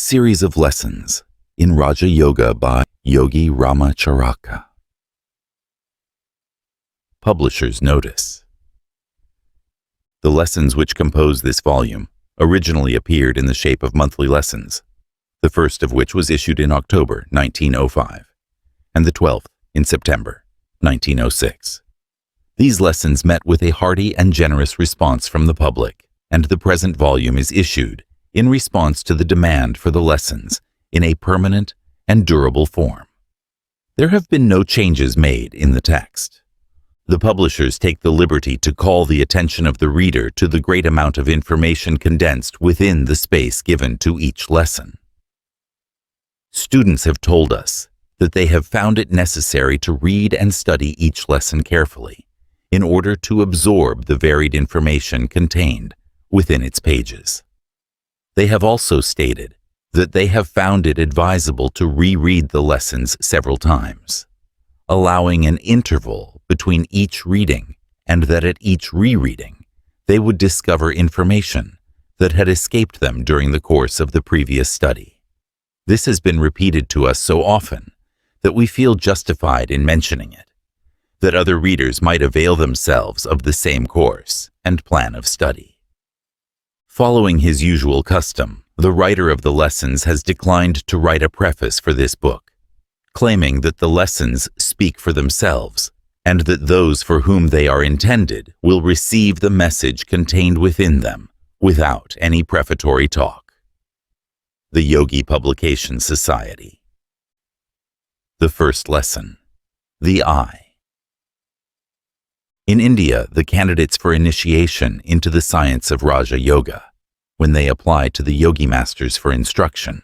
series of lessons in Raja Yoga by Yogi Ramacharaka. Publisher's Notice. The lessons which compose this volume originally appeared in the shape of monthly lessons, the first of which was issued in October 1905, and the 12th in September 1906. These lessons met with a hearty and generous response from the public, and the present volume is issued in response to the demand for the lessons in a permanent and durable form. There have been no changes made in the text. The publishers take the liberty to call the attention of the reader to the great amount of information condensed within the space given to each lesson. Students have told us that they have found it necessary to read and study each lesson carefully in order to absorb the varied information contained within its pages. They have also stated that they have found it advisable to reread the lessons several times, allowing an interval between each reading, and that at each rereading they would discover information that had escaped them during the course of the previous study. This has been repeated to us so often that we feel justified in mentioning it, that other readers might avail themselves of the same course and plan of study. Following his usual custom, the writer of the lessons has declined to write a preface for this book, claiming that the lessons speak for themselves and that those for whom they are intended will receive the message contained within them without any prefatory talk. The Yogi Publication Society. The first lesson, the I. In India, the candidates for initiation into the science of Raja Yoga, when they apply to the yogi masters for instruction,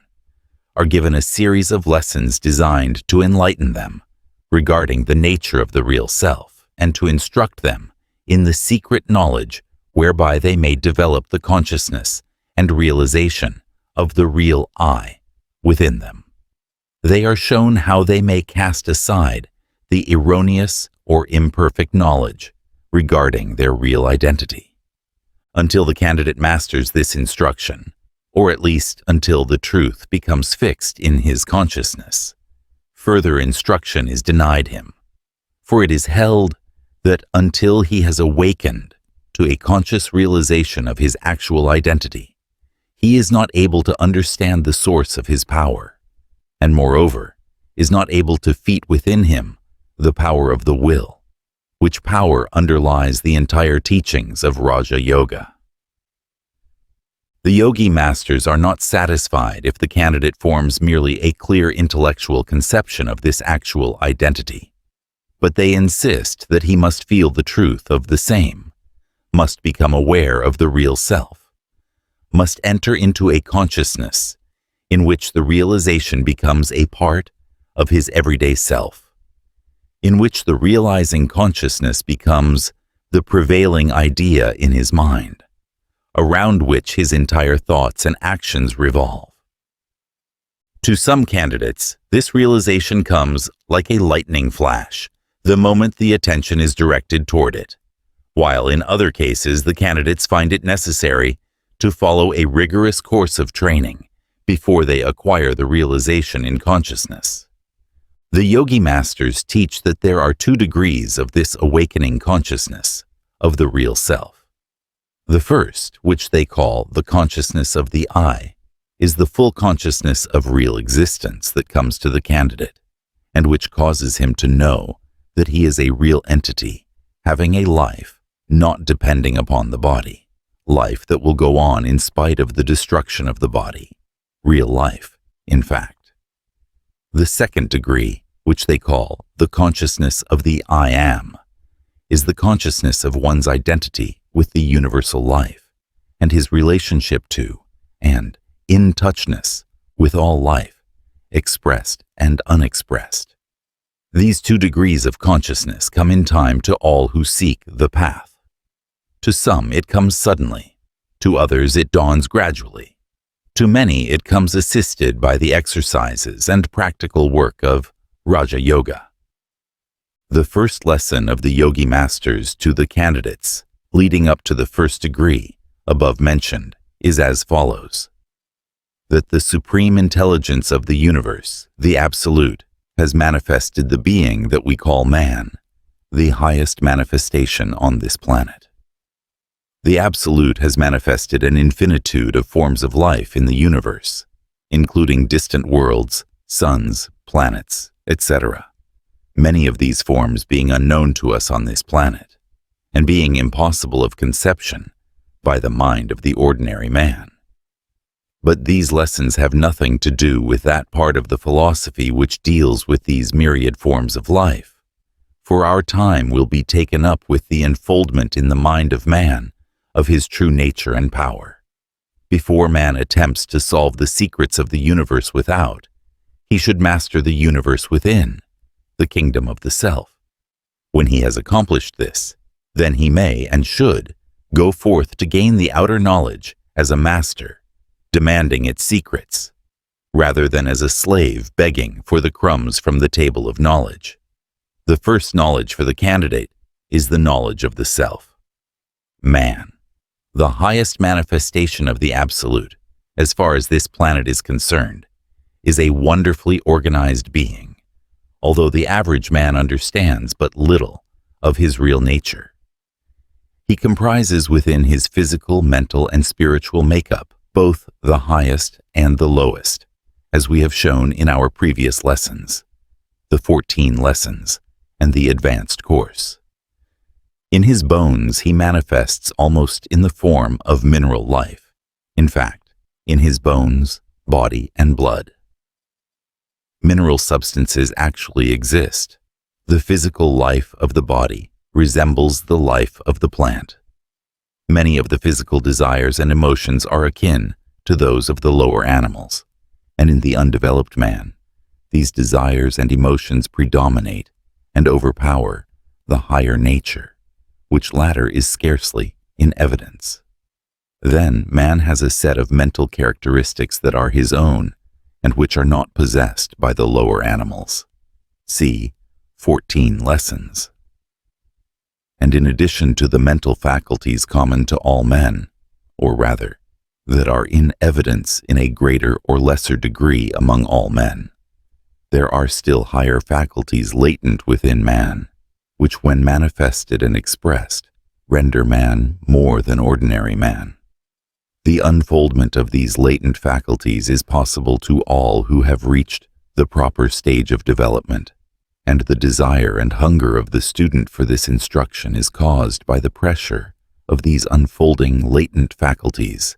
are given a series of lessons designed to enlighten them regarding the nature of the real self and to instruct them in the secret knowledge whereby they may develop the consciousness and realization of the real I within them. They are shown how they may cast aside the erroneous or imperfect knowledge regarding their real identity. Until the candidate masters this instruction, or at least until the truth becomes fixed in his consciousness, further instruction is denied him, for it is held that until he has awakened to a conscious realization of his actual identity, he is not able to understand the source of his power, and moreover, is not able to feed within him the power of the will, which power underlies the entire teachings of Raja Yoga. The yogi masters are not satisfied if the candidate forms merely a clear intellectual conception of this actual identity, but they insist that he must feel the truth of the same, must become aware of the real self, must enter into a consciousness in which the realization becomes a part of his everyday self, in which the realizing consciousness becomes the prevailing idea in his mind, around which his entire thoughts and actions revolve. To some candidates, this realization comes like a lightning flash the moment the attention is directed toward it, while in other cases the candidates find it necessary to follow a rigorous course of training before they acquire the realization in consciousness. The yogi masters teach that there are 2 degrees of this awakening consciousness of the real self. The first, which they call the consciousness of the I, is the full consciousness of real existence that comes to the candidate, and which causes him to know that he is a real entity, having a life not depending upon the body, life that will go on in spite of the destruction of the body, real life, in fact. The second degree, which they call the consciousness of the I Am, is the consciousness of one's identity with the universal life and his relationship to and in-touchness with all life, expressed and unexpressed. These 2 degrees of consciousness come in time to all who seek the path. To some it comes suddenly, to others it dawns gradually. To many, it comes assisted by the exercises and practical work of Raja Yoga. The first lesson of the yogi masters to the candidates leading up to the first degree above mentioned is as follows. that the supreme intelligence of the universe, the Absolute, has manifested the being that we call man, the highest manifestation on this planet. The Absolute has manifested an infinitude of forms of life in the universe, including distant worlds, suns, planets, etc. Many of these forms being unknown to us on this planet, and being impossible of conception by the mind of the ordinary man. But these lessons have nothing to do with that part of the philosophy which deals with these myriad forms of life, for our time will be taken up with the unfoldment in the mind of man of his true nature and power. Before man attempts to solve the secrets of the universe without, he should master the universe within, the kingdom of the self. When he has accomplished this, then he may and should go forth to gain the outer knowledge as a master, demanding its secrets, rather than as a slave begging for the crumbs from the table of knowledge. The first knowledge for the candidate is the knowledge of the self. Man, the highest manifestation of the Absolute, as far as this planet is concerned, is a wonderfully organized being, although the average man understands but little of his real nature. He comprises within his physical, mental, and spiritual makeup both the highest and the lowest, as we have shown in our previous lessons, the 14 lessons, and the advanced course. In his bones he manifests almost in the form of mineral life, in fact, in his bones, body, and blood. Mineral substances actually exist. The physical life of the body resembles the life of the plant. Many of the physical desires and emotions are akin to those of the lower animals, and in the undeveloped man, these desires and emotions predominate and overpower the higher nature, which latter is scarcely in evidence. Then man has a set of mental characteristics that are his own and which are not possessed by the lower animals. See 14 lessons. And in addition to the mental faculties common to all men, or rather, that are in evidence in a greater or lesser degree among all men, there are still higher faculties latent within man, which when manifested and expressed, render man more than ordinary man. The unfoldment of these latent faculties is possible to all who have reached the proper stage of development, and the desire and hunger of the student for this instruction is caused by the pressure of these unfolding latent faculties,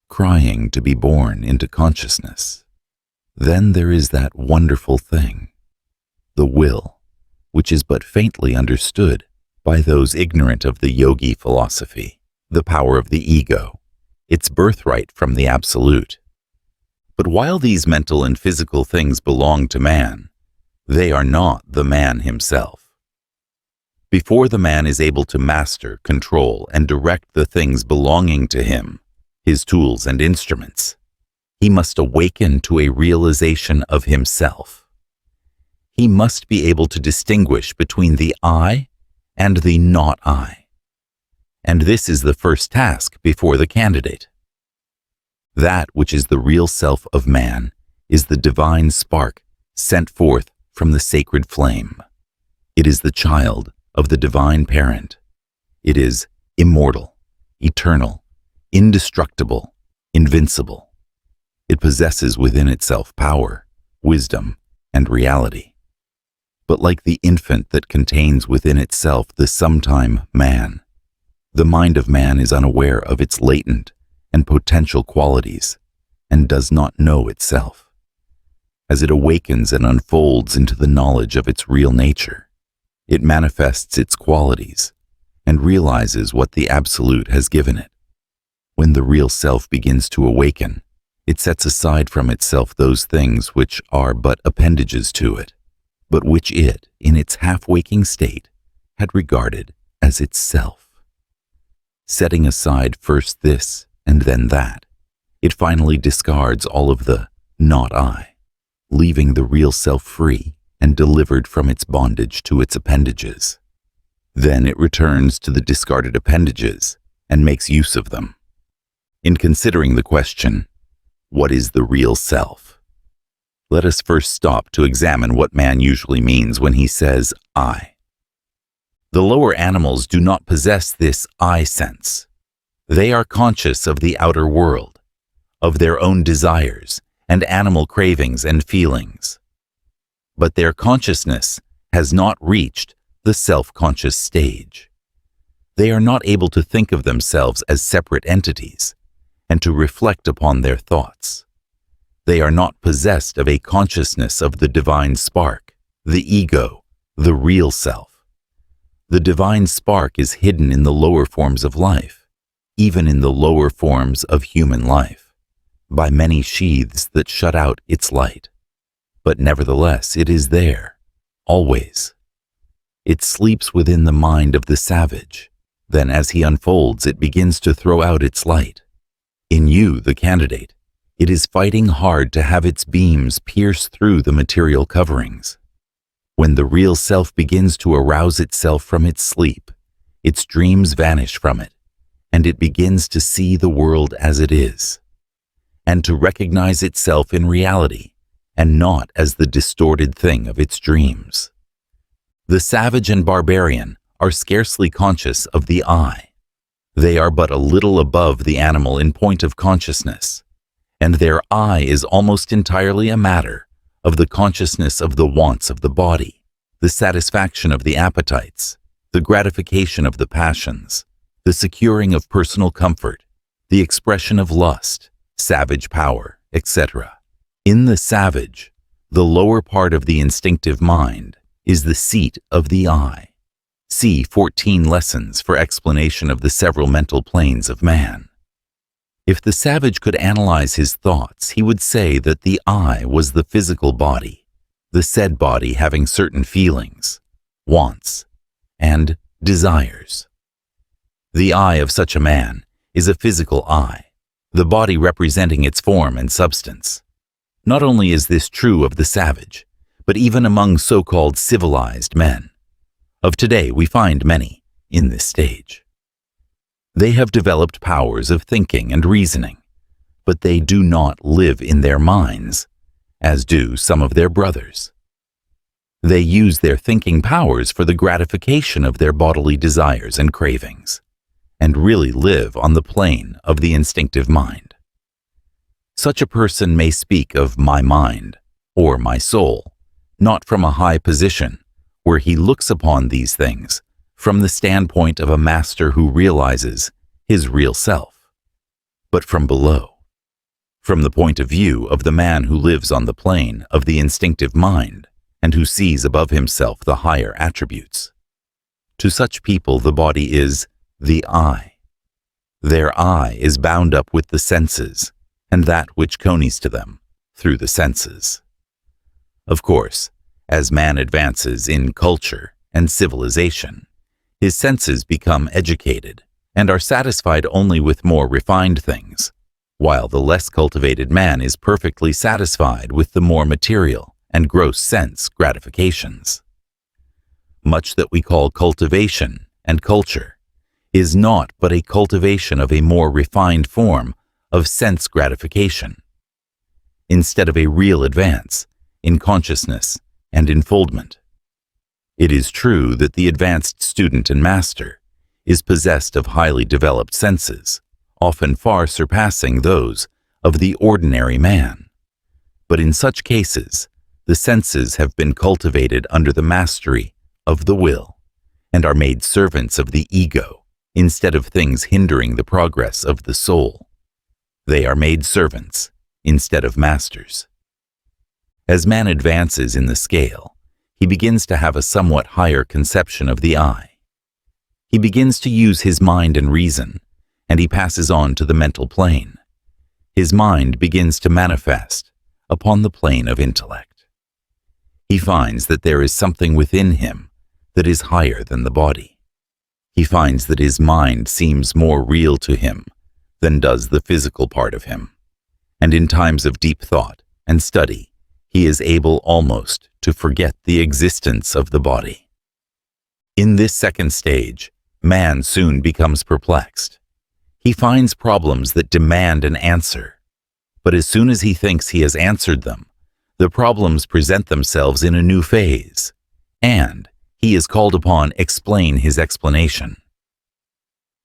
crying to be born into consciousness. Then there is that wonderful thing, the will, which is but faintly understood by those ignorant of the yogi philosophy, the power of the ego, its birthright from the Absolute. But while these mental and physical things belong to man, they are not the man himself. Before the man is able to master, control, and direct the things belonging to him, his tools and instruments, he must awaken to a realization of himself. He must be able to distinguish between the I and the not I. And this is the first task before the candidate. That which is the real self of man is the divine spark sent forth from the sacred flame. It is the child of the divine parent. It is immortal, eternal, indestructible, invincible. It possesses within itself power, wisdom, and reality. But like the infant that contains within itself the sometime man, the mind of man is unaware of its latent and potential qualities and does not know itself. As it awakens and unfolds into the knowledge of its real nature, it manifests its qualities and realizes what the Absolute has given it. When the real self begins to awaken, it sets aside from itself those things which are but appendages to it, but which it, in its half-waking state, had regarded as itself. Setting aside first this and then that, it finally discards all of the not I, leaving the real self free and delivered from its bondage to its appendages. Then it returns to the discarded appendages and makes use of them. In considering the question, What is the real self? Let us first stop to examine what man usually means when he says, I. The lower animals do not possess this I sense. They are conscious of the outer world, of their own desires and animal cravings and feelings. But their consciousness has not reached the self-conscious stage. They are not able to think of themselves as separate entities and to reflect upon their thoughts. They are not possessed of a consciousness of the divine spark, the ego, the real self. The divine spark is hidden in the lower forms of life, even in the lower forms of human life, by many sheaths that shut out its light. But nevertheless, it is there, always. It sleeps within the mind of the savage. Then as he unfolds, it begins to throw out its light. In you, the candidate, it is fighting hard to have its beams pierce through the material coverings. When the real self begins to arouse itself from its sleep, its dreams vanish from it, and it begins to see the world as it is, and to recognize itself in reality, and not as the distorted thing of its dreams. The savage and barbarian are scarcely conscious of the I. They are but a little above the animal in point of consciousness, and their I is almost entirely a matter of the consciousness of the wants of the body, the satisfaction of the appetites, the gratification of the passions, the securing of personal comfort, the expression of lust, savage power, etc. In the savage, the lower part of the instinctive mind is the seat of the I. See 14 lessons for explanation of the several mental planes of man. If the savage could analyze his thoughts, he would say that the I was the physical body, the said body having certain feelings, wants, and desires. The I of such a man is a physical I, the body representing its form and substance. Not only is this true of the savage, but even among so-called civilized men. Of today, we find many in this stage. They have developed powers of thinking and reasoning, but they do not live in their minds, as do some of their brothers. They use their thinking powers for the gratification of their bodily desires and cravings, and really live on the plane of the instinctive mind. Such a person may speak of my mind or my soul, not from a high position, where he looks upon these things from the standpoint of a master who realizes his real self, but from below, from the point of view of the man who lives on the plane of the instinctive mind and who sees above himself the higher attributes. To such people, the body is the I. Their I is bound up with the senses and that which conies to them through the senses. Of course, as man advances in culture and civilization, his senses become educated and are satisfied only with more refined things, while the less cultivated man is perfectly satisfied with the more material and gross sense gratifications. Much that we call cultivation and culture is not but a cultivation of a more refined form of sense gratification, instead of a real advance in consciousness and unfoldment. It is true that the advanced student and master is possessed of highly developed senses, often far surpassing those of the ordinary man. But in such cases, the senses have been cultivated under the mastery of the will and are made servants of the ego instead of things hindering the progress of the soul. They are made servants instead of masters. As man advances in the scale, he begins to have a somewhat higher conception of the I. He begins to use his mind and reason, and he passes on to the mental plane. His mind begins to manifest upon the plane of intellect. He finds that there is something within him that is higher than the body. He finds that his mind seems more real to him than does the physical part of him, and in times of deep thought and study, he is able almost to forget the existence of the body. In this second stage, man soon becomes perplexed. He finds problems that demand an answer. But as soon as he thinks he has answered them, the problems present themselves in a new phase, and he is called upon to explain his explanation.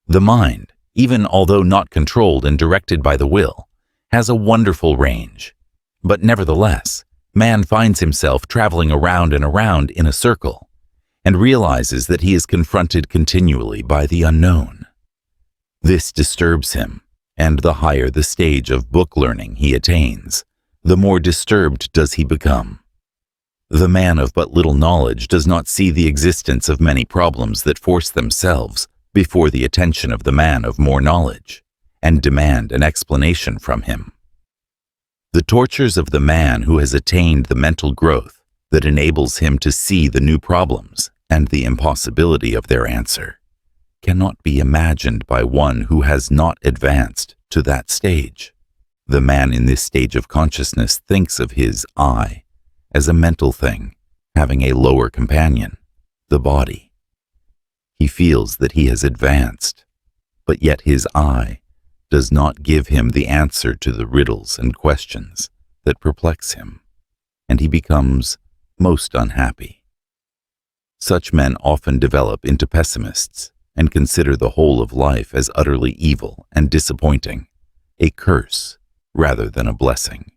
The mind, even although not controlled and directed by the will, has a wonderful range. But nevertheless, man finds himself traveling around and around in a circle, and realizes that he is confronted continually by the unknown. This disturbs him, and the higher the stage of book learning he attains, the more disturbed does he become. The man of but little knowledge does not see the existence of many problems that force themselves before the attention of the man of more knowledge, and demand an explanation from him. The tortures of the man who has attained the mental growth that enables him to see the new problems and the impossibility of their answer cannot be imagined by one who has not advanced to that stage. The man in this stage of consciousness thinks of his I as a mental thing, having a lower companion, the body. He feels that he has advanced, but yet his I does not give him the answer to the riddles and questions that perplex him, and he becomes most unhappy. Such men often develop into pessimists and consider the whole of life as utterly evil and disappointing, a curse rather than a blessing.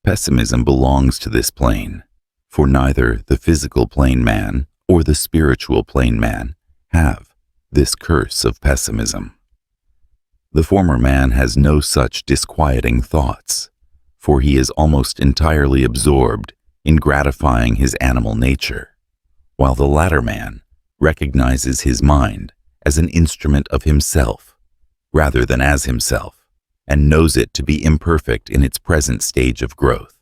Pessimism belongs to this plane, for neither the physical plane man or the spiritual plane man have this curse of pessimism. The former man has no such disquieting thoughts, for he is almost entirely absorbed in gratifying his animal nature, while the latter man recognizes his mind as an instrument of himself rather than as himself, and knows it to be imperfect in its present stage of growth.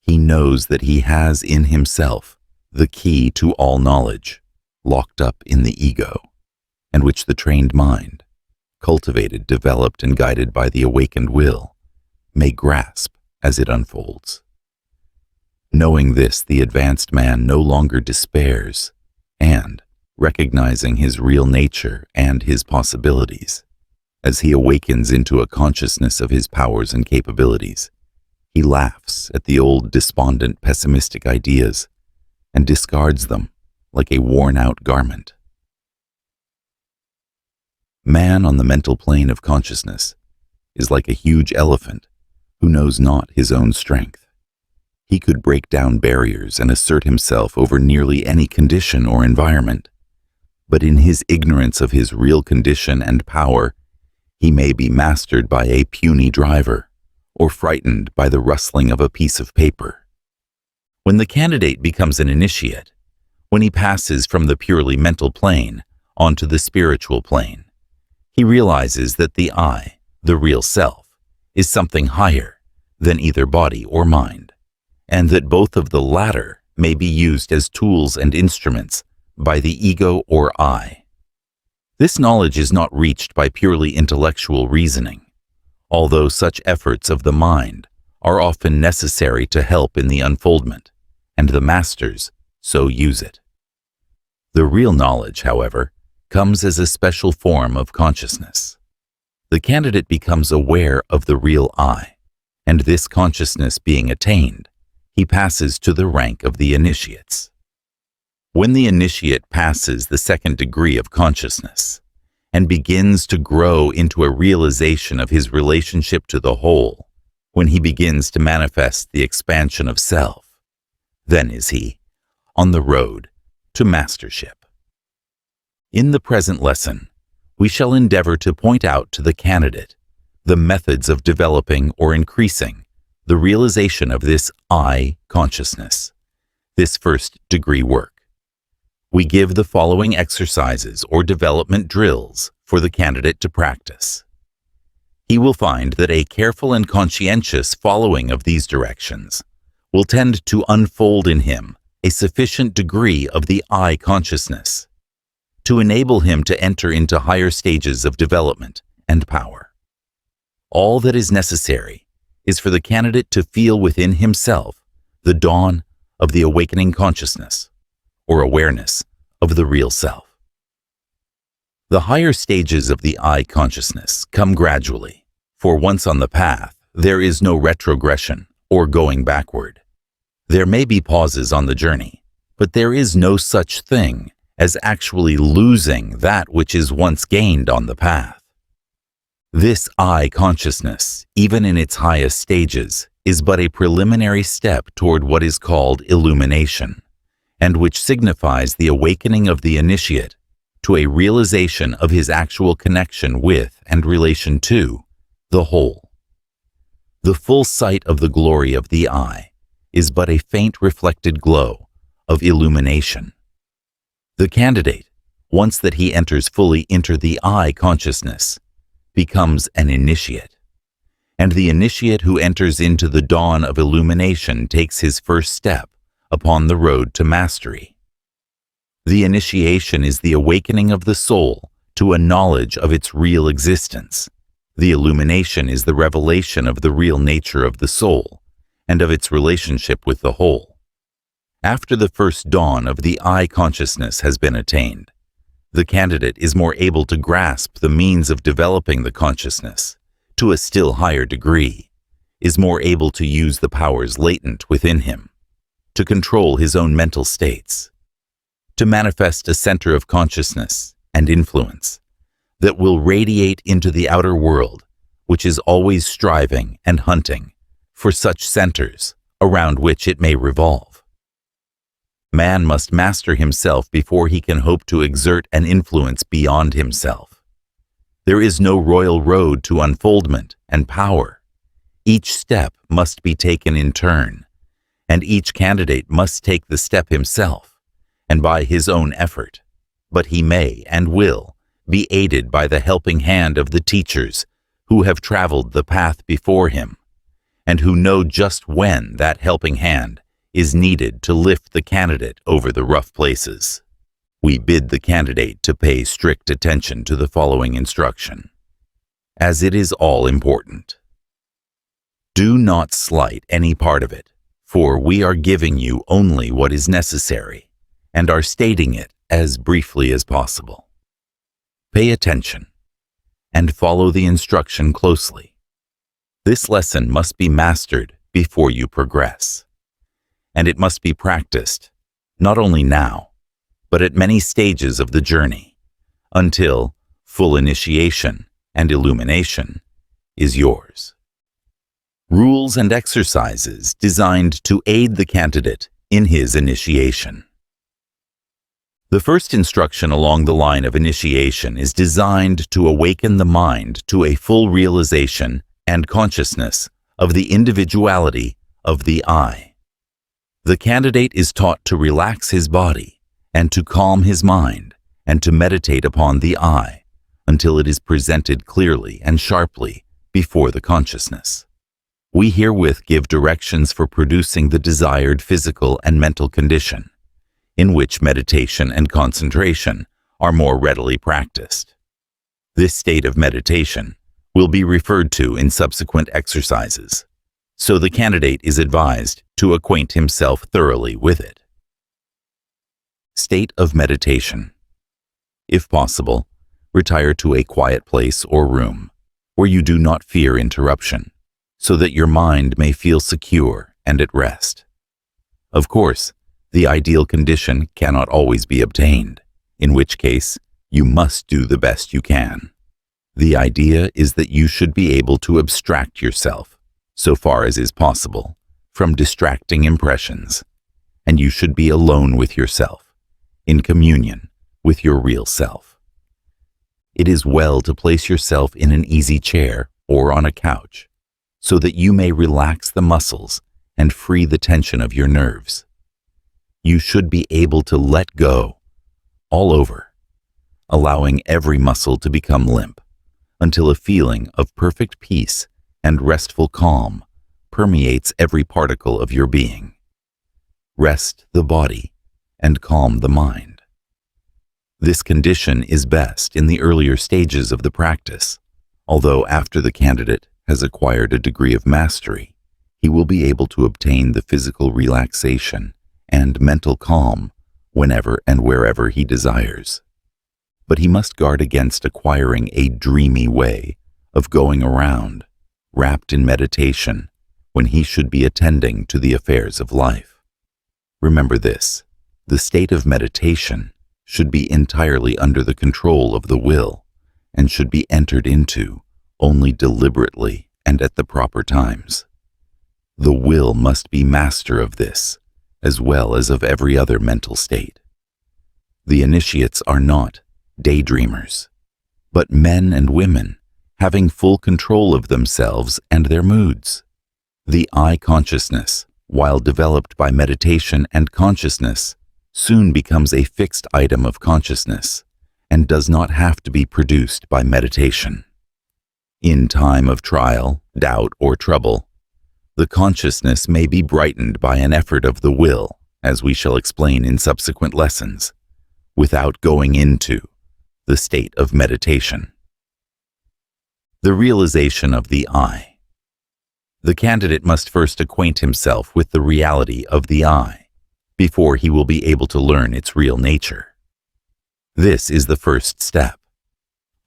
He knows that he has in himself the key to all knowledge, locked up in the ego, and which the trained mind, cultivated, developed, and guided by the awakened will, may grasp as it unfolds. Knowing this, the advanced man no longer despairs, and, recognizing his real nature and his possibilities, as he awakens into a consciousness of his powers and capabilities, he laughs at the old despondent, pessimistic ideas and discards them like a worn-out garment. Man on the mental plane of consciousness is like a huge elephant who knows not his own strength. He could break down barriers and assert himself over nearly any condition or environment, but in his ignorance of his real condition and power, he may be mastered by a puny driver or frightened by the rustling of a piece of paper. When the candidate becomes an initiate, when he passes from the purely mental plane onto the spiritual plane, he realizes that the I, the real self, is something higher than either body or mind, and that both of the latter may be used as tools and instruments by the ego or I. This knowledge is not reached by purely intellectual reasoning, although such efforts of the mind are often necessary to help in the unfoldment, and the masters so use it. The real knowledge, however, comes as a special form of consciousness. The candidate becomes aware of the real I, and this consciousness being attained, he passes to the rank of the initiates. When the initiate passes the second degree of consciousness and begins to grow into a realization of his relationship to the whole, when he begins to manifest the expansion of self, then is he on the road to mastership. In the present lesson, we shall endeavor to point out to the candidate the methods of developing or increasing the realization of this I consciousness, this first degree work. We give the following exercises or development drills for the candidate to practice. He will find that a careful and conscientious following of these directions will tend to unfold in him a sufficient degree of the I consciousness to enable him to enter into higher stages of development and power. All that is necessary is for the candidate to feel within himself the dawn of the awakening consciousness, or awareness of the real self. The higher stages of the I consciousness come gradually, for once on the path, there is no retrogression or going backward. There may be pauses on the journey, but there is no such thing as actually losing that which is once gained on the path. This I consciousness, even in its highest stages, is but a preliminary step toward what is called illumination, and which signifies the awakening of the initiate to a realization of his actual connection with and relation to the whole. The full sight of the glory of the I is but a faint reflected glow of illumination. The candidate, once that he enters fully into the I consciousness, becomes an initiate, and the initiate who enters into the dawn of illumination takes his first step upon the road to mastery. The initiation is the awakening of the soul to a knowledge of its real existence. The illumination is the revelation of the real nature of the soul and of its relationship with the whole. After the first dawn of the I consciousness has been attained, the candidate is more able to grasp the means of developing the consciousness to a still higher degree, is more able to use the powers latent within him, to control his own mental states, to manifest a center of consciousness and influence that will radiate into the outer world, which is always striving and hunting for such centers around which it may revolve. Man must master himself before he can hope to exert an influence beyond himself. There is no royal road to unfoldment and power. Each step must be taken in turn, and each candidate must take the step himself, and by his own effort, but he may and will be aided by the helping hand of the teachers who have traveled the path before him, and who know just when that helping hand is needed to lift the candidate over the rough places. We bid the candidate to pay strict attention to the following instruction, as it is all important. Do not slight any part of it, for we are giving you only what is necessary, and are stating it as briefly as possible. Pay attention, and follow the instruction closely. This lesson must be mastered before you progress, and it must be practiced, not only now, but at many stages of the journey, until full initiation and illumination is yours. Rules and exercises designed to aid the candidate in his initiation. The first instruction along the line of initiation is designed to awaken the mind to a full realization and consciousness of the individuality of the I. The candidate is taught to relax his body and to calm his mind and to meditate upon the I until it is presented clearly and sharply before the consciousness. We herewith give directions for producing the desired physical and mental condition, in which meditation and concentration are more readily practiced. This state of meditation will be referred to in subsequent exercises, so the candidate is advised to acquaint himself thoroughly with it. State of meditation. If possible, retire to a quiet place or room where you do not fear interruption, so that your mind may feel secure and at rest. Of course, the ideal condition cannot always be obtained, in which case you must do the best you can. The idea is that you should be able to abstract yourself, so far as is possible, from distracting impressions, and you should be alone with yourself, in communion with your real self. It is well to place yourself in an easy chair or on a couch, so that you may relax the muscles and free the tension of your nerves. You should be able to let go all over, allowing every muscle to become limp, until a feeling of perfect peace and restful calm permeates every particle of your being. Rest the body and calm the mind. This condition is best in the earlier stages of the practice, although after the candidate has acquired a degree of mastery, he will be able to obtain the physical relaxation and mental calm whenever and wherever he desires. But he must guard against acquiring a dreamy way of going around, wrapped in meditation, when he should be attending to the affairs of life. Remember this: the state of meditation should be entirely under the control of the will and should be entered into only deliberately and at the proper times. The will must be master of this, as well as of every other mental state. The initiates are not daydreamers, but men and women having full control of themselves and their moods. The I consciousness, while developed by meditation and consciousness, soon becomes a fixed item of consciousness and does not have to be produced by meditation. In time of trial, doubt, or trouble, the consciousness may be brightened by an effort of the will, as we shall explain in subsequent lessons, without going into the state of meditation. The realization of the I. The candidate must first acquaint himself with the reality of the I before he will be able to learn its real nature. This is the first step.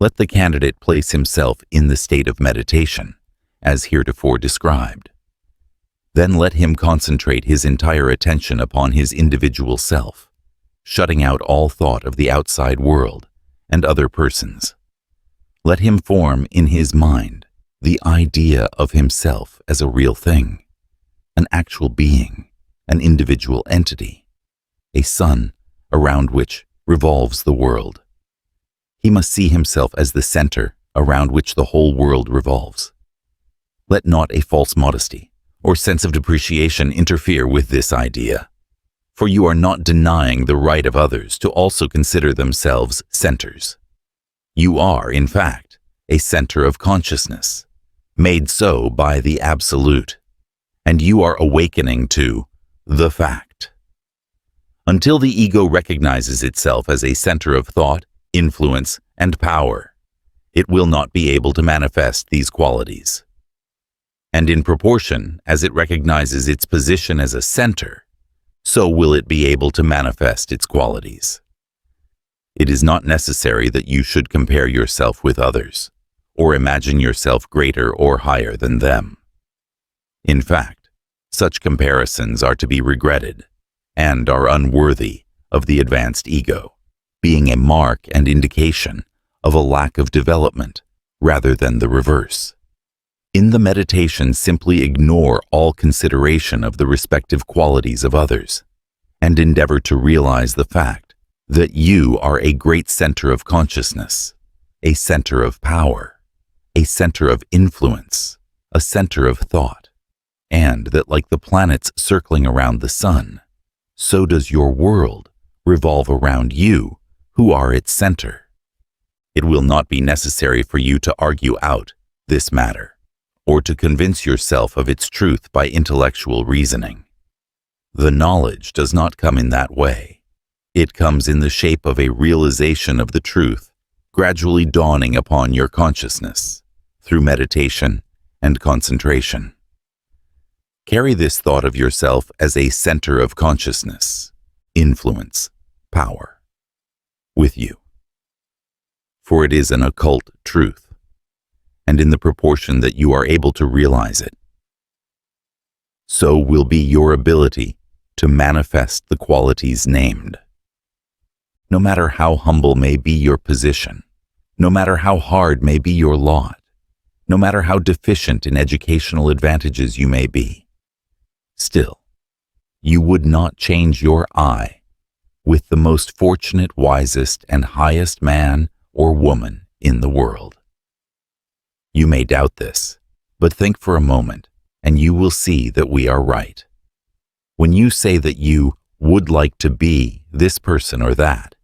Let the candidate place himself in the state of meditation, as heretofore described. Then let him concentrate his entire attention upon his individual self, shutting out all thought of the outside world and other persons. Let him form in his mind the idea of himself as a real thing, an actual being, an individual entity, a sun around which revolves the world. He must see himself as the center around which the whole world revolves. Let not a false modesty or sense of depreciation interfere with this idea, for you are not denying the right of others to also consider themselves centers. You are, in fact, a center of consciousness, made so by the Absolute, and you are awakening to the fact. Until the ego recognizes itself as a center of thought, influence, and power, it will not be able to manifest these qualities. And in proportion as it recognizes its position as a center, so will it be able to manifest its qualities. It is not necessary that you should compare yourself with others, or imagine yourself greater or higher than them. In fact, such comparisons are to be regretted, and are unworthy of the advanced ego, being a mark and indication of a lack of development rather than the reverse. In the meditation, simply ignore all consideration of the respective qualities of others, and endeavor to realize the fact that you are a great center of consciousness, a center of power, a center of influence, a center of thought, and that like the planets circling around the sun, so does your world revolve around you, who are its center. It will not be necessary for you to argue out this matter, or to convince yourself of its truth by intellectual reasoning. The knowledge does not come in that way. It comes in the shape of a realization of the truth, gradually dawning upon your consciousness through meditation and concentration. Carry this thought of yourself as a center of consciousness, influence, power, with you. For it is an occult truth, and in the proportion that you are able to realize it, so will be your ability to manifest the qualities named. No matter how humble may be your position, no matter how hard may be your lot, no matter how deficient in educational advantages you may be, still, you would not change your I with the most fortunate, wisest, and highest man or woman in the world. You may doubt this, but think for a moment, and you will see that we are right. When you say that you would like to be this person or that,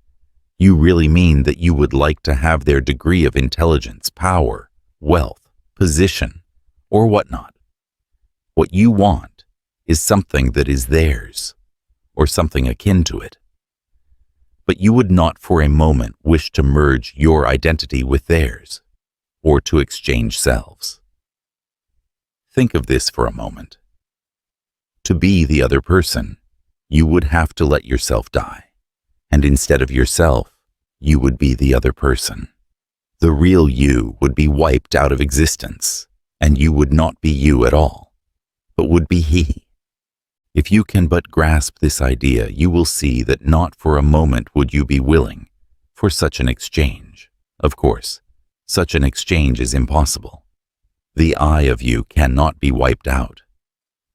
you really mean that you would like to have their degree of intelligence, power, wealth, position, or whatnot. What you want is something that is theirs, or something akin to it. But you would not for a moment wish to merge your identity with theirs, or to exchange selves. Think of this for a moment. To be the other person, you would have to let yourself die, and instead of yourself, you would be the other person. The real you would be wiped out of existence, and you would not be you at all, but would be he. If you can but grasp this idea, you will see that not for a moment would you be willing for such an exchange. Of course, such an exchange is impossible. The I of you cannot be wiped out.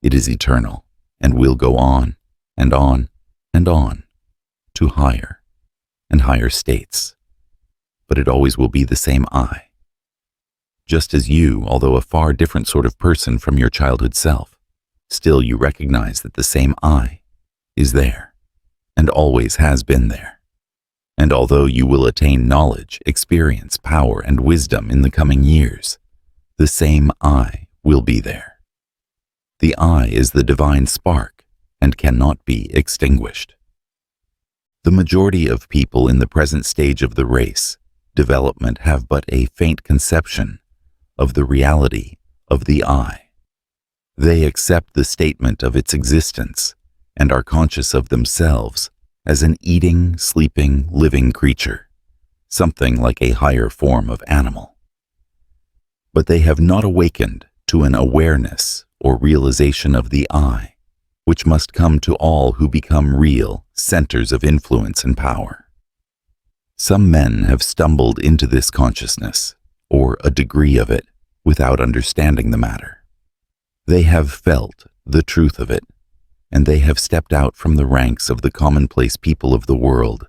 It is eternal and will go on and on and on to higher and higher states. But it always will be the same I. Just as you, although a far different sort of person from your childhood self, still you recognize that the same I is there and always has been there. And although you will attain knowledge, experience, power, and wisdom in the coming years, the same I will be there. The I is the divine spark and cannot be extinguished. The majority of people in the present stage of the race development have but a faint conception of the reality of the I. They accept the statement of its existence and are conscious of themselves as an eating, sleeping, living creature, something like a higher form of animal. But they have not awakened to an awareness or realization of the I, which must come to all who become real centers of influence and power. Some men have stumbled into this consciousness, or a degree of it, without understanding the matter. They have felt the truth of it, and they have stepped out from the ranks of the commonplace people of the world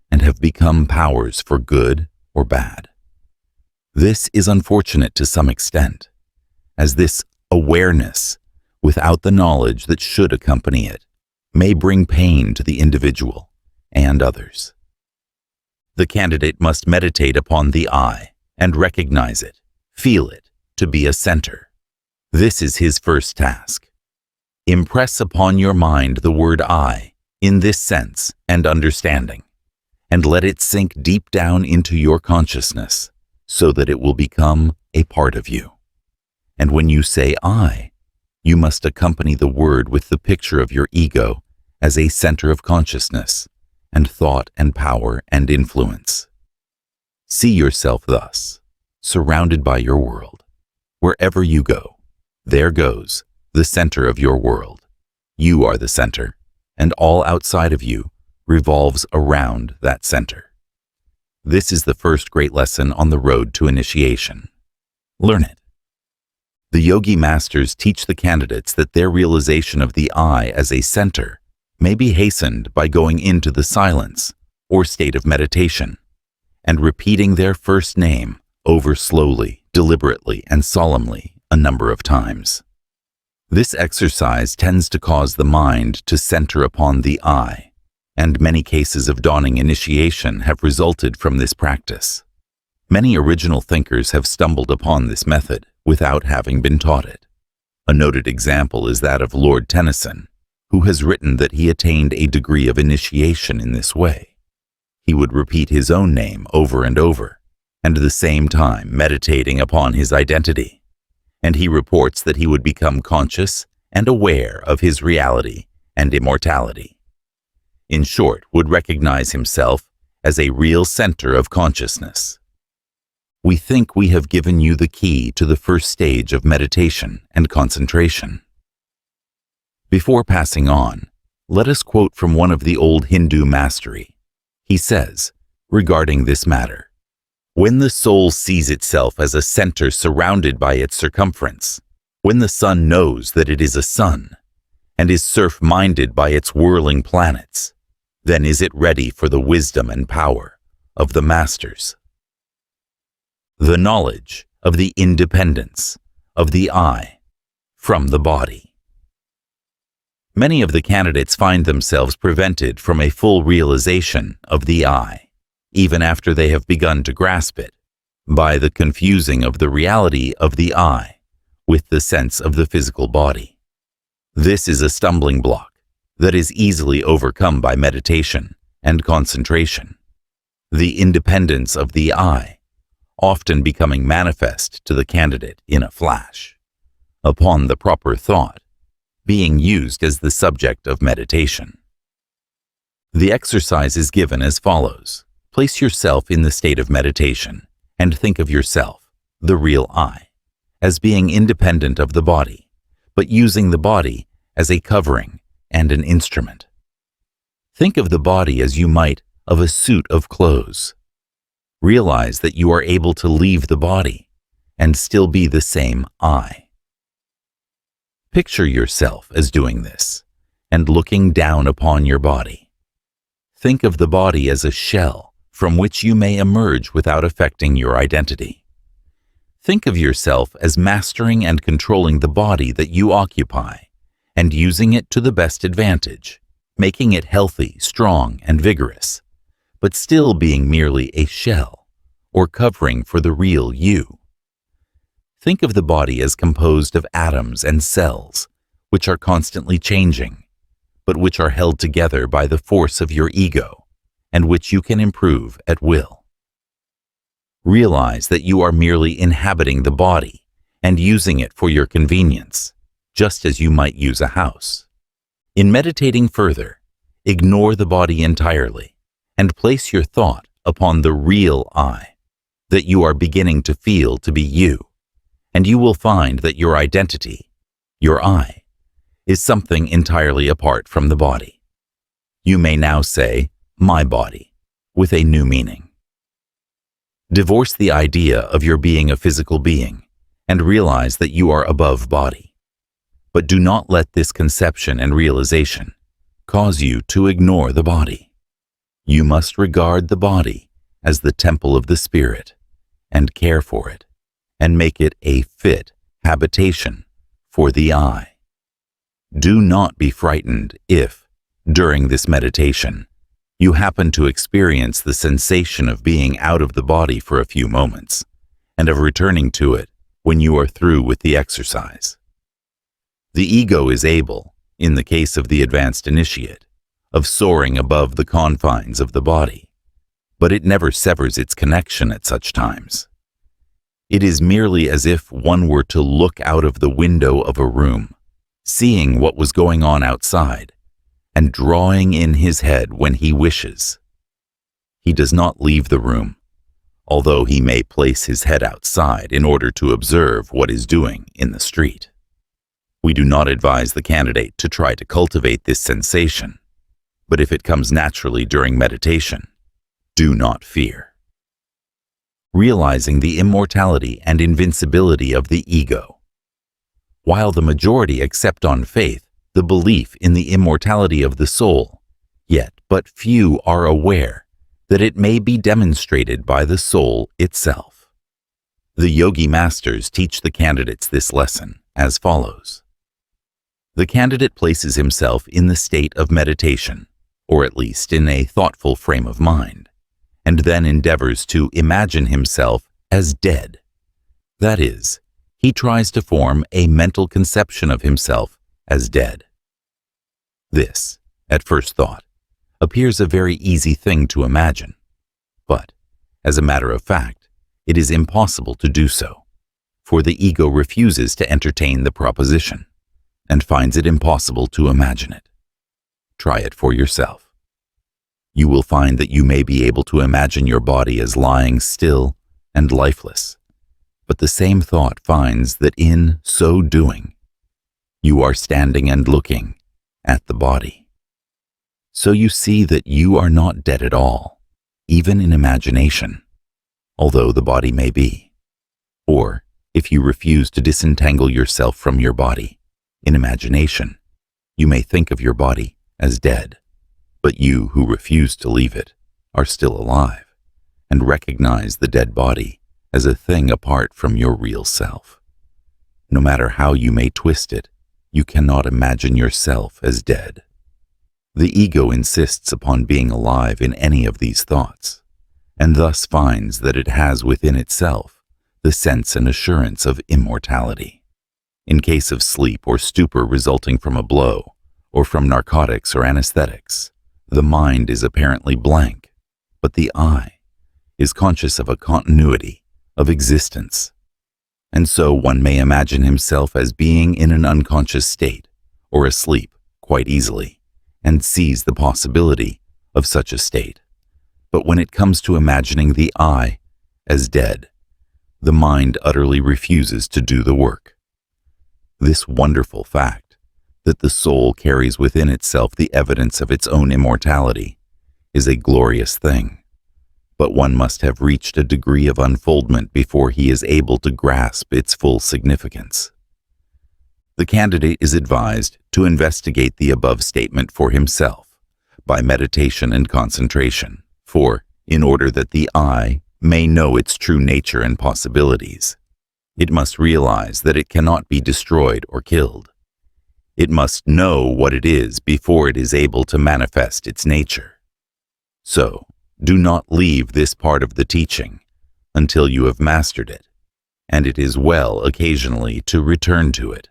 and have become powers for good or bad. This is unfortunate to some extent, as this awareness, without the knowledge that should accompany it, may bring pain to the individual and others. The candidate must meditate upon the I and recognize it, feel it, to be a center. This is his first task. Impress upon your mind the word I in this sense and understanding, and let it sink deep down into your consciousness so that it will become a part of you. And when you say I, you must accompany the word with the picture of your ego as a center of consciousness and thought and power and influence. See yourself thus, surrounded by your world. Wherever you go, there goes the center of your world. You are the center, and all outside of you revolves around that center. This is the first great lesson on the road to initiation. Learn it. The yogi masters teach the candidates that their realization of the I as a center may be hastened by going into the silence or state of meditation and repeating their first name over slowly, deliberately, and solemnly a number of times. This exercise tends to cause the mind to center upon the I, and many cases of dawning initiation have resulted from this practice. Many original thinkers have stumbled upon this method without having been taught it. A noted example is that of Lord Tennyson, who has written that he attained a degree of initiation in this way. He would repeat his own name over and over, and at the same time meditating upon his identity. And he reports that he would become conscious and aware of his reality and immortality. In short, would recognize himself as a real center of consciousness. We think we have given you the key to the first stage of meditation and concentration. Before passing on, let us quote from one of the old Hindu mastery. He says, regarding this matter, "When the soul sees itself as a center surrounded by its circumference, when the sun knows that it is a sun, and is surf-minded by its whirling planets, then is it ready for the wisdom and power of the masters." The knowledge of the independence of the I from the body. Many of the candidates find themselves prevented from a full realization of the I, even after they have begun to grasp it, by the confusing of the reality of the I with the sense of the physical body. This is a stumbling block that is easily overcome by meditation and concentration. The independence of the I often becoming manifest to the candidate in a flash, upon the proper thought, being used as the subject of meditation. The exercise is given as follows. Place yourself in the state of meditation and think of yourself, the real I, as being independent of the body, but using the body as a covering and an instrument. Think of the body as you might of a suit of clothes. Realize that you are able to leave the body and still be the same I. Picture yourself as doing this and looking down upon your body. Think of the body as a shell from which you may emerge without affecting your identity. Think of yourself as mastering and controlling the body that you occupy and using it to the best advantage, making it healthy, strong, and vigorous, but still being merely a shell or covering for the real you. Think of the body as composed of atoms and cells, which are constantly changing, but which are held together by the force of your ego, and which you can improve at will. Realize that you are merely inhabiting the body and using it for your convenience, just as you might use a house. In meditating further, ignore the body entirely and place your thought upon the real I that you are beginning to feel to be you, and you will find that your identity, your I, is something entirely apart from the body. You may now say, my body, with a new meaning. Divorce the idea of your being a physical being and realize that you are above body. But do not let this conception and realization cause you to ignore the body. You must regard the body as the temple of the spirit and care for it and make it a fit habitation for the I. Do not be frightened if, during this meditation, you happen to experience the sensation of being out of the body for a few moments and of returning to it when you are through with the exercise. The ego is able, in the case of the advanced initiate, of soaring above the confines of the body, but it never severs its connection at such times. It is merely as if one were to look out of the window of a room, seeing what was going on outside, and drawing in his head when he wishes. He does not leave the room, although he may place his head outside in order to observe what is doing in the street. We do not advise the candidate to try to cultivate this sensation, but if it comes naturally during meditation, do not fear. Realizing the immortality and invincibility of the ego. While the majority accept on faith the belief in the immortality of the soul, yet but few are aware that it may be demonstrated by the soul itself. The yogi masters teach the candidates this lesson as follows. The candidate places himself in the state of meditation, or at least in a thoughtful frame of mind, and then endeavors to imagine himself as dead. That is, he tries to form a mental conception of himself as dead. This, at first thought, appears a very easy thing to imagine, but, as a matter of fact, it is impossible to do so, for the ego refuses to entertain the proposition and finds it impossible to imagine it. Try it for yourself. You will find that you may be able to imagine your body as lying still and lifeless, but the same thought finds that in so doing, you are standing and looking at the body. So you see that you are not dead at all, even in imagination, although the body may be. Or, if you refuse to disentangle yourself from your body, in imagination, you may think of your body as dead, but you who refuse to leave it are still alive and recognize the dead body as a thing apart from your real self. No matter how you may twist it, you cannot imagine yourself as dead. The ego insists upon being alive in any of these thoughts, and thus finds that it has within itself the sense and assurance of immortality. In case of sleep or stupor resulting from a blow, or from narcotics or anesthetics, the mind is apparently blank, but the I is conscious of a continuity of existence. And so one may imagine himself as being in an unconscious state or asleep quite easily, and sees the possibility of such a state. But when it comes to imagining the I as dead, the mind utterly refuses to do the work. This wonderful fact, that the soul carries within itself the evidence of its own immortality, is a glorious thing. But one must have reached a degree of unfoldment before he is able to grasp its full significance. The candidate is advised to investigate the above statement for himself by meditation and concentration, for, in order that the I may know its true nature and possibilities, it must realize that it cannot be destroyed or killed. It must know what it is before it is able to manifest its nature. So, do not leave this part of the teaching until you have mastered it, and it is well occasionally to return to it,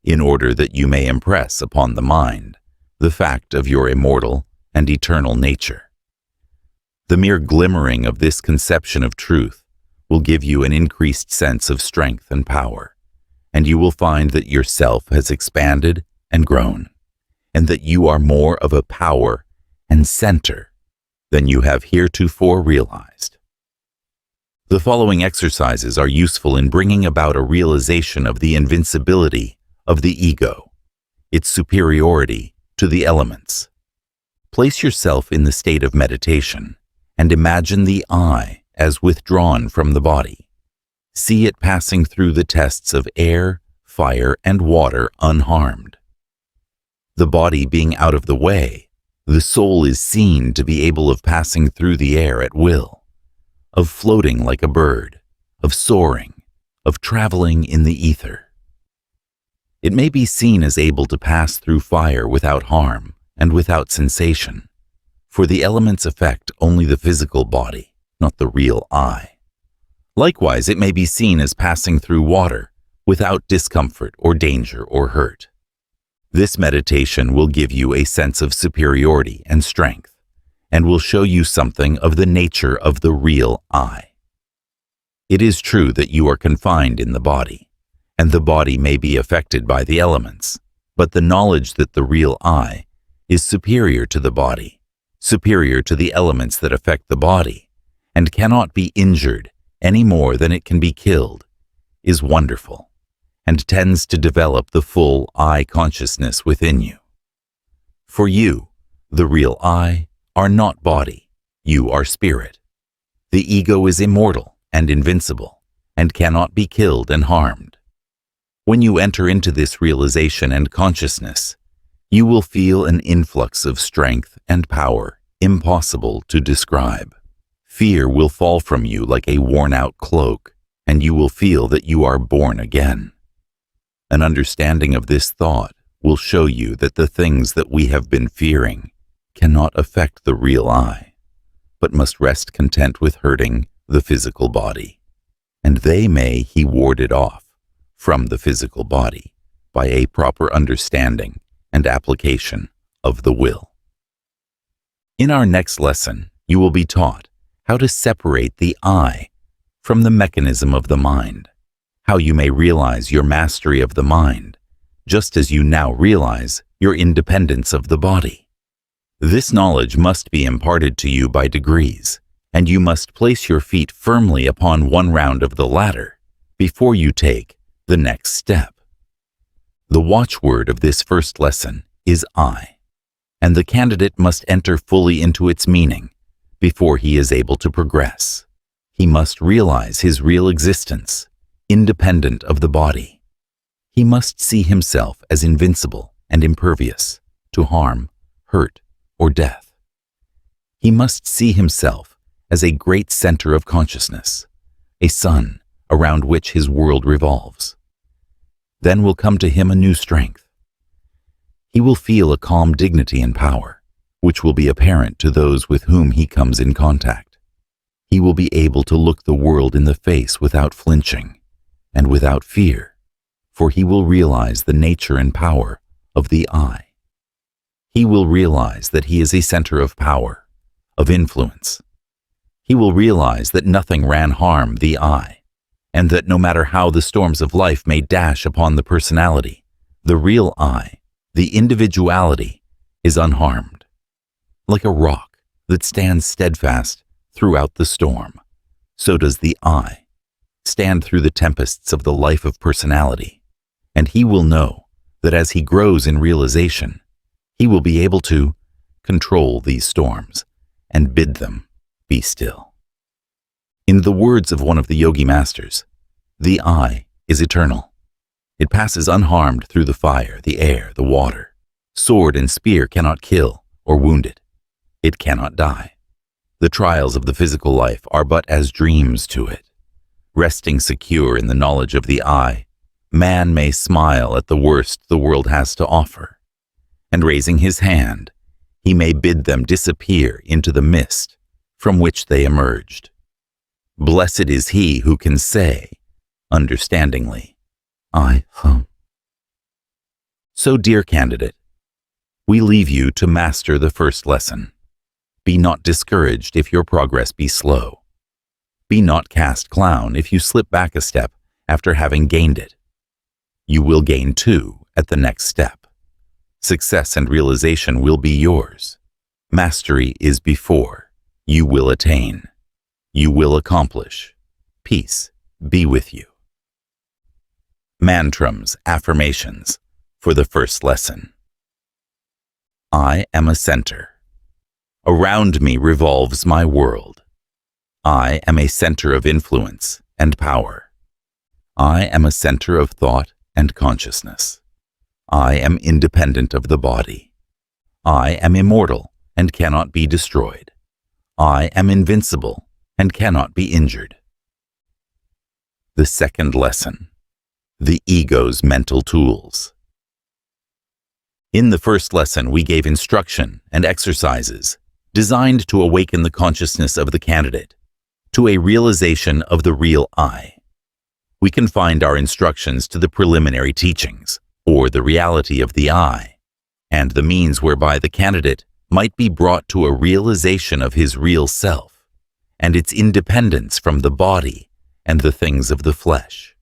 in order that you may impress upon the mind the fact of your immortal and eternal nature. The mere glimmering of this conception of truth will give you an increased sense of strength and power, and you will find that yourself has expanded and grown, and that you are more of a power and center than you have heretofore realized. The following exercises are useful in bringing about a realization of the invincibility of the ego, its superiority to the elements. Place yourself in the state of meditation and imagine the I as withdrawn from the body. See it passing through the tests of air, fire, and water unharmed. The body being out of the way, the soul is seen to be able of passing through the air at will, of floating like a bird, of soaring, of traveling in the ether. It may be seen as able to pass through fire without harm and without sensation, for the elements affect only the physical body, not the real I. Likewise, it may be seen as passing through water without discomfort or danger or hurt. This meditation will give you a sense of superiority and strength, and will show you something of the nature of the real I. It is true that you are confined in the body, and the body may be affected by the elements, but the knowledge that the real I is superior to the body, superior to the elements that affect the body, and cannot be injured any more than it can be killed, is wonderful, and tends to develop the full I consciousness within you. For you, the real I, are not body, you are spirit. The ego is immortal and invincible, and cannot be killed and harmed. When you enter into this realization and consciousness, you will feel an influx of strength and power impossible to describe. Fear will fall from you like a worn-out cloak, and you will feel that you are born again. An understanding of this thought will show you that the things that we have been fearing cannot affect the real I, but must rest content with hurting the physical body, and they may he ward it off from the physical body by a proper understanding and application of the will. In our next lesson, you will be taught how to separate the I from the mechanism of the mind, how you may realize your mastery of the mind, just as you now realize your independence of the body. This knowledge must be imparted to you by degrees, and you must place your feet firmly upon one round of the ladder before you take the next step. The watchword of this first lesson is I, and the candidate must enter fully into its meaning before he is able to progress. He must realize his real existence, independent of the body. He must see himself as invincible and impervious to harm, hurt, or death. He must see himself as a great center of consciousness, a sun around which his world revolves. Then will come to him a new strength. He will feel a calm dignity and power, which will be apparent to those with whom he comes in contact. He will be able to look the world in the face without flinching and without fear, for he will realize the nature and power of the I. He will realize that he is a center of power, of influence. He will realize that nothing ran harm the I, and that no matter how the storms of life may dash upon the personality, the real I, the individuality, is unharmed. Like a rock that stands steadfast throughout the storm, so does the I, stand through the tempests of the life of personality, and he will know that as he grows in realization, he will be able to control these storms and bid them be still. In the words of one of the Yogi masters, the I is eternal. It passes unharmed through the fire, the air, the water. Sword and spear cannot kill or wound it. It cannot die. The trials of the physical life are but as dreams to it. Resting secure in the knowledge of the I, man may smile at the worst the world has to offer, and raising his hand, he may bid them disappear into the mist from which they emerged. Blessed is he who can say, understandingly, I hum. So, dear candidate, we leave you to master the first lesson. Be not discouraged if your progress be slow. Be not cast clown if you slip back a step after having gained it. You will gain two at the next step. Success and realization will be yours. Mastery is before. You will attain. You will accomplish. Peace be with you. Mantrams, affirmations for the first lesson. I am a center. Around me revolves my world. I am a center of influence and power. I am a center of thought and consciousness. I am independent of the body. I am immortal and cannot be destroyed. I am invincible and cannot be injured. The second lesson. The ego's mental tools. In the first lesson, we gave instruction and exercises designed to awaken the consciousness of the candidate to a realization of the real I. We confined our instructions to the preliminary teachings, or the reality of the I, and the means whereby the candidate might be brought to a realization of his real self, and its independence from the body and the things of the flesh.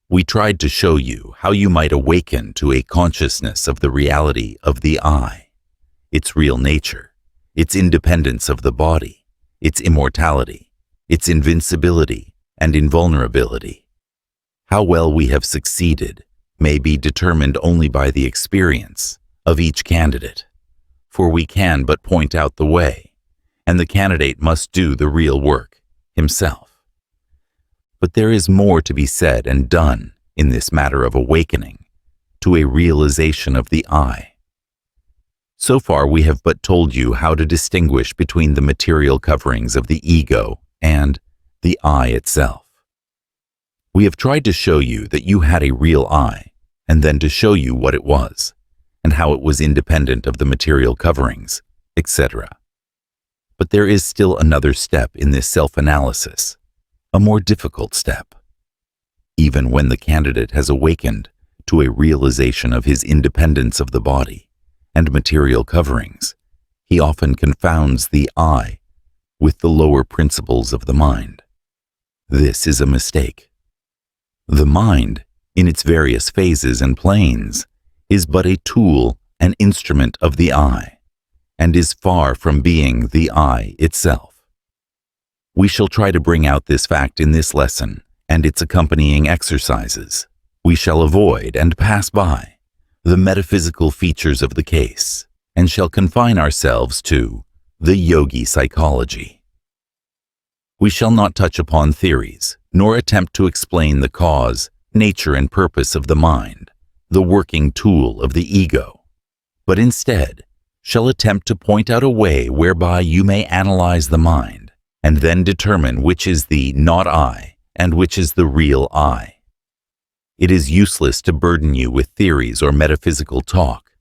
We tried to show you how you might awaken to a consciousness of the reality of the I, its real nature, its independence of the body, its immortality, its invincibility and invulnerability. How well we have succeeded may be determined only by the experience of each candidate, for we can but point out the way, and the candidate must do the real work himself. But there is more to be said and done in this matter of awakening to a realization of the I. So far, we have but told you how to distinguish between the material coverings of the ego and the I itself. We have tried to show you that you had a real I, and then to show you what it was, and how it was independent of the material coverings, etc. But there is still another step in this self-analysis, a more difficult step. Even when the candidate has awakened to a realization of his independence of the body and material coverings, he often confounds the I with the lower principles of the mind. This is a mistake. The mind, in its various phases and planes, is but a tool and instrument of the I, and is far from being the I itself. We shall try to bring out this fact in this lesson and its accompanying exercises. We shall avoid and pass by the metaphysical features of the case, and shall confine ourselves to the yogi psychology. We shall not touch upon theories, nor attempt to explain the cause, nature, and purpose of the mind, the working tool of the ego, but instead shall attempt to point out a way whereby you may analyze the mind, and then determine which is the not I and which is the real I. It is useless to burden you with theories or metaphysical talk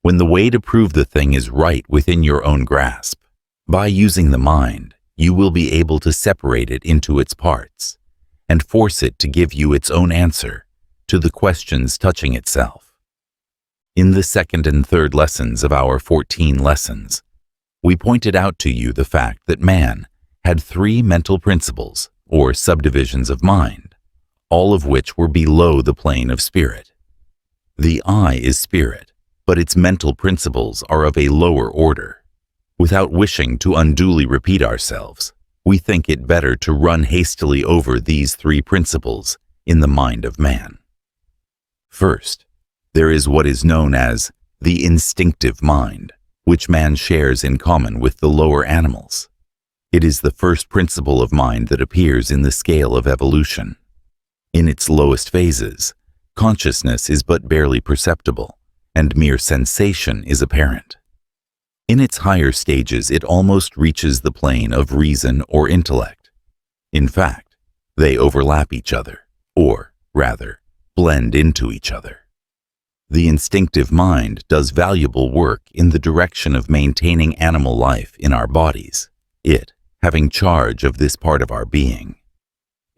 when the way to prove the thing is right within your own grasp. By using the mind, you will be able to separate it into its parts and force it to give you its own answer to the questions touching itself. In the second and third lessons of our 14 lessons, we pointed out to you the fact that man had 3 mental principles, or subdivisions of mind, all of which were below the plane of spirit. The I is spirit, but its mental principles are of a lower order. Without wishing to unduly repeat ourselves, we think it better to run hastily over these three principles in the mind of man. First, there is what is known as the instinctive mind, which man shares in common with the lower animals. It is the first principle of mind that appears in the scale of evolution. In its lowest phases, consciousness is but barely perceptible, and mere sensation is apparent. In its higher stages, it almost reaches the plane of reason or intellect. In fact, they overlap each other, or, rather, blend into each other. The instinctive mind does valuable work in the direction of maintaining animal life in our bodies, it having charge of this part of our being.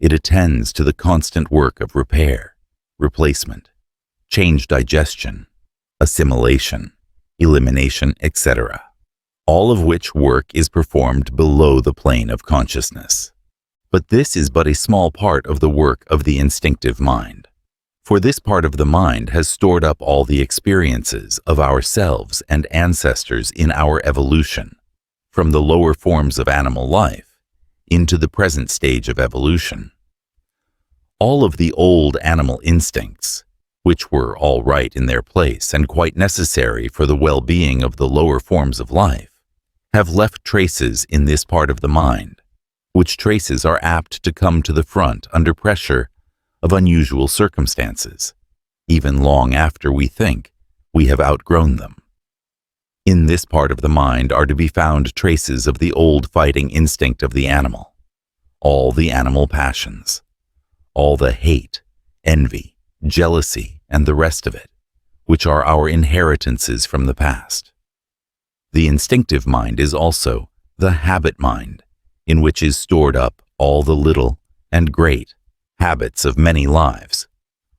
It attends to the constant work of repair, replacement, change digestion, assimilation, elimination, etc., all of which work is performed below the plane of consciousness. But this is but a small part of the work of the instinctive mind, for this part of the mind has stored up all the experiences of ourselves and ancestors in our evolution, from the lower forms of animal life into the present stage of evolution. All of the old animal instincts, which were all right in their place and quite necessary for the well-being of the lower forms of life, have left traces in this part of the mind, which traces are apt to come to the front under pressure of unusual circumstances, even long after we think we have outgrown them. In this part of the mind are to be found traces of the old fighting instinct of the animal, all the animal passions, all the hate, envy, jealousy, and the rest of it, which are our inheritances from the past. The instinctive mind is also the habit mind, in which is stored up all the little and great habits of many lives,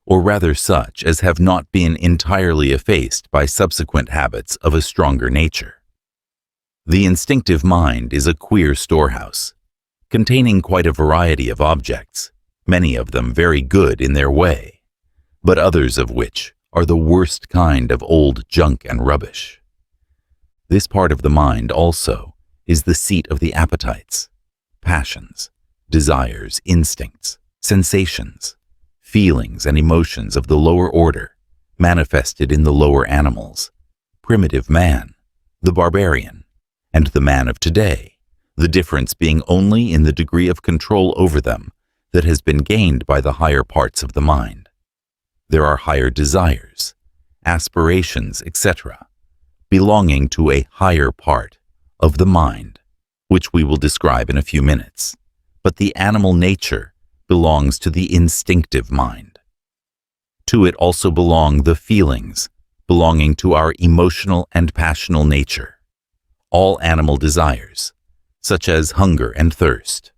or rather such as have not been entirely effaced by subsequent habits of a stronger nature. The instinctive mind is a queer storehouse, containing quite a variety of objects, many of them very good in their way, but others of which are the worst kind of old junk and rubbish. This part of the mind also is the seat of the appetites, passions, desires, instincts, sensations, feelings and emotions of the lower order, manifested in the lower animals, primitive man, the barbarian, and the man of today, the difference being only in the degree of control over them that has been gained by the higher parts of the mind. There are higher desires, aspirations, etc., belonging to a higher part of the mind, which we will describe in a few minutes, but the animal nature belongs to the instinctive mind. To it also belong the feelings belonging to our emotional and passional nature, all animal desires, such as hunger and thirst,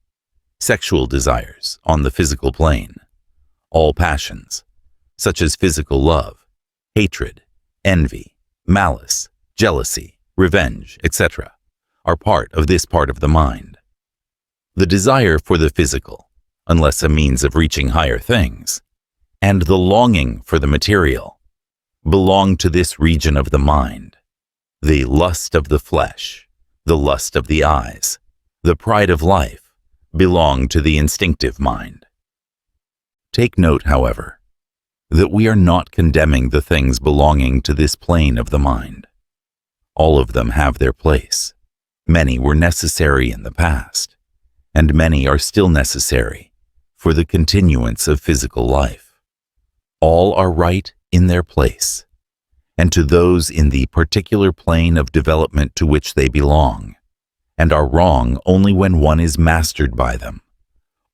sexual desires on the physical plane, all passions, such as physical love, hatred, envy, malice, jealousy, revenge, etc., are part of this part of the mind. The desire for the physical, unless a means of reaching higher things, and the longing for the material, belong to this region of the mind. The lust of the flesh, the lust of the eyes, the pride of life, belong to the instinctive mind. Take note, however, that we are not condemning the things belonging to this plane of the mind. All of them have their place. Many were necessary in the past, and many are still necessary for the continuance of physical life. All are right in their place, and to those in the particular plane of development to which they belong, and are wrong only when one is mastered by them,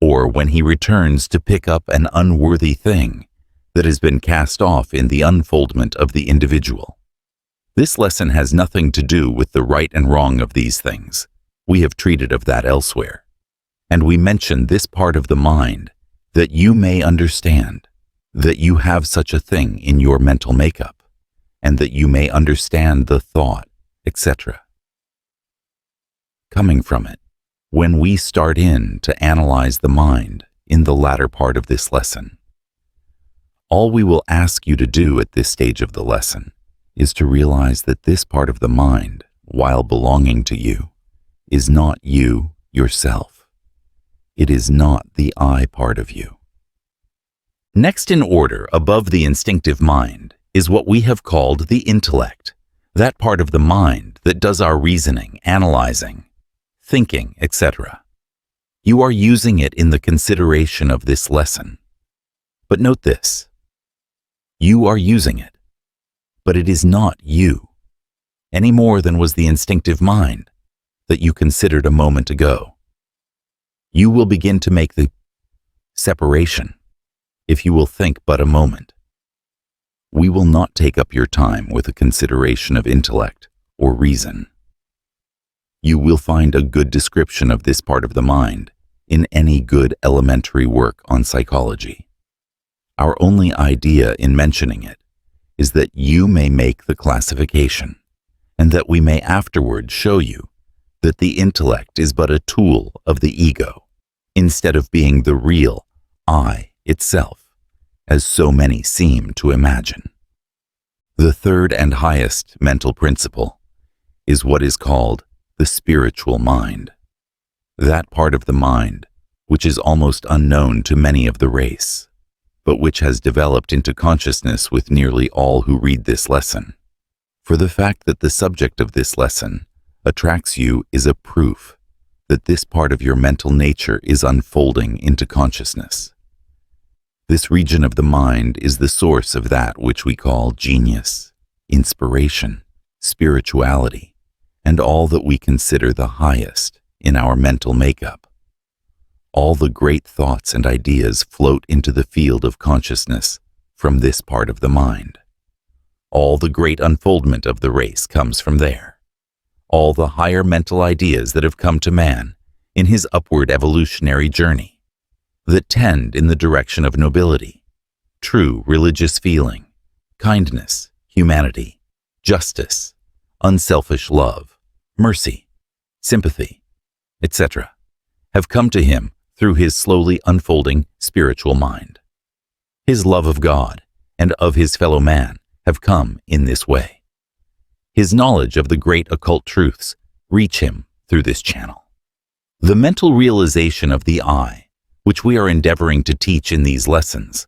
or when he returns to pick up an unworthy thing that has been cast off in the unfoldment of the individual. This lesson has nothing to do with the right and wrong of these things. We have treated of that elsewhere. And we mention this part of the mind that you may understand that you have such a thing in your mental makeup, and that you may understand the thought, etc. Coming from it, when we start in to analyze the mind in the latter part of this lesson, all we will ask you to do at this stage of the lesson is to realize that this part of the mind, while belonging to you, is not you yourself. It is not the I part of you. Next in order, above the instinctive mind, is what we have called the intellect, that part of the mind that does our reasoning, analyzing, thinking, etc. You are using it in the consideration of this lesson. But note this: you are using it, but it is not you, any more than was the instinctive mind that you considered a moment ago. You will begin to make the separation if you will think but a moment. We will not take up your time with a consideration of intellect or reason. You will find a good description of this part of the mind in any good elementary work on psychology. Our only idea in mentioning it is that you may make the classification, and that we may afterward show you that the intellect is but a tool of the ego, instead of being the real I itself, as so many seem to imagine. The third and highest mental principle is what is called the spiritual mind, that part of the mind which is almost unknown to many of the race, but which has developed into consciousness with nearly all who read this lesson. For the fact that the subject of this lesson attracts you is a proof that this part of your mental nature is unfolding into consciousness. This region of the mind is the source of that which we call genius, inspiration, spirituality, and all that we consider the highest in our mental makeup. All the great thoughts and ideas float into the field of consciousness from this part of the mind. All the great unfoldment of the race comes from there. All the higher mental ideas that have come to man in his upward evolutionary journey, that tend in the direction of nobility, true religious feeling, kindness, humanity, justice, unselfish love, mercy, sympathy, etc., have come to him through his slowly unfolding spiritual mind. His love of God and of his fellow man have come in this way. His knowledge of the great occult truths reach him through this channel. The mental realization of the I, which we are endeavoring to teach in these lessons,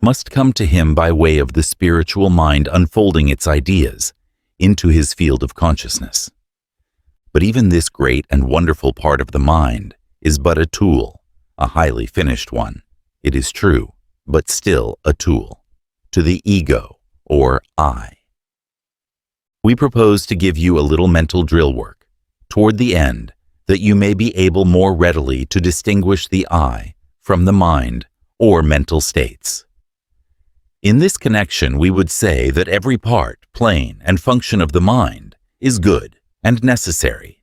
must come to him by way of the spiritual mind unfolding its ideas into his field of consciousness. But even this great and wonderful part of the mind is but a tool, a highly finished one, it is true, but still a tool, to the ego, or I. We propose to give you a little mental drill work toward the end, that you may be able more readily to distinguish the I from the mind or mental states. In this connection, we would say that every part, plane, and function of the mind is good and necessary,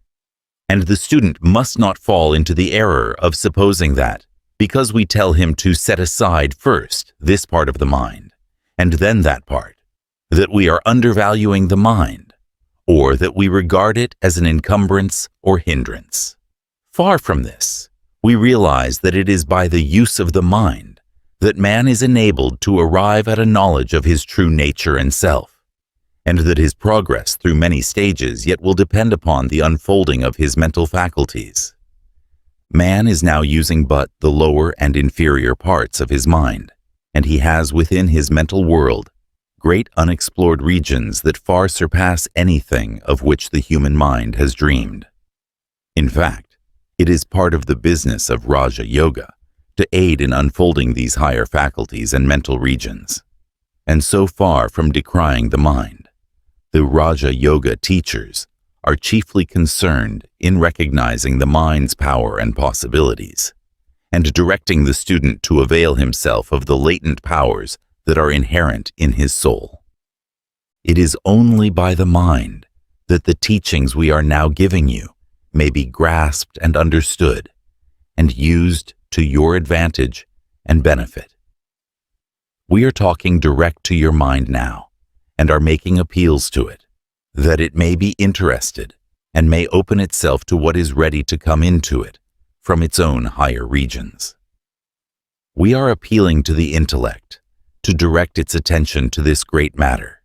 and the student must not fall into the error of supposing that, because we tell him to set aside first this part of the mind, and then that part, that we are undervaluing the mind, or that we regard it as an encumbrance or hindrance. Far from this, we realize that it is by the use of the mind that man is enabled to arrive at a knowledge of his true nature and self, and that his progress through many stages yet will depend upon the unfolding of his mental faculties. Man is now using but the lower and inferior parts of his mind, and he has within his mental world great unexplored regions that far surpass anything of which the human mind has dreamed. In fact, it is part of the business of Raja Yoga to aid in unfolding these higher faculties and mental regions. And so far from decrying the mind, the Raja Yoga teachers are chiefly concerned in recognizing the mind's power and possibilities, and directing the student to avail himself of the latent powers that are inherent in his soul. It is only by the mind that the teachings we are now giving you may be grasped and understood, and used to your advantage and benefit. We are talking direct to your mind now, and are making appeals to it, that it may be interested and may open itself to what is ready to come into it from its own higher regions. We are appealing to the intellect to direct its attention to this great matter,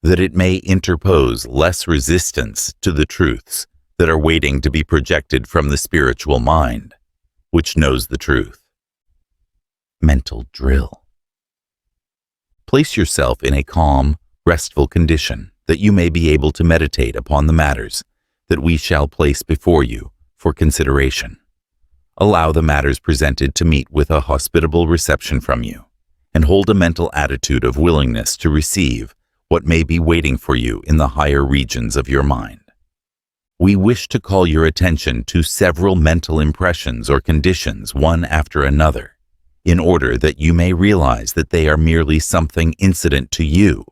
that it may interpose less resistance to the truths that are waiting to be projected from the spiritual mind, which knows the truth. Mental drill. Place yourself in a calm, restful condition that you may be able to meditate upon the matters that we shall place before you for consideration. Allow the matters presented to meet with a hospitable reception from you, and hold a mental attitude of willingness to receive what may be waiting for you in the higher regions of your mind. We wish to call your attention to several mental impressions or conditions one after another, in order that you may realize that they are merely something incident to you,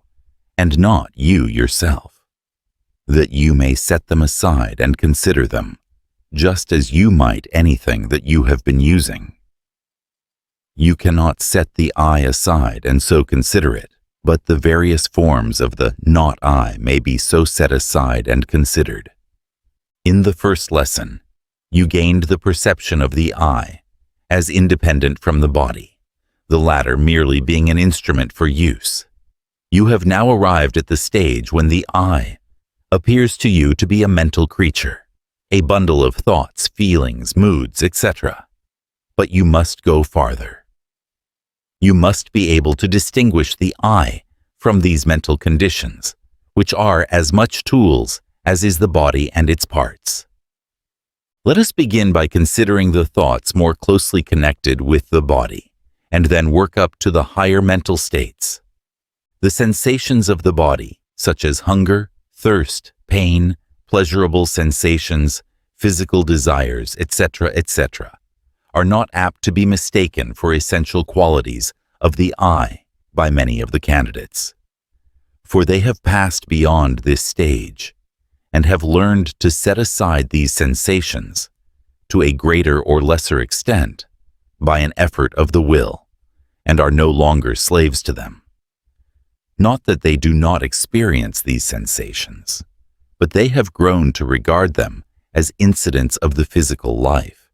and not you yourself, that you may set them aside and consider them, just as you might anything that you have been using. You cannot set the I aside and so consider it, but the various forms of the not I may be so set aside and considered. In the first lesson, you gained the perception of the I as independent from the body, the latter merely being an instrument for use. You have now arrived at the stage when the I appears to you to be a mental creature, a bundle of thoughts, feelings, moods, etc. But you must go farther. You must be able to distinguish the I from these mental conditions, which are as much tools as is the body and its parts. Let us begin by considering the thoughts more closely connected with the body, and then work up to the higher mental states. The sensations of the body, such as hunger, thirst, pain, pleasurable sensations, physical desires, etc., etc., are not apt to be mistaken for essential qualities of the I by many of the candidates. For they have passed beyond this stage, and have learned to set aside these sensations, to a greater or lesser extent, by an effort of the will, and are no longer slaves to them. Not that they do not experience these sensations, but they have grown to regard them as incidents of the physical life,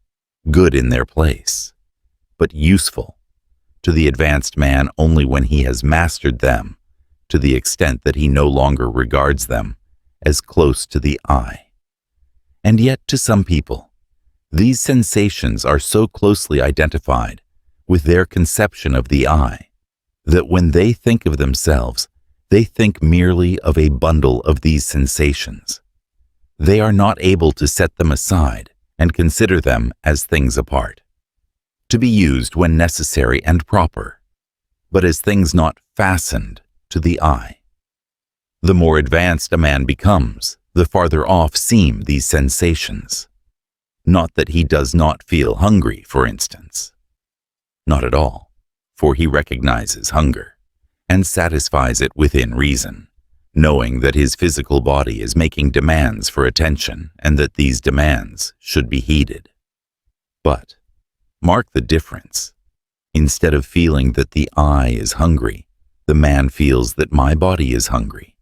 good in their place, but useful to the advanced man only when he has mastered them to the extent that he no longer regards them as close to the I. And yet to some people, these sensations are so closely identified with their conception of the I that when they think of themselves, they think merely of a bundle of these sensations. They are not able to set them aside and consider them as things apart, to be used when necessary and proper, but as things not fastened to the I. The more advanced a man becomes, the farther off seem these sensations. Not that he does not feel hungry, for instance. Not at all, for he recognizes hunger and satisfies it within reason, knowing that his physical body is making demands for attention and that these demands should be heeded. But mark the difference. Instead of feeling that the I is hungry, the man feels that my body is hungry,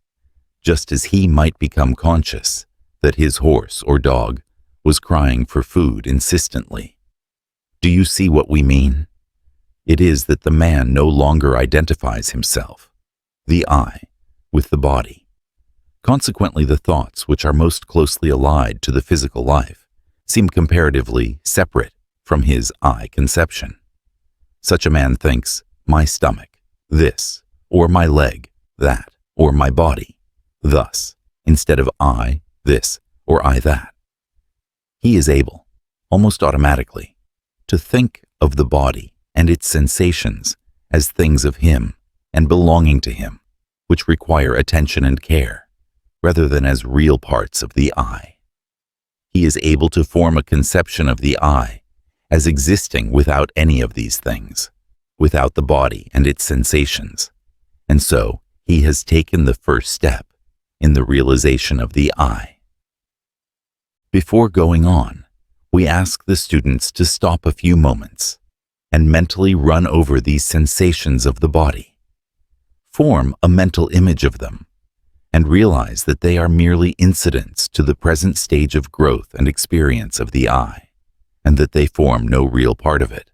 just as he might become conscious that his horse or dog was crying for food insistently. Do you see what we mean? It is that the man no longer identifies himself, the I, with the body. Consequently, the thoughts which are most closely allied to the physical life seem comparatively separate from his I conception. Such a man thinks, my stomach, this, or my leg, that, or my body, thus, instead of I, this, or I, that. He is able, almost automatically, to think of the body and its sensations as things of him and belonging to him, which require attention and care, rather than as real parts of the I. He is able to form a conception of the I as existing without any of these things, without the body and its sensations, and so he has taken the first step in the realization of the I. Before going on, we ask the students to stop a few moments and mentally run over these sensations of the body. Form a mental image of them and realize that they are merely incidents to the present stage of growth and experience of the I, and that they form no real part of it.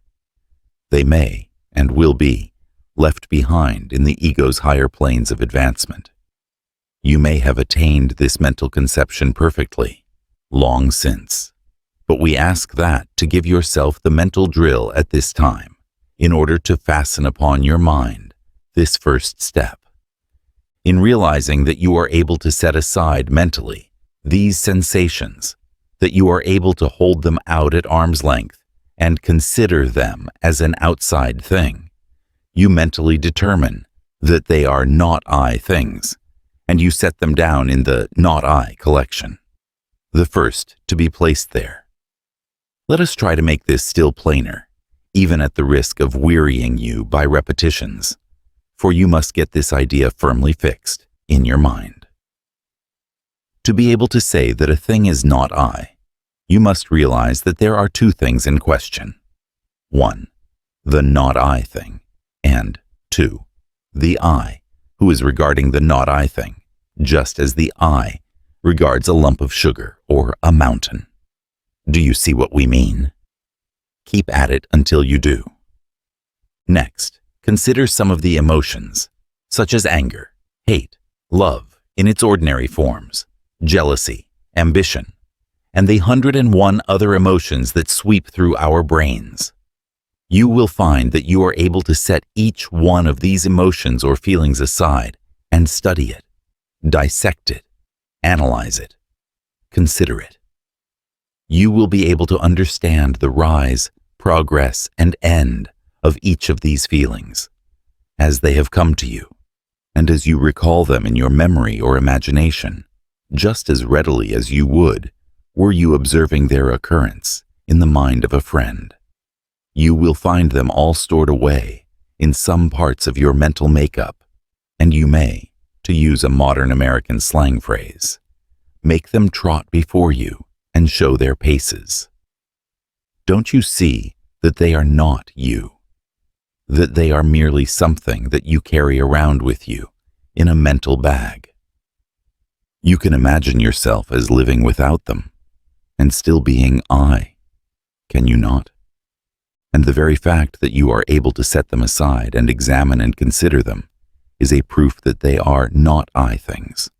They may, and will be, left behind in the ego's higher planes of advancement. You may have attained this mental conception perfectly, long since. But we ask that to give yourself the mental drill at this time, in order to fasten upon your mind this first step. In realizing that you are able to set aside mentally these sensations, that you are able to hold them out at arm's length and consider them as an outside thing, you mentally determine that they are not I things, and you set them down in the not I collection, the first to be placed there. Let us try to make this still plainer, even at the risk of wearying you by repetitions, for you must get this idea firmly fixed in your mind. To be able to say that a thing is not I, you must realize that there are two things in question. 1, the not I thing, and 2, the I, who is regarding the not I thing, just as the I regards a lump of sugar or a mountain. Do you see what we mean? Keep at it until you do. Next, consider some of the emotions, such as anger, hate, love in its ordinary forms, jealousy, ambition, and the 101 other emotions that sweep through our brains. You will find that you are able to set each one of these emotions or feelings aside and study it, dissect it, analyze it, consider it. You will be able to understand the rise, progress, and end of each of these feelings as they have come to you, and as you recall them in your memory or imagination, just as readily as you would were you observing their occurrence in the mind of a friend. You will find them all stored away in some parts of your mental makeup, and you may, to use a modern American slang phrase, make them trot before you and show their paces. Don't you see that they are not you? That they are merely something that you carry around with you in a mental bag? You can imagine yourself as living without them and still being I, can you not? And the very fact that you are able to set them aside and examine and consider them is a proof that they are not I things,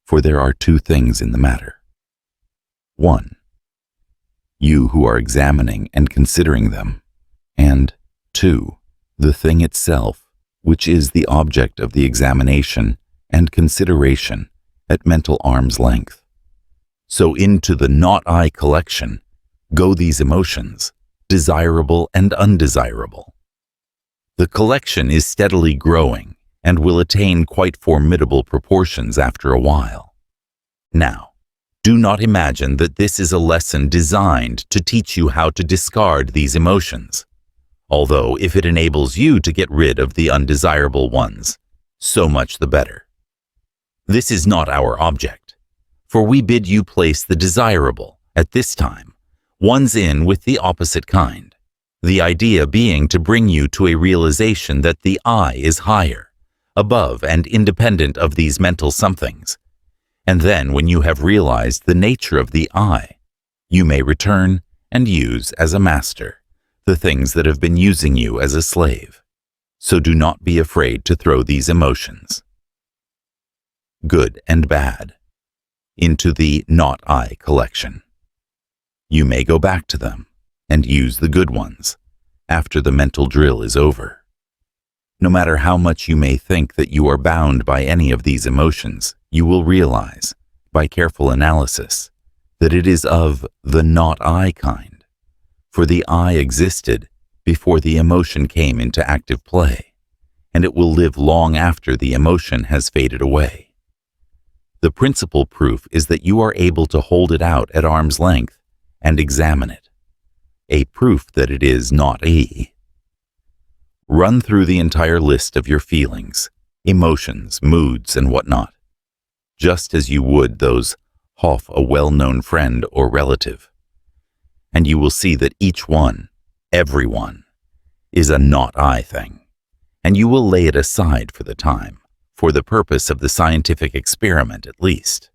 for there are two things in the matter. 1, you who are examining and considering them, and 2, the thing itself, which is the object of the examination and consideration at mental arm's length. So into the not I collection go these emotions, desirable and undesirable. The collection is steadily growing and will attain quite formidable proportions after a while. Now, do not imagine that this is a lesson designed to teach you how to discard these emotions, although if it enables you to get rid of the undesirable ones, so much the better. This is not our object, for we bid you place the desirable, at this time, ones in with the opposite kind, the idea being to bring you to a realization that the I is higher, above and independent of these mental somethings. And then when you have realized the nature of the I, you may return and use as a master the things that have been using you as a slave. So do not be afraid to throw these emotions, good and bad, into the not I collection. You may go back to them and use the good ones after the mental drill is over. No matter how much you may think that you are bound by any of these emotions, you will realize, by careful analysis, that it is of the not I kind, for the I existed before the emotion came into active play, and it will live long after the emotion has faded away. The principal proof is that you are able to hold it out at arm's length and examine it, a proof that it is not I. Run through the entire list of your feelings, emotions, moods, and whatnot, just as you would those of a well-known friend or relative, and you will see that each one, every one, is a not I thing, and you will lay it aside for the time, for the purpose of the scientific experiment at least.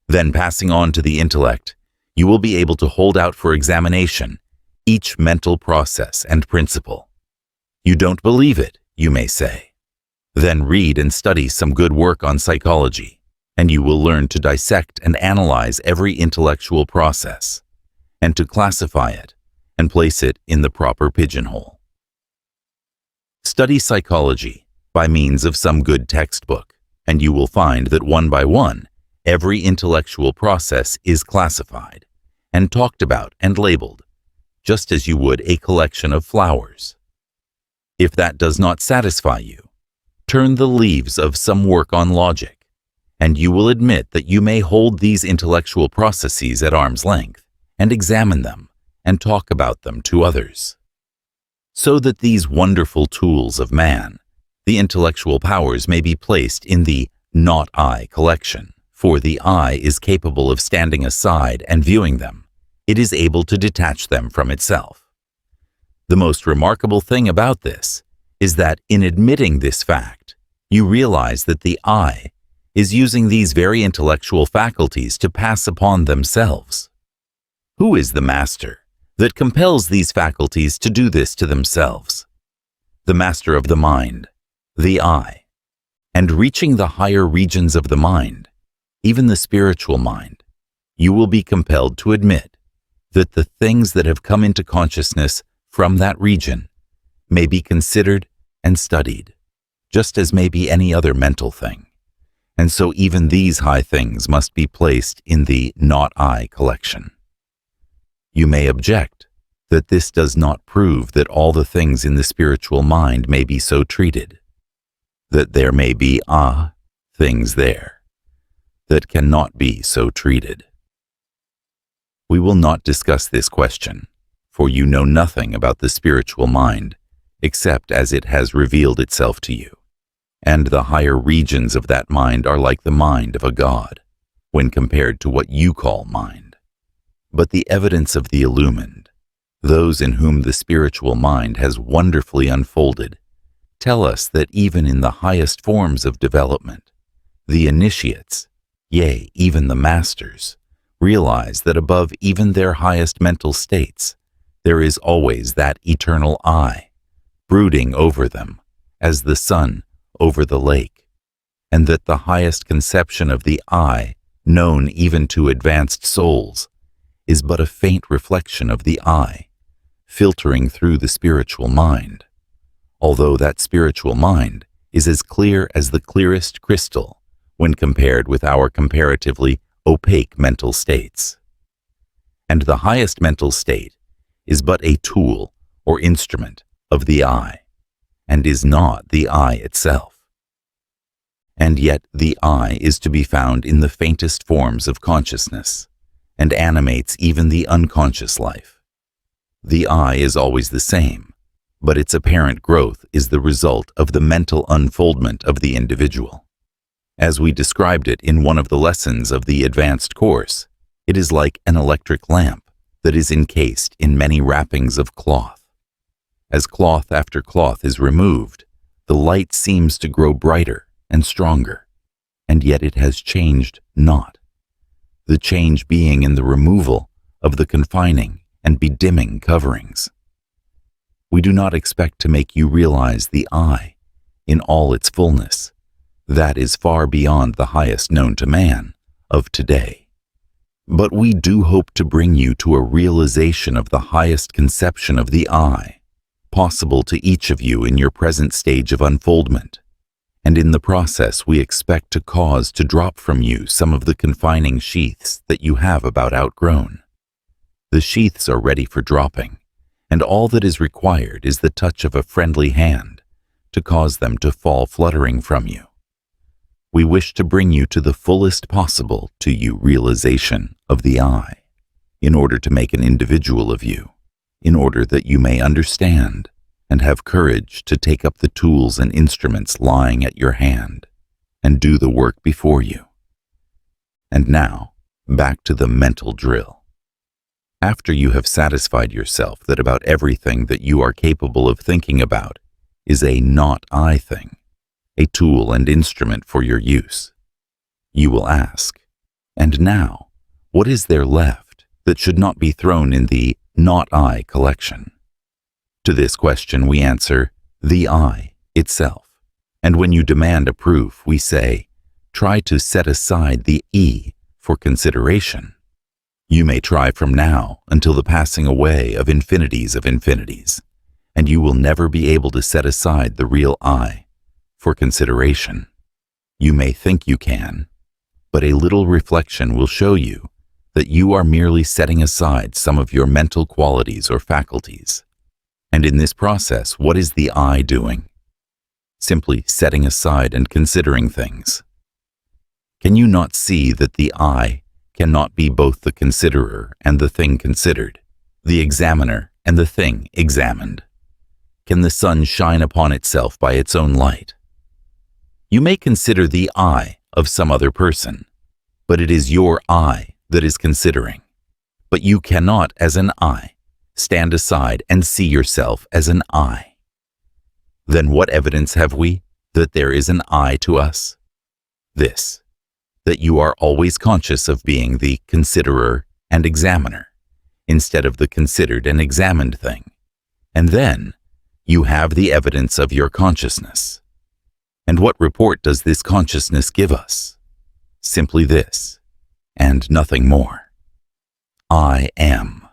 Then passing on to the intellect, you will be able to hold out for examination each mental process and principle. You don't believe it, you may say. Then read and study some good work on psychology, and you will learn to dissect and analyze every intellectual process, and to classify it and place it in the proper pigeonhole. Study psychology by means of some good textbook, and you will find that one by one, every intellectual process is classified and talked about and labeled, just as you would a collection of flowers. If that does not satisfy you, turn the leaves of some work on logic, and you will admit that you may hold these intellectual processes at arm's length and examine them and talk about them to others. So that these wonderful tools of man, the intellectual powers, may be placed in the not I collection, for the I is capable of standing aside and viewing them. It is able to detach them from itself. The most remarkable thing about this is that in admitting this fact, you realize that the I is using these very intellectual faculties to pass upon themselves. Who is the master that compels these faculties to do this to themselves? The master of the mind, the I. And reaching the higher regions of the mind, even the spiritual mind, you will be compelled to admit that the things that have come into consciousness from that region may be considered and studied, just as may be any other mental thing. And so even these high things must be placed in the not I collection. You may object that this does not prove that all the things in the spiritual mind may be so treated, that there may be things there that cannot be so treated. We will not discuss this question, for you know nothing about the spiritual mind except as it has revealed itself to you, and the higher regions of that mind are like the mind of a god when compared to what you call mind. But the evidence of the illumined, those in whom the spiritual mind has wonderfully unfolded, tell us that even in the highest forms of development, the initiates, yea, even the masters, realize that above even their highest mental states, there is always that eternal I, brooding over them as the sun over the lake, and that the highest conception of the I, known even to advanced souls, is but a faint reflection of the I, filtering through the spiritual mind, although that spiritual mind is as clear as the clearest crystal when compared with our comparatively opaque mental states. And the highest mental state is but a tool or instrument of the I, and is not the I itself. And yet the I is to be found in the faintest forms of consciousness, and animates even the unconscious life. The I is always the same, but its apparent growth is the result of the mental unfoldment of the individual. As we described it in one of the lessons of the advanced course, it is like an electric lamp that is encased in many wrappings of cloth. As cloth after cloth is removed, the light seems to grow brighter and stronger, and yet it has changed not. The change being in the removal of the confining and bedimming coverings. We do not expect to make you realize the I in all its fullness. That is far beyond the highest known to man of today. But we do hope to bring you to a realization of the highest conception of the I, possible to each of you in your present stage of unfoldment. And in the process we expect to cause to drop from you some of the confining sheaths that you have about outgrown. The sheaths are ready for dropping, and all that is required is the touch of a friendly hand to cause them to fall fluttering from you. We wish to bring you to the fullest possible to you realization of the I, in order to make an individual of you, in order that you may understand and have courage to take up the tools and instruments lying at your hand and do the work before you. And now, back to the mental drill. After you have satisfied yourself that about everything that you are capable of thinking about is a not I thing, a tool and instrument for your use, you will ask, and now, what is there left that should not be thrown in the not I collection? To this question we answer, the I itself. And when you demand a proof, we say, try to set aside the E for consideration. You may try from now until the passing away of infinities, and you will never be able to set aside the real I for consideration. You may think you can, but a little reflection will show you that you are merely setting aside some of your mental qualities or faculties. And in this process, what is the I doing? Simply setting aside and considering things. Can you not see that the I cannot be both the considerer and the thing considered, the examiner and the thing examined? Can the sun shine upon itself by its own light? You may consider the I of some other person, but it is your I that is considering. But you cannot, as an I, stand aside and see yourself as an I. Then what evidence have we that there is an I to us? This, that you are always conscious of being the considerer and examiner, instead of the considered and examined thing. And then, you have the evidence of your consciousness. And what report does this consciousness give us? Simply this, and nothing more. I am.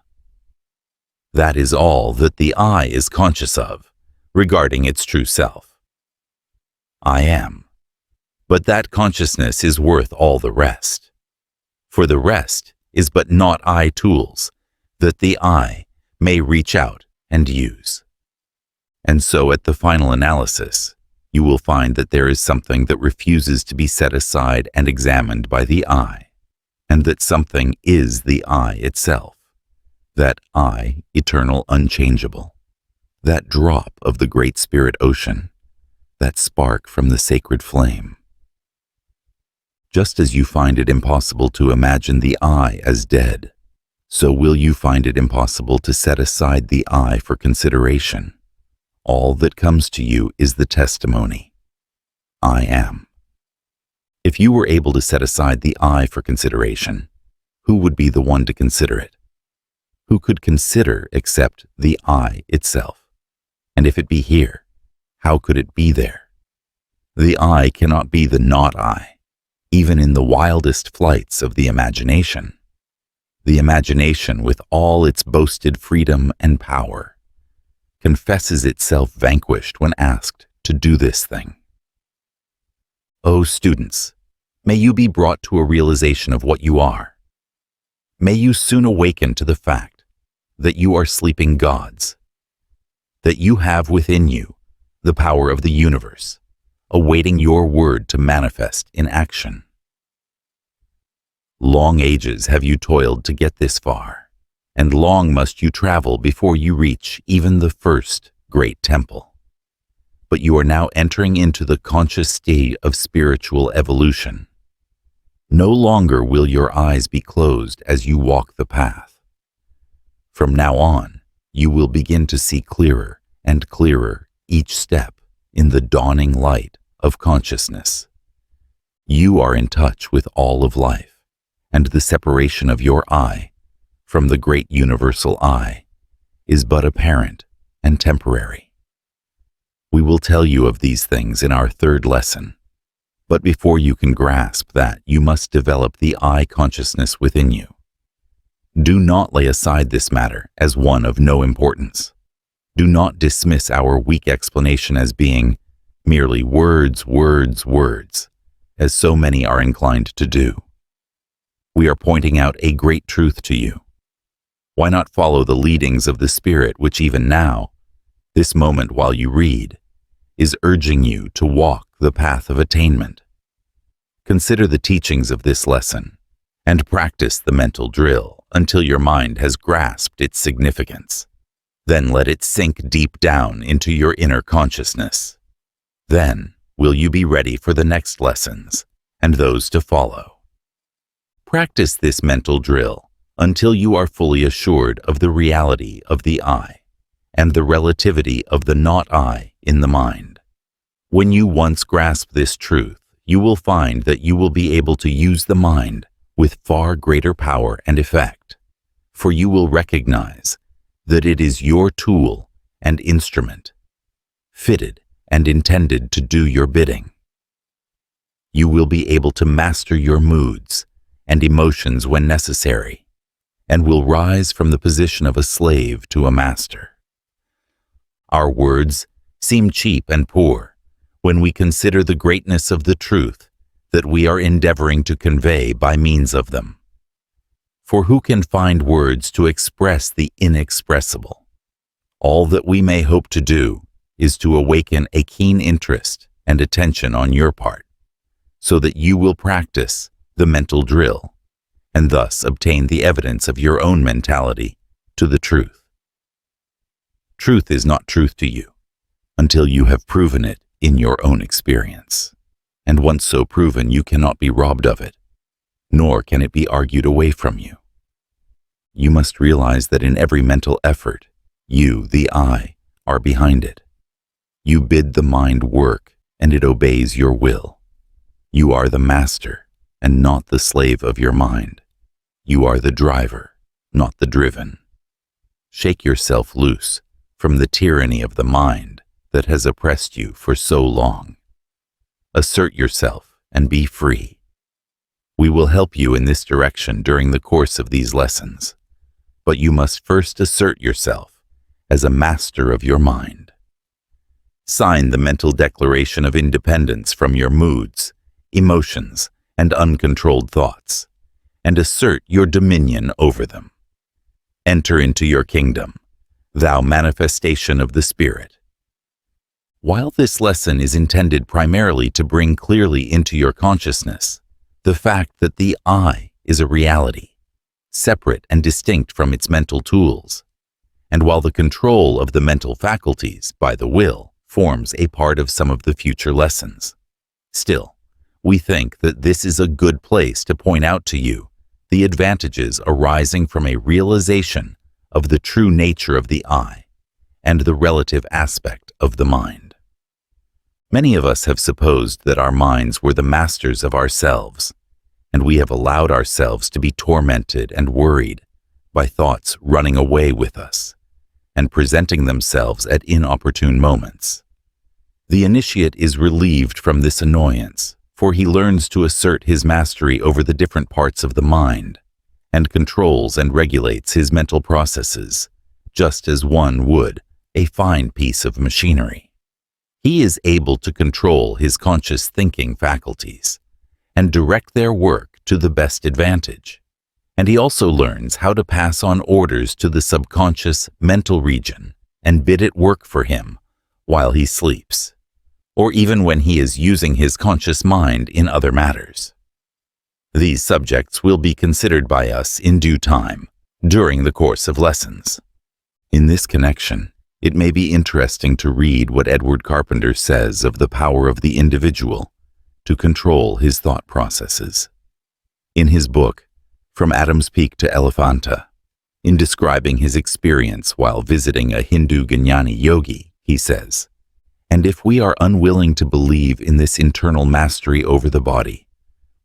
That is all that the I is conscious of, regarding its true self. I am. But that consciousness is worth all the rest. For the rest is but not I tools that the I may reach out and use. And so at the final analysis, you will find that there is something that refuses to be set aside and examined by the I, and that something is the I itself, that I, eternal, unchangeable, that drop of the great spirit ocean, that spark from the sacred flame. Just as you find it impossible to imagine the I as dead, so will you find it impossible to set aside the I for consideration. All that comes to you is the testimony, I am. If you were able to set aside the I for consideration, who would be the one to consider it? Who could consider except the I itself? And if it be here, how could it be there? The I cannot be the not I, even in the wildest flights of the imagination. The imagination, with all its boasted freedom and power, confesses itself vanquished when asked to do this thing. O students, may you be brought to a realization of what you are. May you soon awaken to the fact that you are sleeping gods, that you have within you the power of the universe, awaiting your word to manifest in action. Long ages have you toiled to get this far, and long must you travel before you reach even the first great temple. But you are now entering into the conscious state of spiritual evolution. No longer will your eyes be closed as you walk the path. From now on, you will begin to see clearer and clearer each step in the dawning light of consciousness. You are in touch with all of life, and the separation of your I from the great universal I is but apparent and temporary. We will tell you of these things in our third lesson, but before you can grasp that, you must develop the I consciousness within you. Do not lay aside this matter as one of no importance. Do not dismiss our weak explanation as being merely words, as so many are inclined to do. We are pointing out a great truth to you. Why not follow the leadings of the Spirit which even now, this moment while you read, is urging you to walk the path of attainment? Consider the teachings of this lesson and practice the mental drill until your mind has grasped its significance. Then let it sink deep down into your inner consciousness. Then will you be ready for the next lessons and those to follow. Practice this mental drill until you are fully assured of the reality of the I and the relativity of the not I in the mind. When you once grasp this truth, you will find that you will be able to use the mind with far greater power and effect, for you will recognize that it is your tool and instrument, fitted and intended to do your bidding. You will be able to master your moods and emotions when necessary, and will rise from the position of a slave to a master. Our words seem cheap and poor when we consider the greatness of the truth that we are endeavoring to convey by means of them. For who can find words to express the inexpressible? All that we may hope to do is to awaken a keen interest and attention on your part, so that you will practice the mental drill and thus obtain the evidence of your own mentality to the truth. Truth is not truth to you until you have proven it in your own experience, and once so proven, you cannot be robbed of it, nor can it be argued away from you. You must realize that in every mental effort, you, the I, are behind it. You bid the mind work, and it obeys your will. You are the master, and not the slave of your mind. You are the driver, not the driven. Shake yourself loose from the tyranny of the mind that has oppressed you for so long. Assert yourself and be free. We will help you in this direction during the course of these lessons, but you must first assert yourself as a master of your mind. Sign the mental declaration of independence from your moods, emotions, and uncontrolled thoughts, and assert your dominion over them. Enter into your kingdom, thou manifestation of the Spirit. While this lesson is intended primarily to bring clearly into your consciousness the fact that the I is a reality, separate and distinct from its mental tools, and while the control of the mental faculties by the will forms a part of some of the future lessons, still, we think that this is a good place to point out to you the advantages arising from a realization of the true nature of the I and the relative aspect of the mind. Many of us have supposed that our minds were the masters of ourselves, and we have allowed ourselves to be tormented and worried by thoughts running away with us and presenting themselves at inopportune moments. The initiate is relieved from this annoyance, for he learns to assert his mastery over the different parts of the mind and controls and regulates his mental processes, just as one would a fine piece of machinery. He is able to control his conscious thinking faculties and direct their work to the best advantage. And he also learns how to pass on orders to the subconscious mental region and bid it work for him while he sleeps, or even when he is using his conscious mind in other matters. These subjects will be considered by us in due time during the course of lessons. In this connection, it may be interesting to read what Edward Carpenter says of the power of the individual to control his thought processes. In his book, From Adam's Peak to Elephanta, in describing his experience while visiting a Hindu Jnani yogi, he says, "And if we are unwilling to believe in this internal mastery over the body,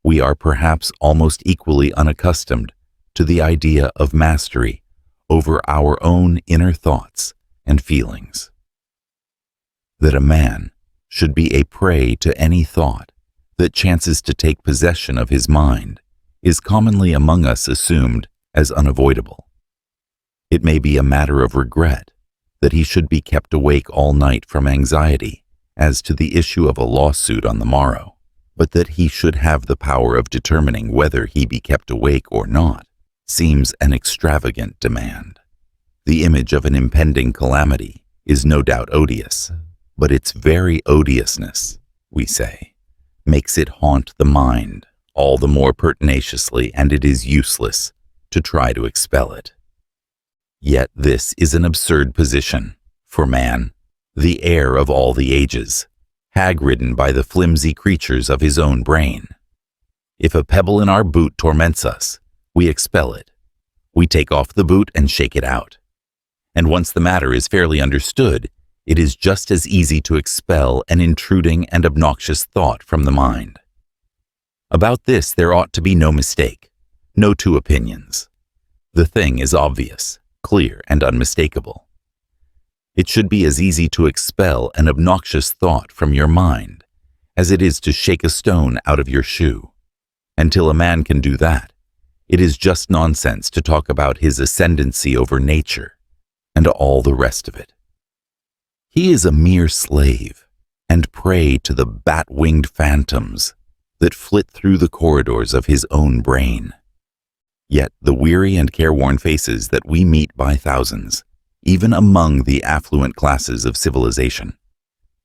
we are perhaps almost equally unaccustomed to the idea of mastery over our own inner thoughts and feelings. That a man should be a prey to any thought that chances to take possession of his mind is commonly among us assumed as unavoidable. It may be a matter of regret that he should be kept awake all night from anxiety as to the issue of a lawsuit on the morrow, but that he should have the power of determining whether he be kept awake or not seems an extravagant demand. The image of an impending calamity is no doubt odious, but its very odiousness, we say, makes it haunt the mind all the more pertinaciously, and it is useless to try to expel it. Yet this is an absurd position, for man, the heir of all the ages, hag-ridden by the flimsy creatures of his own brain. If a pebble in our boot torments us, we expel it. We take off the boot and shake it out. And once the matter is fairly understood, it is just as easy to expel an intruding and obnoxious thought from the mind. About this there ought to be no mistake, no two opinions. The thing is obvious, clear, and unmistakable. It should be as easy to expel an obnoxious thought from your mind as it is to shake a stone out of your shoe. Until a man can do that, It is just nonsense to talk about his ascendancy over nature and all the rest of it. He is a mere slave and prey to the bat-winged phantoms that flit through the corridors of his own brain. Yet the weary and careworn faces that we meet by thousands, even among the affluent classes of civilization,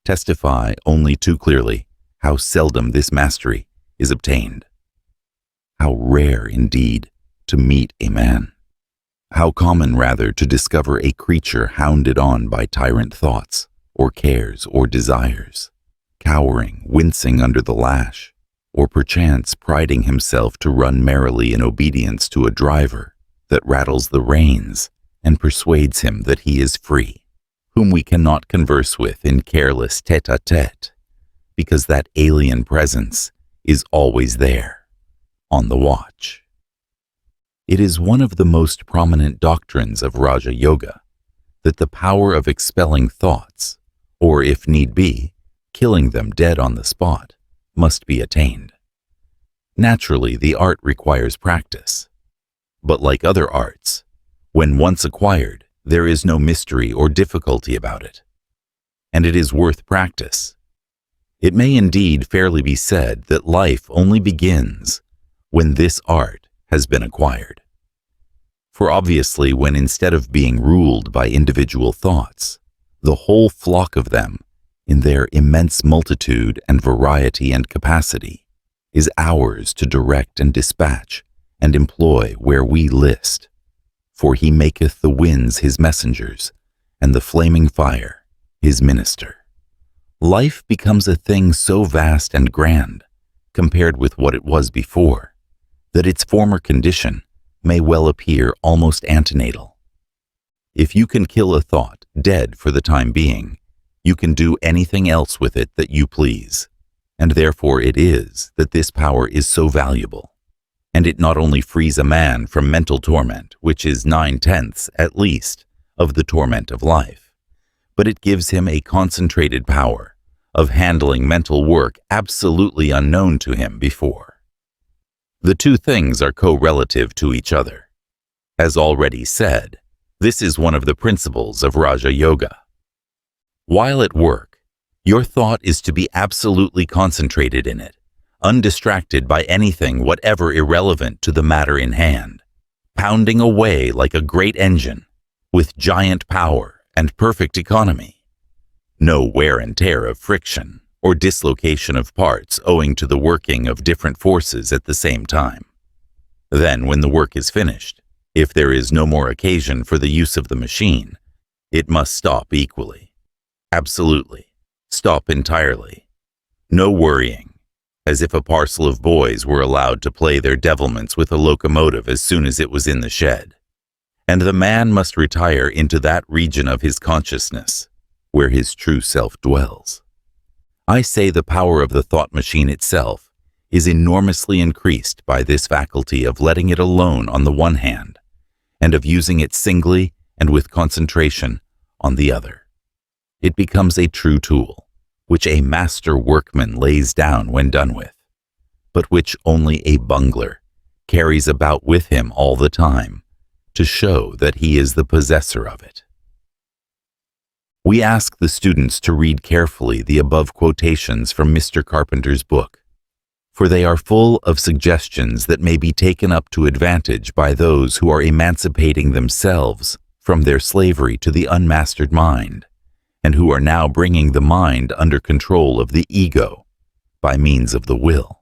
testify only too clearly how seldom this mastery is obtained. How rare, indeed, to meet a man. How common, rather, to discover a creature hounded on by tyrant thoughts, or cares, or desires, cowering, wincing under the lash, or perchance priding himself to run merrily in obedience to a driver that rattles the reins and persuades him that he is free, whom we cannot converse with in careless tete-a-tete, because that alien presence is always there, on the watch. It is one of the most prominent doctrines of Raja Yoga that the power of expelling thoughts, or if need be, killing them dead on the spot, must be attained. Naturally, the art requires practice, but like other arts, when once acquired, there is no mystery or difficulty about it, and it is worth practice. It may indeed fairly be said that life only begins when this art has been acquired. For obviously, when instead of being ruled by individual thoughts, the whole flock of them, in their immense multitude and variety and capacity, is ours to direct and dispatch and employ where we list. For he maketh the winds his messengers, and the flaming fire his minister. Life becomes a thing so vast and grand, compared with what it was before, that its former condition may well appear almost antenatal. If you can kill a thought dead for the time being, you can do anything else with it that you please, and therefore it is that this power is so valuable. And it not only frees a man from mental torment, which is 9/10 at least of the torment of life, but it gives him a concentrated power of handling mental work absolutely unknown to him before. The two things are correlative to each other. As already said, this is one of the principles of Raja Yoga. While at work, your thought is to be absolutely concentrated in it, undistracted by anything whatever irrelevant to the matter in hand, pounding away like a great engine, with giant power and perfect economy. No wear and tear of friction or dislocation of parts owing to the working of different forces at the same time. Then, when the work is finished, if there is no more occasion for the use of the machine, it must stop equally. Absolutely. Stop entirely. No worrying, as if a parcel of boys were allowed to play their devilments with a locomotive as soon as it was in the shed. And the man must retire into that region of his consciousness where his true self dwells. I say the power of the thought machine itself is enormously increased by this faculty of letting it alone on the one hand, and of using it singly and with concentration on the other. It becomes a true tool, which a master workman lays down when done with, but which only a bungler carries about with him all the time to show that he is the possessor of it. We ask the students to read carefully the above quotations from Mr. Carpenter's book, for they are full of suggestions that may be taken up to advantage by those who are emancipating themselves from their slavery to the unmastered mind, and who are now bringing the mind under control of the ego by means of the will.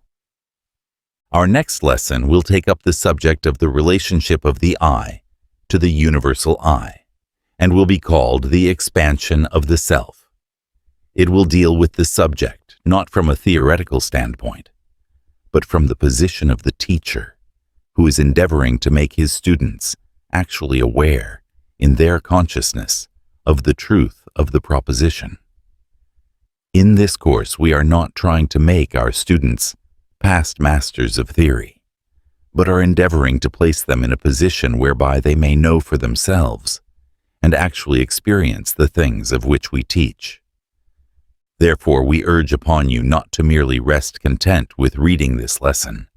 Our next lesson will take up the subject of the relationship of the I to the universal I, and will be called the expansion of the self. It will deal with the subject not from a theoretical standpoint, but from the position of the teacher, who is endeavoring to make his students actually aware, in their consciousness, of the truth of the proposition. In this course, we are not trying to make our students past masters of theory, but are endeavoring to place them in a position whereby they may know for themselves and actually experience the things of which we teach. Therefore, we urge upon you not to merely rest content with reading this lesson,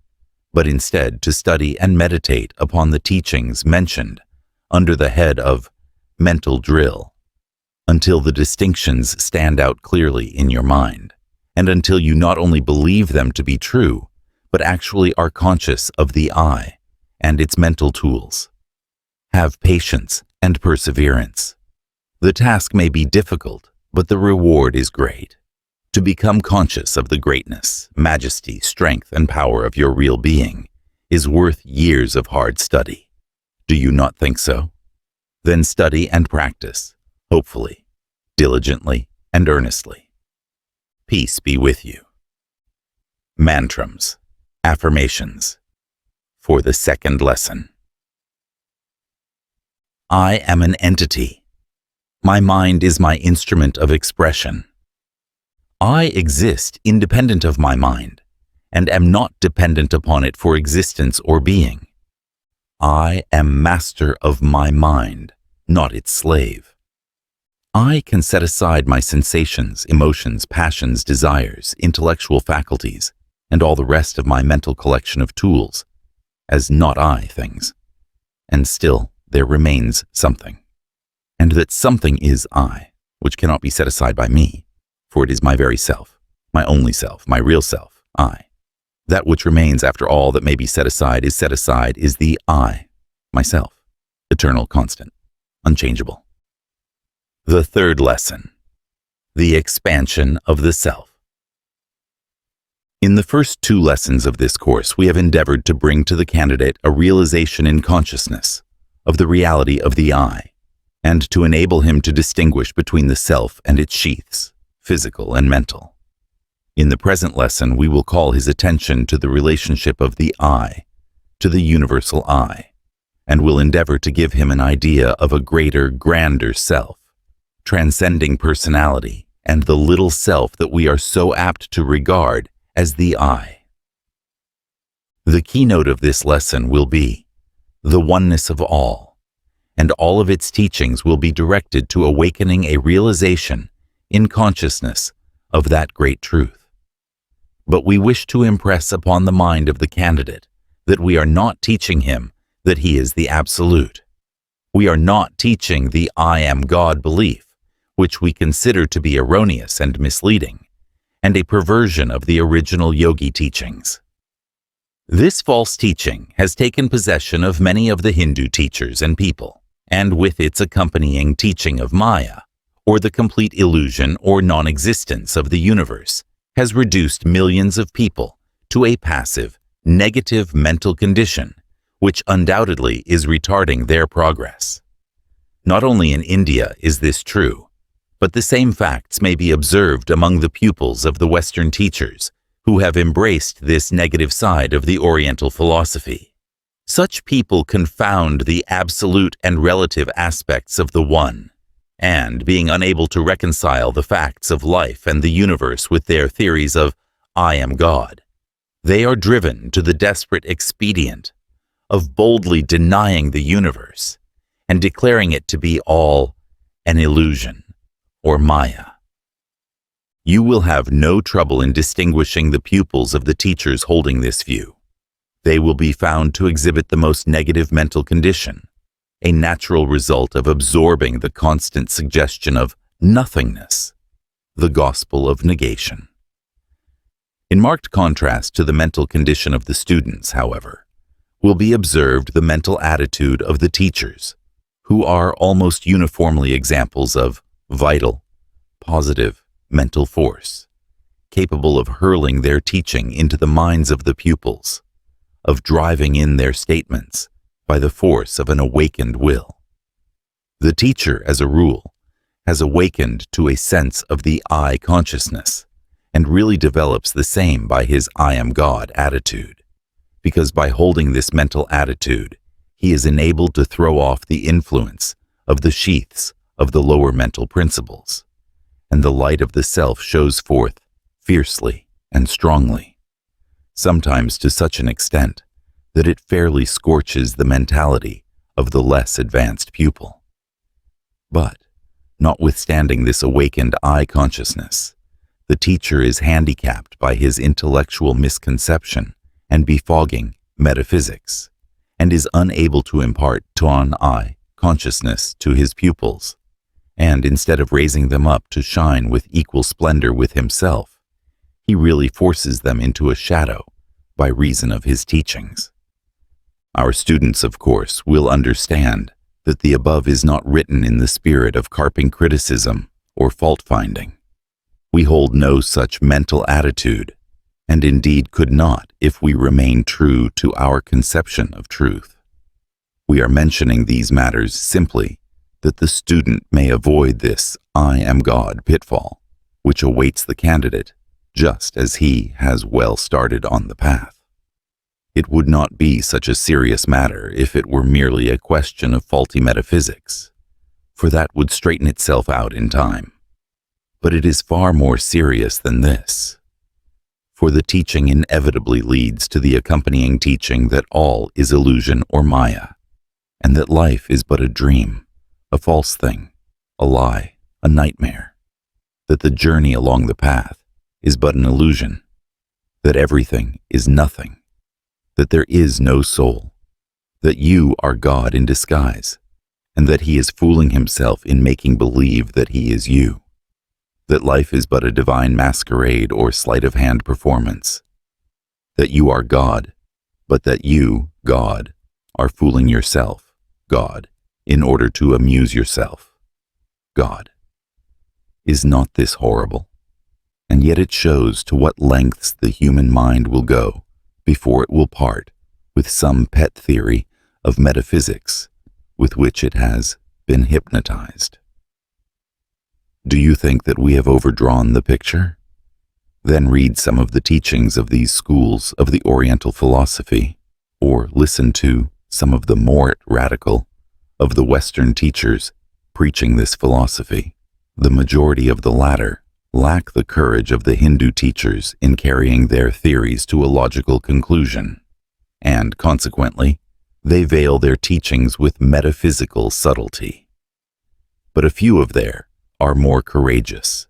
but instead to study and meditate upon the teachings mentioned under the head of mental drill, until the distinctions stand out clearly in your mind, and until you not only believe them to be true, but actually are conscious of the I and its mental tools. Have patience and perseverance. The task may be difficult, but the reward is great. To become conscious of the greatness, majesty, strength, and power of your real being is worth years of hard study. Do you not think so? Then study and practice, hopefully, diligently and earnestly. Peace be with you. Mantrams, affirmations. For the second lesson. I am an entity. My mind is my instrument of expression. I exist independent of my mind, and am not dependent upon it for existence or being. I am master of my mind, not its slave. I can set aside my sensations, emotions, passions, desires, intellectual faculties, and all the rest of my mental collection of tools as not I things, and still there remains something. And that something is I, which cannot be set aside by me, for it is my very self, my only self, my real self, I. That which remains after all that may be set aside is the I, myself, eternal, constant, unchangeable. The third lesson, the expansion of the self. In the first 2 lessons of this course, we have endeavored to bring to the candidate a realization in consciousness of the reality of the I, and to enable him to distinguish between the self and its sheaths, physical and mental. In the present lesson, we will call his attention to the relationship of the I to the universal I, and will endeavor to give him an idea of a greater, grander self, transcending personality and the little self that we are so apt to regard as the I. The keynote of this lesson will be the oneness of all, and all of its teachings will be directed to awakening a realization in consciousness of that great truth. But we wish to impress upon the mind of the candidate that we are not teaching him that he is the absolute. We are not teaching the I am God belief, which we consider to be erroneous and misleading, and a perversion of the original yogi teachings. This false teaching has taken possession of many of the Hindu teachers and people, and with its accompanying teaching of Maya, or the complete illusion or non-existence of the universe, has reduced millions of people to a passive, negative mental condition, which undoubtedly is retarding their progress. Not only in India is this true, but the same facts may be observed among the pupils of the Western teachers who have embraced this negative side of the Oriental philosophy. Such people confound the absolute and relative aspects of the one, and, being unable to reconcile the facts of life and the universe with their theories of I am God, they are driven to the desperate expedient of boldly denying the universe and declaring it to be all an illusion or Maya. You will have no trouble in distinguishing the pupils of the teachers holding this view. They will be found to exhibit the most negative mental condition, a natural result of absorbing the constant suggestion of nothingness, the gospel of negation. In marked contrast to the mental condition of the students, however, will be observed the mental attitude of the teachers, who are almost uniformly examples of vital, positive mental force, capable of hurling their teaching into the minds of the pupils, of driving in their statements by the force of an awakened will. The teacher, as a rule, has awakened to a sense of the I consciousness, and really develops the same by his I am God attitude, because by holding this mental attitude, he is enabled to throw off the influence of the sheaths of the lower mental principles, and the light of the self shows forth fiercely and strongly, sometimes to such an extent that it fairly scorches the mentality of the less advanced pupil. But, notwithstanding this awakened I consciousness, the teacher is handicapped by his intellectual misconception and befogging metaphysics, and is unable to impart Tuan-I consciousness to his pupils, and instead of raising them up to shine with equal splendor with himself, he really forces them into a shadow by reason of his teachings. Our students, of course, will understand that the above is not written in the spirit of carping criticism or fault-finding. We hold no such mental attitude, and indeed could not if we remain true to our conception of truth. We are mentioning these matters simply that the student may avoid this "I am God" pitfall, which awaits the candidate just as he has well started on the path. It would not be such a serious matter if it were merely a question of faulty metaphysics, for that would straighten itself out in time. But it is far more serious than this, for the teaching inevitably leads to the accompanying teaching that all is illusion or Maya, and that life is but a dream, a false thing, a lie, a nightmare, that the journey along the path is but an illusion, that everything is nothing, that there is no soul, that you are God in disguise, and that he is fooling himself in making believe that he is you, that life is but a divine masquerade or sleight-of-hand performance, that you are God, but that you, God, are fooling yourself, God, in order to amuse yourself, God. Is not this horrible? And yet it shows to what lengths the human mind will go before it will part with some pet theory of metaphysics with which it has been hypnotized. Do you think that we have overdrawn the picture? Then read some of the teachings of these schools of the Oriental philosophy, or listen to some of the more radical of the Western teachers preaching this philosophy. The majority of the latter lack the courage of the Hindu teachers in carrying their theories to a logical conclusion, and consequently, they veil their teachings with metaphysical subtlety. But a few of there are more courageous,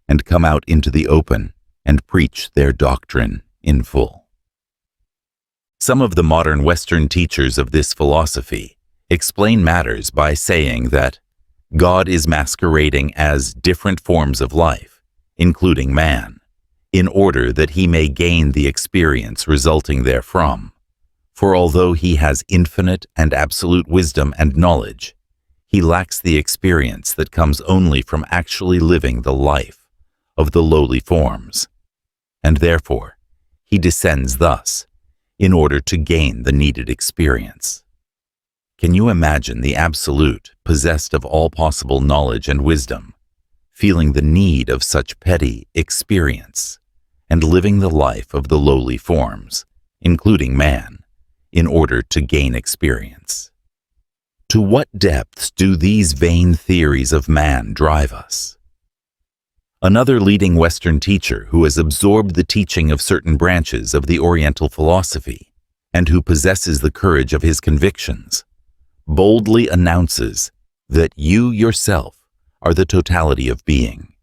and come out into the open and preach their doctrine in full. Some of the modern Western teachers of this philosophy explain matters by saying that God is masquerading as different forms of life, including man, in order that he may gain the experience resulting therefrom. For although he has infinite and absolute wisdom and knowledge, he lacks the experience that comes only from actually living the life of the lowly forms, and therefore he descends thus in order to gain the needed experience. Can you imagine the Absolute, possessed of all possible knowledge and wisdom, feeling the need of such petty experience, and living the life of the lowly forms, including man, in order to gain experience? To what depths do these vain theories of man drive us? Another leading Western teacher who has absorbed the teaching of certain branches of the Oriental philosophy, and who possesses the courage of his convictions, boldly announces that you yourself are the totality of being,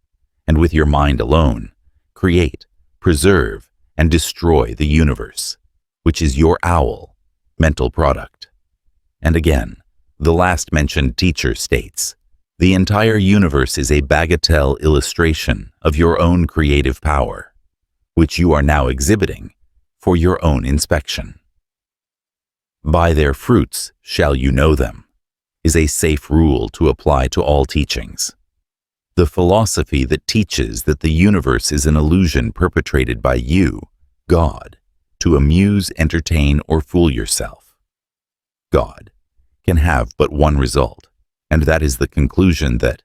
and with your mind alone, create, preserve, and destroy the universe, which is your owl, mental product. And again, the last mentioned teacher states, the entire universe is a bagatelle illustration of your own creative power, which you are now exhibiting for your own inspection. By their fruits shall you know them, is a safe rule to apply to all teachings. The philosophy that teaches that the universe is an illusion perpetrated by you, God, to amuse, entertain, or fool yourself, God, can have but one result, and that is the conclusion that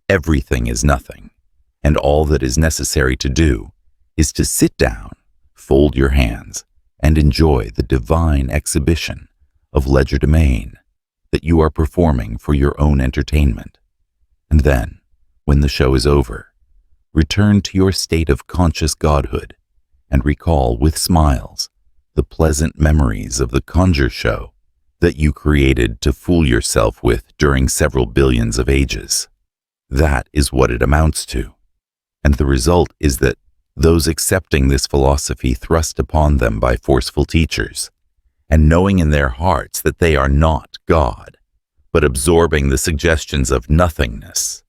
everything is nothing, and all that is necessary to do is to sit down, fold your hands, and enjoy the divine exhibition of legerdemain that you are performing for your own entertainment. And then, when the show is over, return to your state of conscious godhood and recall with smiles the pleasant memories of the conjure show that you created to fool yourself with during several billions of ages. That is what it amounts to. And the result is that those accepting this philosophy thrust upon them by forceful teachers and knowing in their hearts that they are not God, but absorbing the suggestions of nothingness,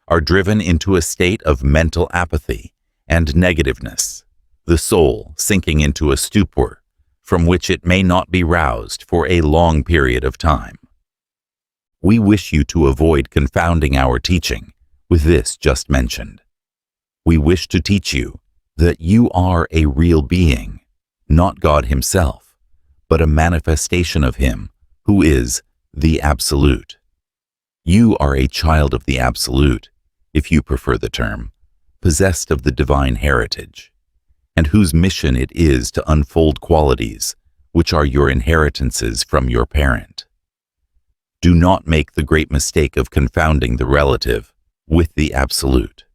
are driven into a state of mental apathy and negativeness, the soul sinking into a stupor from which it may not be roused for a long period of time. We wish you to avoid confounding our teaching with this just mentioned. We wish to teach you that you are a real being, not God himself, but a manifestation of him who is the Absolute. You are a child of the Absolute, if you prefer the term, possessed of the divine heritage, and whose mission it is to unfold qualities which are your inheritances from your parent. Do not make the great mistake of confounding the relative with the Absolute.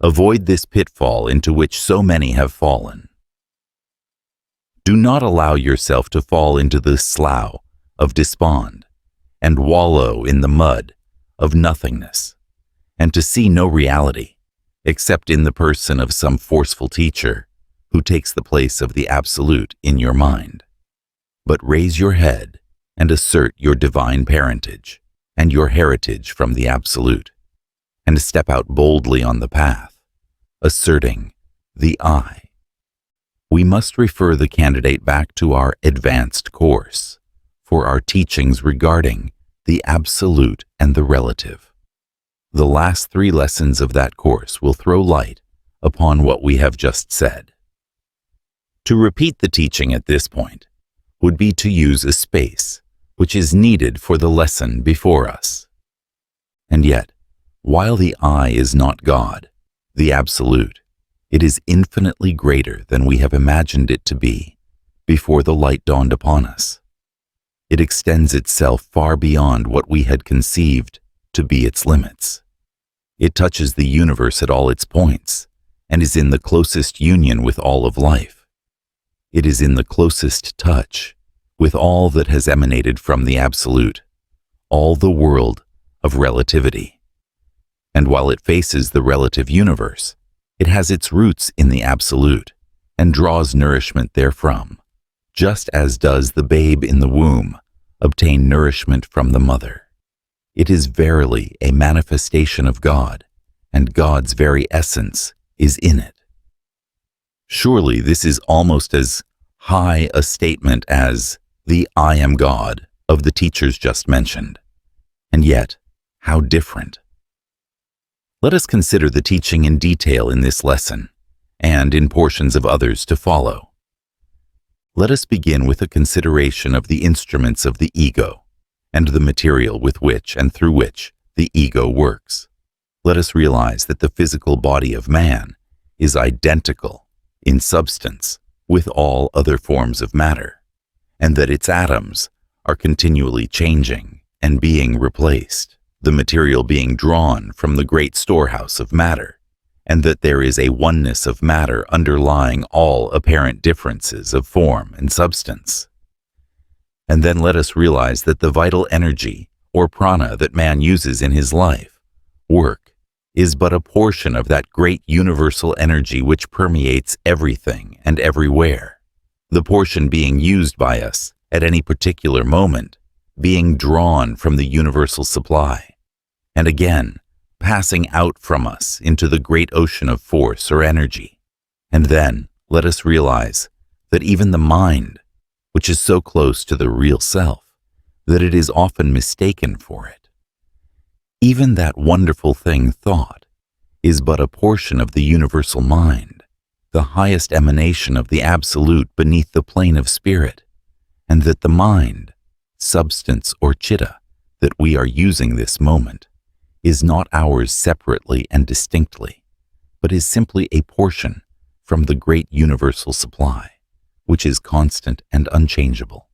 Avoid this pitfall into which so many have fallen. Do not allow yourself to fall into the slough of despond and wallow in the mud of nothingness, and to see no reality except in the person of some forceful teacher who takes the place of the Absolute in your mind. But raise your head and assert your divine parentage and your heritage from the Absolute, and step out boldly on the path, asserting the I. We must refer the candidate back to our advanced course for our teachings regarding the Absolute and the relative. The last 3 lessons of that course will throw light upon what we have just said. To repeat the teaching at this point would be to use a space which is needed for the lesson before us. And yet, while the I is not God, the Absolute, it is infinitely greater than we have imagined it to be before the light dawned upon us. It extends itself far beyond what we had conceived to be its limits. It touches the universe at all its points and is in the closest union with all of life. It is in the closest touch with all that has emanated from the Absolute, all the world of relativity. And while it faces the relative universe, it has its roots in the Absolute and draws nourishment therefrom, just as does the babe in the womb obtain nourishment from the mother. It is verily a manifestation of God, and God's very essence is in it. Surely this is almost as high a statement as the I am God of the teachers just mentioned, and yet how different. Let us consider the teaching in detail in this lesson, and in portions of others to follow. Let us begin with a consideration of the instruments of the ego, and the material with which and through which the ego works. Let us realize that the physical body of man is identical in substance with all other forms of matter, and that its atoms are continually changing and being replaced, the material being drawn from the great storehouse of matter, and that there is a oneness of matter underlying all apparent differences of form and substance. And then let us realize that the vital energy, or prana, that man uses in his life, work, is but a portion of that great universal energy which permeates everything and everywhere, the portion being used by us at any particular moment, being drawn from the universal supply, and again, passing out from us into the great ocean of force or energy. And then let us realize that even the mind, which is so close to the real self, that it is often mistaken for it. Even that wonderful thing, thought, is but a portion of the universal mind, the highest emanation of the Absolute beneath the plane of spirit, and that the mind, substance or chitta, that we are using this moment, is not ours separately and distinctly, but is simply a portion from the great universal supply, which is constant and unchangeable.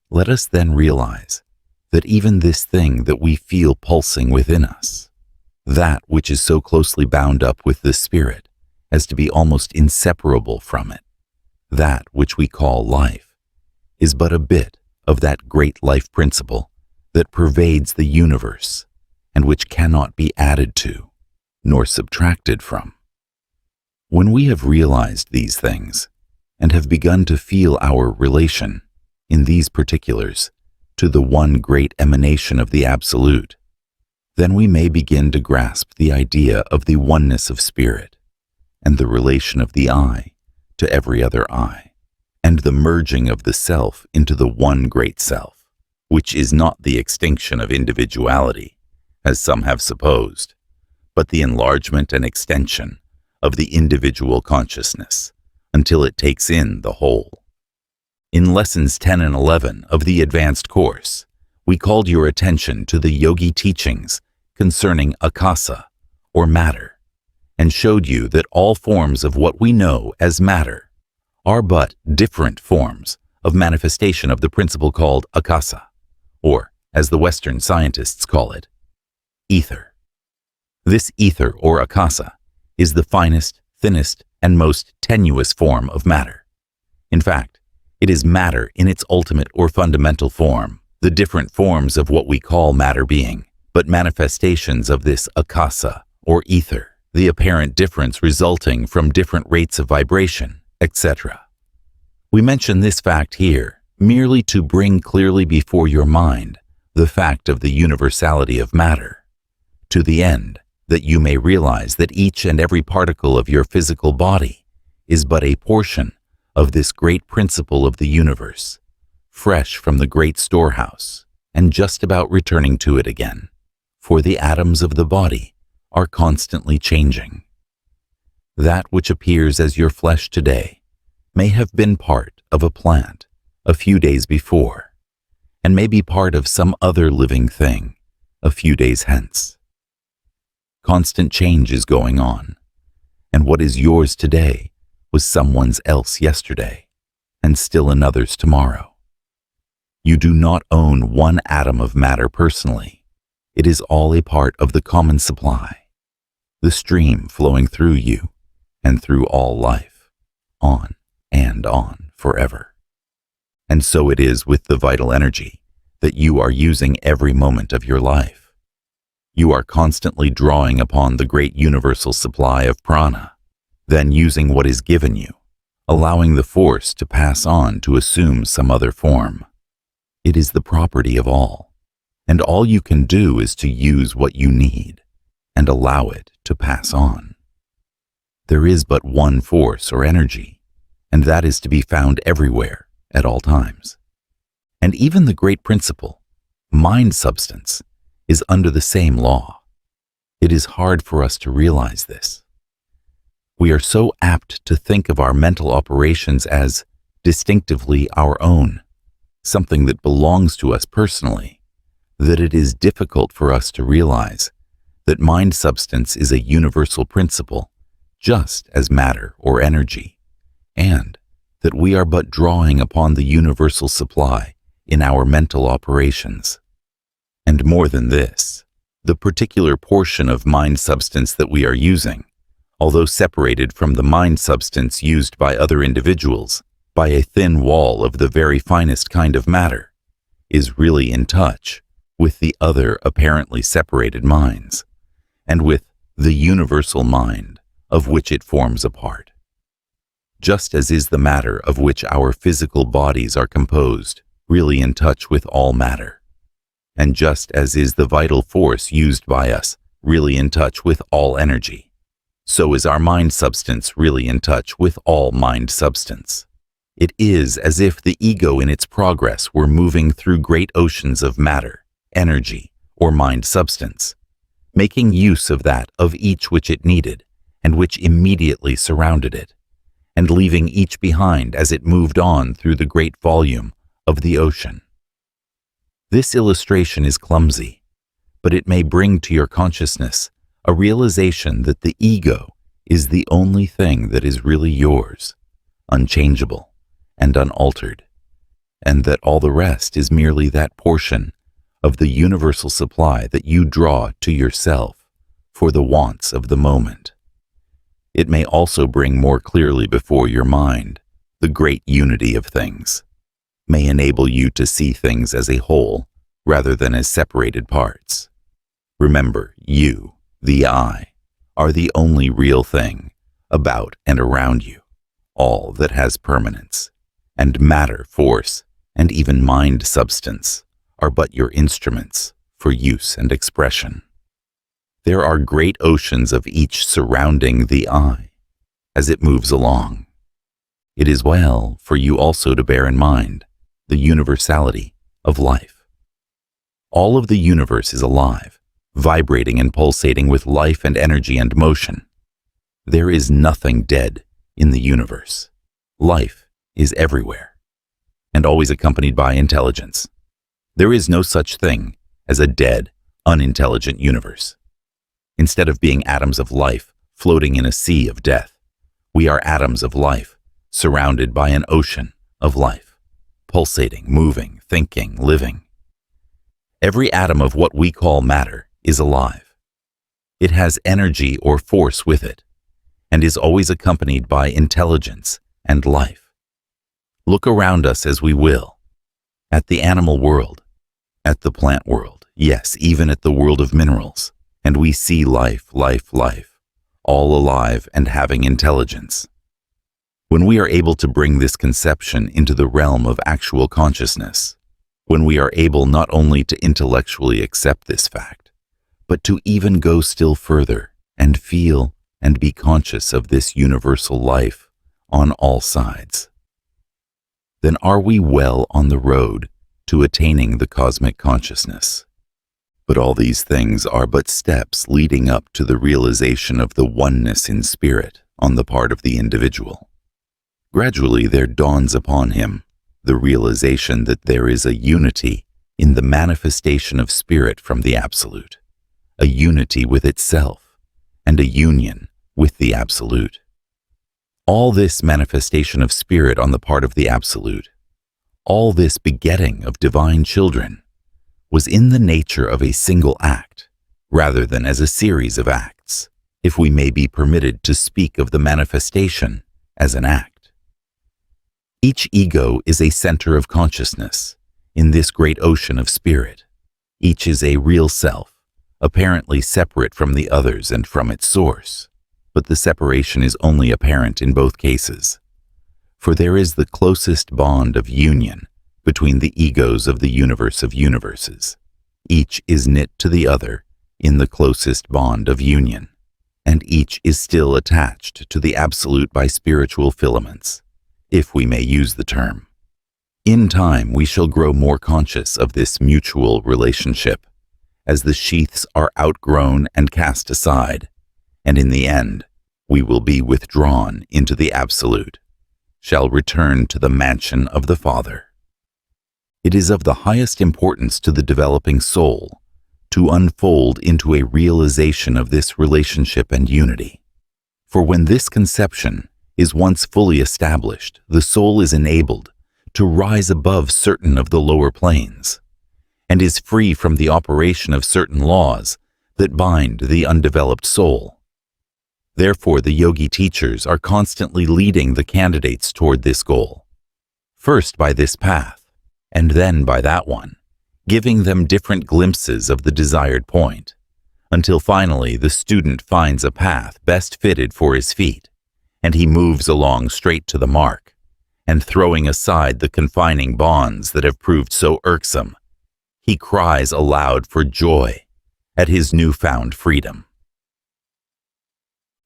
Let us then realize that even this thing that we feel pulsing within us, that which is so closely bound up with the spirit as to be almost inseparable from it, that which we call life, is but a bit of that great life principle that pervades the universe and which cannot be added to nor subtracted from. When we have realized these things, and have begun to feel our relation, in these particulars, to the one great emanation of the Absolute, then we may begin to grasp the idea of the oneness of spirit, and the relation of the I to every other I, and the merging of the self into the one great self, which is not the extinction of individuality, as some have supposed, but the enlargement and extension of the individual consciousness until it takes in the whole. In lessons 10 and 11 of the advanced course, we called your attention to the yogi teachings concerning akasa, or matter, and showed you that all forms of what we know as matter are but different forms of manifestation of the principle called akasa, or, as the Western scientists call it, ether. This ether, or akasa, is the finest, thinnest, and most tenuous form of matter. In fact, it is matter in its ultimate or fundamental form, the different forms of what we call matter being, but manifestations of this akasa, or ether, the apparent difference resulting from different rates of vibration, etc. We mention this fact here merely to bring clearly before your mind the fact of the universality of matter, to the end that you may realize that each and every particle of your physical body is but a portion of this great principle of the universe, fresh from the great storehouse, and just about returning to it again, for the atoms of the body are constantly changing. That which appears as your flesh today may have been part of a plant a few days before, and may be part of some other living thing a few days hence. Constant change is going on, and what is yours today was someone's else yesterday, and still another's tomorrow. You do not own one atom of matter personally. It is all a part of the common supply, the stream flowing through you and through all life, on and on forever. And so it is with the vital energy that you are using every moment of your life. You are constantly drawing upon the great universal supply of prana, then using what is given you, allowing the force to pass on to assume some other form. It is the property of all, and all you can do is to use what you need and allow it to pass on. There is but one force or energy, and that is to be found everywhere at all times. And even the great principle, mind substance, is under the same law. It is hard for us to realize this. We are so apt to think of our mental operations as distinctively our own, something that belongs to us personally, that it is difficult for us to realize that mind substance is a universal principle, just as matter or energy, and that we are but drawing upon the universal supply in our mental operations. And more than this, the particular portion of mind substance that we are using, although separated from the mind substance used by other individuals by a thin wall of the very finest kind of matter, is really in touch with the other apparently separated minds, and with the universal mind of which it forms a part. Just as is the matter of which our physical bodies are composed really in touch with all matter, and just as is the vital force used by us really in touch with all energy, so is our mind substance really in touch with all mind substance. It is as if the ego in its progress were moving through great oceans of matter, energy, or mind substance, making use of that of each which it needed and which immediately surrounded it, and leaving each behind as it moved on through the great volume of the ocean. This illustration is clumsy, but it may bring to your consciousness a realization that the ego is the only thing that is really yours, unchangeable and unaltered, and that all the rest is merely that portion of the universal supply that you draw to yourself for the wants of the moment. It may also bring more clearly before your mind the great unity of things, may enable you to see things as a whole rather than as separated parts. Remember, you, the I, are the only real thing about and around you, all that has permanence, and matter, force, and even mind substance are but your instruments for use and expression. There are great oceans of each surrounding the eye as it moves along. It is well for you also to bear in mind the universality of life. All of the universe is alive, vibrating and pulsating with life and energy and motion. There is nothing dead in the universe. Life is everywhere, and always accompanied by intelligence. There is no such thing as a dead, unintelligent universe. Instead of being atoms of life floating in a sea of death, we are atoms of life surrounded by an ocean of life, pulsating, moving, thinking, living. Every atom of what we call matter is alive. It has energy or force with it, and is always accompanied by intelligence and life. Look around us as we will, at the animal world, at the plant world, yes, even at the world of minerals, and we see life, all alive and having intelligence. When we are able to bring this conception into the realm of actual consciousness, when we are able not only to intellectually accept this fact, but to even go still further and feel and be conscious of this universal life on all sides, then are we well on the road to attaining the cosmic consciousness. But all these things are but steps leading up to the realization of the oneness in spirit on the part of the individual. Gradually there dawns upon him the realization that there is a unity in the manifestation of spirit from the Absolute, a unity with itself, and a union with the Absolute. All this manifestation of spirit on the part of the Absolute, all this begetting of divine children, was in the nature of a single act, rather than as a series of acts, if we may be permitted to speak of the manifestation as an act. Each ego is a center of consciousness in this great ocean of spirit. Each is a real self, apparently separate from the others and from its source, but the separation is only apparent in both cases. For there is the closest bond of union between the egos of the universe of universes. Each is knit to the other in the closest bond of union, and each is still attached to the Absolute by spiritual filaments, if we may use the term. In time, we shall grow more conscious of this mutual relationship, as the sheaths are outgrown and cast aside, and in the end, we will be withdrawn into the Absolute, shall return to the mansion of the Father. It is of the highest importance to the developing soul to unfold into a realization of this relationship and unity. For when this conception is once fully established, the soul is enabled to rise above certain of the lower planes, and is free from the operation of certain laws that bind the undeveloped soul. Therefore, the yogi teachers are constantly leading the candidates toward this goal, first by this path, and then by that one, giving them different glimpses of the desired point, until finally the student finds a path best fitted for his feet, and he moves along straight to the mark, and throwing aside the confining bonds that have proved so irksome, he cries aloud for joy at his newfound freedom.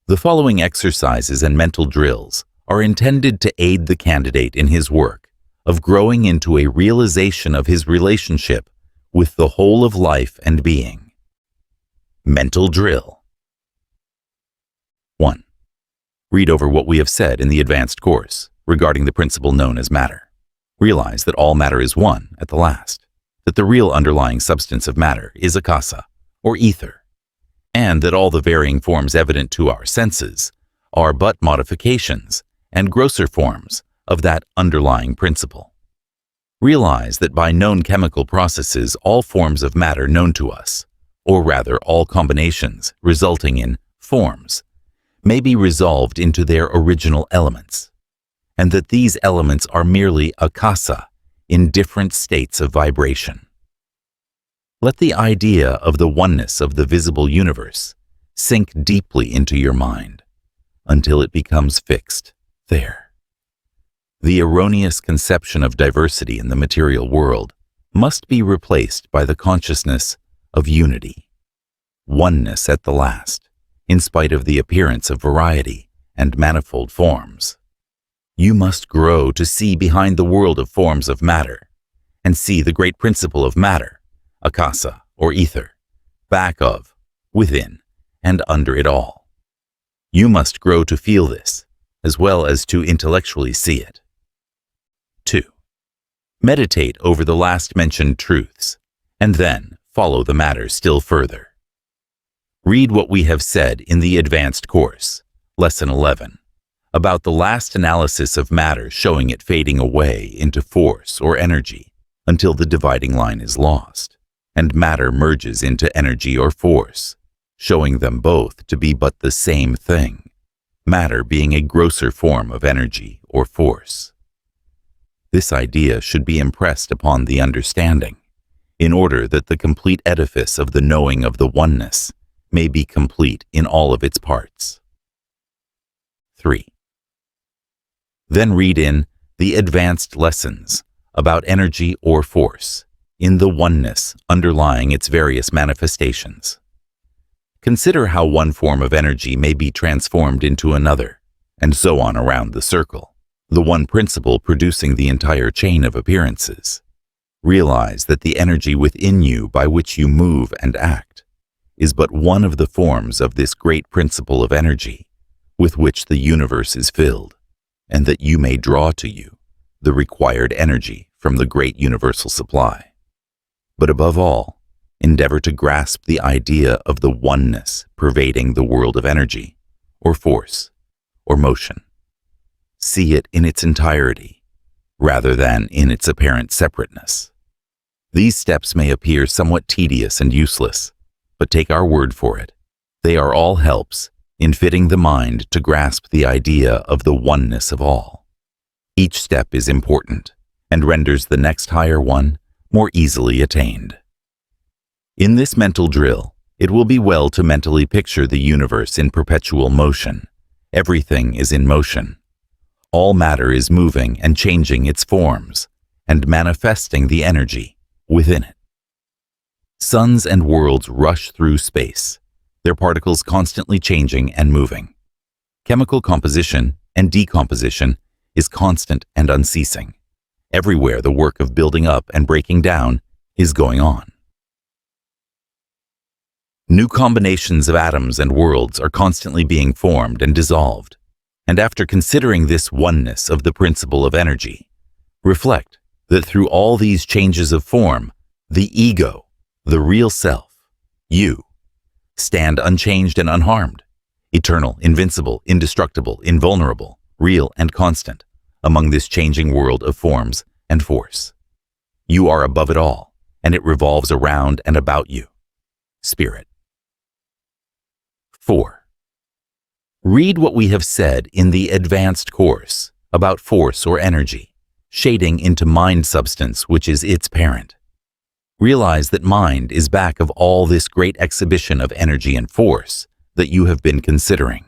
The following exercises and mental drills are intended to aid the candidate in his work of growing into a realization of his relationship with the whole of life and being. Mental drill. 1. Read over what we have said in the advanced course regarding the principle known as matter. Realize that all matter is one at the last, that the real underlying substance of matter is akasa, or ether, and that all the varying forms evident to our senses are but modifications and grosser forms of that underlying principle. Realize that by known chemical processes, all forms of matter known to us, or rather all combinations resulting in forms, may be resolved into their original elements, and that these elements are merely akasa in different states of vibration. Let the idea of the oneness of the visible universe sink deeply into your mind until it becomes fixed there. The erroneous conception of diversity in the material world must be replaced by the consciousness of unity, oneness at the last, in spite of the appearance of variety and manifold forms. You must grow to see behind the world of forms of matter, and see the great principle of matter, akasa or ether, back of, within, and under it all. You must grow to feel this, as well as to intellectually see it. 2. Meditate over the last mentioned truths, and then follow the matter still further. Read what we have said in the advanced course, Lesson 11, about the last analysis of matter showing it fading away into force or energy until the dividing line is lost, and matter merges into energy or force, showing them both to be but the same thing, matter being a grosser form of energy or force. This idea should be impressed upon the understanding, in order that the complete edifice of the knowing of the oneness may be complete in all of its parts. 3. Then read in the advanced lessons about energy or force in the oneness underlying its various manifestations. Consider how one form of energy may be transformed into another, and so on around the circle, the one principle producing the entire chain of appearances. Realize that the energy within you by which you move and act is but one of the forms of this great principle of energy with which the universe is filled, and that you may draw to you the required energy from the great universal supply. But above all, endeavor to grasp the idea of the oneness pervading the world of energy, or force, or motion. See it in its entirety, rather than in its apparent separateness. These steps may appear somewhat tedious and useless, but take our word for it. They are all helps in fitting the mind to grasp the idea of the oneness of all. Each step is important, and renders the next higher one more easily attained. In this mental drill, it will be well to mentally picture the universe in perpetual motion. Everything is in motion. All matter is moving and changing its forms, and manifesting the energy within it. Suns and worlds rush through space, their particles constantly changing and moving. Chemical composition and decomposition is constant and unceasing. Everywhere the work of building up and breaking down is going on. New combinations of atoms and worlds are constantly being formed and dissolved, and after considering this oneness of the principle of energy, reflect that through all these changes of form, the ego, the real self, you, stand unchanged and unharmed, eternal, invincible, indestructible, invulnerable, real and constant, among this changing world of forms and force. You are above it all, and it revolves around and about you. Spirit. 4. Read what we have said in the advanced course about force or energy, shading into mind substance, which is its parent. Realize that mind is back of all this great exhibition of energy and force that you have been considering.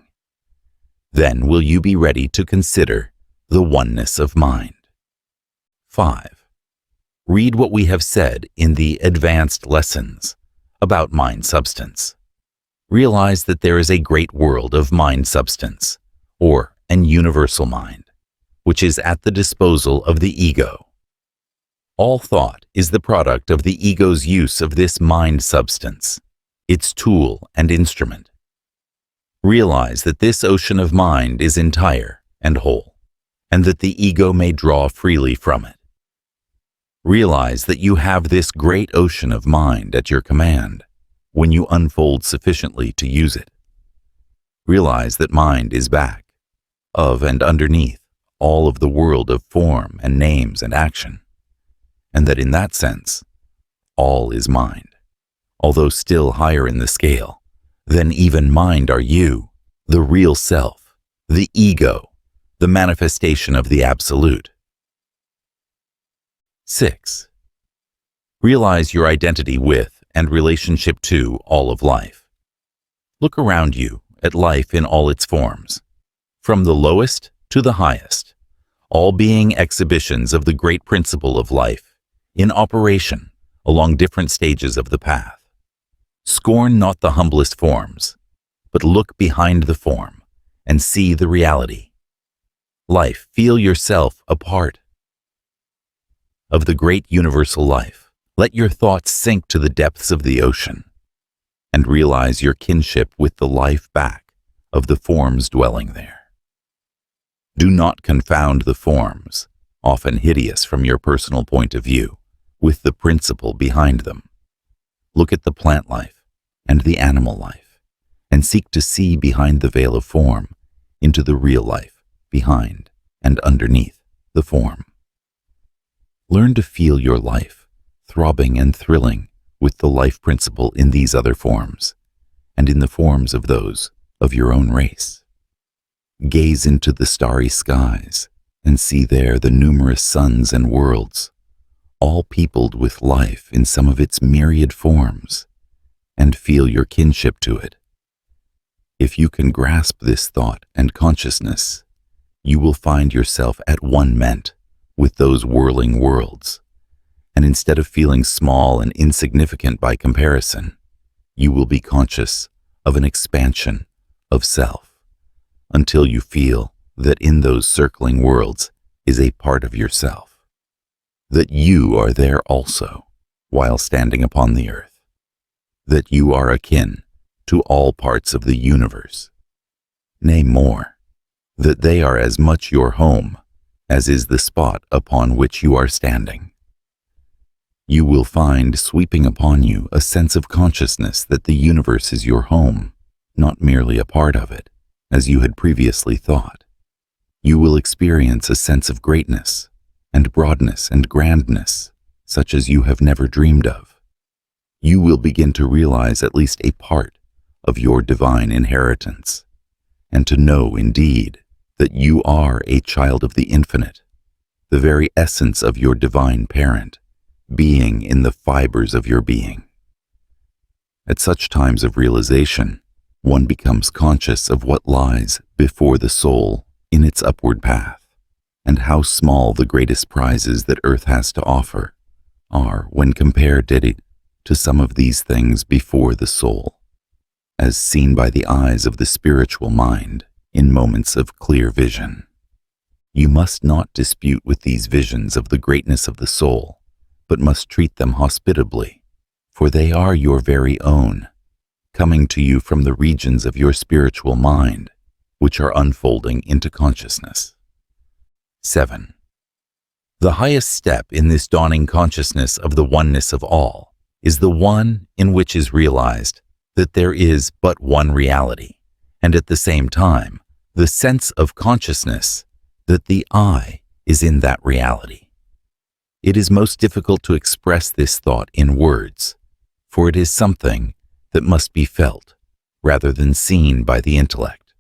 Then will you be ready to consider the oneness of mind. 5. Read what we have said in the advanced lessons about mind substance. Realize that there is a great world of mind substance, or an universal mind, which is at the disposal of the ego. All thought is the product of the ego's use of this mind substance, its tool and instrument. Realize that this ocean of mind is entire and whole, and that the ego may draw freely from it. Realize that you have this great ocean of mind at your command when you unfold sufficiently to use it. Realize that mind is back of and underneath all of the world of form and names and action, and that in that sense, all is mind, although still higher in the scale than even mind are you, the real self, the ego, the manifestation of the absolute. 6. Realize your identity with and relationship to all of life. Look around you at life in all its forms, from the lowest to the highest. all being exhibitions of the great principle of life, in operation along different stages of the path. Scorn not the humblest forms, but look behind the form and see the reality. Life, feel yourself a part of the great universal life. Let your thoughts sink to the depths of the ocean and realize your kinship with the life back of the forms dwelling there. Do not confound the forms, often hideous from your personal point of view, with the principle behind them. Look at the plant life and the animal life, and seek to see behind the veil of form into the real life behind and underneath the form. Learn to feel your life throbbing and thrilling with the life principle in these other forms, and in the forms of those of your own race. Gaze into the starry skies and see there the numerous suns and worlds, all peopled with life in some of its myriad forms, and feel your kinship to it. If you can grasp this thought and consciousness, you will find yourself at one ment with those whirling worlds, and instead of feeling small and insignificant by comparison, you will be conscious of an expansion of self, until you feel that in those circling worlds is a part of yourself, that you are there also while standing upon the earth, that you are akin to all parts of the universe. Nay, more, that they are as much your home as is the spot upon which you are standing. You will find sweeping upon you a sense of consciousness that the universe is your home, not merely a part of it, as you had previously thought. You will experience a sense of greatness and broadness and grandness, such as you have never dreamed of. You will begin to realize at least a part of your divine inheritance, and to know indeed that you are a child of the infinite, the very essence of your divine parent, being in the fibers of your being. At such times of realization, one becomes conscious of what lies before the soul in its upward path, and how small the greatest prizes that earth has to offer are when compared to some of these things before the soul, as seen by the eyes of the spiritual mind in moments of clear vision. You must not dispute with these visions of the greatness of the soul, but must treat them hospitably, for they are your very own, coming to you from the regions of your spiritual mind, which are unfolding into consciousness. 7. The highest step in this dawning consciousness of the oneness of all is the one in which is realized that there is but one reality, and at the same time, the sense of consciousness that the I is in that reality. It is most difficult to express this thought in words, for it is something that must be felt rather than seen by the intellect.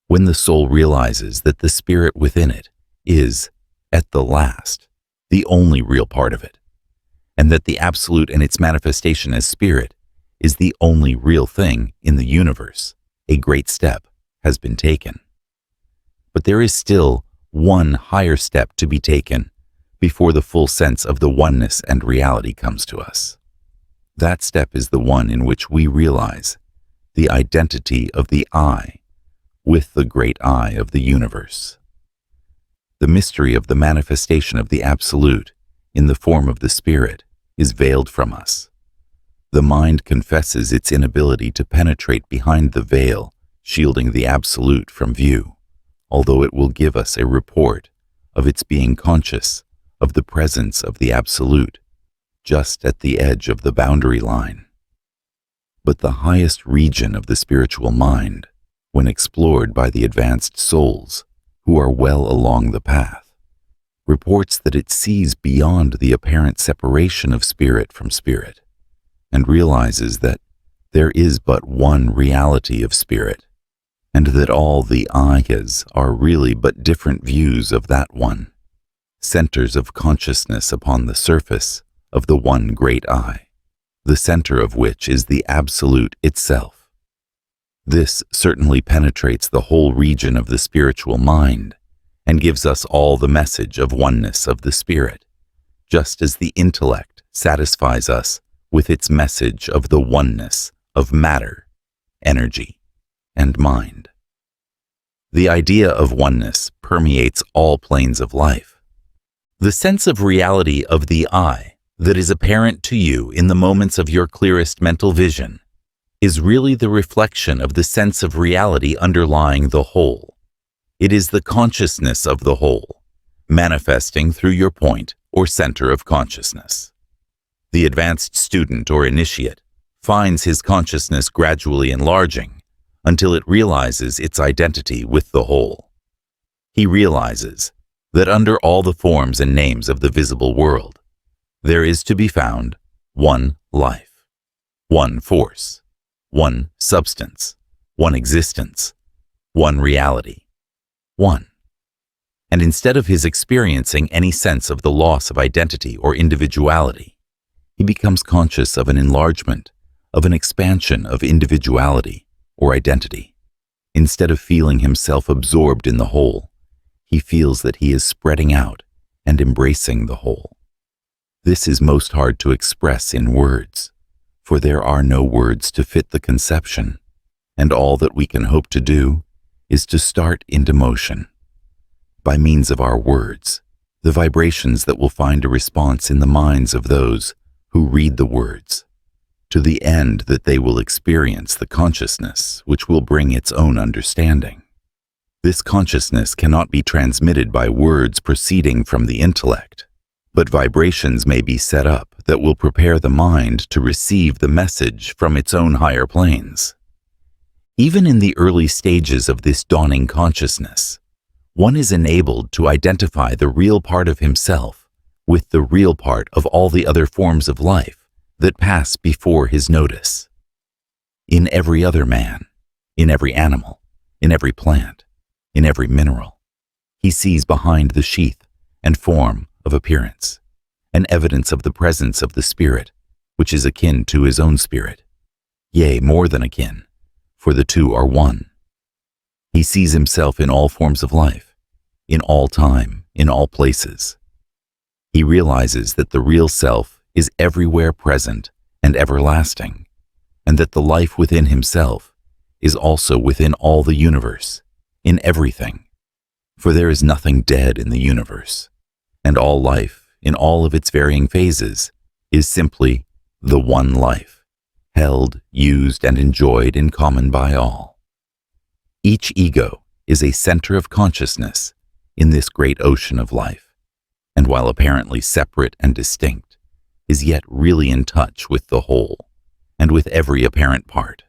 When the soul realizes that the spirit within it is, at the last, the only real part of it, and that the absolute and its manifestation as spirit is the only real thing in the universe, a great step has been taken. But there is still one higher step to be taken before the full sense of the oneness and reality comes to us. That step is the one in which we realize the identity of the I with the great I of the universe. The mystery of the manifestation of the Absolute in the form of the Spirit is veiled from us. The mind confesses its inability to penetrate behind the veil shielding the Absolute from view, although it will give us a report of its being conscious of the presence of the Absolute just at the edge of the boundary line. But the highest region of the spiritual mind, when explored by the advanced souls who are well along the path, reports that it sees beyond the apparent separation of spirit from spirit, and realizes that there is but one reality of spirit, and that all the ayas are really but different views of that one, centers of consciousness upon the surface of the one great I, the center of which is the Absolute itself. This certainly penetrates the whole region of the spiritual mind, and gives us all the message of oneness of the spirit, just as the intellect satisfies us with its message of the oneness of matter, energy, and mind. The idea of oneness permeates all planes of life. The sense of reality of the I that is apparent to you in the moments of your clearest mental vision is really the reflection of the sense of reality underlying the whole. It is the consciousness of the whole, manifesting through your point or center of consciousness. The advanced student or initiate finds his consciousness gradually enlarging until it realizes its identity with the whole. He realizes that under all the forms and names of the visible world, there is to be found one life, one force, one substance, one existence, one reality, one. And instead of his experiencing any sense of the loss of identity or individuality, he becomes conscious of an enlargement, of an expansion of individuality or identity. Instead of feeling himself absorbed in the whole, he feels that he is spreading out and embracing the whole. This is most hard to express in words, for there are no words to fit the conception, and all that we can hope to do is to start into motion. By means of our words, the vibrations that will find a response in the minds of those who read the words, to the end that they will experience the consciousness which will bring its own understanding. This consciousness cannot be transmitted by words proceeding from the intellect, but vibrations may be set up that will prepare the mind to receive the message from its own higher planes. Even in the early stages of this dawning consciousness, one is enabled to identify the real part of himself with the real part of all the other forms of life that pass before his notice. In every other man, in every animal, in every plant, in every mineral, he sees behind the sheath and form of appearance an evidence of the presence of the spirit, which is akin to his own spirit, yea, more than akin, for the two are one. He sees himself in all forms of life, in all time, in all places. He realizes that the real self is everywhere present and everlasting, and that the life within himself is also within all the universe, in everything, for there is nothing dead in the universe, and all life, in all of its varying phases, is simply the one life, held, used, and enjoyed in common by all. Each ego is a center of consciousness in this great ocean of life, and while apparently separate and distinct, is yet really in touch with the whole, and with every apparent part.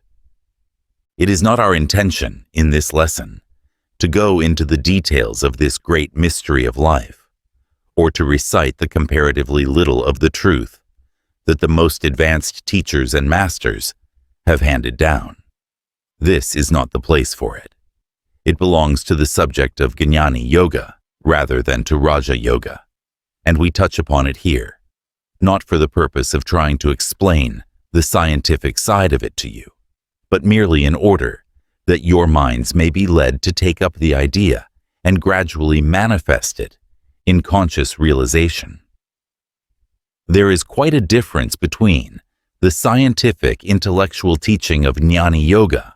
It is not our intention, in this lesson, to go into the details of this great mystery of life, or to recite the comparatively little of the truth that the most advanced teachers and masters have handed down. This is not the place for it. It belongs to the subject of Jnana Yoga rather than to Raja Yoga, and we touch upon it here, not for the purpose of trying to explain the scientific side of it to you, but merely in order that your minds may be led to take up the idea and gradually manifest it in conscious realization. There is quite a difference between the scientific intellectual teaching of Jnana Yoga,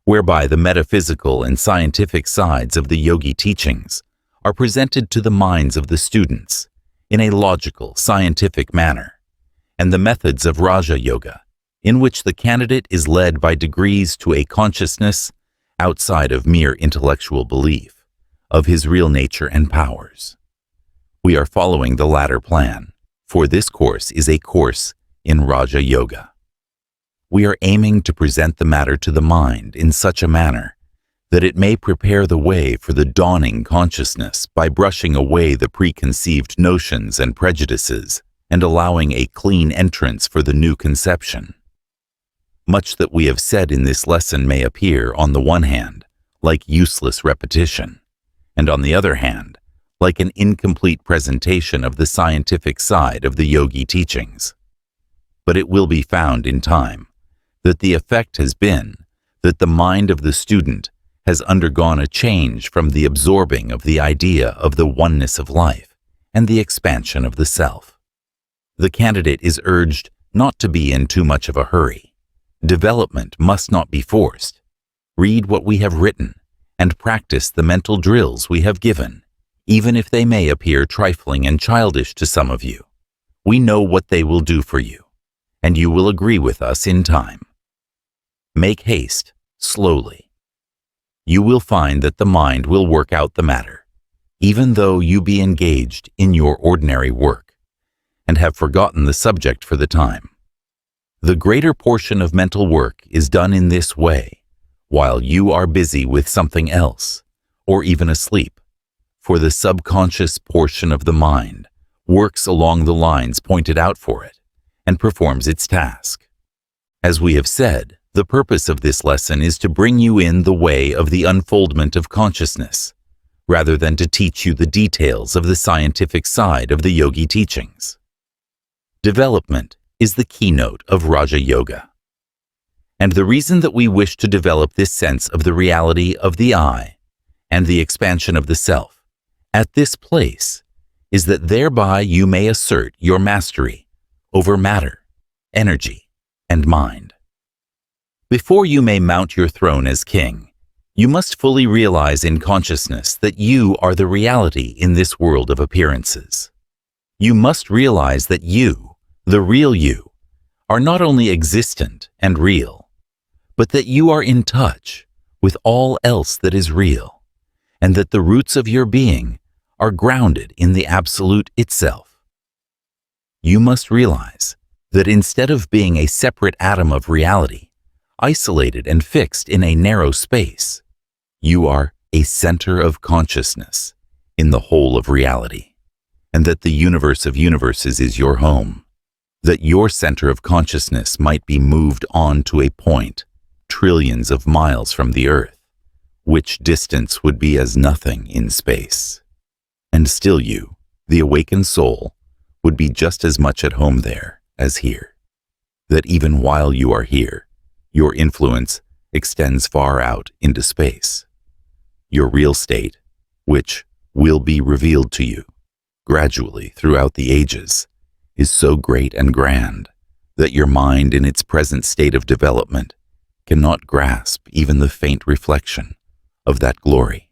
whereby the metaphysical and scientific sides of the yogi teachings are presented to the minds of the students in a logical, scientific manner, and the methods of Raja Yoga, in which the candidate is led by degrees to a consciousness outside of mere intellectual belief of his real nature and powers. We are following the latter plan, for this course is a course in Raja Yoga. We are aiming to present the matter to the mind in such a manner that it may prepare the way for the dawning consciousness by brushing away the preconceived notions and prejudices and allowing a clean entrance for the new conception. Much that we have said in this lesson may appear, on the one hand, like useless repetition, and on the other hand, like an incomplete presentation of the scientific side of the yogi teachings. But it will be found in time that the effect has been that the mind of the student has undergone a change from the absorbing of the idea of the oneness of life and the expansion of the self. The candidate is urged not to be in too much of a hurry. Development must not be forced. Read what we have written and practice the mental drills we have given, even if they may appear trifling and childish to some of you. We know what they will do for you, and you will agree with us in time. Make haste, slowly. You will find that the mind will work out the matter, even though you be engaged in your ordinary work, and have forgotten the subject for the time. The greater portion of mental work is done in this way, while you are busy with something else, or even asleep, for the subconscious portion of the mind works along the lines pointed out for it and performs its task. As we have said, the purpose of this lesson is to bring you in the way of the unfoldment of consciousness, rather than to teach you the details of the scientific side of the yogi teachings. Development is the keynote of Raja Yoga. And the reason that we wish to develop this sense of the reality of the I and the expansion of the self at this place is that thereby you may assert your mastery over matter, energy, and mind. Before you may mount your throne as king, you must fully realize in consciousness that you are the reality in this world of appearances. You must realize that you, the real you, are not only existent and real, but that you are in touch with all else that is real, and that the roots of your being are grounded in the Absolute itself. You must realize that instead of being a separate atom of reality, isolated and fixed in a narrow space, you are a center of consciousness in the whole of reality, and that the universe of universes is your home, that your center of consciousness might be moved on to a point trillions of miles from the earth, which distance would be as nothing in space. And still you, the awakened soul, would be just as much at home there as here. That even while you are here, your influence extends far out into space. Your real state, which will be revealed to you gradually throughout the ages, is so great and grand that your mind in its present state of development cannot grasp even the faint reflection of that glory.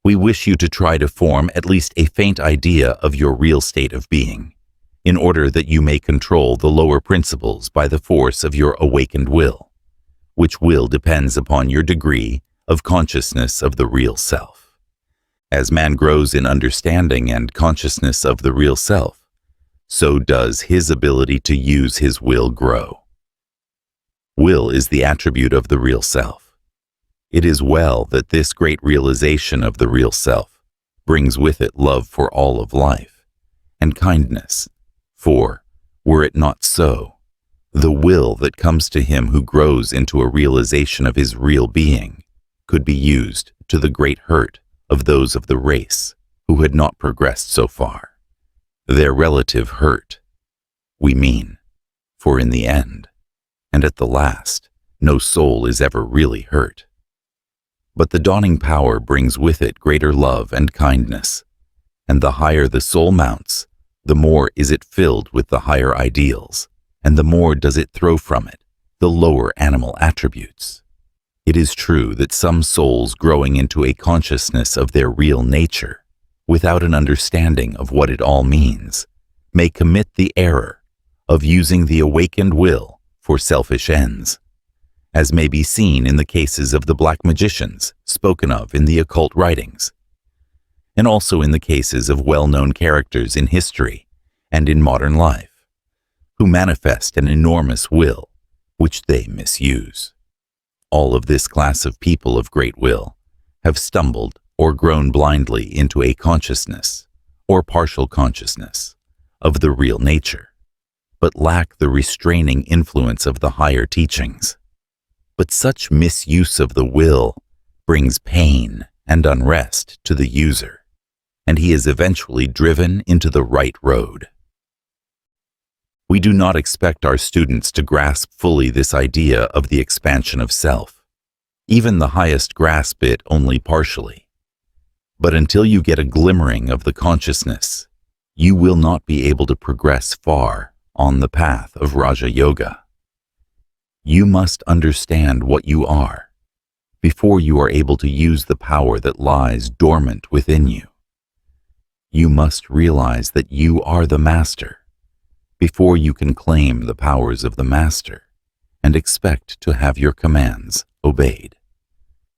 We wish you to try to form at least a faint idea of your real state of being, in order that you may control the lower principles by the force of your awakened will, which will depends upon your degree of consciousness of the real self. As man grows in understanding and consciousness of the real self, so does his ability to use his will grow. Will is the attribute of the real self. It is well that this great realization of the real self brings with it love for all of life and kindness, for, were it not so, the will that comes to him who grows into a realization of his real being could be used to the great hurt of those of the race who had not progressed so far. Their relative hurt, we mean, for in the end, and at the last, no soul is ever really hurt. But the dawning power brings with it greater love and kindness, and the higher the soul mounts, the more is it filled with the higher ideals, and the more does it throw from it the lower animal attributes. It is true that some souls growing into a consciousness of their real nature, without an understanding of what it all means, may commit the error of using the awakened will for selfish ends, as may be seen in the cases of the black magicians spoken of in the occult writings, and also in the cases of well-known characters in history and in modern life, who manifest an enormous will which they misuse. All of this class of people of great will have stumbled or grown blindly into a consciousness or partial consciousness of the real nature, but lack the restraining influence of the higher teachings. But such misuse of the will brings pain and unrest to the user, and he is eventually driven into the right road. We do not expect our students to grasp fully this idea of the expansion of self, Even the highest grasp it only partially. But until you get a glimmering of the consciousness, you will not be able to progress far on the path of Raja Yoga. You must understand what you are before you are able to use the power that lies dormant within you. You must realize that you are the master before you can claim the powers of the master and expect to have your commands obeyed.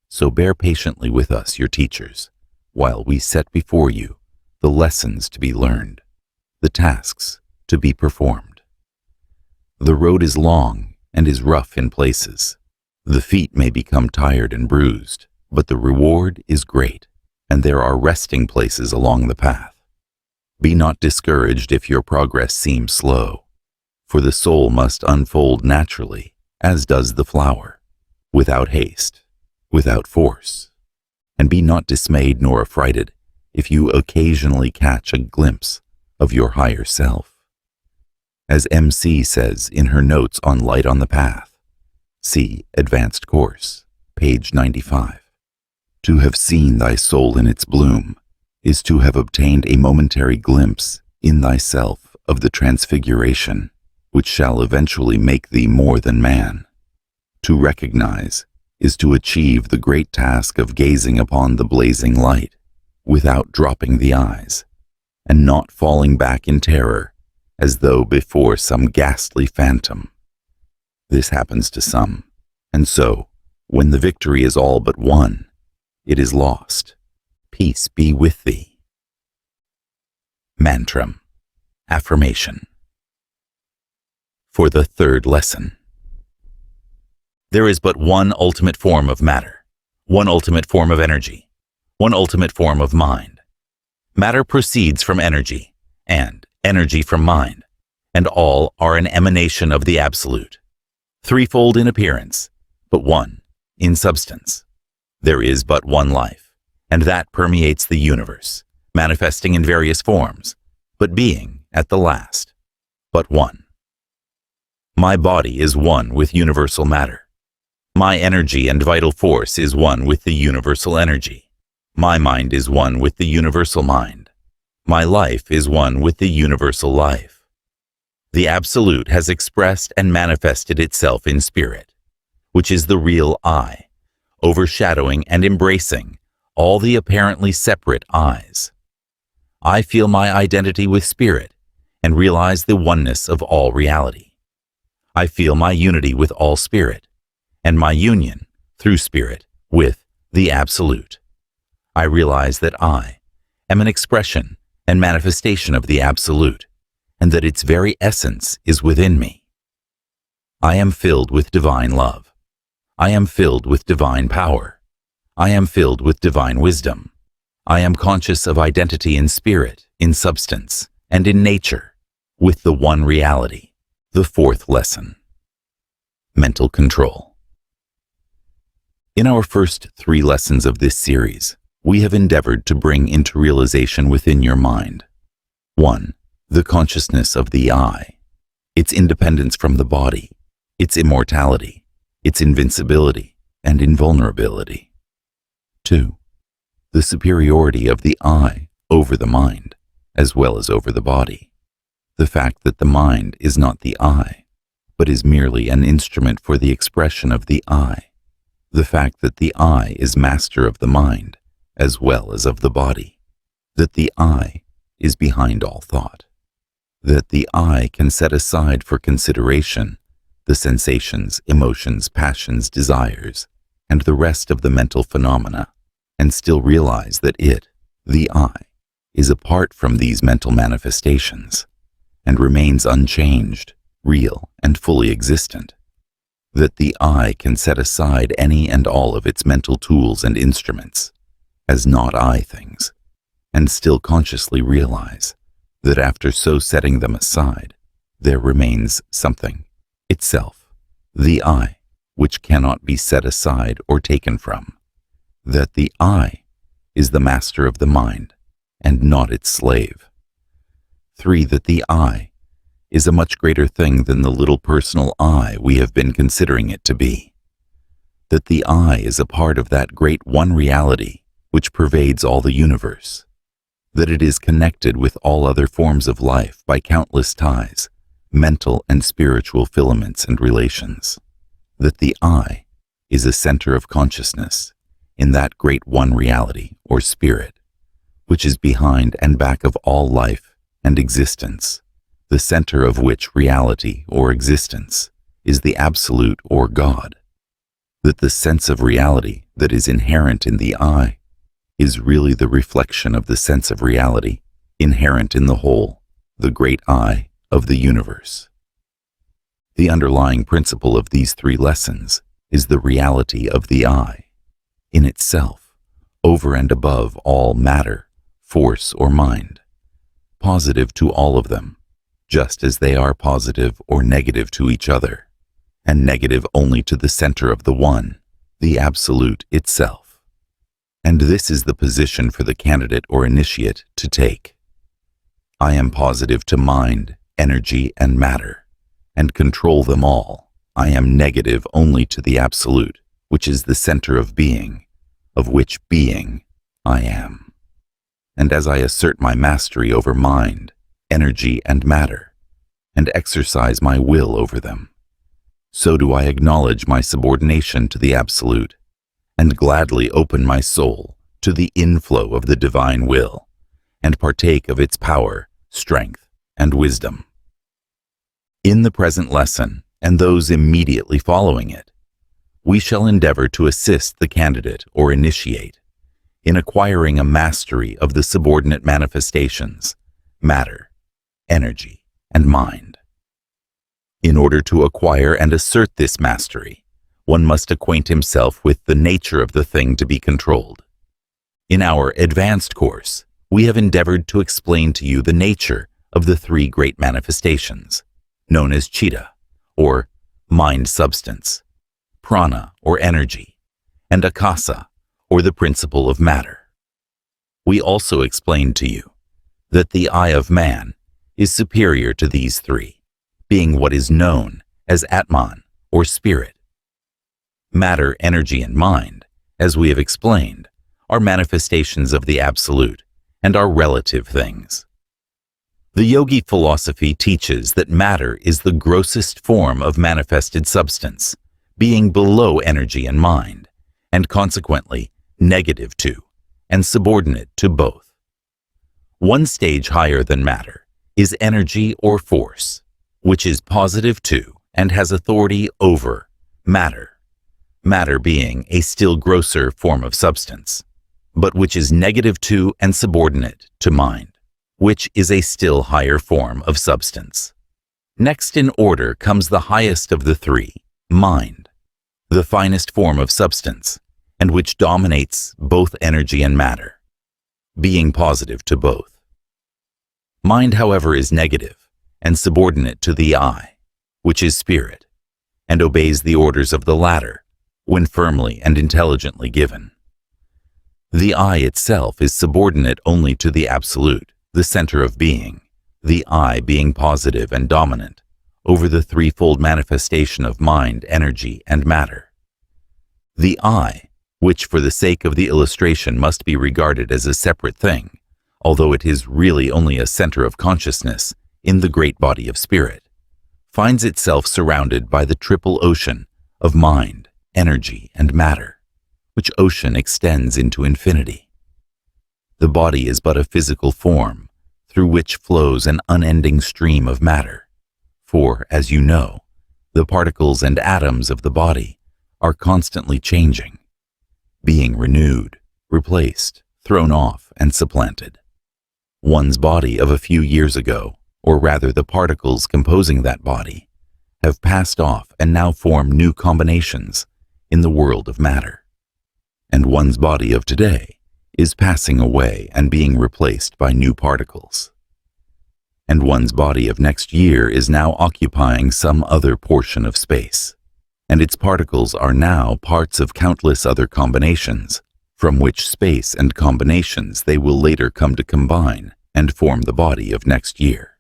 So bear patiently with us, your teachers, while we set before you the lessons to be learned, the tasks to be performed. The road is long and is rough in places. The feet may become tired and bruised, but the reward is great, and there are resting places along the path. Be not discouraged if your progress seems slow, for the soul must unfold naturally, as does the flower, without haste, without force. And be not dismayed nor affrighted if you occasionally catch a glimpse of your higher self. As MC says in her notes on Light on the Path, see Advanced Course, page 95. To have seen thy soul in its bloom is to have obtained a momentary glimpse in thyself of the transfiguration which shall eventually make thee more than man. To recognize is to achieve the great task of gazing upon the blazing light without dropping the eyes, and not falling back in terror as though before some ghastly phantom. This happens to some, and so, when the victory is all but won, it is lost. Peace be with thee. Mantram, affirmation. For the third lesson. There is but one ultimate form of matter, one ultimate form of energy, one ultimate form of mind. Matter proceeds from energy, and energy from mind, and all are an emanation of the Absolute. Threefold in appearance, but one in substance. There is but one life, and that permeates the universe, manifesting in various forms, but being, at the last, but one. My body is one with universal matter. My energy and vital force is one with the universal energy. My mind is one with the universal mind. My life is one with the universal life. The Absolute has expressed and manifested itself in spirit, which is the real I, overshadowing and embracing all the apparently separate I's. I feel my identity with spirit and realize the oneness of all reality. I feel my unity with all spirit, and my union, through spirit, with the Absolute. I realize that I am an expression and manifestation of the Absolute, and that its very essence is within me. I am filled with divine love. I am filled with divine power. I am filled with divine wisdom. I am conscious of identity in spirit, in substance, and in nature, with the one reality. The fourth lesson. Mental control. In our first 3 lessons of this series, we have endeavored to bring into realization within your mind 1. The consciousness of the I, its independence from the body, its immortality, its invincibility and invulnerability. 2. The superiority of the I over the mind, as well as over the body. The fact that the mind is not the I, but is merely an instrument for the expression of the I. The fact that the I is master of the mind, as well as of the body. That the I is behind all thought. That the I can set aside for consideration the sensations, emotions, passions, desires, and the rest of the mental phenomena, and still realize that it, the I, is apart from these mental manifestations, and remains unchanged, real, and fully existent. That the I can set aside any and all of its mental tools and instruments, as not I things, and still consciously realize that after so setting them aside, there remains something, itself, the I, which cannot be set aside or taken from. That the I is the master of the mind, and not its slave. 3. That the I is a much greater thing than the little personal I we have been considering it to be. that the I is a part of that great one reality which pervades all the universe, that it is connected with all other forms of life by countless ties, mental and spiritual filaments and relations, that the I is a center of consciousness in that great one reality or spirit, which is behind and back of all life and existence, the center of which reality or existence is the Absolute or God, that the sense of reality that is inherent in the I is really the reflection of the sense of reality inherent in the whole, the great I of the universe. The underlying principle of these three lessons is the reality of the I, in itself, over and above all matter, force, or mind, positive to all of them, just as they are positive or negative to each other, and negative only to the center of the One, the Absolute itself. And this is the position for the candidate or initiate to take. I am positive to mind, energy, and matter, and control them all. I am negative only to the Absolute, which is the center of being, of which being I am. And as I assert my mastery over mind, energy, and matter, and exercise my will over them, so do I acknowledge my subordination to the Absolute, and gladly open my soul to the inflow of the divine will, and partake of its power, strength, and wisdom. In the present lesson, and those immediately following it, we shall endeavor to assist the candidate or initiate in acquiring a mastery of the subordinate manifestations, matter, energy, and mind. In order to acquire and assert this mastery, one must acquaint himself with the nature of the thing to be controlled. In our advanced course, we have endeavored to explain to you the nature of the three great manifestations, known as chitta, or mind substance, prana, or energy, and akasa, or the principle of matter. We also explained to you that the I of man is superior to these three, being what is known as Atman, or spirit. Matter, energy, and mind, as we have explained, are manifestations of the Absolute and are relative things. The yogi philosophy teaches that matter is the grossest form of manifested substance, being below energy and mind, and consequently negative to and subordinate to both. One stage higher than matter is energy or force, which is positive to and has authority over matter, matter being a still grosser form of substance, but which is negative to and subordinate to mind, which is a still higher form of substance. Next in order comes the highest of the three, mind, the finest form of substance, and which dominates both energy and matter, being positive to both. Mind, however, is negative and subordinate to the I, which is spirit, and obeys the orders of the latter when firmly and intelligently given. The I itself is subordinate only to the Absolute, the center of being, the I being positive and dominant over the threefold manifestation of mind, energy, and matter. The I, which for the sake of the illustration must be regarded as a separate thing, although it is really only a center of consciousness in the great body of spirit, finds itself surrounded by the triple ocean of mind, energy, and matter, which ocean extends into infinity. The body is but a physical form through which flows an unending stream of matter, for, as you know, the particles and atoms of the body are constantly changing, being renewed, replaced, thrown off, and supplanted. One's body of a few years ago, or rather the particles composing that body, have passed off and now form new combinations in the world of matter. And one's body of today is passing away and being replaced by new particles. And one's body of next year is now occupying some other portion of space, and its particles are now parts of countless other combinations, from which space and combinations they will later come to combine and form the body of next year.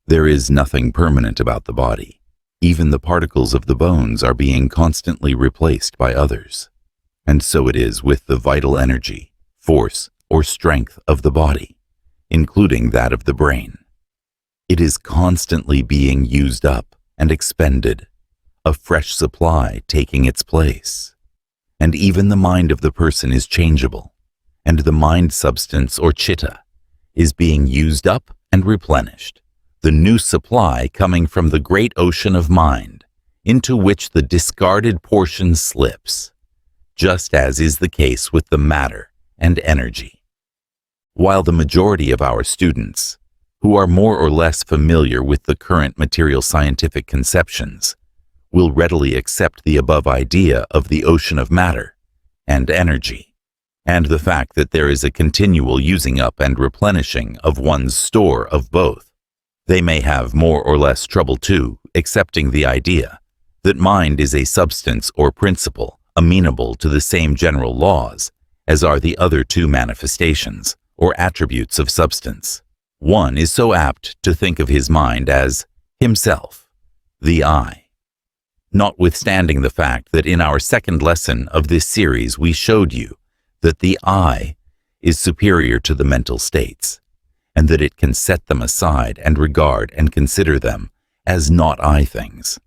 There is nothing permanent about the body, Even the particles of the bones are being constantly replaced by others. And so it is with the vital energy, force, or strength of the body, including that of the brain. It is constantly being used up and expended, a fresh supply taking its place. And even the mind of the person is changeable, and the mind substance or chitta is being used up and replenished, the new supply coming from the great ocean of mind, into which the discarded portion slips, just as is the case with the matter and energy. While the majority of our students, who are more or less familiar with the current material scientific conceptions, will readily accept the above idea of the ocean of matter and energy, and the fact that there is a continual using up and replenishing of one's store of both, they may have more or less trouble too accepting the idea that mind is a substance or principle amenable to the same general laws as are the other two manifestations or attributes of substance. One is so apt to think of his mind as himself, the I. Notwithstanding the fact that in our second lesson of this series we showed you that the I is superior to the mental states, and that it can set them aside and regard and consider them as not I things.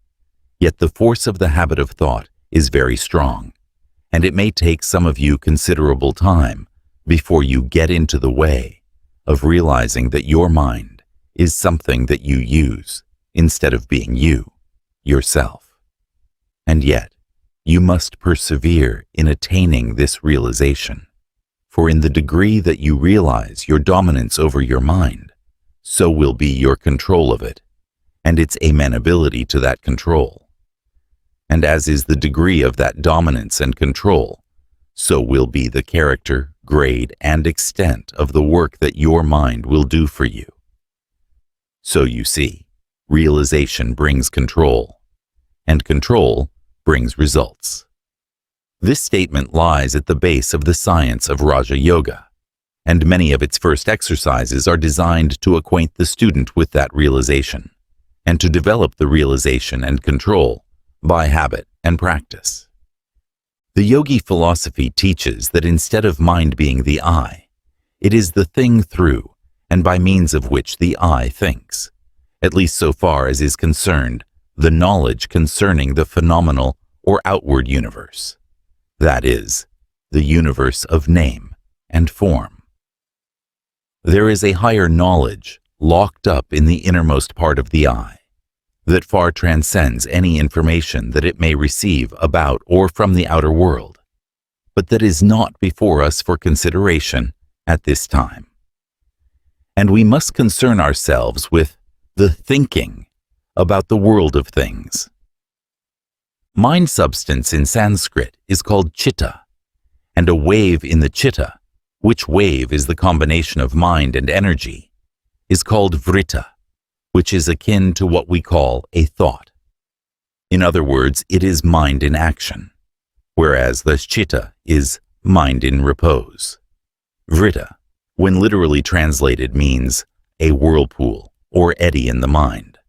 Yet the force of the habit of thought is very strong, and it may take some of you considerable time before you get into the way of realizing that your mind is something that you use instead of being you, yourself. And yet, you must persevere in attaining this realization. For in the degree that you realize your dominance over your mind, so will be your control of it, and its amenability to that control. And as is the degree of that dominance and control, so will be the character, grade, and extent of the work that your mind will do for you. So you see, realization brings control, and control brings results. This statement lies at the base of the science of Raja Yoga, and many of its first exercises are designed to acquaint the student with that realization, and to develop the realization and control by habit and practice. The yogi philosophy teaches that instead of mind being the I, it is the thing through and by means of which the I thinks, at least so far as is concerned the knowledge concerning the phenomenal or outward universe. That is, the universe of name and form. There is a higher knowledge locked up in the innermost part of the I, that far transcends any information that it may receive about or from the outer world, but that is not before us for consideration at this time. And we must concern ourselves with the thinking about the world of things. Mind substance in Sanskrit is called chitta, and a wave in the chitta, which wave is the combination of mind and energy, is called vritta, which is akin to what we call a thought. In other words, it is mind in action, whereas the chitta is mind in repose. Vritta, when literally translated, means a whirlpool or eddy in the mind,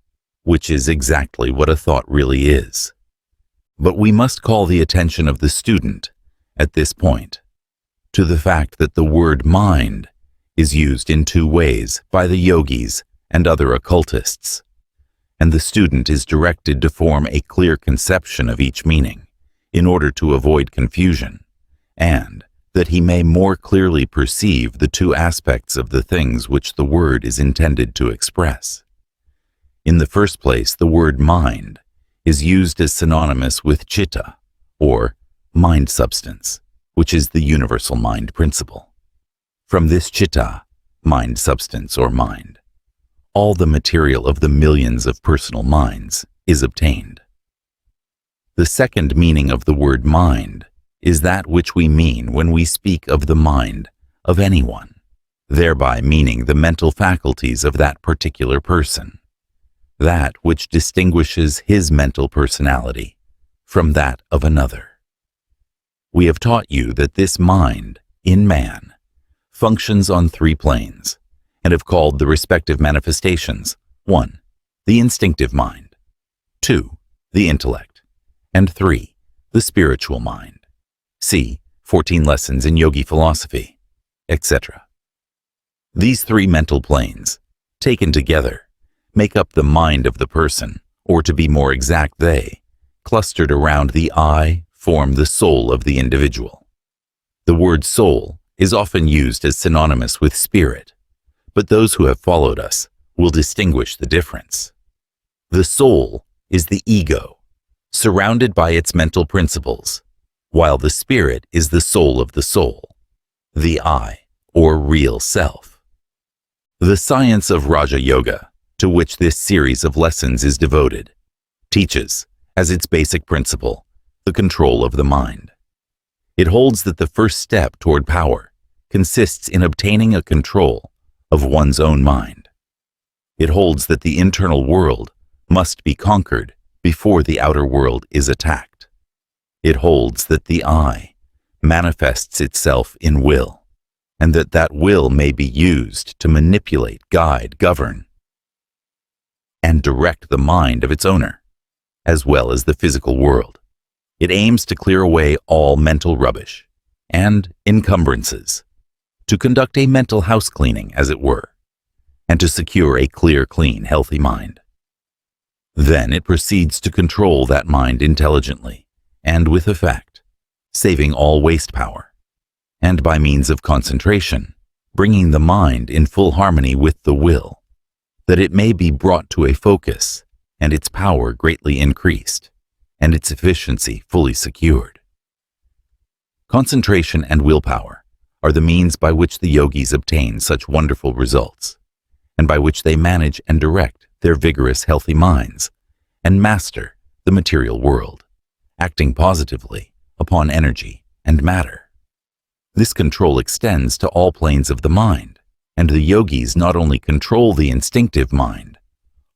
which is exactly what a thought really is. But we must call the attention of the student, at this point, to the fact that the word mind is used in two ways by the yogis and other occultists, and the student is directed to form a clear conception of each meaning in order to avoid confusion, and that he may more clearly perceive the two aspects of the things which the word is intended to express. In the first place, the word mind is used as synonymous with chitta, or mind substance, which is the universal mind principle. From this chitta, mind substance or mind, all the material of the millions of personal minds is obtained. The second meaning of the word mind is that which we mean when we speak of the mind of anyone, thereby meaning the mental faculties of that particular person, that which distinguishes his mental personality from that of another. We have taught you that this mind, in man, functions on three planes, and have called the respective manifestations: 1. The instinctive mind, 2. the intellect, and 3, the spiritual mind. See 14 Lessons in Yogi Philosophy, etc. These 3 mental planes, taken together, make up the mind of the person, or to be more exact, they, clustered around the I, form the soul of the individual. The word soul is often used as synonymous with spirit, but those who have followed us will distinguish the difference. The soul is the ego, surrounded by its mental principles, while the spirit is the soul of the soul, the I, or real self. The science of Raja Yoga, to which this series of lessons is devoted, teaches, as its basic principle, the control of the mind. It holds that the first step toward power consists in obtaining a control of one's own mind. It holds that the internal world must be conquered before the outer world is attacked. It holds that the I manifests itself in will, and that will may be used to manipulate, guide, govern, and direct the mind of its owner, as well as the physical world. It aims to clear away all mental rubbish and encumbrances, to conduct a mental house cleaning, as it were, and to secure a clear, clean, healthy mind. Then it proceeds to control that mind intelligently and with effect, saving all waste power, and by means of concentration, bringing the mind in full harmony with the will, that it may be brought to a focus and its power greatly increased, and its efficiency fully secured. Concentration and willpower are the means by which the yogis obtain such wonderful results, and by which they manage and direct their vigorous, healthy minds, and master the material world, acting positively upon energy and matter. This control extends to all planes of the mind, and the yogis not only control the instinctive mind,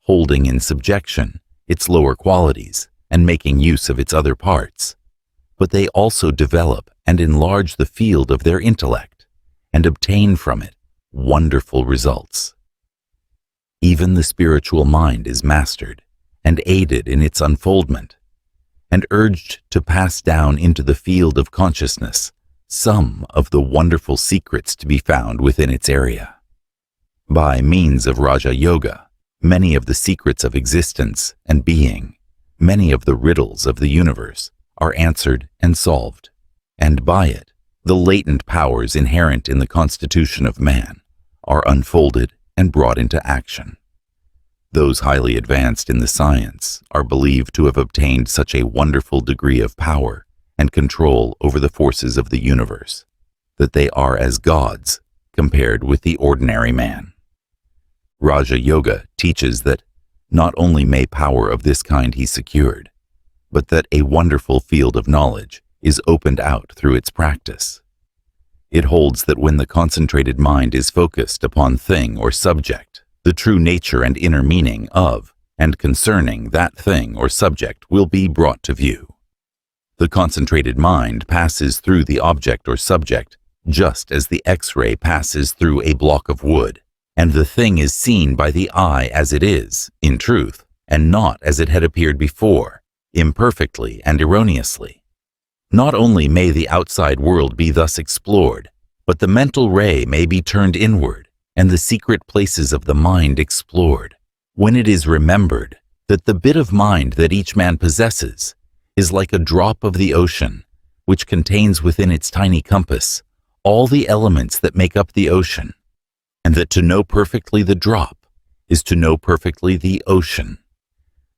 holding in subjection its lower qualities and making use of its other parts, but they also develop and enlarge the field of their intellect and obtain from it wonderful results. Even the spiritual mind is mastered and aided in its unfoldment, and urged to pass down into the field of consciousness some of the wonderful secrets to be found within its area. By means of Raja Yoga, many of the secrets of existence and being, many of the riddles of the universe, are answered and solved, and by it, the latent powers inherent in the constitution of man are unfolded and brought into action. Those highly advanced in the science are believed to have obtained such a wonderful degree of power and control over the forces of the universe that they are as gods compared with the ordinary man. Raja Yoga teaches that not only may power of this kind he secured, but that a wonderful field of knowledge is opened out through its practice. It holds that when the concentrated mind is focused upon thing or subject, the true nature and inner meaning of and concerning that thing or subject will be brought to view. The concentrated mind passes through the object or subject just as the X-ray passes through a block of wood, and the thing is seen by the eye as it is, in truth, and not as it had appeared before, imperfectly and erroneously. Not only may the outside world be thus explored, but the mental ray may be turned inward, and the secret places of the mind explored, when it is remembered that the bit of mind that each man possesses is like a drop of the ocean, which contains within its tiny compass all the elements that make up the ocean, and that to know perfectly the drop is to know perfectly the ocean.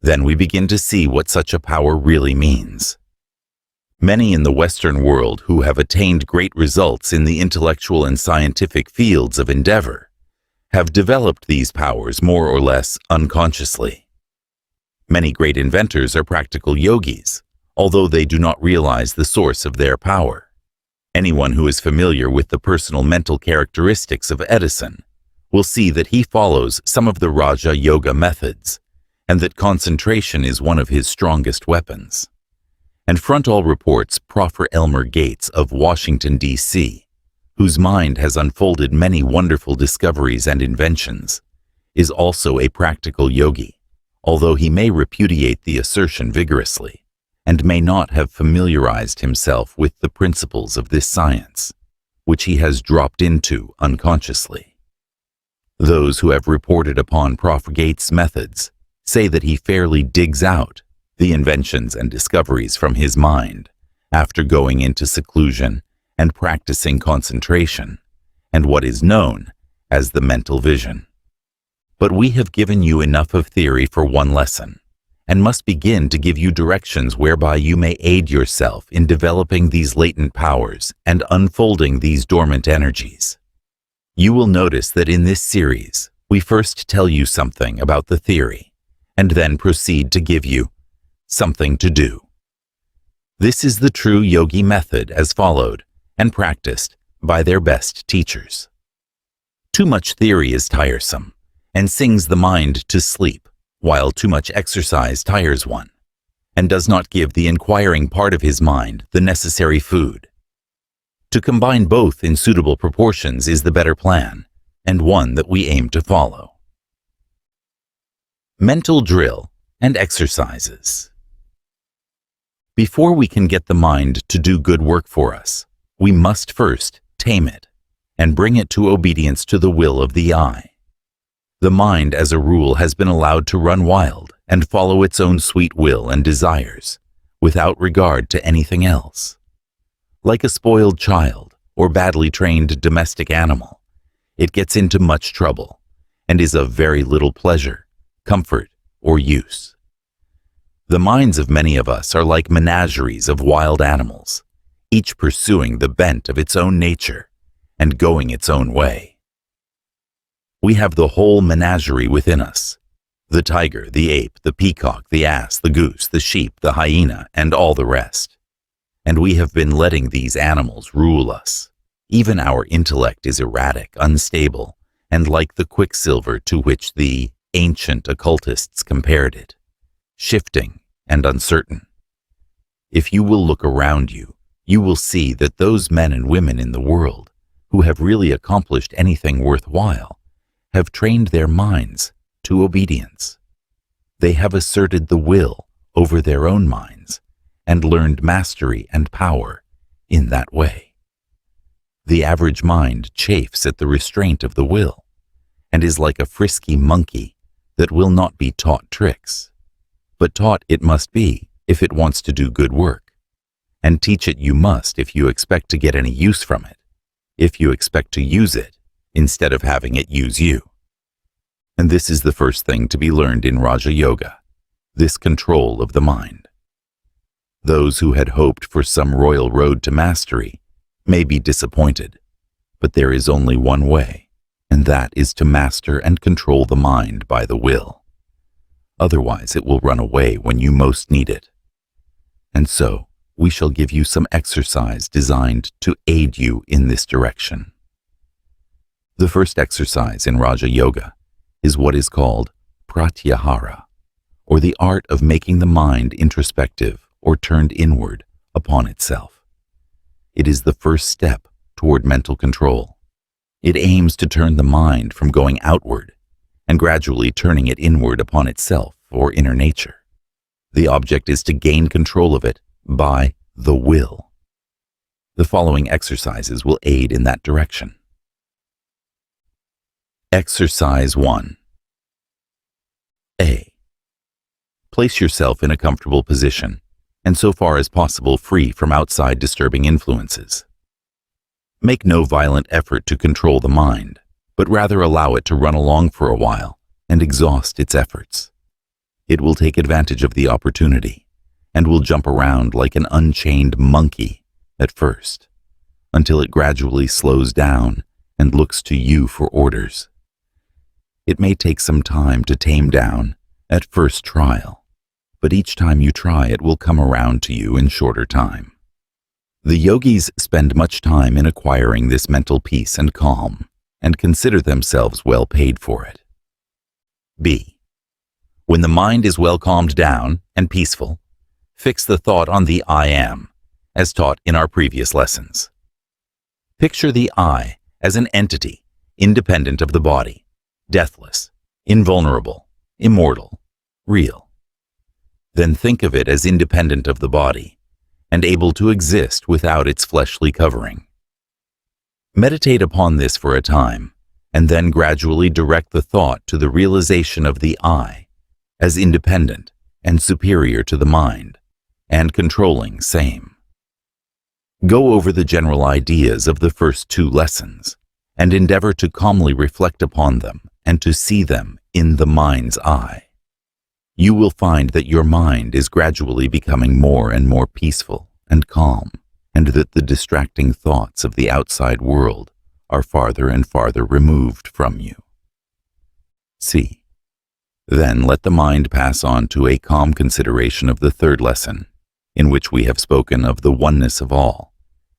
Then we begin to see what such a power really means. Many in the Western world who have attained great results in the intellectual and scientific fields of endeavor have developed these powers more or less unconsciously. Many great inventors are practical yogis, although they do not realize the source of their power. Anyone who is familiar with the personal mental characteristics of Edison will see that he follows some of the Raja Yoga methods, and that concentration is one of his strongest weapons. And Frontal reports Prof. Elmer Gates of Washington, D.C., whose mind has unfolded many wonderful discoveries and inventions, is also a practical yogi, although he may repudiate the assertion vigorously, and may not have familiarized himself with the principles of this science, which he has dropped into unconsciously. Those who have reported upon Prof. Gates' methods say that he fairly digs out the inventions and discoveries from his mind after going into seclusion and practicing concentration and what is known as the mental vision. But we have given you enough of theory for one lesson, and must begin to give you directions whereby you may aid yourself in developing these latent powers and unfolding these dormant energies. You will notice that in this series, we first tell you something about the theory, and then proceed to give you something to do. This is the true yogi method as followed and practiced by their best teachers. Too much theory is tiresome and sings the mind to sleep, while too much exercise tires one, and does not give the inquiring part of his mind the necessary food. To combine both in suitable proportions is the better plan, and one that we aim to follow. Mental drill and exercises. Before we can get the mind to do good work for us, we must first tame it and bring it to obedience to the will of the I. The mind, as a rule, has been allowed to run wild and follow its own sweet will and desires, without regard to anything else. Like a spoiled child or badly trained domestic animal, it gets into much trouble and is of very little pleasure, comfort, or use. The minds of many of us are like menageries of wild animals, each pursuing the bent of its own nature and going its own way. We have the whole menagerie within us: the tiger, the ape, the peacock, the ass, the goose, the sheep, the hyena, and all the rest. And we have been letting these animals rule us. Even our intellect is erratic, unstable, and like the quicksilver to which the ancient occultists compared it, shifting and uncertain. If you will look around you, you will see that those men and women in the world who have really accomplished anything worthwhile have trained their minds to obedience. They have asserted the will over their own minds and learned mastery and power in that way. The average mind chafes at the restraint of the will and is like a frisky monkey that will not be taught tricks, but taught it must be if it wants to do good work, and teach it you must if you expect to get any use from it, if you expect to use it instead of having it use you. And this is the first thing to be learned in Raja Yoga, this control of the mind. Those who had hoped for some royal road to mastery may be disappointed, but there is only one way, and that is to master and control the mind by the will. Otherwise it will run away when you most need it. And so, we shall give you some exercise designed to aid you in this direction. The first exercise in Raja Yoga is what is called pratyahara, or the art of making the mind introspective or turned inward upon itself. It is the first step toward mental control. It aims to turn the mind from going outward and gradually turning it inward upon itself or inner nature. The object is to gain control of it by the will. The following exercises will aid in that direction. Exercise 1. A. Place yourself in a comfortable position, and so far as possible free from outside disturbing influences. Make no violent effort to control the mind, but rather allow it to run along for a while and exhaust its efforts. It will take advantage of the opportunity and will jump around like an unchained monkey at first, until it gradually slows down and looks to you for orders. It may take some time to tame down at first trial, but each time you try it will come around to you in shorter time. The yogis spend much time in acquiring this mental peace and calm, and consider themselves well paid for it. B. When the mind is well calmed down and peaceful, fix the thought on the I am, as taught in our previous lessons. Picture the I as an entity independent of the body, deathless, invulnerable, immortal, real. Then think of it as independent of the body and able to exist without its fleshly covering. Meditate upon this for a time, and then gradually direct the thought to the realization of the I as independent and superior to the mind, and controlling same. Go over the general ideas of the first 2 lessons, and endeavor to calmly reflect upon them and to see them in the mind's eye. You will find that your mind is gradually becoming more and more peaceful and calm, and that the distracting thoughts of the outside world are farther and farther removed from you. C. Then let the mind pass on to a calm consideration of the 3rd lesson, in which we have spoken of the oneness of all,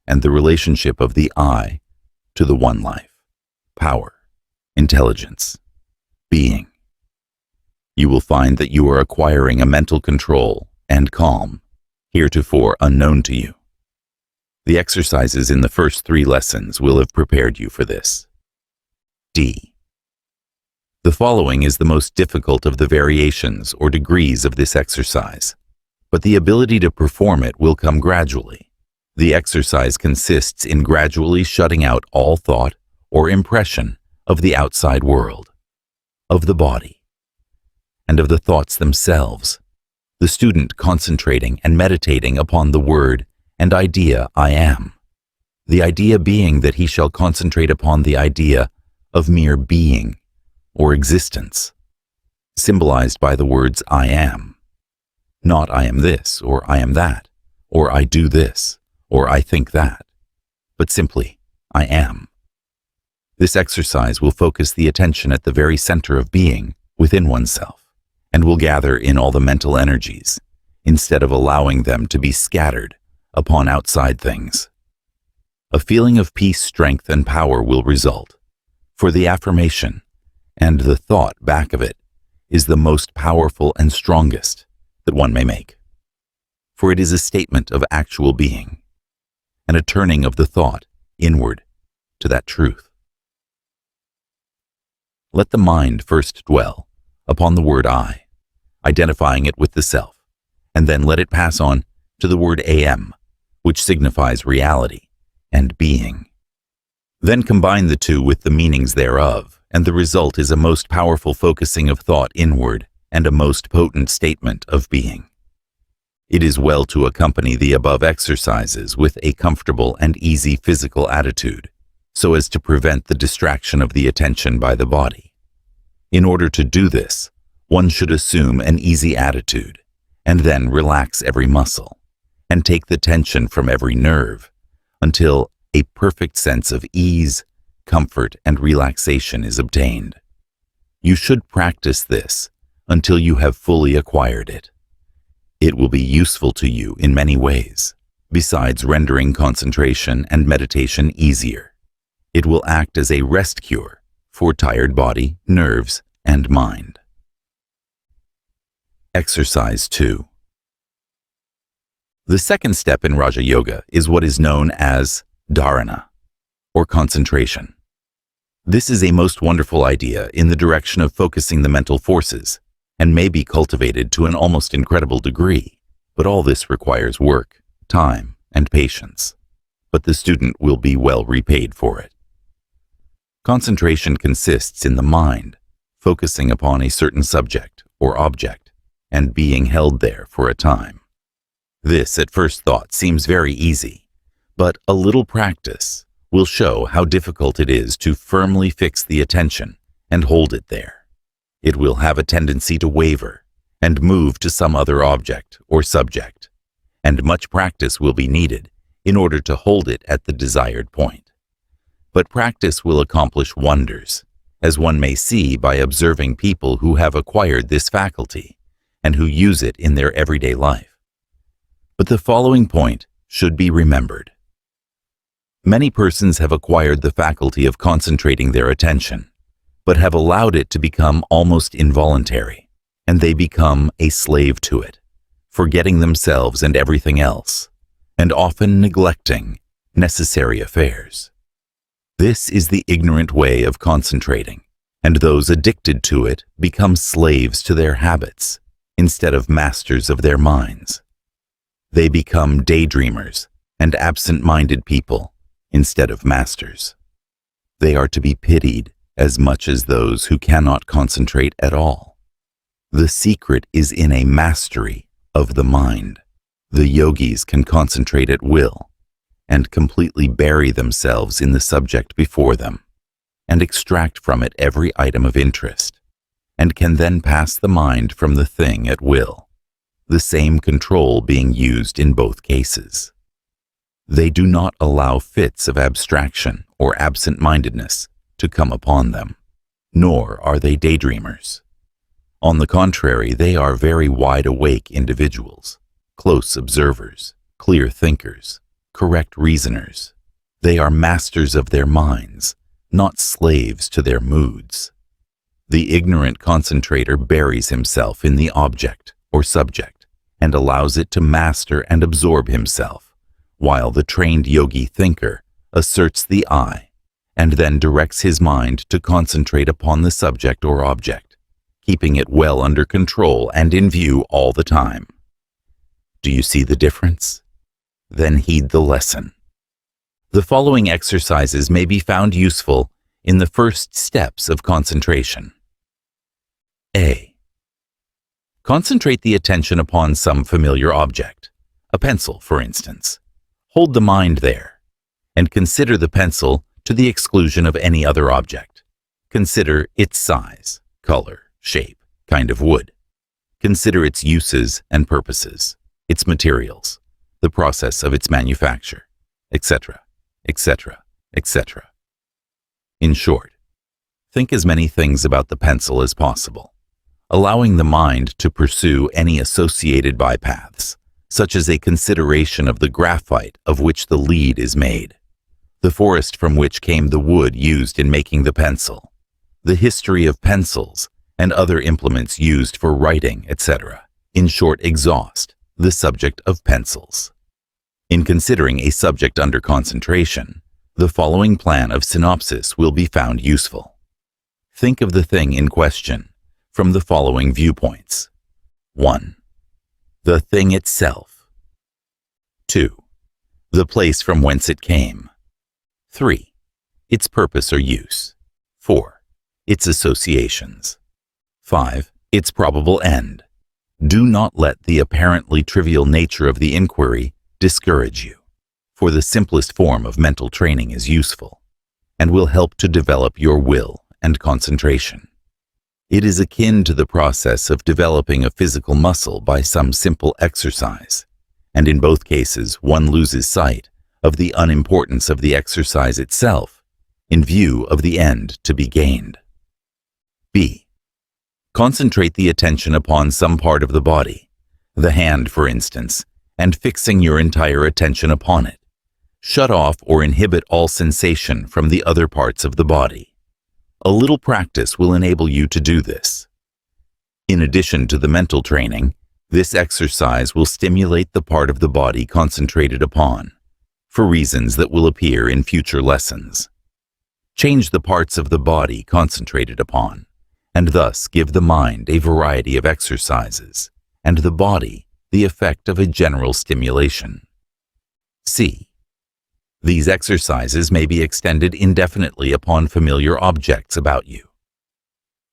and the relationship of the I to the one life, power, intelligence, being. You will find that you are acquiring a mental control and calm, heretofore unknown to you. The exercises in the first 3 lessons will have prepared you for this. D. The following is the most difficult of the variations or degrees of this exercise, but the ability to perform it will come gradually. The exercise consists in gradually shutting out all thought or impression of the outside world, of the body, and of the thoughts themselves, the student concentrating and meditating upon the word and idea I am, the idea being that he shall concentrate upon the idea of mere being or existence, symbolized by the words I am, not I am this or I am that, or I do this, or I think that, but simply I am. This exercise will focus the attention at the very center of being within oneself, and will gather in all the mental energies, instead of allowing them to be scattered upon outside things. A feeling of peace, strength, and power will result, for the affirmation and the thought back of it is the most powerful and strongest that one may make, for it is a statement of actual being, and a turning of the thought inward to that truth. Let the mind first dwell upon the word I, identifying it with the self, and then let it pass on to the word am, which signifies reality and being. Then combine the 2 with the meanings thereof, and the result is a most powerful focusing of thought inward and a most potent statement of being. It is well to accompany the above exercises with a comfortable and easy physical attitude, so as to prevent the distraction of the attention by the body. In order to do this, one should assume an easy attitude, and then relax every muscle, and take the tension from every nerve, until a perfect sense of ease, comfort, and relaxation is obtained. You should practice this until you have fully acquired it. It will be useful to you in many ways, besides rendering concentration and meditation easier. It will act as a rest cure for tired body, nerves, and mind. Exercise 2. The second step in Raja Yoga is what is known as dharana, or concentration. This is a most wonderful idea in the direction of focusing the mental forces, and may be cultivated to an almost incredible degree, but all this requires work, time, and patience. But the student will be well repaid for it. Concentration consists in the mind focusing upon a certain subject or object, and being held there for a time. This, at first thought, seems very easy, but a little practice will show how difficult it is to firmly fix the attention and hold it there. It will have a tendency to waver and move to some other object or subject, and much practice will be needed in order to hold it at the desired point. But practice will accomplish wonders, as one may see by observing people who have acquired this faculty and who use it in their everyday life. But the following point should be remembered. Many persons have acquired the faculty of concentrating their attention, but have allowed it to become almost involuntary, and they become a slave to it, forgetting themselves and everything else, and often neglecting necessary affairs. This is the ignorant way of concentrating, and those addicted to it become slaves to their habits, instead of masters of their minds. They become daydreamers and absent-minded people instead of masters. They are to be pitied as much as those who cannot concentrate at all. The secret is in a mastery of the mind. The yogis can concentrate at will and completely bury themselves in the subject before them and extract from it every item of interest, and can then pass the mind from the thing at will, the same control being used in both cases. They do not allow fits of abstraction or absent-mindedness to come upon them, nor are they daydreamers. On the contrary, they are very wide-awake individuals, close observers, clear thinkers, correct reasoners. They are masters of their minds, not slaves to their moods. The ignorant concentrator buries himself in the object or subject and allows it to master and absorb himself, while the trained yogi thinker asserts the I and then directs his mind to concentrate upon the subject or object, keeping it well under control and in view all the time. Do you see the difference? Then heed the lesson. The following exercises may be found useful in the first steps of concentration. A. Concentrate the attention upon some familiar object, a pencil, for instance. Hold the mind there, and consider the pencil to the exclusion of any other object. Consider its size, color, shape, kind of wood. Consider its uses and purposes, its materials, the process of its manufacture, etc., etc., etc. In short, think as many things about the pencil as possible, allowing the mind to pursue any associated bypaths, such as a consideration of the graphite of which the lead is made, the forest from which came the wood used in making the pencil, the history of pencils and other implements used for writing, etc. In short, exhaust the subject of pencils. In considering a subject under concentration, the following plan of synopsis will be found useful. Think of the thing in question from the following viewpoints. 1. The thing itself. 2. The place from whence it came. 3. Its purpose or use. 4. Its associations. 5. Its probable end. Do not let the apparently trivial nature of the inquiry discourage you, for the simplest form of mental training is useful and will help to develop your will and concentration. It is akin to the process of developing a physical muscle by some simple exercise, and in both cases one loses sight of the unimportance of the exercise itself in view of the end to be gained. B. Concentrate the attention upon some part of the body, the hand for instance, and fixing your entire attention upon it. Shut off or inhibit all sensation from the other parts of the body. A little practice will enable you to do this. In addition to the mental training, this exercise will stimulate the part of the body concentrated upon, for reasons that will appear in future lessons. Change the parts of the body concentrated upon, and thus give the mind a variety of exercises, and the body the effect of a general stimulation. C. These exercises may be extended indefinitely upon familiar objects about you.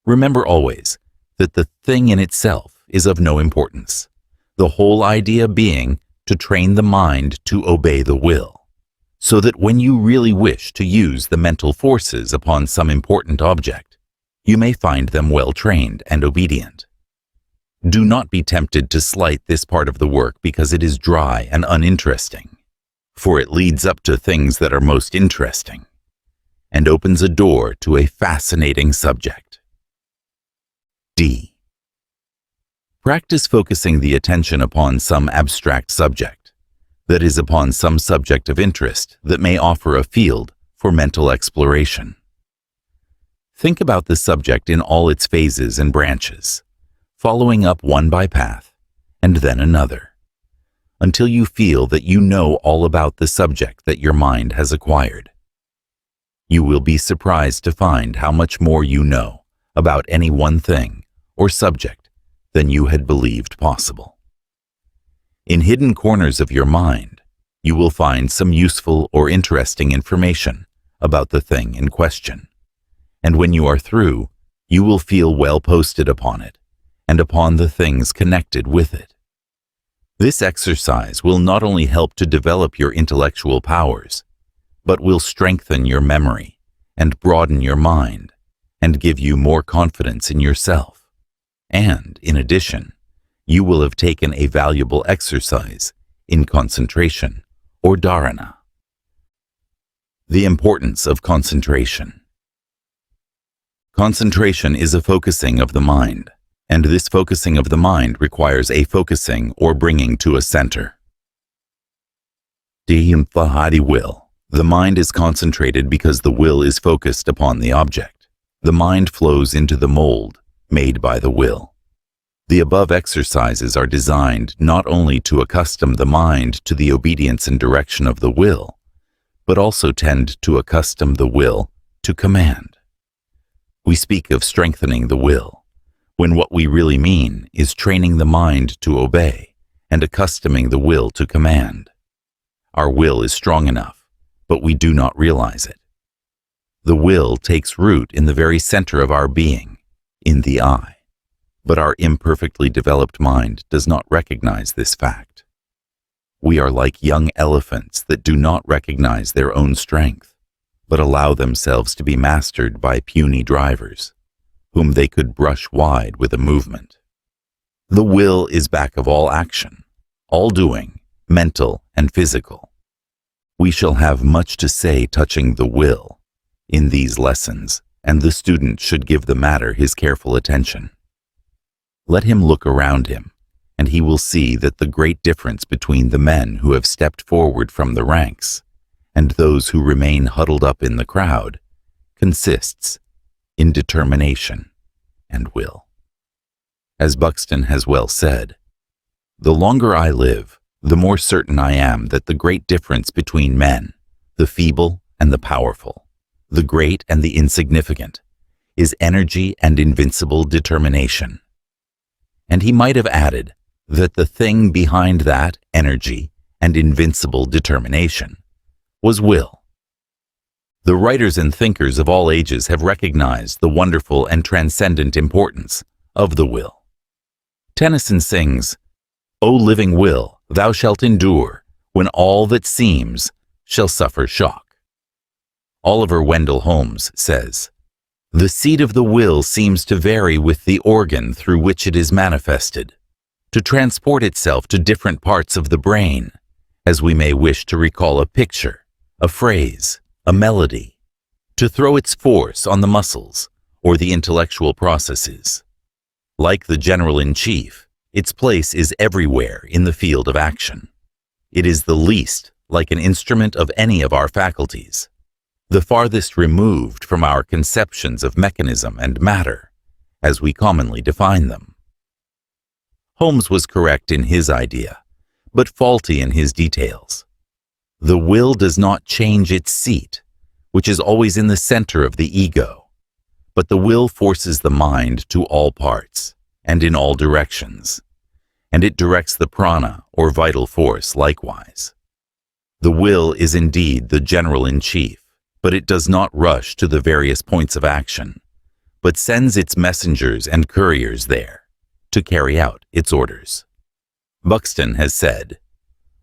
Remember always that the thing in itself is of no importance, the whole idea being to train the mind to obey the will, so that when you really wish to use the mental forces upon some important object, you may find them well trained and obedient. Do not be tempted to slight this part of the work because it is dry and uninteresting, for it leads up to things that are most interesting and opens a door to a fascinating subject. D. Practice focusing the attention upon some abstract subject, that is, upon some subject of interest that may offer a field for mental exploration. Think about the subject in all its phases and branches, following up one by path and then another, until you feel that you know all about the subject that your mind has acquired. You will be surprised to find how much more you know about any one thing or subject than you had believed possible. In hidden corners of your mind, you will find some useful or interesting information about the thing in question. And when you are through, you will feel well posted upon it and upon the things connected with it. This exercise will not only help to develop your intellectual powers, but will strengthen your memory and broaden your mind and give you more confidence in yourself. And, in addition, you will have taken a valuable exercise in concentration or dharana. The importance of concentration. Concentration is a focusing of the mind, and this focusing of the mind requires a focusing or bringing to a center. Will. The mind is concentrated because the will is focused upon the object. The mind flows into the mold made by the will. The above exercises are designed not only to accustom the mind to the obedience and direction of the will, but also tend to accustom the will to command. We speak of strengthening the will, when what we really mean is training the mind to obey and accustoming the will to command. Our will is strong enough, but we do not realize it. The will takes root in the very center of our being, in the I, but our imperfectly developed mind does not recognize this fact. We are like young elephants that do not recognize their own strength, but allow themselves to be mastered by puny drivers, whom they could brush wide with a movement. The will is back of all action, all doing, mental and physical. We shall have much to say touching the will in these lessons, and the student should give the matter his careful attention. Let him look around him, and he will see that the great difference between the men who have stepped forward from the ranks and those who remain huddled up in the crowd consists in determination and will. As Buxton has well said, "The longer I live, the more certain I am that the great difference between men, the feeble and the powerful, the great and the insignificant, is energy and invincible determination." And he might have added that the thing behind that energy and invincible determination was will. The writers and thinkers of all ages have recognized the wonderful and transcendent importance of the will. Tennyson sings, "O living will, thou shalt endure, when all that seems shall suffer shock." Oliver Wendell Holmes says, "The seat of the will seems to vary with the organ through which it is manifested, to transport itself to different parts of the brain, as we may wish to recall a picture, a phrase, a melody, to throw its force on the muscles or the intellectual processes. Like the general-in-chief, its place is everywhere in the field of action. It is the least like an instrument of any of our faculties, the farthest removed from our conceptions of mechanism and matter, as we commonly define them." Holmes was correct in his idea, but faulty in his details. The will does not change its seat, which is always in the center of the ego, but the will forces the mind to all parts and in all directions, and it directs the prana or vital force likewise. The will is indeed the general-in-chief, but it does not rush to the various points of action, but sends its messengers and couriers there to carry out its orders. Buxton has said,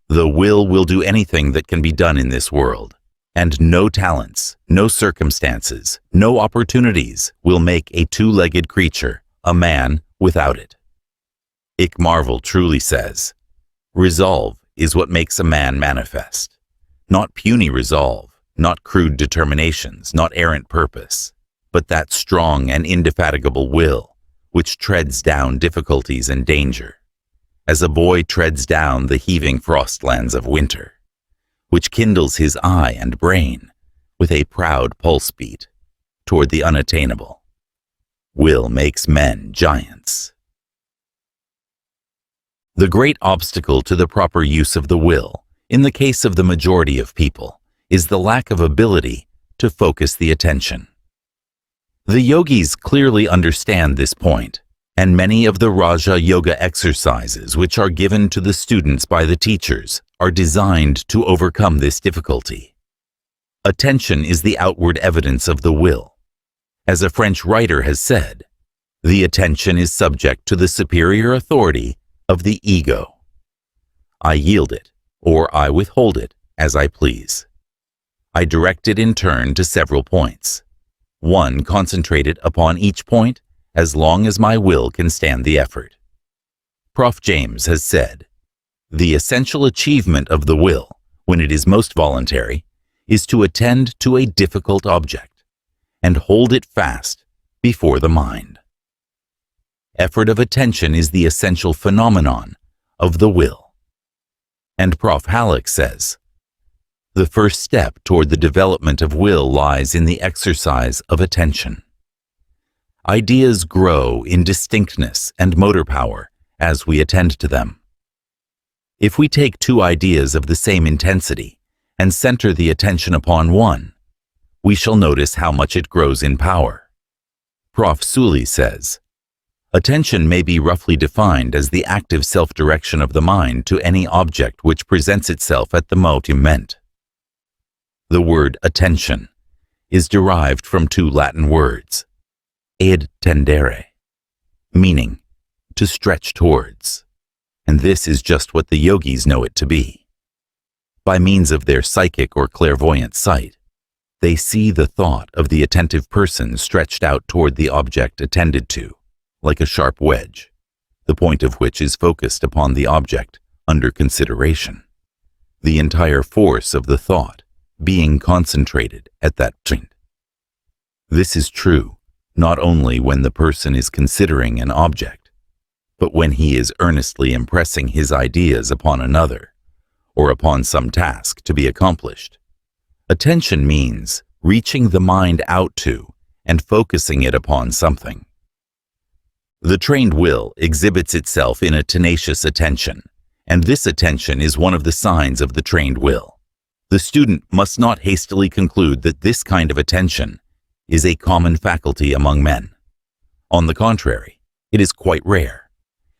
"The will do anything that can be done in this world, and no talents, no circumstances, no opportunities will make a two-legged creature a man without it." Ick Marvel truly says, "Resolve is what makes a man manifest, not puny resolve, not crude determinations, not errant purpose, but that strong and indefatigable will which treads down difficulties and danger, as a boy treads down the heaving frostlands of winter, which kindles his eye and brain with a proud pulse beat toward the unattainable. Will makes men giants." The great obstacle to the proper use of the will, in the case of the majority of people, is the lack of ability to focus the attention. The yogis clearly understand this point, and many of the Raja Yoga exercises which are given to the students by the teachers are designed to overcome this difficulty. Attention is the outward evidence of the will. As a French writer has said, the attention is subject to the superior authority of the ego. I yield it, or I withhold it, as I please. I direct it in turn to several points. One concentrated upon each point as long as my will can stand the effort. Prof. James has said, the essential achievement of the will, when it is most voluntary, is to attend to a difficult object and hold it fast before the mind. Effort of attention is the essential phenomenon of the will. And Prof. Halleck says, the first step toward the development of will lies in the exercise of attention. Ideas grow in distinctness and motor power as we attend to them. If we take two ideas of the same intensity and center the attention upon one, we shall notice how much it grows in power. Prof. Sully says, attention may be roughly defined as the active self-direction of the mind to any object which presents itself at the moment. The word attention is derived from two Latin words, ad tendere, meaning to stretch towards, and this is just what the yogis know it to be. By means of their psychic or clairvoyant sight, they see the thought of the attentive person stretched out toward the object attended to, like a sharp wedge, the point of which is focused upon the object under consideration. The entire force of the thought being concentrated at that point. This is true not only when the person is considering an object, but when he is earnestly impressing his ideas upon another, or upon some task to be accomplished. Attention means reaching the mind out to and focusing it upon something. The trained will exhibits itself in a tenacious attention, and this attention is one of the signs of the trained will. The student must not hastily conclude that this kind of attention is a common faculty among men. On the contrary, it is quite rare,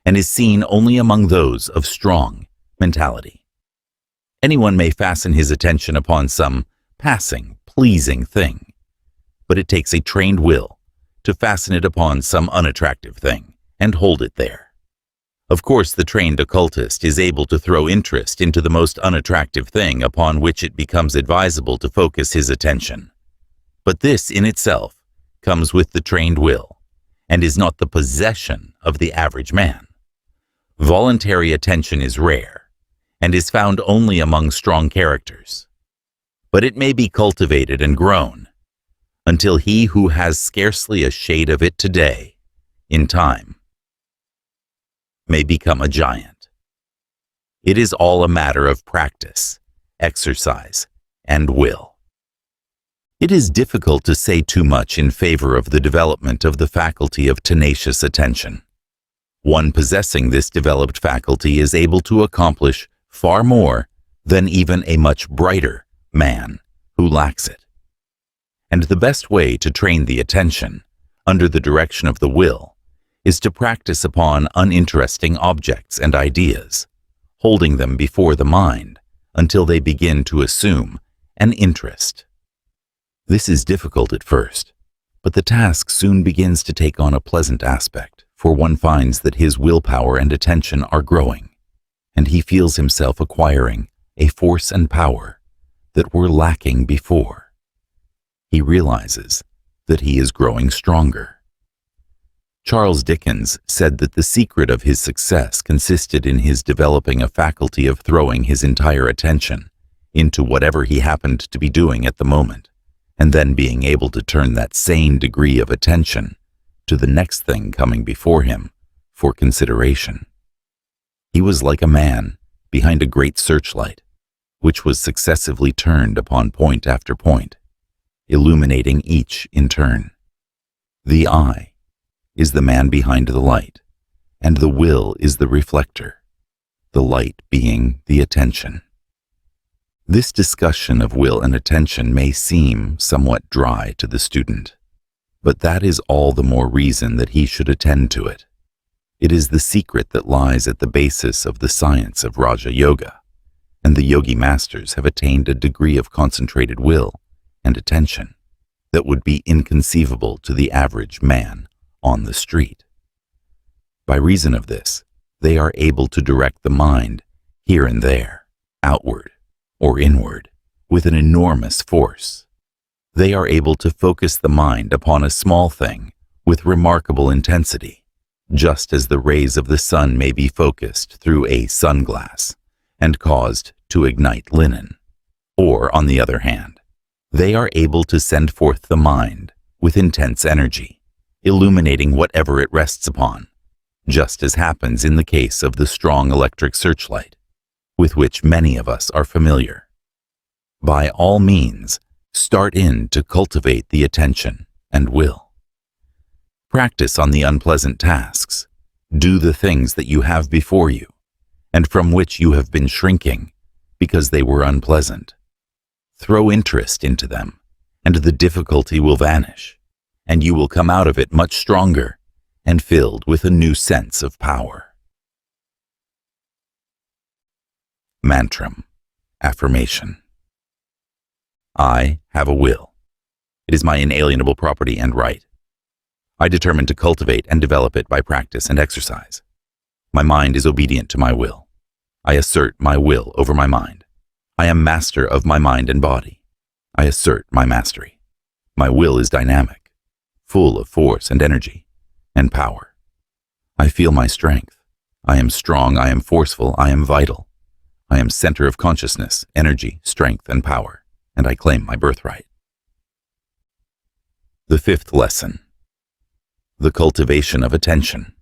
and is seen only among those of strong mentality. Anyone may fasten his attention upon some passing, pleasing thing, but it takes a trained will to fasten it upon some unattractive thing and hold it there. Of course, the trained occultist is able to throw interest into the most unattractive thing upon which it becomes advisable to focus his attention. But this in itself comes with the trained will and is not the possession of the average man. Voluntary attention is rare and is found only among strong characters. But it may be cultivated and grown until he who has scarcely a shade of it today, in time, may become a giant. It is all a matter of practice, exercise, and will. It is difficult to say too much in favor of the development of the faculty of tenacious attention. One possessing this developed faculty is able to accomplish far more than even a much brighter man who lacks it. And the best way to train the attention, under the direction of the will, is to practice upon uninteresting objects and ideas, holding them before the mind until they begin to assume an interest. This is difficult at first, but the task soon begins to take on a pleasant aspect, for one finds that his willpower and attention are growing, and he feels himself acquiring a force and power that were lacking before. He realizes that he is growing stronger. Charles Dickens said that the secret of his success consisted in his developing a faculty of throwing his entire attention into whatever he happened to be doing at the moment, and then being able to turn that same degree of attention to the next thing coming before him for consideration. He was like a man behind a great searchlight, which was successively turned upon point after point, illuminating each in turn. The eye is the man behind the light, and the will is the reflector, the light being the attention. This discussion of will and attention may seem somewhat dry to the student, but that is all the more reason that he should attend to it. It is the secret that lies at the basis of the science of Raja Yoga, and the yogi masters have attained a degree of concentrated will and attention that would be inconceivable to the average man on the street. By reason of this, they are able to direct the mind here and there, outward or inward, with an enormous force. They are able to focus the mind upon a small thing with remarkable intensity, just as the rays of the sun may be focused through a sunglass and caused to ignite linen. Or, on the other hand, they are able to send forth the mind with intense energy, illuminating whatever it rests upon, just as happens in the case of the strong electric searchlight, with which many of us are familiar. By all means, start in to cultivate the attention and will. Practice on the unpleasant tasks. Do the things that you have before you, and from which you have been shrinking because they were unpleasant. Throw interest into them, and the difficulty will vanish, and you will come out of it much stronger and filled with a new sense of power. Mantram, affirmation. I have a will. It is my inalienable property and right. I determine to cultivate and develop it by practice and exercise. My mind is obedient to my will. I assert my will over my mind. I am master of my mind and body. I assert my mastery. My will is dynamic, full of force and energy and power. I feel my strength. I am strong, I am forceful, I am vital. I am center of consciousness, energy, strength, and power, and I claim my birthright. The fifth lesson. The cultivation of attention.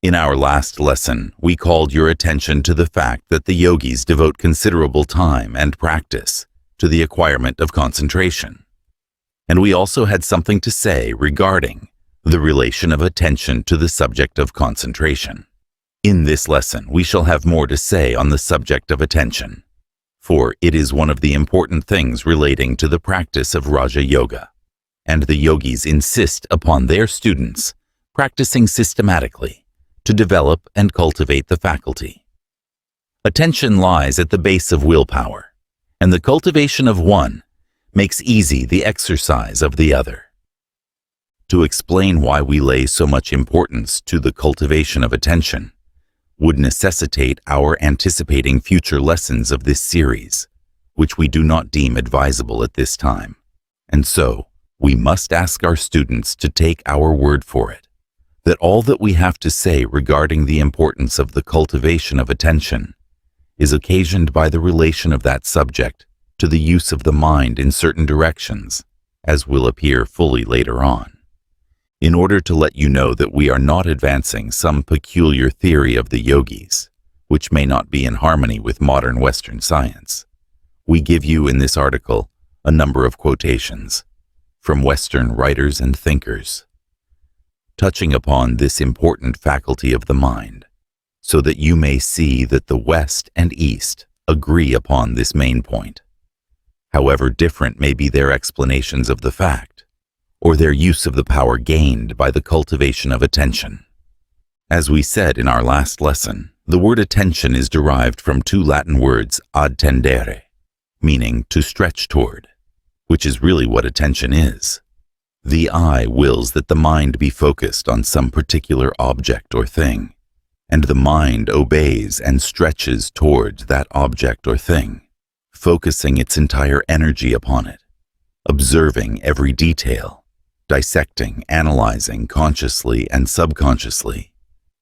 In our last lesson, we called your attention to the fact that the yogis devote considerable time and practice to the acquirement of concentration. And we also had something to say regarding the relation of attention to the subject of concentration. In this lesson, we shall have more to say on the subject of attention, for it is one of the important things relating to the practice of Raja Yoga, and the yogis insist upon their students practicing systematically to develop and cultivate the faculty. Attention lies at the base of willpower, and the cultivation of one makes easy the exercise of the other. To explain why we lay so much importance to the cultivation of attention would necessitate our anticipating future lessons of this series, which we do not deem advisable at this time, and so we must ask our students to take our word for it, that all that we have to say regarding the importance of the cultivation of attention is occasioned by the relation of that subject to the use of the mind in certain directions, as will appear fully later on. In order to let you know that we are not advancing some peculiar theory of the yogis, which may not be in harmony with modern Western science, we give you in this article a number of quotations from Western writers and thinkers, touching upon this important faculty of the mind, so that you may see that the West and East agree upon this main point, however different may be their explanations of the fact, or their use of the power gained by the cultivation of attention. As we said in our last lesson, the word attention is derived from two Latin words ad tendere, meaning to stretch toward, which is really what attention is. The eye wills that the mind be focused on some particular object or thing, and the mind obeys and stretches towards that object or thing, focusing its entire energy upon it, observing every detail, dissecting, analyzing consciously and subconsciously,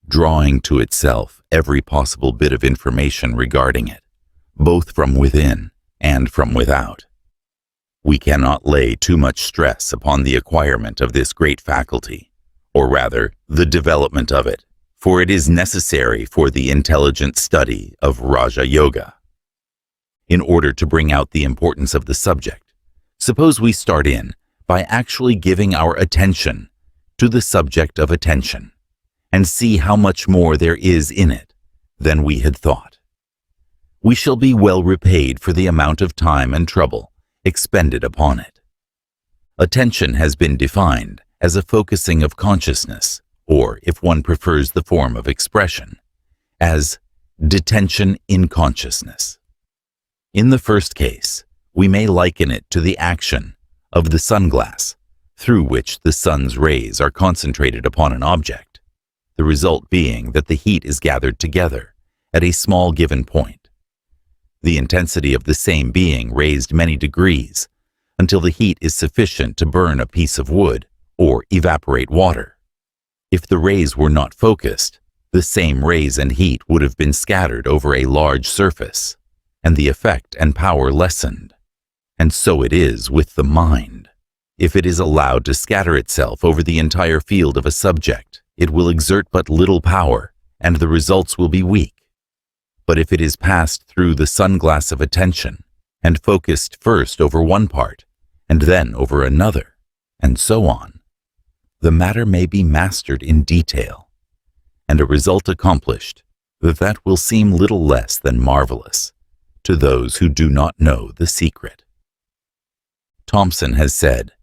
drawing to itself every possible bit of information regarding it, both from within and from without. We cannot lay too much stress upon the acquirement of this great faculty, or rather, the development of it, for it is necessary for the intelligent study of Raja Yoga. In order to bring out the importance of the subject, suppose we start in by actually giving our attention to the subject of attention, and see how much more there is in it than we had thought. We shall be well repaid for the amount of time and trouble expended upon it. Attention has been defined as a focusing of consciousness or if one prefers the form of expression, as detention in consciousness. In the first case, we may liken it to the action of the sunglass, through which the sun's rays are concentrated upon an object, the result being that the heat is gathered together at a small given point. The intensity of the same being raised many degrees until the heat is sufficient to burn a piece of wood or evaporate water. If the rays were not focused, the same rays and heat would have been scattered over a large surface, and the effect and power lessened. And so it is with the mind. If it is allowed to scatter itself over the entire field of a subject, it will exert but little power, and the results will be weak. But if it is passed through the sunglass of attention, and focused first over one part, and then over another, and so on, the matter may be mastered in detail, and a result accomplished that will seem little less than marvelous to those who do not know the secret. Thompson has said,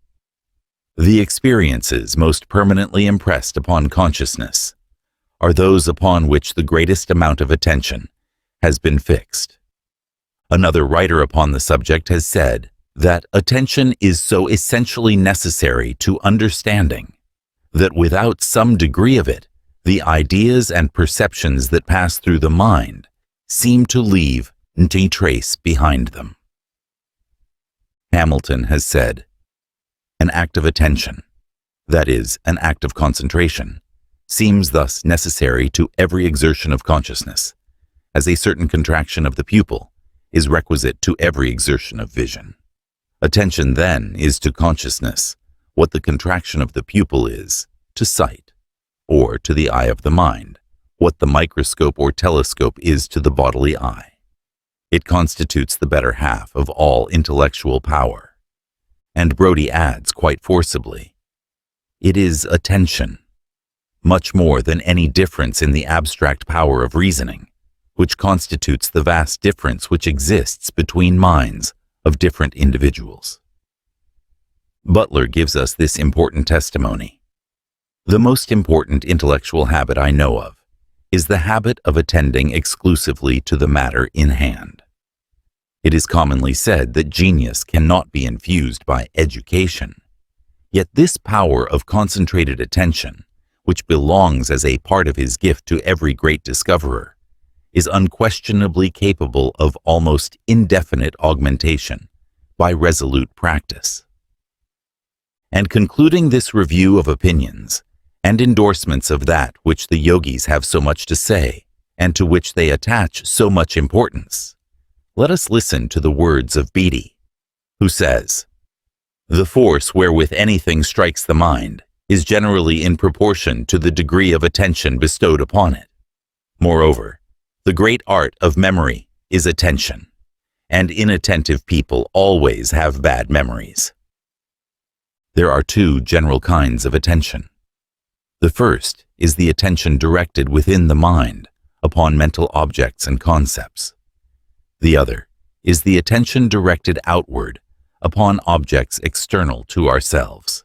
"The experiences most permanently impressed upon consciousness are those upon which the greatest amount of attention has been fixed." Another writer upon the subject has said that attention is so essentially necessary to understanding that without some degree of it, the ideas and perceptions that pass through the mind seem to leave a trace behind them. Hamilton has said, "An act of attention, that is, an act of concentration, seems thus necessary to every exertion of consciousness, as a certain contraction of the pupil is requisite to every exertion of vision. Attention, then, is to consciousness what the contraction of the pupil is to sight, or to the eye of the mind, what the microscope or telescope is to the bodily eye. It constitutes the better half of all intellectual power." And Brodie adds quite forcibly, "It is attention, much more than any difference in the abstract power of reasoning, which constitutes the vast difference which exists between minds of different individuals." Butler gives us this important testimony. "The most important intellectual habit I know of is the habit of attending exclusively to the matter in hand. It is commonly said that genius cannot be infused by education. Yet this power of concentrated attention, which belongs as a part of his gift to every great discoverer, is unquestionably capable of almost indefinite augmentation by resolute practice." And concluding this review of opinions and endorsements of that which the yogis have so much to say and to which they attach so much importance, let us listen to the words of Beattie, who says, "The force wherewith anything strikes the mind is generally in proportion to the degree of attention bestowed upon it. Moreover, the great art of memory is attention, and inattentive people always have bad memories." There are two general kinds of attention. The first is the attention directed within the mind upon mental objects and concepts. The other is the attention directed outward upon objects external to ourselves.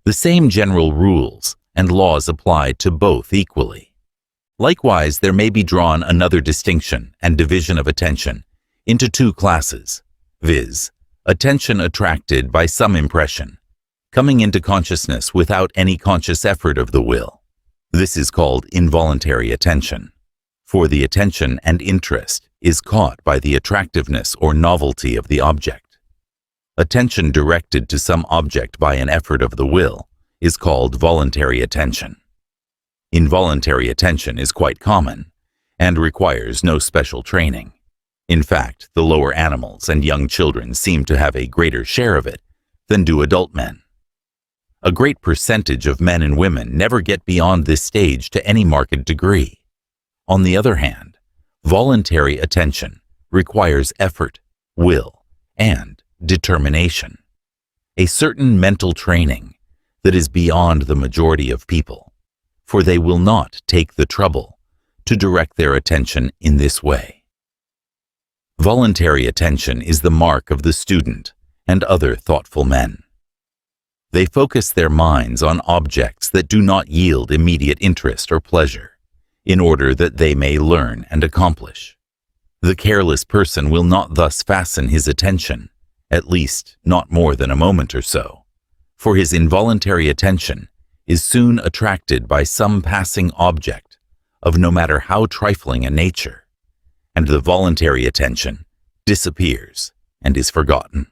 The same general rules and laws apply to both equally. Likewise, there may be drawn another distinction and division of attention into two classes, viz., attention attracted by some impression, coming into consciousness without any conscious effort of the will. This is called involuntary attention, for the attention and interest is caught by the attractiveness or novelty of the object. Attention directed to some object by an effort of the will is called voluntary attention. Involuntary attention is quite common and requires no special training. In fact, the lower animals and young children seem to have a greater share of it than do adult men. A great percentage of men and women never get beyond this stage to any marked degree. On the other hand, voluntary attention requires effort, will, and determination, a certain mental training that is beyond the majority of people, for they will not take the trouble to direct their attention in this way. Voluntary attention is the mark of the student and other thoughtful men. They focus their minds on objects that do not yield immediate interest or pleasure, in order that they may learn and accomplish. The careless person will not thus fasten his attention, at least not more than a moment or so, for his involuntary attention is soon attracted by some passing object of no matter how trifling a nature, and the voluntary attention disappears and is forgotten.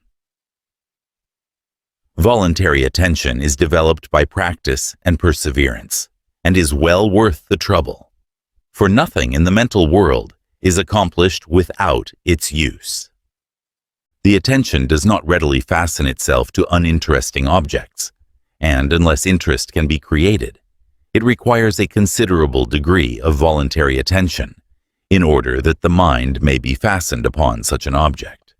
Voluntary attention is developed by practice and perseverance, and is well worth the trouble, for nothing in the mental world is accomplished without its use. The attention does not readily fasten itself to uninteresting objects, and unless interest can be created, it requires a considerable degree of voluntary attention in order that the mind may be fastened upon such an object.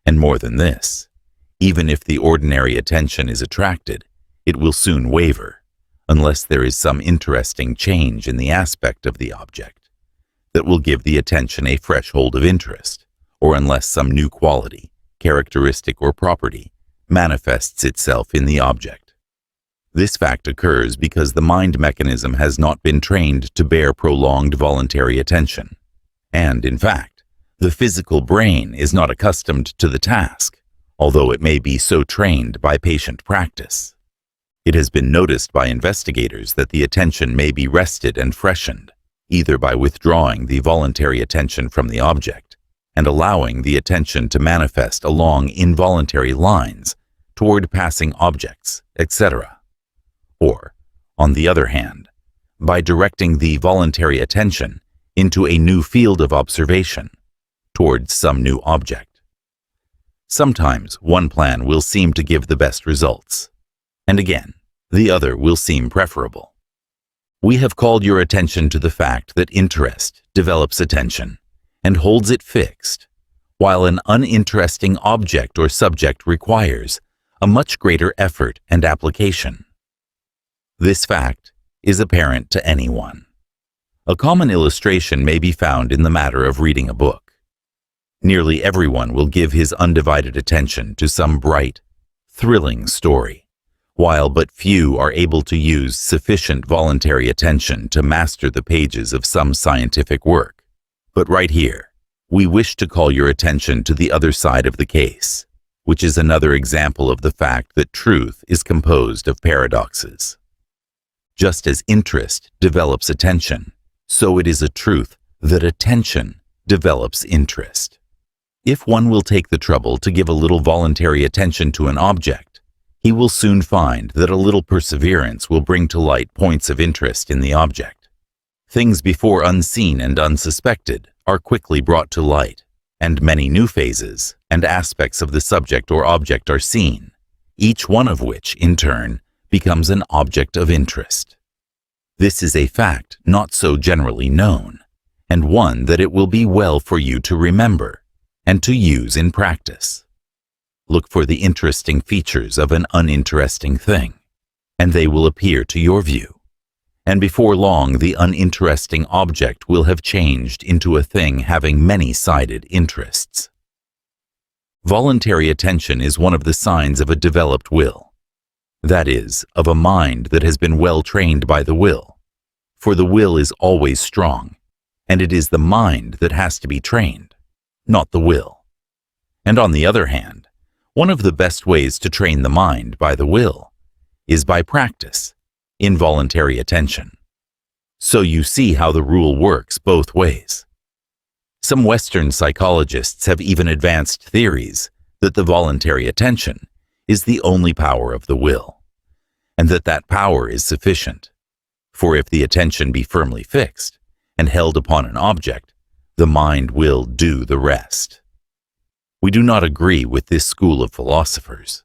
And more than this, even if the ordinary attention is attracted, it will soon waver, unless there is some interesting change in the aspect of the object that will give the attention a fresh hold of interest, or unless some new quality, characteristic, or property manifests itself in the object. This fact occurs because the mind mechanism has not been trained to bear prolonged voluntary attention, and, in fact, the physical brain is not accustomed to the task, although it may be so trained by patient practice. It has been noticed by investigators that the attention may be rested and freshened, either by withdrawing the voluntary attention from the object and allowing the attention to manifest along involuntary lines toward passing objects, etc., or, on the other hand, by directing the voluntary attention into a new field of observation towards some new object. Sometimes one plan will seem to give the best results, and again, the other will seem preferable. We have called your attention to the fact that interest develops attention and holds it fixed, while an uninteresting object or subject requires a much greater effort and application. This fact is apparent to anyone. A common illustration may be found in the matter of reading a book. Nearly everyone will give his undivided attention to some bright, thrilling story, while but few are able to use sufficient voluntary attention to master the pages of some scientific work. But right here, we wish to call your attention to the other side of the case, which is another example of the fact that truth is composed of paradoxes. Just as interest develops attention, so it is a truth that attention develops interest. If one will take the trouble to give a little voluntary attention to an object, he will soon find that a little perseverance will bring to light points of interest in the object. Things before unseen and unsuspected are quickly brought to light, and many new phases and aspects of the subject or object are seen, each one of which, in turn, becomes an object of interest. This is a fact not so generally known, and one that it will be well for you to remember and to use in practice. Look for the interesting features of an uninteresting thing, and they will appear to your view, and before long the uninteresting object will have changed into a thing having many-sided interests. Voluntary attention is one of the signs of a developed will, that is, of a mind that has been well trained by the will, for the will is always strong, and it is the mind that has to be trained, not the will. And on the other hand, one of the best ways to train the mind by the will is by practice, involuntary attention. So you see how the rule works both ways. Some Western psychologists have even advanced theories that the voluntary attention is the only power of the will, and that power is sufficient. For if the attention be firmly fixed and held upon an object, the mind will do the rest. We do not agree with this school of philosophers,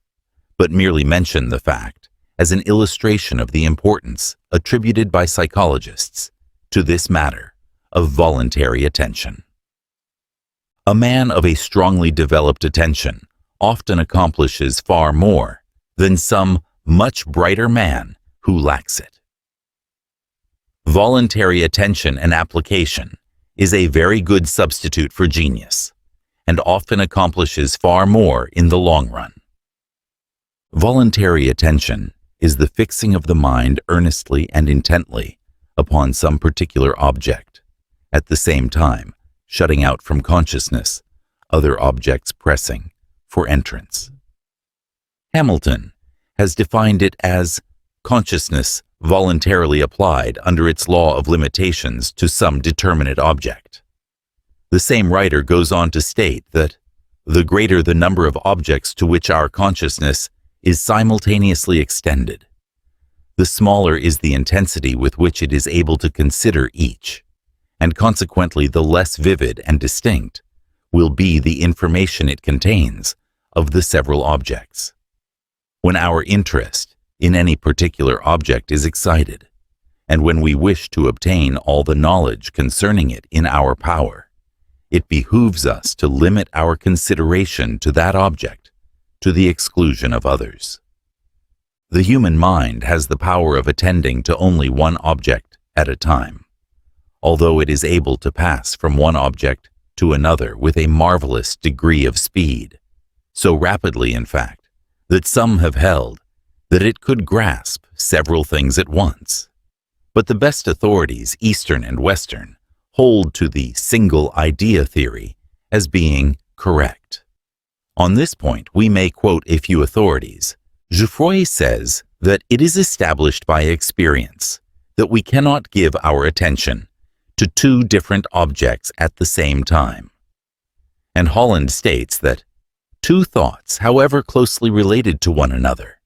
but merely mention the fact as an illustration of the importance attributed by psychologists to this matter of voluntary attention. A man of a strongly developed attention often accomplishes far more than some much brighter man who lacks it. Voluntary attention and application is a very good substitute for genius, and often accomplishes far more in the long run. Voluntary attention is the fixing of the mind earnestly and intently upon some particular object, at the same time shutting out from consciousness other objects pressing for entrance. Hamilton has defined it as consciousness voluntarily applied under its law of limitations to some determinate object. The same writer goes on to state that the greater the number of objects to which our consciousness is simultaneously extended, the smaller is the intensity with which it is able to consider each, and consequently the less vivid and distinct will be the information it contains of the several objects. When our interest in any particular object is excited, and when we wish to obtain all the knowledge concerning it in our power, it behooves us to limit our consideration to that object to the exclusion of others. The human mind has the power of attending to only one object at a time, although it is able to pass from one object to another with a marvelous degree of speed, so rapidly, in fact, that some have held that it could grasp several things at once. But the best authorities, Eastern and Western, hold to the single idea theory as being correct. On this point, we may quote a few authorities. Geoffroy says that it is established by experience that we cannot give our attention to two different objects at the same time. And Holland states that two thoughts, however closely related to one another,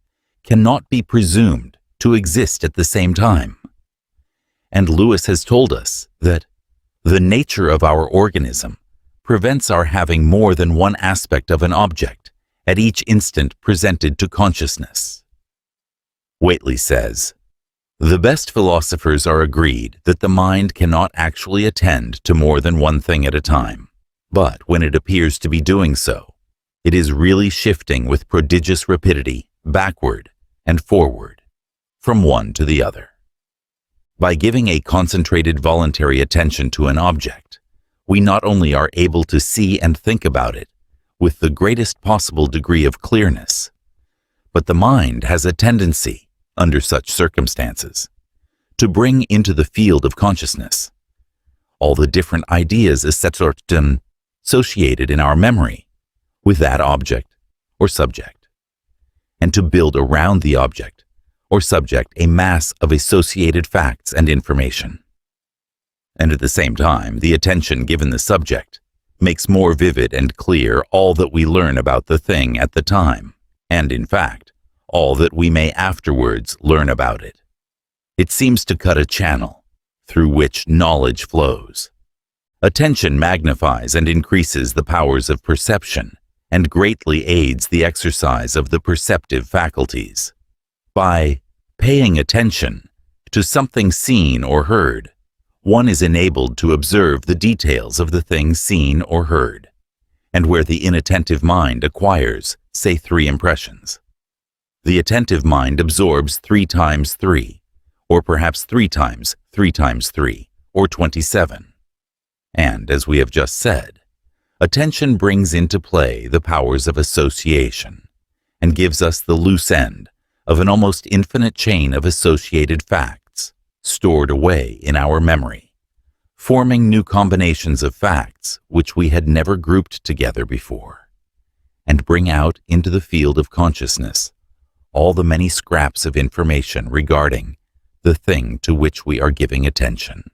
cannot be presumed to exist at the same time. And Lewis has told us that the nature of our organism prevents our having more than one aspect of an object at each instant presented to consciousness. Whately says, "The best philosophers are agreed that the mind cannot actually attend to more than one thing at a time, but when it appears to be doing so, it is really shifting with prodigious rapidity backward and forward, from one to the other." By giving a concentrated voluntary attention to an object, we not only are able to see and think about it with the greatest possible degree of clearness, but the mind has a tendency, under such circumstances, to bring into the field of consciousness all the different ideas associated in our memory with that object or subject, and to build around the object or subject a mass of associated facts and information. And at the same time, the attention given the subject makes more vivid and clear all that we learn about the thing at the time, and in fact, all that we may afterwards learn about it. It seems to cut a channel through which knowledge flows. Attention magnifies and increases the powers of perception and greatly aids the exercise of the perceptive faculties. By paying attention to something seen or heard, one is enabled to observe the details of the thing seen or heard, and where the inattentive mind acquires, say, 3 impressions, the attentive mind absorbs 3 times 3, or perhaps 3 times 3 times 3, or 27. And, as we have just said, attention brings into play the powers of association, and gives us the loose end of an almost infinite chain of associated facts stored away in our memory, forming new combinations of facts which we had never grouped together before, and bring out into the field of consciousness all the many scraps of information regarding the thing to which we are giving attention.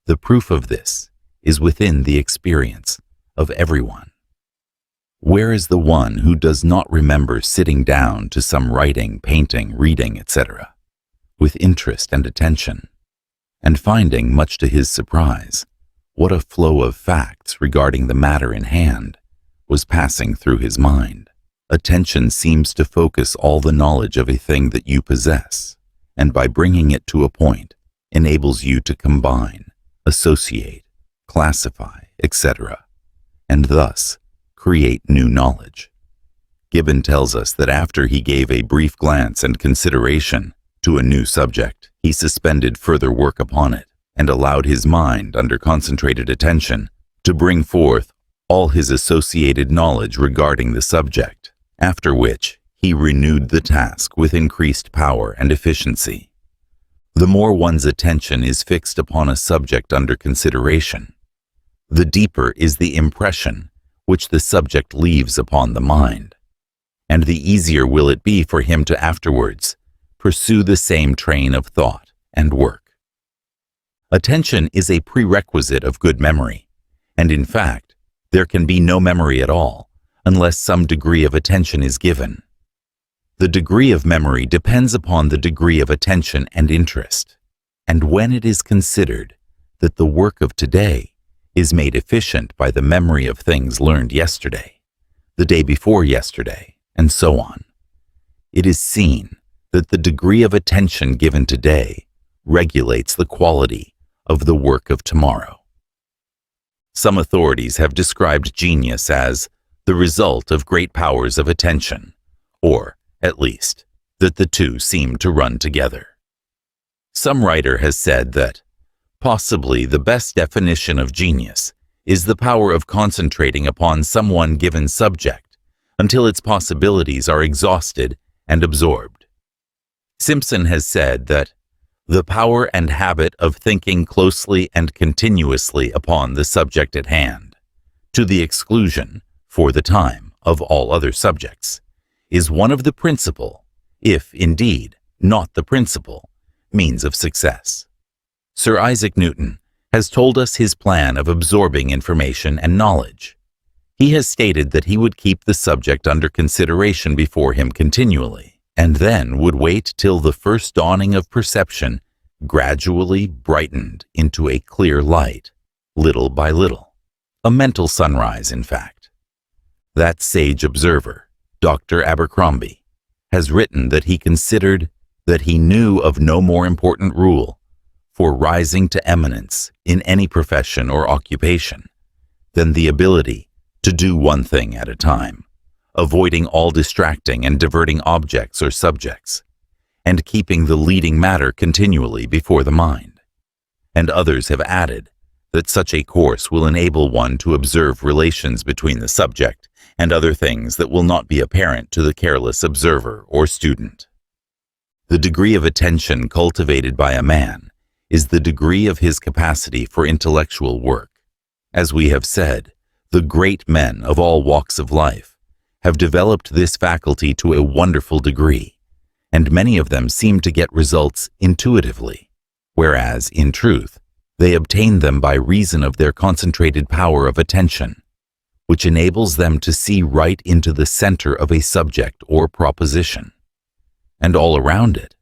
The proof of this is within the experience of everyone. Where is the one who does not remember sitting down to some writing, painting, reading, etc., with interest and attention, and finding, much to his surprise, what a flow of facts regarding the matter in hand was passing through his mind? Attention seems to focus all the knowledge of a thing that you possess, and by bringing it to a point, enables you to combine, associate, classify, etc., and thus create new knowledge. Gibbon tells us that after he gave a brief glance and consideration to a new subject, he suspended further work upon it, and allowed his mind, under concentrated attention, to bring forth all his associated knowledge regarding the subject, after which he renewed the task with increased power and efficiency. The more one's attention is fixed upon a subject under consideration, the deeper is the impression which the subject leaves upon the mind, and the easier will it be for him to afterwards pursue the same train of thought and work. Attention is a prerequisite of good memory, and in fact, there can be no memory at all unless some degree of attention is given. The degree of memory depends upon the degree of attention and interest, and when it is considered that the work of today is made efficient by the memory of things learned yesterday, the day before yesterday, and so on, it is seen that the degree of attention given today regulates the quality of the work of tomorrow. Some authorities have described genius as the result of great powers of attention, or, at least, that the two seem to run together. Some writer has said that, possibly the best definition of genius is the power of concentrating upon some one given subject until its possibilities are exhausted and absorbed. Simpson has said that the power and habit of thinking closely and continuously upon the subject at hand, to the exclusion, for the time, of all other subjects, is one of the principal, if indeed not the principal, means of success. Sir Isaac Newton has told us his plan of absorbing information and knowledge. He has stated that he would keep the subject under consideration before him continually, and then would wait till the first dawning of perception gradually brightened into a clear light, little by little. A mental sunrise, in fact. That sage observer, Dr. Abercrombie, has written that he considered that he knew of no more important rule for rising to eminence in any profession or occupation than the ability to do one thing at a time, avoiding all distracting and diverting objects or subjects, and keeping the leading matter continually before the mind. And others have added that such a course will enable one to observe relations between the subject and other things that will not be apparent to the careless observer or student. The degree of attention cultivated by a man is the degree of his capacity for intellectual work. As we have said, the great men of all walks of life have developed this faculty to a wonderful degree, and many of them seem to get results intuitively, whereas, in truth, they obtain them by reason of their concentrated power of attention, which enables them to see right into the center of a subject or proposition, and all around it,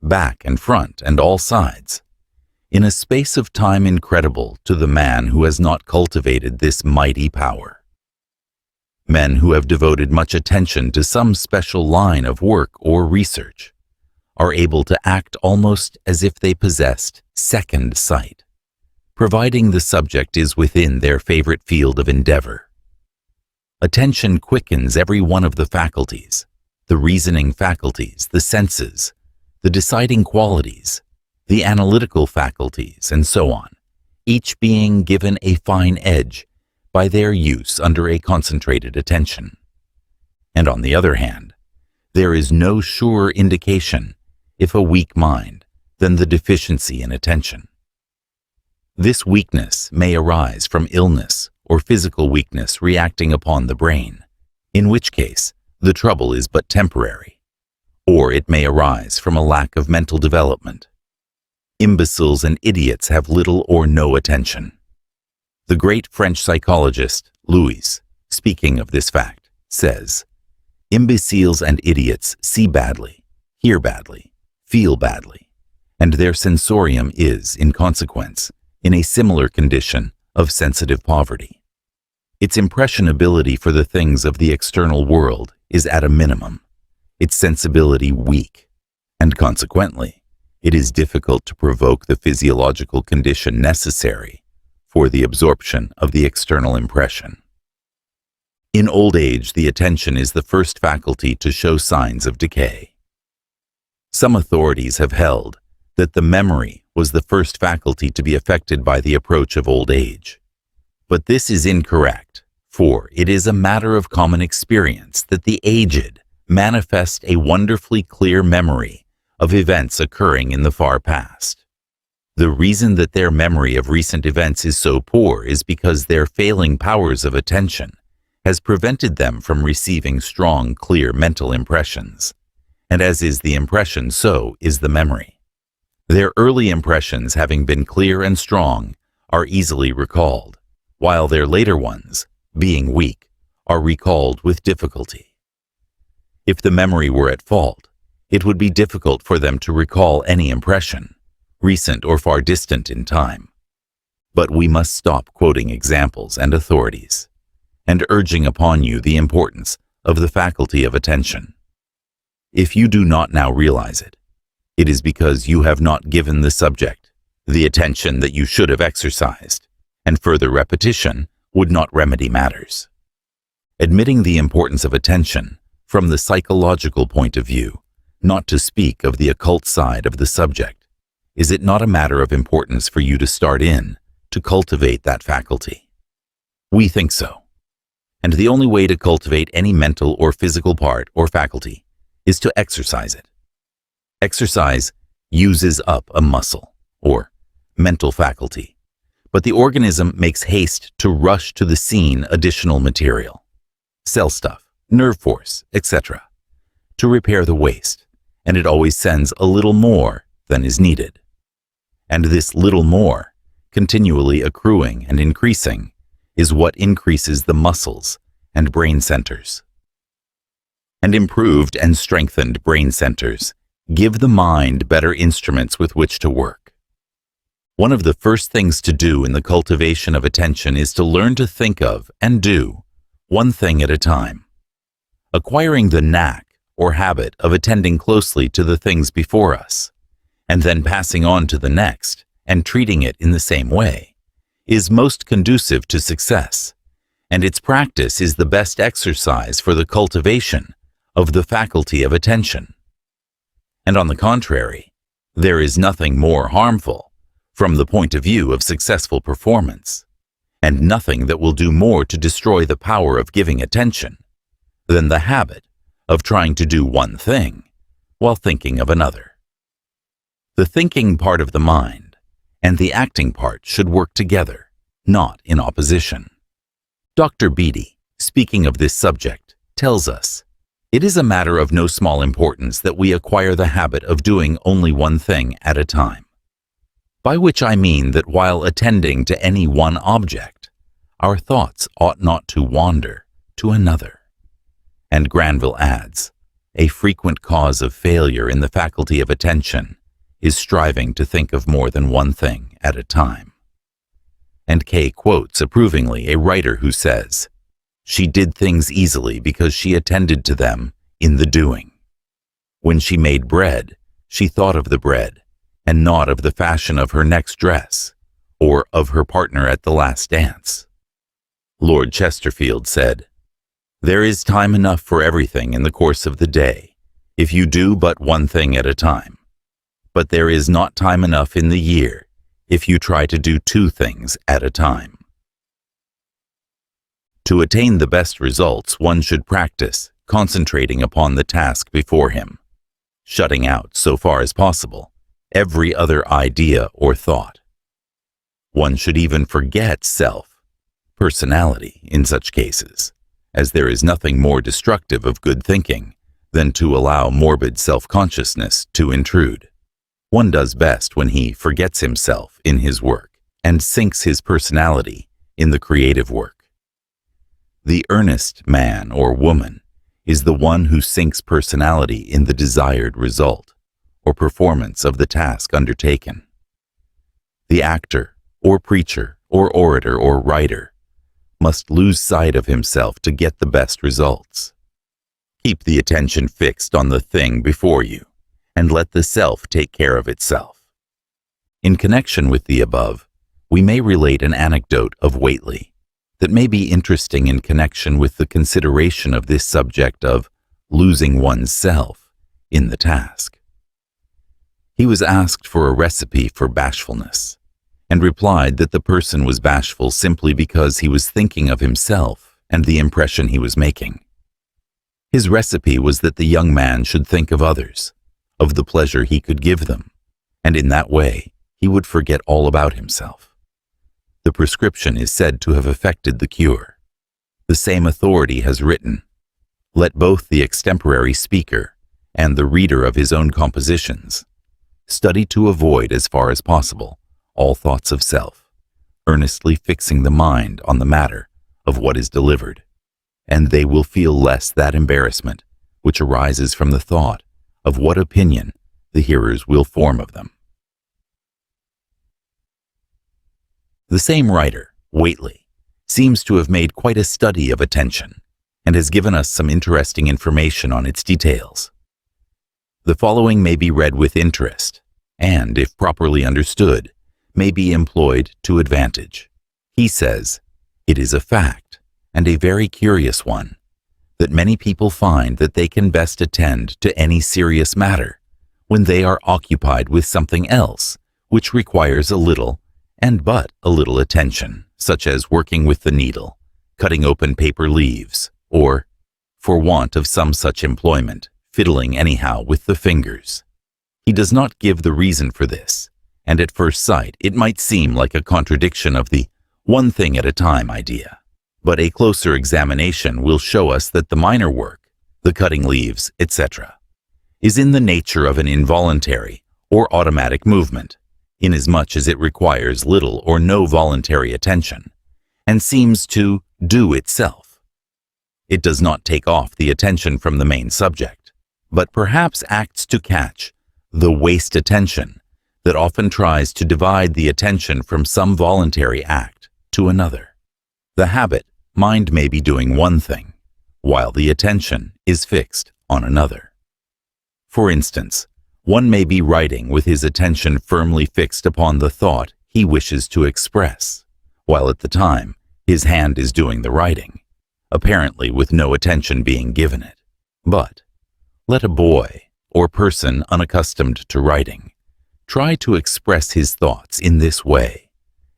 back and front and all sides, in a space of time incredible to the man who has not cultivated this mighty power. Men who have devoted much attention to some special line of work or research are able to act almost as if they possessed second sight, providing the subject is within their favorite field of endeavor. Attention quickens every one of the faculties, the reasoning faculties, the senses, the deciding qualities, the analytical faculties, and so on, each being given a fine edge by their use under a concentrated attention. And on the other hand, there is no surer indication, if a weak mind, than the deficiency in attention. This weakness may arise from illness or physical weakness reacting upon the brain, in which case the trouble is but temporary, or it may arise from a lack of mental development. Imbeciles and idiots have little or no attention. The great French psychologist, Louis, speaking of this fact, says, "Imbeciles and idiots see badly, hear badly, feel badly, and their sensorium is, in consequence, in a similar condition of sensitive poverty. Its impressionability for the things of the external world is at a minimum, its sensibility weak, and consequently, it is difficult to provoke the physiological condition necessary for the absorption of the external impression. In old age, the attention is the first faculty to show signs of decay. Some authorities have held that the memory was the first faculty to be affected by the approach of old age. But this is incorrect, for it is a matter of common experience that the aged manifest a wonderfully clear memory of events occurring in the far past. The reason that their memory of recent events is so poor is because their failing powers of attention has prevented them from receiving strong, clear mental impressions. And as is the impression, so is the memory. Their early impressions, having been clear and strong, are easily recalled, while their later ones, being weak, are recalled with difficulty. If the memory were at fault, it would be difficult for them to recall any impression, recent or far distant in time. But we must stop quoting examples and authorities, and urging upon you the importance of the faculty of attention. If you do not now realize it, it is because you have not given the subject the attention that you should have exercised, and further repetition would not remedy matters. Admitting the importance of attention from the psychological point of view, not to speak of the occult side of the subject, is it not a matter of importance for you to start in to cultivate that faculty? We think so. And the only way to cultivate any mental or physical part or faculty is to exercise it. Exercise uses up a muscle, or mental faculty, but the organism makes haste to rush to the scene additional material, cell stuff, nerve force, etc., to repair the waste, and it always sends a little more than is needed. And this little more, continually accruing and increasing, is what increases the muscles and brain centers. And improved and strengthened brain centers give the mind better instruments with which to work. One of the first things to do in the cultivation of attention is to learn to think of and do one thing at a time. Acquiring the knack or habit of attending closely to the things before us, and then passing on to the next and treating it in the same way, is most conducive to success, and its practice is the best exercise for the cultivation of the faculty of attention. And on the contrary, there is nothing more harmful from the point of view of successful performance, and nothing that will do more to destroy the power of giving attention than the habit of trying to do one thing while thinking of another. The thinking part of the mind and the acting part should work together, not in opposition. Dr. Beatty, speaking of this subject, tells us, "It is a matter of no small importance that we acquire the habit of doing only one thing at a time. By which I mean that while attending to any one object, our thoughts ought not to wander to another." And Granville adds, "A frequent cause of failure in the faculty of attention is striving to think of more than one thing at a time." And Kay quotes approvingly a writer who says, "She did things easily because she attended to them in the doing. When she made bread, she thought of the bread, and not of the fashion of her next dress, or of her partner at the last dance." Lord Chesterfield said, "There is time enough for everything in the course of the day, if you do but one thing at a time. But there is not time enough in the year if you try to do two things at a time." To attain the best results, one should practice concentrating upon the task before him, shutting out, so far as possible, every other idea or thought. One should even forget self, personality in such cases, as there is nothing more destructive of good thinking than to allow morbid self-consciousness to intrude. One does best when he forgets himself in his work and sinks his personality in the creative work. The earnest man or woman is the one who sinks personality in the desired result or performance of the task undertaken. The actor or preacher or orator or writer must lose sight of himself to get the best results. Keep the attention fixed on the thing before you, and let the self take care of itself. In connection with the above, we may relate an anecdote of Whately that may be interesting in connection with the consideration of this subject of losing one's self in the task. He was asked for a recipe for bashfulness, and replied that the person was bashful simply because he was thinking of himself and the impression he was making. His recipe was that the young man should think of others, of the pleasure he could give them, and in that way he would forget all about himself. The prescription is said to have effected the cure. The same authority has written, "Let both the extemporary speaker and the reader of his own compositions study to avoid as far as possible all thoughts of self, earnestly fixing the mind on the matter of what is delivered, and they will feel less that embarrassment which arises from the thought of what opinion the hearers will form of them." The same writer, Whately, seems to have made quite a study of attention and has given us some interesting information on its details. The following may be read with interest and, if properly understood, may be employed to advantage. He says, "It is a fact, and a very curious one, that many people find that they can best attend to any serious matter when they are occupied with something else which requires a little and but a little attention, such as working with the needle, cutting open paper leaves, or, for want of some such employment, fiddling anyhow with the fingers." He does not give the reason for this, and at first sight it might seem like a contradiction of the one thing at a time idea. But a closer examination will show us that the minor work, the cutting leaves, etc., is in the nature of an involuntary or automatic movement, inasmuch as it requires little or no voluntary attention, and seems to do itself. It does not take off the attention from the main subject, but perhaps acts to catch the waste attention that often tries to divide the attention from some voluntary act to another. The habit mind may be doing one thing, while the attention is fixed on another. For instance, one may be writing with his attention firmly fixed upon the thought he wishes to express, while at the time his hand is doing the writing, apparently with no attention being given it. But let a boy or person unaccustomed to writing try to express his thoughts in this way,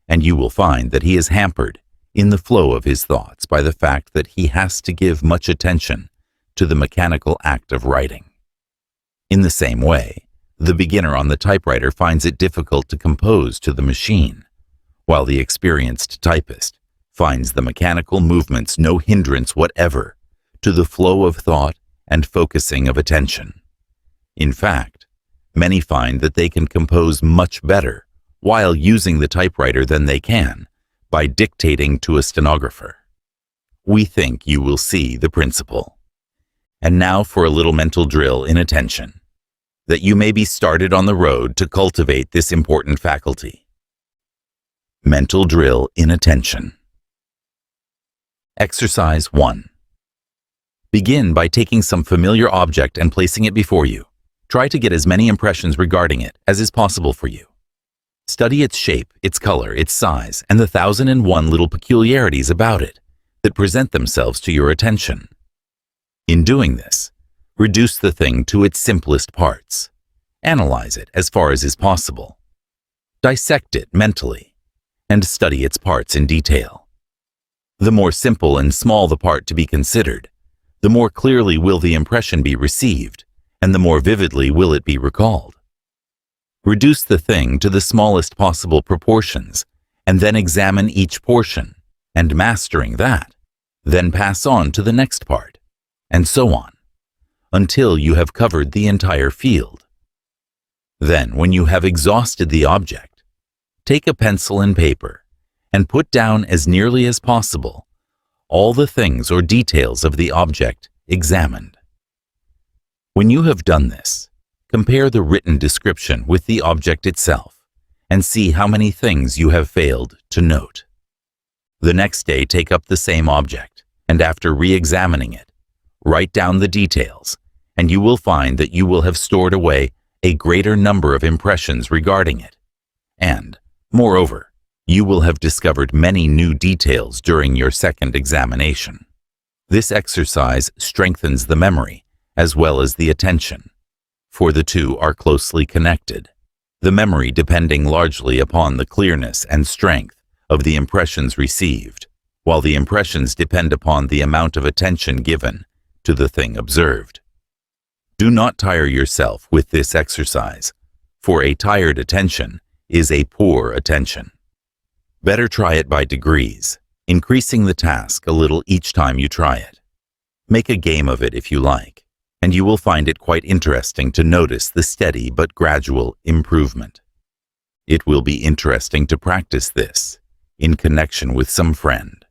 and you will find that he is hampered in the flow of his thoughts by the fact that he has to give much attention to the mechanical act of writing. In the same way, the beginner on the typewriter finds it difficult to compose to the machine, while the experienced typist finds the mechanical movements no hindrance whatever to the flow of thought and focusing of attention. In fact, many find that they can compose much better while using the typewriter than they can by dictating to a stenographer. We think you will see the principle. And now for a little mental drill in attention, that you may be started on the road to cultivate this important faculty. Mental drill in attention. Exercise 1. Begin by taking some familiar object and placing it before you. Try to get as many impressions regarding it as is possible for you. Study its shape, its color, its size, and the 1,001 little peculiarities about it that present themselves to your attention. In doing this, reduce the thing to its simplest parts. Analyze it as far as is possible. Dissect it mentally, and study its parts in detail. The more simple and small the part to be considered, the more clearly will the impression be received, and the more vividly will it be recalled. Reduce the thing to the smallest possible proportions, and then examine each portion, and mastering that, then pass on to the next part, and so on, until you have covered the entire field. Then, when you have exhausted the object, take a pencil and paper, and put down as nearly as possible all the things or details of the object examined. When you have done this, compare the written description with the object itself, and see how many things you have failed to note. The next day take up the same object, and after re-examining it, write down the details, and you will find that you will have stored away a greater number of impressions regarding it, and, moreover, you will have discovered many new details during your second examination. This exercise strengthens the memory as well as the attention, for the two are closely connected, the memory depending largely upon the clearness and strength of the impressions received, while the impressions depend upon the amount of attention given to the thing observed. Do not tire yourself with this exercise, for a tired attention is a poor attention. Better try it by degrees, increasing the task a little each time you try it. Make a game of it if you like, and you will find it quite interesting to notice the steady but gradual improvement. It will be interesting to practice this in connection with some friend,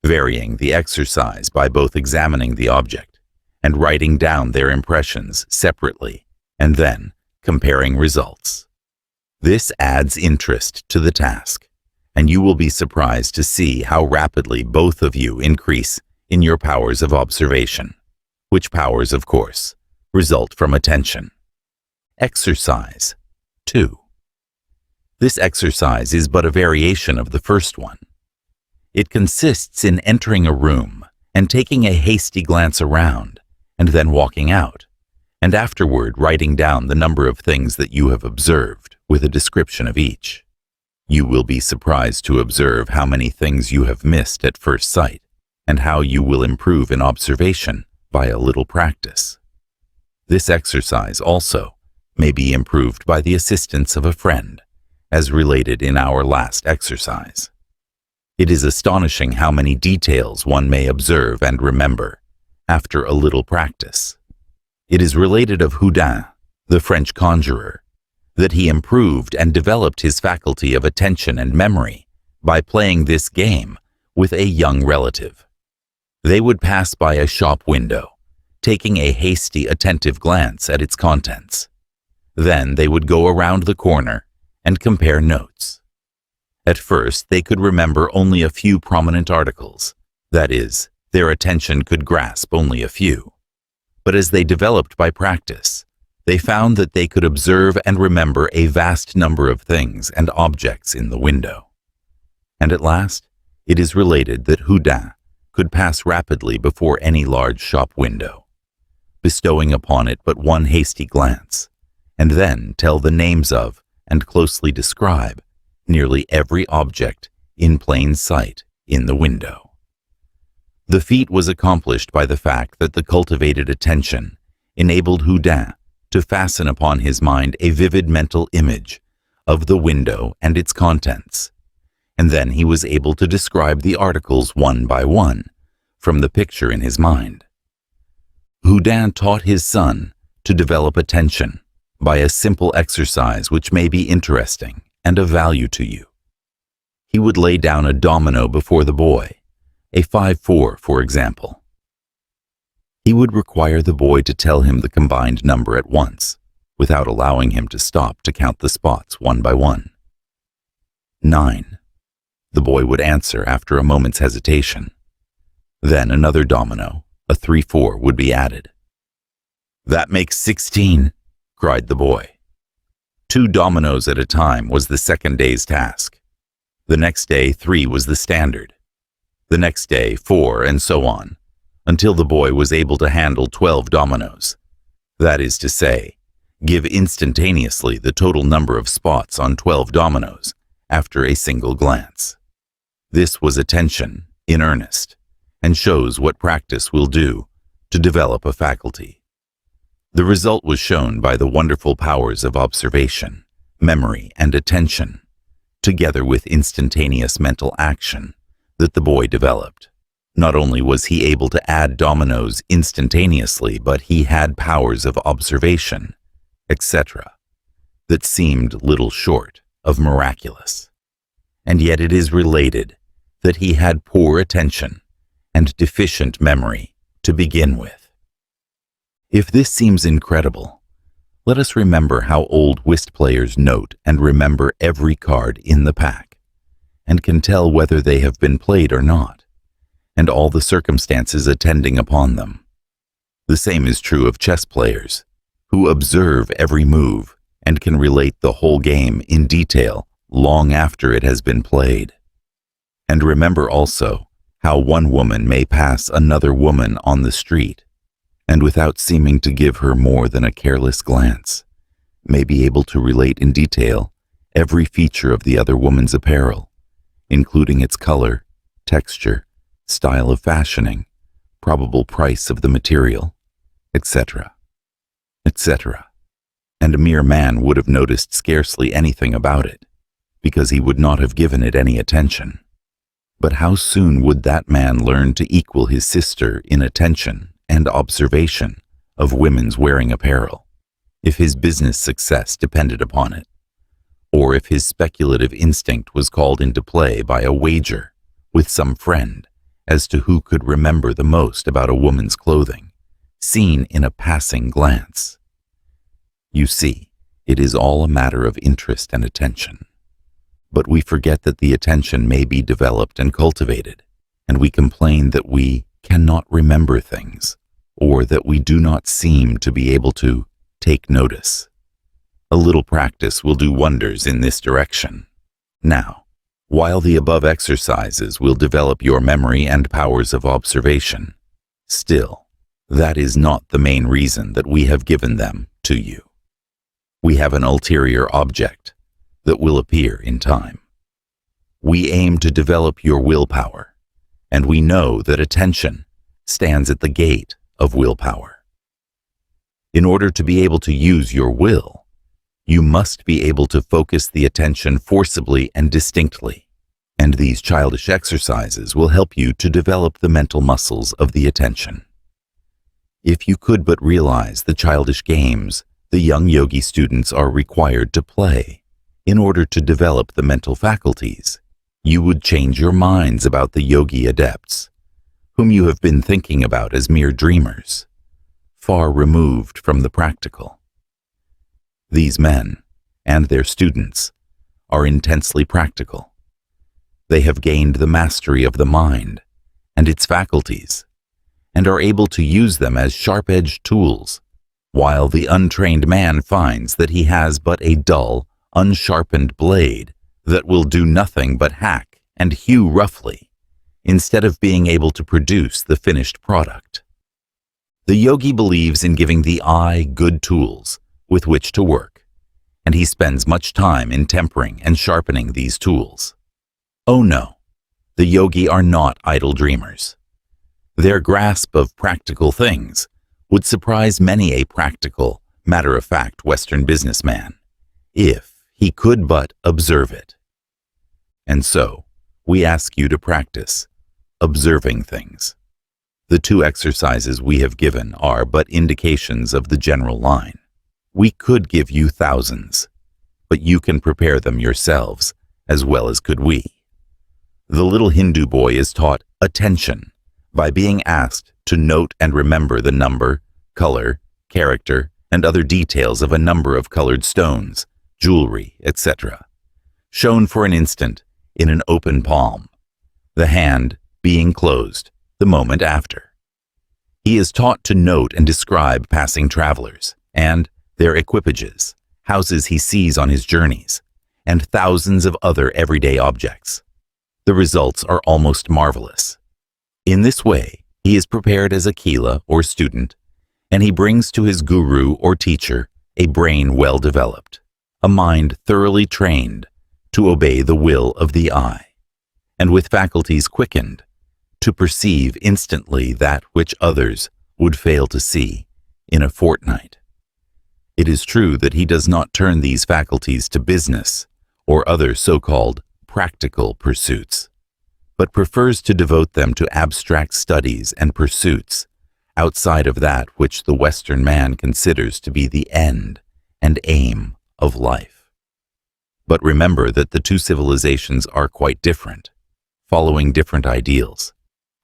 varying the exercise by both examining the object and writing down their impressions separately, and then comparing results. This adds interest to the task, and you will be surprised to see how rapidly both of you increase in your powers of observation, which powers, of course, result from attention. Exercise 2. This exercise is but a variation of the first one. It consists in entering a room and taking a hasty glance around, and then walking out, and afterward writing down the number of things that you have observed with a description of each. You will be surprised to observe how many things you have missed at first sight, and how you will improve in observation by a little practice. This exercise also may be improved by the assistance of a friend, as related in our last exercise. It is astonishing how many details one may observe and remember after a little practice. It is related of Houdin, the French conjurer, that he improved and developed his faculty of attention and memory by playing this game with a young relative. They would pass by a shop window, taking a hasty, attentive glance at its contents. Then they would go around the corner and compare notes. At first, they could remember only a few prominent articles. That is, their attention could grasp only a few. But as they developed by practice, they found that they could observe and remember a vast number of things and objects in the window. And at last, it is related that Houdin could pass rapidly before any large shop window, bestowing upon it but one hasty glance, and then tell the names of and closely describe nearly every object in plain sight in the window. The feat was accomplished by the fact that the cultivated attention enabled Houdin to fasten upon his mind a vivid mental image of the window and its contents, and then he was able to describe the articles one by one from the picture in his mind. Houdin taught his son to develop attention by a simple exercise which may be interesting and of value to you. He would lay down a domino before the boy, a 5-4, for example. He would require the boy to tell him the combined number at once, without allowing him to stop to count the spots one by one. 9. The boy would answer after a moment's hesitation. Then another domino, a 3-4, would be added. "That makes 16, cried the boy. 2 dominoes at a time was the second day's task. The next day, 3 was the standard. The next day, 4, and so on, until the boy was able to handle 12 dominoes. That is to say, give instantaneously the total number of spots on 12 dominoes after a single glance. This was attention in earnest, and shows what practice will do to develop a faculty. The result was shown by the wonderful powers of observation, memory, and attention, together with instantaneous mental action that the boy developed. Not only was he able to add dominoes instantaneously, but he had powers of observation, etc., that seemed little short of miraculous. And yet it is related that he had poor attention and deficient memory to begin with. If this seems incredible, let us remember how old whist players note and remember every card in the pack, and can tell whether they have been played or not, and all the circumstances attending upon them. The same is true of chess players, who observe every move and can relate the whole game in detail long after it has been played. And remember also how one woman may pass another woman on the street, and without seeming to give her more than a careless glance, may be able to relate in detail every feature of the other woman's apparel, including its color, texture, style of fashioning, probable price of the material, etc., etc. And a mere man would have noticed scarcely anything about it, because he would not have given it any attention. But how soon would that man learn to equal his sister in attention and observation of women's wearing apparel, if his business success depended upon it, or if his speculative instinct was called into play by a wager with some friend as to who could remember the most about a woman's clothing, seen in a passing glance? You see, it is all a matter of interest and attention. But we forget that the attention may be developed and cultivated, and we complain that we cannot remember things, or that we do not seem to be able to take notice. A little practice will do wonders in this direction. Now, while the above exercises will develop your memory and powers of observation, still, that is not the main reason that we have given them to you. We have an ulterior object that will appear in time. We aim to develop your willpower, and we know that attention stands at the gate of willpower. In order to be able to use your will, you must be able to focus the attention forcibly and distinctly, and these childish exercises will help you to develop the mental muscles of the attention. If you could but realize the childish games the young yogi students are required to play in order to develop the mental faculties, you would change your minds about the yogi adepts, whom you have been thinking about as mere dreamers, far removed from the practical. These men and their students are intensely practical. They have gained the mastery of the mind and its faculties, and are able to use them as sharp-edged tools, while the untrained man finds that he has but a dull, unsharpened blade that will do nothing but hack and hew roughly, instead of being able to produce the finished product. The yogi believes in giving the eye good tools with which to work, and he spends much time in tempering and sharpening these tools. Oh no, the yogi are not idle dreamers. Their grasp of practical things would surprise many a practical, matter-of-fact Western businessman, if he could but observe it. And so, we ask you to practice observing things. The 2 exercises we have given are but indications of the general line. We could give you thousands, but you can prepare them yourselves as well as could we. The little Hindu boy is taught attention by being asked to note and remember the number, color, character, and other details of a number of colored stones, jewelry, etc., shown for an instant in an open palm, the hand being closed the moment after. He is taught to note and describe passing travelers and their equipages, houses he sees on his journeys, and thousands of other everyday objects. The results are almost marvelous. In this way, he is prepared as a Kila or student, and he brings to his guru or teacher a brain well developed, a mind thoroughly trained to obey the will of the eye, and with faculties quickened to perceive instantly that which others would fail to see in a fortnight. It is true that he does not turn these faculties to business or other so-called practical pursuits, but prefers to devote them to abstract studies and pursuits outside of that which the Western man considers to be the end and aim of life. But remember that the 2 civilizations are quite different, following different ideals,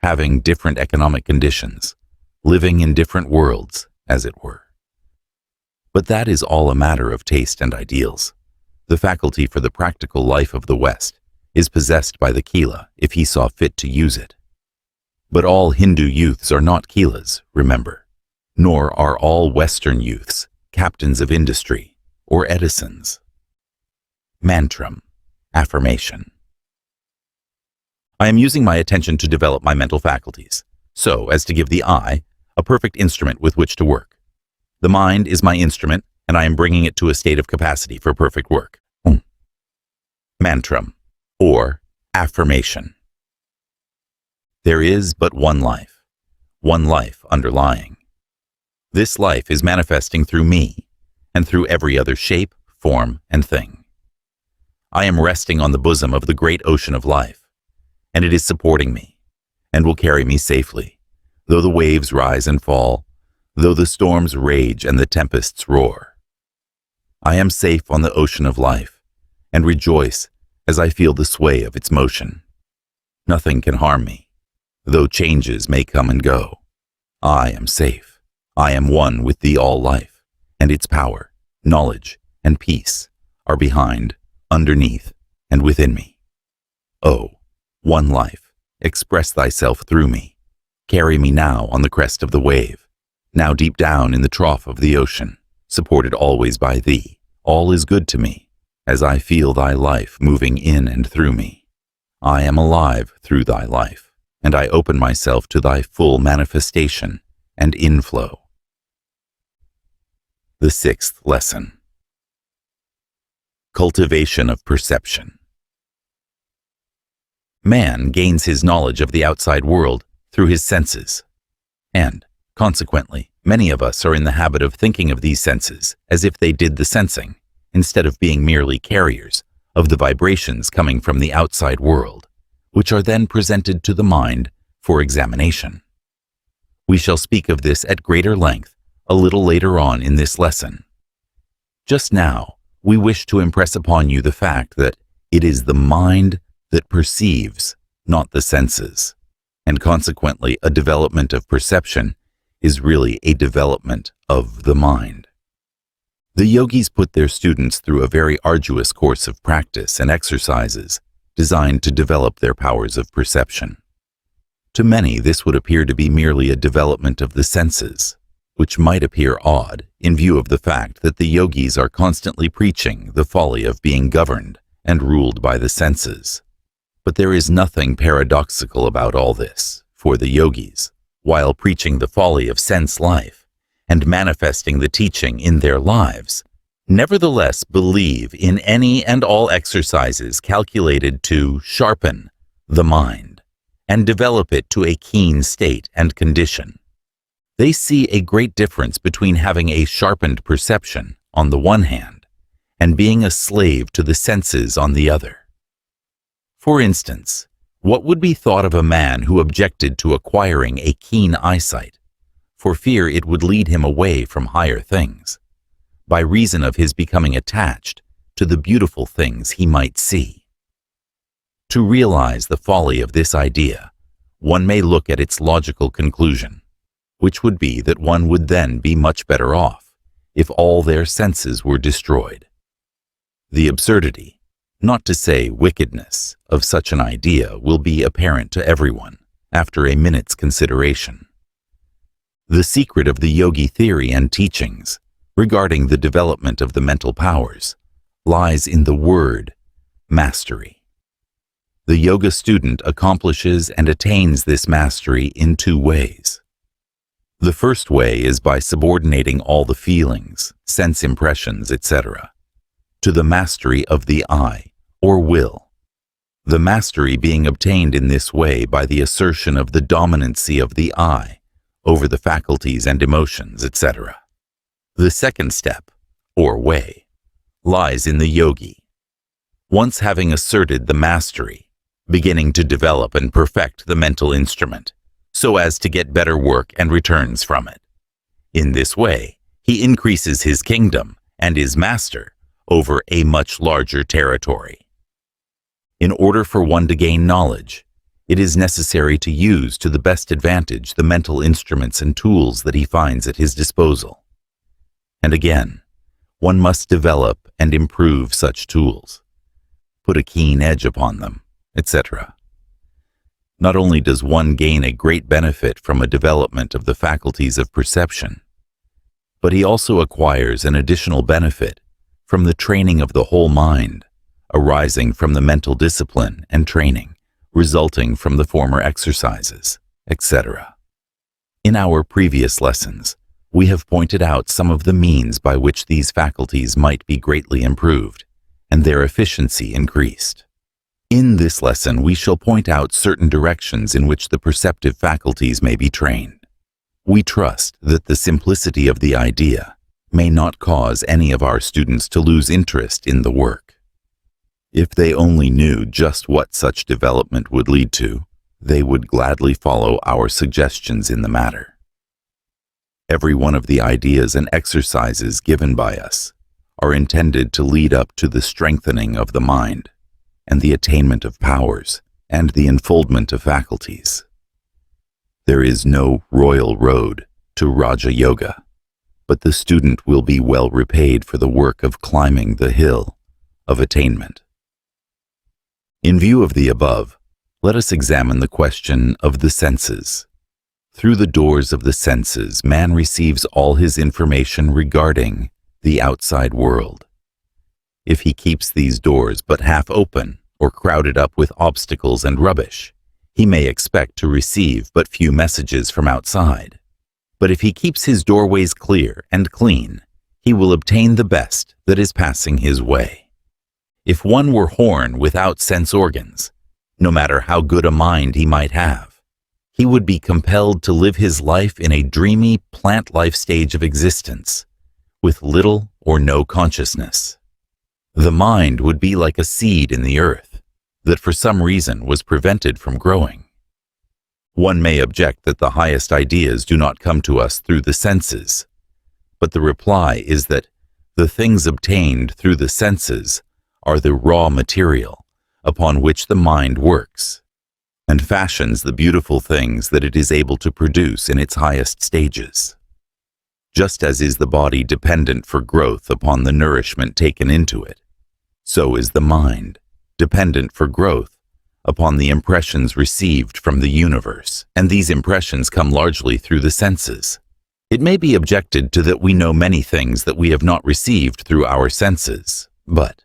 having different economic conditions, living in different worlds, as it were. But that is all a matter of taste and ideals. The faculty for the practical life of the West is possessed by the Kila if he saw fit to use it. But all Hindu youths are not Kilas, remember, nor are all Western youths captains of industry or Edisons. Mantram, affirmation. I am using my attention to develop my mental faculties, so as to give the eye a perfect instrument with which to work. The mind is my instrument, and I am bringing it to a state of capacity for perfect work. Mantram, or affirmation. There is but one life, one life underlying. This life is manifesting through me and through every other shape, form, and thing. I am resting on the bosom of the great ocean of life, and it is supporting me and will carry me safely, though the waves rise and fall, though the storms rage and the tempests roar. I am safe on the ocean of life and rejoice as I feel the sway of its motion. Nothing can harm me, though changes may come and go. I am safe. I am one with the all-life, and its power, knowledge, and peace are behind, underneath, and within me. Oh, one life, express thyself through me. Carry me now on the crest of the wave, now deep down in the trough of the ocean, supported always by thee. All is good to me, as I feel thy life moving in and through me. I am alive through thy life, and I open myself to thy full manifestation and inflow. The sixth lesson. Cultivation of perception. Man gains his knowledge of the outside world through his senses, and, consequently, many of us are in the habit of thinking of these senses as if they did the sensing, instead of being merely carriers of the vibrations coming from the outside world, which are then presented to the mind for examination. We shall speak of this at greater length a little later on in this lesson. Just now, we wish to impress upon you the fact that it is the mind that perceives, not the senses, and consequently a development of perception is really a development of the mind. The yogis put their students through a very arduous course of practice and exercises designed to develop their powers of perception. To many, this would appear to be merely a development of the senses, which might appear odd in view of the fact that the yogis are constantly preaching the folly of being governed and ruled by the senses. But there is nothing paradoxical about all this, for the yogis, while preaching the folly of sense life and manifesting the teaching in their lives, nevertheless believe in any and all exercises calculated to sharpen the mind and develop it to a keen state and condition. They see a great difference between having a sharpened perception on the one hand and being a slave to the senses on the other. For instance, what would be thought of a man who objected to acquiring a keen eyesight, for fear it would lead him away from higher things, by reason of his becoming attached to the beautiful things he might see? To realize the folly of this idea, one may look at its logical conclusion, which would be that one would then be much better off if all their senses were destroyed. The absurdity, not to say wickedness, of such an idea will be apparent to everyone after a minute's consideration. The secret of the yogi theory and teachings regarding the development of the mental powers lies in the word mastery. The yoga student accomplishes and attains this mastery in two ways. The first way is by subordinating all the feelings, sense impressions, etc., to the mastery of the I, or will, the mastery being obtained in this way by the assertion of the dominancy of the I over the faculties and emotions, etc. The second step, or way, lies in the yogi. Once having asserted the mastery, beginning to develop and perfect the mental instrument, so as to get better work and returns from it. In this way, he increases his kingdom and is master over a much larger territory. In order for one to gain knowledge, it is necessary to use to the best advantage the mental instruments and tools that he finds at his disposal. And again, one must develop and improve such tools, put a keen edge upon them, etc. Not only does one gain a great benefit from a development of the faculties of perception, but he also acquires an additional benefit from the training of the whole mind, arising from the mental discipline and training resulting from the former exercises, etc. In our previous lessons, we have pointed out some of the means by which these faculties might be greatly improved and their efficiency increased. In this lesson, we shall point out certain directions in which the perceptive faculties may be trained. We trust that the simplicity of the idea may not cause any of our students to lose interest in the work. If they only knew just what such development would lead to, they would gladly follow our suggestions in the matter. Every one of the ideas and exercises given by us are intended to lead up to the strengthening of the mind and the attainment of powers and the unfoldment of faculties. There is no royal road to Raja Yoga, but the student will be well repaid for the work of climbing the hill of attainment. In view of the above, let us examine the question of the senses. Through the doors of the senses, man receives all his information regarding the outside world. If he keeps these doors but half open or crowded up with obstacles and rubbish, he may expect to receive but few messages from outside. But if he keeps his doorways clear and clean, he will obtain the best that is passing his way. If one were born without sense organs, no matter how good a mind he might have, he would be compelled to live his life in a dreamy plant-life stage of existence, with little or no consciousness. The mind would be like a seed in the earth that for some reason was prevented from growing. One may object that the highest ideas do not come to us through the senses, but the reply is that the things obtained through the senses are the raw material upon which the mind works and fashions the beautiful things that it is able to produce in its highest stages. Just as is the body dependent for growth upon the nourishment taken into it, so is the mind dependent for growth upon the impressions received from the universe, and these impressions come largely through the senses. It may be objected to that we know many things that we have not received through our senses, but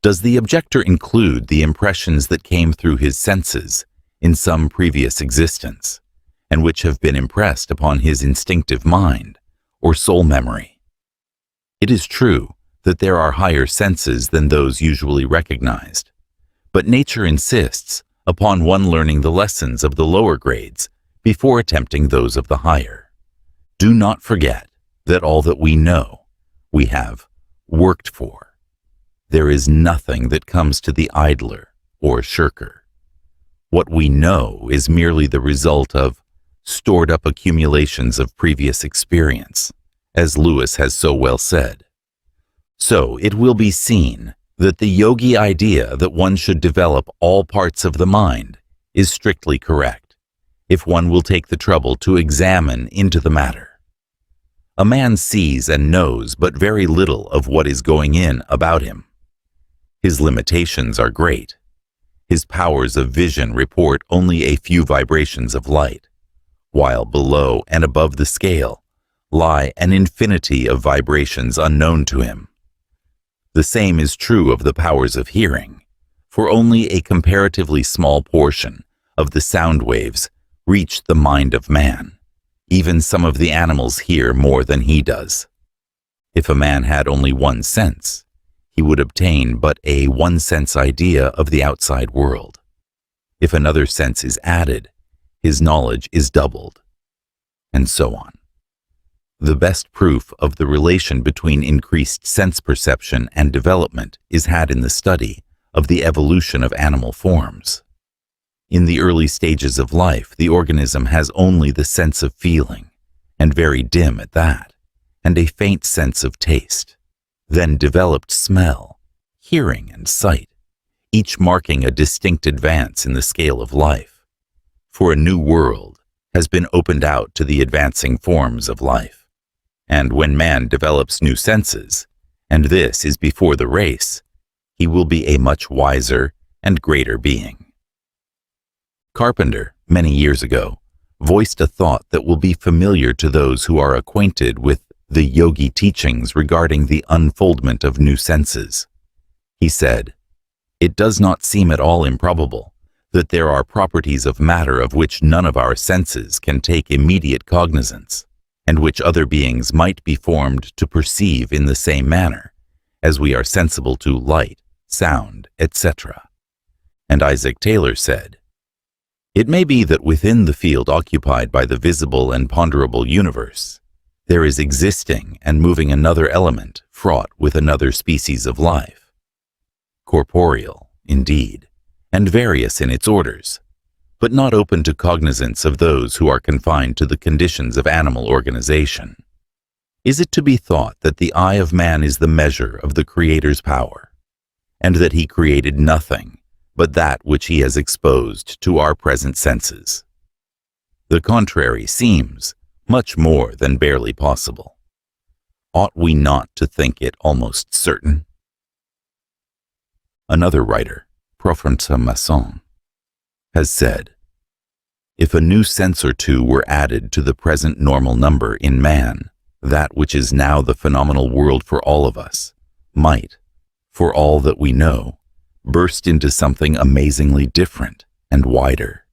does the objector include the impressions that came through his senses in some previous existence, and which have been impressed upon his instinctive mind or soul memory? It is true that there are higher senses than those usually recognized, but nature insists upon one learning the lessons of the lower grades before attempting those of the higher. Do not forget that all that we know, we have worked for. There is nothing that comes to the idler or shirker. What we know is merely the result of stored-up accumulations of previous experience, as Lewis has so well said. So it will be seen that the yogi idea that one should develop all parts of the mind is strictly correct, if one will take the trouble to examine into the matter. A man sees and knows but very little of what is going in about him. His limitations are great. His powers of vision report only a few vibrations of light, while below and above the scale lie an infinity of vibrations unknown to him. The same is true of the powers of hearing, for only a comparatively small portion of the sound waves reach the mind of man. Even some of the animals hear more than he does. If a man had only one sense, he would obtain but a one-sense idea of the outside world. If another sense is added, his knowledge is doubled, and so on. The best proof of the relation between increased sense perception and development is had in the study of the evolution of animal forms. In the early stages of life, the organism has only the sense of feeling, and very dim at that, and a faint sense of taste. Then developed smell, hearing, and sight, each marking a distinct advance in the scale of life. For a new world has been opened out to the advancing forms of life. And when man develops new senses, and this is before the race, he will be a much wiser and greater being. Carpenter, many years ago, voiced a thought that will be familiar to those who are acquainted with the yogi teachings regarding the unfoldment of new senses. He said, "It does not seem at all improbable that there are properties of matter of which none of our senses can take immediate cognizance, and which other beings might be formed to perceive in the same manner, as we are sensible to light, sound, etc." And Isaac Taylor said, It may be that within the field occupied by the visible and ponderable universe, there is existing and moving another element fraught with another species of life. Corporeal, indeed, and various in its orders, but not open to cognizance of those who are confined to the conditions of animal organization. Is it to be thought that the eye of man is the measure of the Creator's power, and that he created nothing but that which he has exposed to our present senses? The contrary seems much more than barely possible. Ought we not to think it almost certain? Another writer, Professor Masson, has said, if a new sense or two were added to the present normal number in man, that which is now the phenomenal world for all of us might, for all that we know, burst into something amazingly different and wider,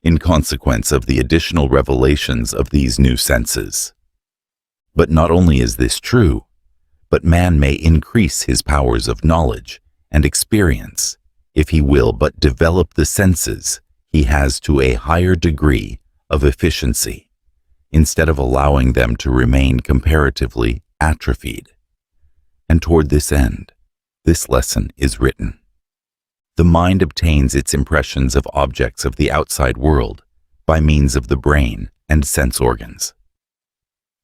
in consequence of the additional revelations of these new senses. But not only is this true, but man may increase his powers of knowledge and experience if he will but develop the senses he has to a higher degree of efficiency, instead of allowing them to remain comparatively atrophied. And toward this end, this lesson is written. The mind obtains its impressions of objects of the outside world by means of the brain and sense organs.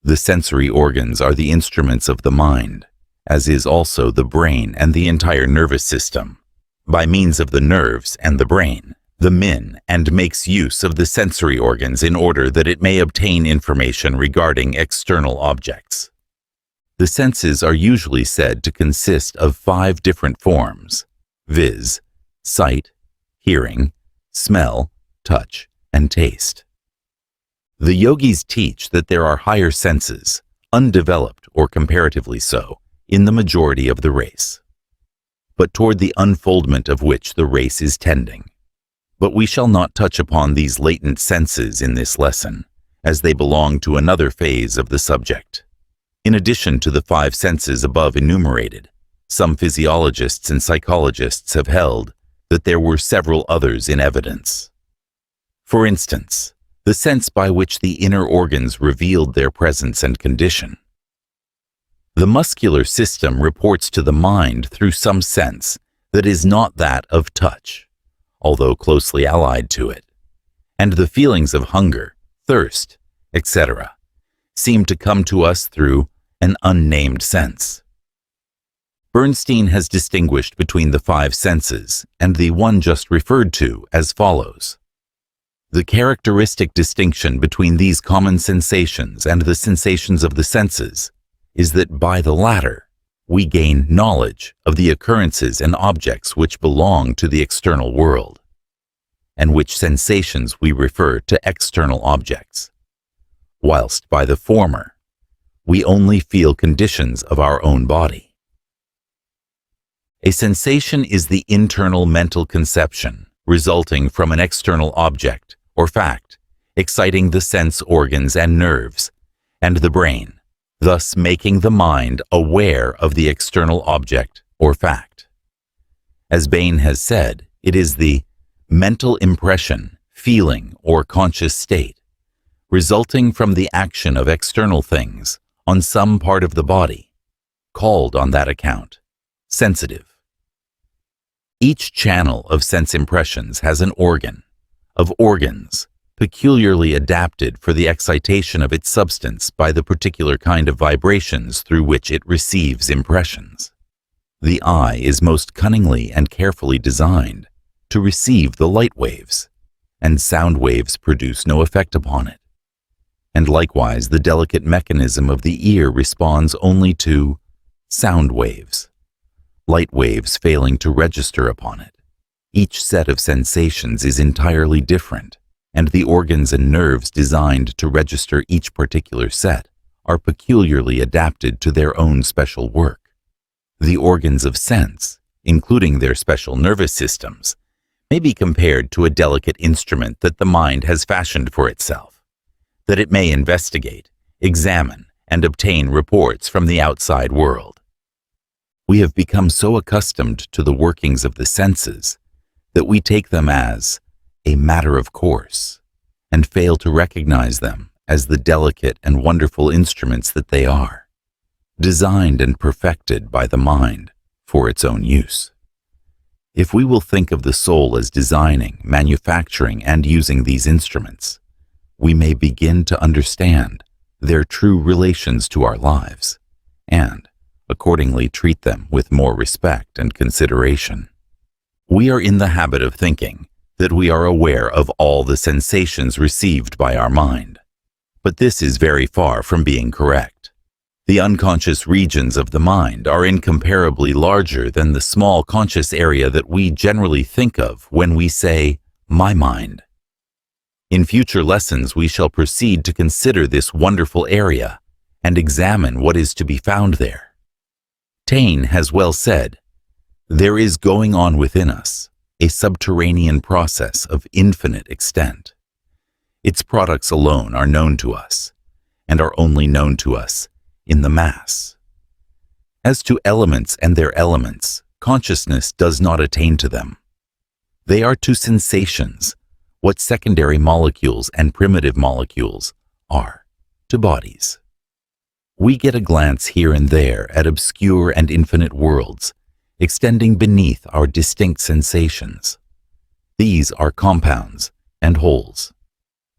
The sensory organs are the instruments of the mind, as is also the brain and the entire nervous system. By means of the nerves and the brain, the mind and makes use of the sensory organs in order that it may obtain information regarding external objects. The senses are usually said to consist of 5 different forms, viz., sight, hearing, smell, touch, and taste. The yogis teach that there are higher senses, undeveloped or comparatively so, in the majority of the race, but toward the unfoldment of which the race is tending. But we shall not touch upon these latent senses in this lesson, as they belong to another phase of the subject. In addition to the 5 senses above enumerated, some physiologists and psychologists have held that there were several others in evidence. For instance, the sense by which the inner organs revealed their presence and condition. The muscular system reports to the mind through some sense that is not that of touch, although closely allied to it, and the feelings of hunger, thirst, etc., seem to come to us through an unnamed sense. Bernstein has distinguished between the 5 senses and the one just referred to as follows. The characteristic distinction between these common sensations and the sensations of the senses is that by the latter, we gain knowledge of the occurrences and objects which belong to the external world, and which sensations we refer to external objects, whilst by the former, we only feel conditions of our own body. A sensation is the internal mental conception resulting from an external object or fact, exciting the sense organs and nerves and the brain, thus making the mind aware of the external object or fact. As Bain has said, it is the mental impression, feeling, or conscious state, resulting from the action of external things on some part of the body, called on that account sensitive. Each channel of sense impressions has an organ, of organs, peculiarly adapted for the excitation of its substance by the particular kind of vibrations through which it receives impressions. The eye is most cunningly and carefully designed to receive the light waves, and sound waves produce no effect upon it. And likewise, the delicate mechanism of the ear responds only to sound waves, light waves failing to register upon it. Each set of sensations is entirely different, and the organs and nerves designed to register each particular set are peculiarly adapted to their own special work. The organs of sense, including their special nervous systems, may be compared to a delicate instrument that the mind has fashioned for itself, that it may investigate, examine, and obtain reports from the outside world. We have become so accustomed to the workings of the senses that we take them as a matter of course, and fail to recognize them as the delicate and wonderful instruments that they are, designed and perfected by the mind for its own use. If we will think of the soul as designing, manufacturing, and using these instruments, we may begin to understand their true relations to our lives, and accordingly treat them with more respect and consideration. We are in the habit of thinking that we are aware of all the sensations received by our mind, but this is very far from being correct. The unconscious regions of the mind are incomparably larger than the small conscious area that we generally think of when we say, "my mind." In future lessons, we shall proceed to consider this wonderful area and examine what is to be found there. Taine has well said, "There is going on within us a subterranean process of infinite extent. Its products alone are known to us, and are only known to us in the mass. As to elements and their elements, consciousness does not attain to them. They are to sensations what secondary molecules and primitive molecules are to bodies. We get a glance here and there at obscure and infinite worlds extending beneath our distinct sensations. These are compounds and wholes.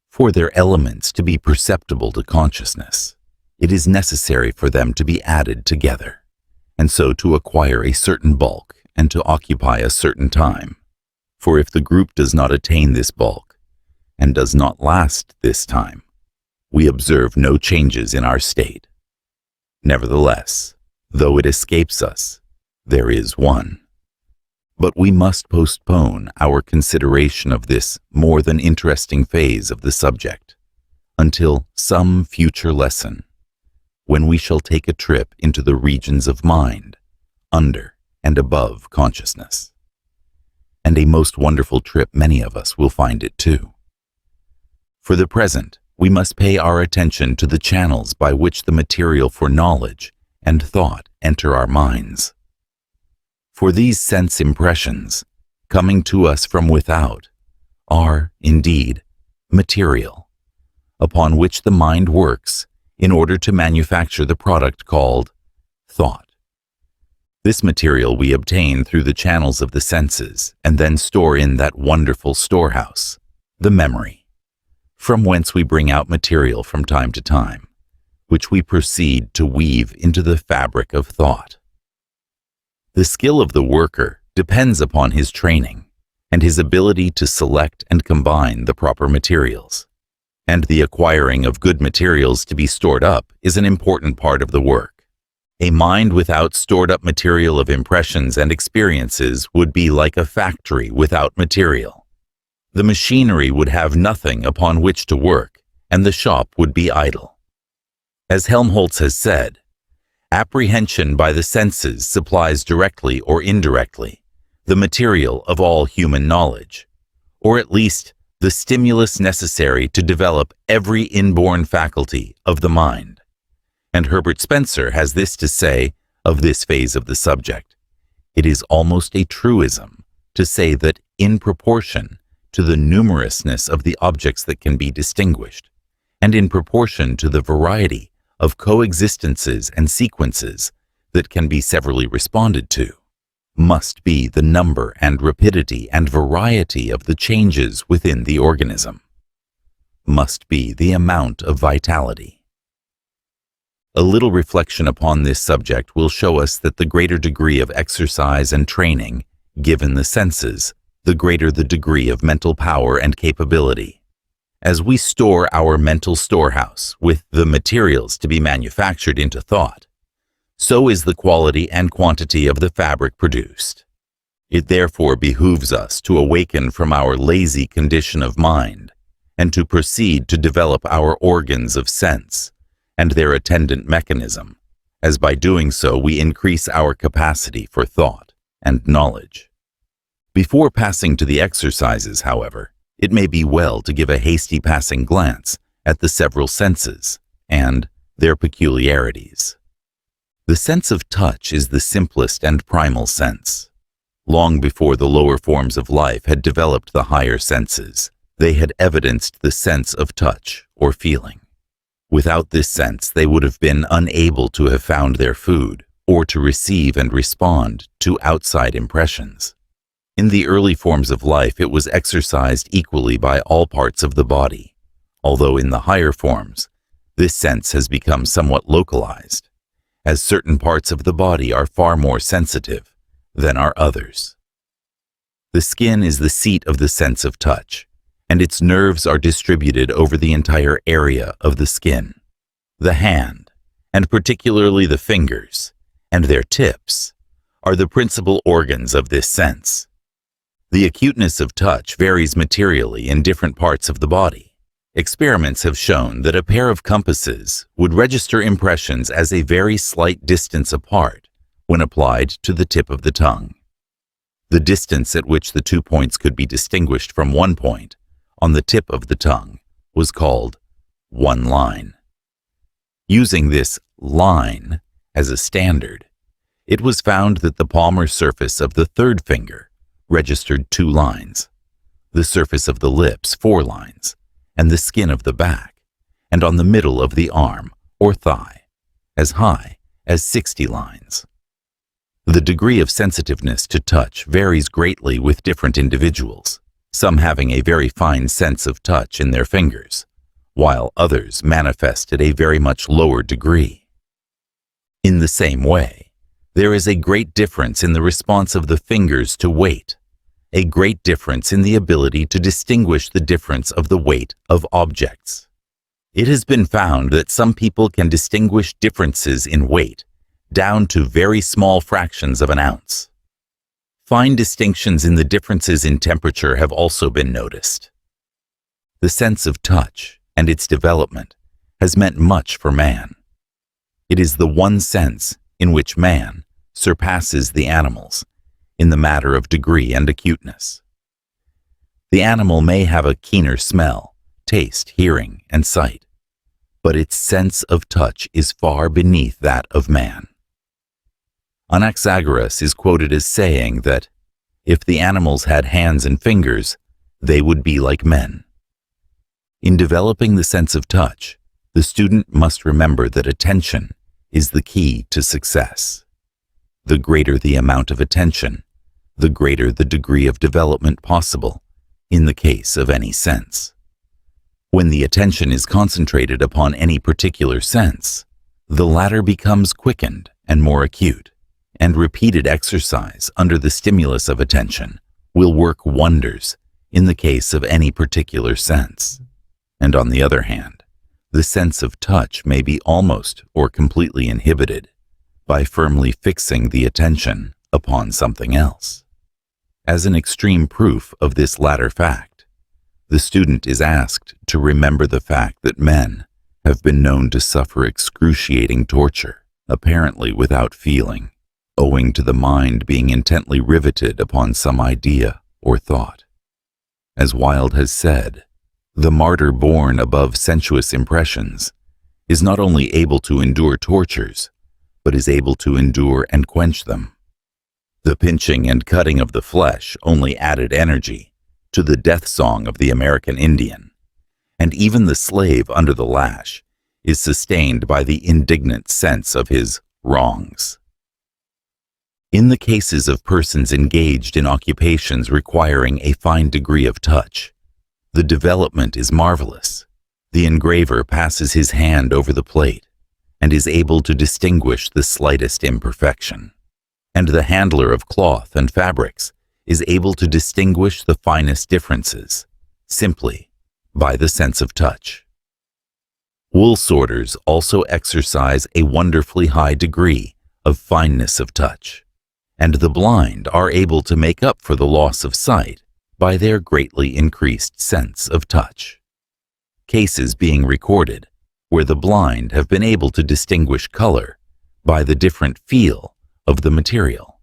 For their elements to be perceptible to consciousness, it is necessary for them to be added together, and so to acquire a certain bulk and to occupy a certain time. For if the group does not attain this bulk, and does not last this time, we observe no changes in our state. Nevertheless, though it escapes us, there is one. But we must postpone our consideration of this more than interesting phase of the subject until some future lesson, when we shall take a trip into the regions of mind, under and above consciousness. And a most wonderful trip many of us will find it too. For the present, we must pay our attention to the channels by which the material for knowledge and thought enter our minds. For these sense impressions, coming to us from without, are, indeed, material, upon which the mind works in order to manufacture the product called thought. This material we obtain through the channels of the senses and then store in that wonderful storehouse, the memory, from whence we bring out material from time to time, which we proceed to weave into the fabric of thought. The skill of the worker depends upon his training and his ability to select and combine the proper materials. And the acquiring of good materials to be stored up is an important part of the work. A mind without stored up material of impressions and experiences would be like a factory without material. The machinery would have nothing upon which to work, and the shop would be idle. As Helmholtz has said, apprehension by the senses supplies directly or indirectly the material of all human knowledge, or at least the stimulus necessary to develop every inborn faculty of the mind. And Herbert Spencer has this to say of this phase of the subject: it is almost a truism to say that in proportion to the numerousness of the objects that can be distinguished, and in proportion to the variety of coexistences and sequences that can be severally responded to, must be the number and rapidity and variety of the changes within the organism, must be the amount of vitality. A little reflection upon this subject will show us that the greater degree of exercise and training given the senses, the greater the degree of mental power and capability. As we store our mental storehouse with the materials to be manufactured into thought, so is the quality and quantity of the fabric produced. It therefore behooves us to awaken from our lazy condition of mind and to proceed to develop our organs of sense and their attendant mechanism, as by doing so we increase our capacity for thought and knowledge. Before passing to the exercises, however, it may be well to give a hasty passing glance at the several senses and their peculiarities. The sense of touch is the simplest and primal sense. Long before the lower forms of life had developed the higher senses, they had evidenced the sense of touch or feeling. Without this sense, they would have been unable to have found their food or to receive and respond to outside impressions. In the early forms of life, it was exercised equally by all parts of the body, although in the higher forms, this sense has become somewhat localized, as certain parts of the body are far more sensitive than are others. The skin is the seat of the sense of touch, and its nerves are distributed over the entire area of the skin. The hand, and particularly the fingers, and their tips, are the principal organs of this sense. The acuteness of touch varies materially in different parts of the body. Experiments have shown that a pair of compasses would register impressions as a very slight distance apart when applied to the tip of the tongue. The distance at which the 2 points could be distinguished from one point on the tip of the tongue was called one line. Using this line as a standard, it was found that the palmar surface of the third finger registered 2 lines, the surface of the lips 4 lines, and the skin of the back, and on the middle of the arm or thigh, as high as 60 lines. The degree of sensitiveness to touch varies greatly with different individuals, some having a very fine sense of touch in their fingers, while others manifest at a very much lower degree. In the same way, there is a great difference in the response of the fingers to weight, a great difference in the ability to distinguish the difference of the weight of objects. It has been found that some people can distinguish differences in weight down to very small fractions of an ounce. Fine distinctions in the differences in temperature have also been noticed. The sense of touch and its development has meant much for man. It is the one sense in which man surpasses the animals in the matter of degree and acuteness. The animal may have a keener smell, taste, hearing, and sight, but its sense of touch is far beneath that of man. Anaxagoras is quoted as saying that if the animals had hands and fingers, they would be like men. In developing the sense of touch, the student must remember that attention is the key to success. The greater the amount of attention, the greater the degree of development possible in the case of any sense. When the attention is concentrated upon any particular sense, the latter becomes quickened and more acute, and repeated exercise under the stimulus of attention will work wonders in the case of any particular sense. And on the other hand, the sense of touch may be almost or completely inhibited by firmly fixing the attention upon something else. As an extreme proof of this latter fact, the student is asked to remember the fact that men have been known to suffer excruciating torture, apparently without feeling, owing to the mind being intently riveted upon some idea or thought. As Wilde has said, the martyr born above sensuous impressions is not only able to endure tortures, but is able to endure and quench them. The pinching and cutting of the flesh only added energy to the death song of the American Indian, and even the slave under the lash is sustained by the indignant sense of his wrongs. In the cases of persons engaged in occupations requiring a fine degree of touch, the development is marvelous. The engraver passes his hand over the plate and is able to distinguish the slightest imperfection, and the handler of cloth and fabrics is able to distinguish the finest differences simply by the sense of touch. Wool sorters also exercise a wonderfully high degree of fineness of touch, and the blind are able to make up for the loss of sight by their greatly increased sense of touch. Cases being recorded where the blind have been able to distinguish color by the different feel of the material.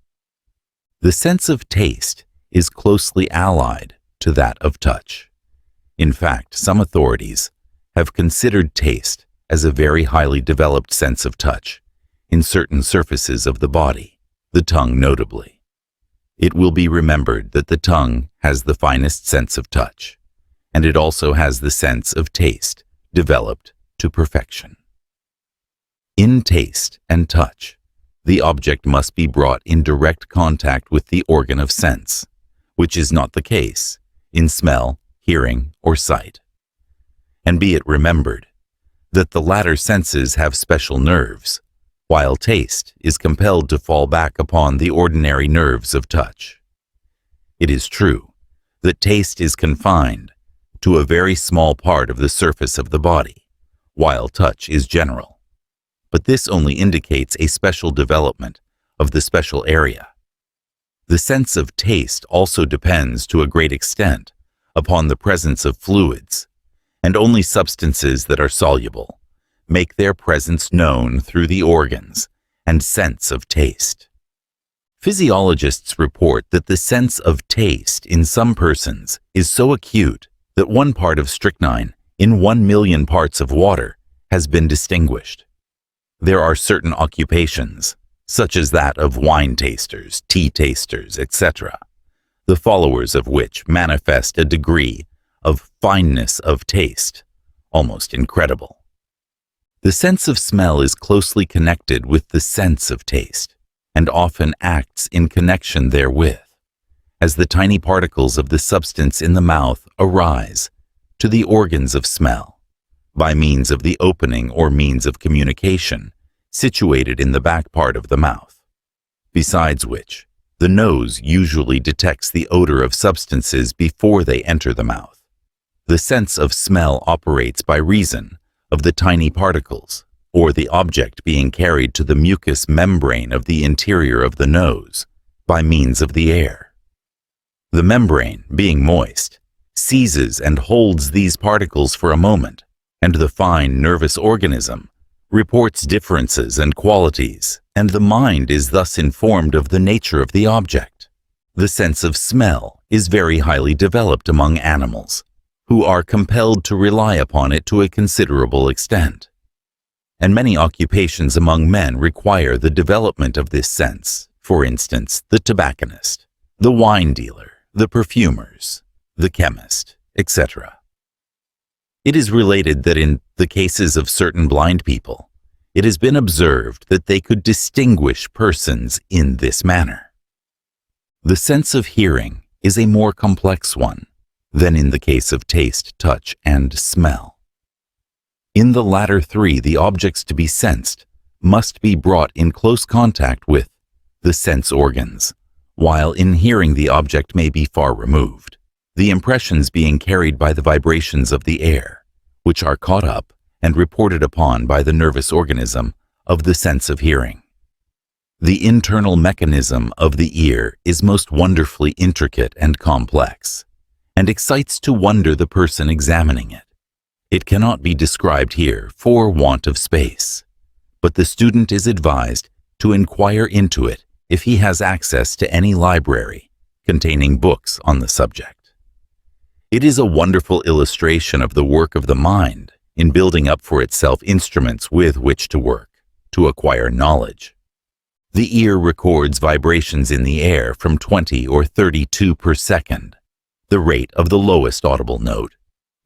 The sense of taste is closely allied to that of touch. In fact, some authorities have considered taste as a very highly developed sense of touch in certain surfaces of the body, the tongue notably. It will be remembered that the tongue has the finest sense of touch, and it also has the sense of taste developed to perfection. In taste and touch, the object must be brought in direct contact with the organ of sense, which is not the case in smell, hearing, or sight. And be it remembered that the latter senses have special nerves, while taste is compelled to fall back upon the ordinary nerves of touch. It is true that taste is confined to a very small part of the surface of the body, while touch is general. But this only indicates a special development of the special area. The sense of taste also depends to a great extent upon the presence of fluids, and only substances that are soluble make their presence known through the organs and sense of taste. Physiologists report that the sense of taste in some persons is so acute that one part of strychnine in 1 million parts of water has been distinguished. There are certain occupations, such as that of wine tasters, tea tasters, etc., the followers of which manifest a degree of fineness of taste, almost incredible. The sense of smell is closely connected with the sense of taste, and often acts in connection therewith, as the tiny particles of the substance in the mouth arise to the organs of smell, by means of the opening or means of communication situated in the back part of the mouth, besides which, the nose usually detects the odor of substances before they enter the mouth. The sense of smell operates by reason of the tiny particles, or the object being carried to the mucous membrane of the interior of the nose by means of the air. The membrane, being moist, seizes and holds these particles for a moment, and the fine nervous organism reports differences and qualities, and the mind is thus informed of the nature of the object. The sense of smell is very highly developed among animals, who are compelled to rely upon it to a considerable extent. And many occupations among men require the development of this sense, for instance, the tobacconist, the wine dealer, the perfumers, the chemist, etc. It is related that in the cases of certain blind people, it has been observed that they could distinguish persons in this manner. The sense of hearing is a more complex one than in the case of taste, touch, and smell. In the latter three, the objects to be sensed must be brought in close contact with the sense organs, while in hearing the object may be far removed, the impressions being carried by the vibrations of the air, which are caught up and reported upon by the nervous organism of the sense of hearing. The internal mechanism of the ear is most wonderfully intricate and complex, and excites to wonder the person examining it. It cannot be described here for want of space, but the student is advised to inquire into it if he has access to any library containing books on the subject. It is a wonderful illustration of the work of the mind in building up for itself instruments with which to work, to acquire knowledge. The ear records vibrations in the air from 20 or 32 per second, the rate of the lowest audible note,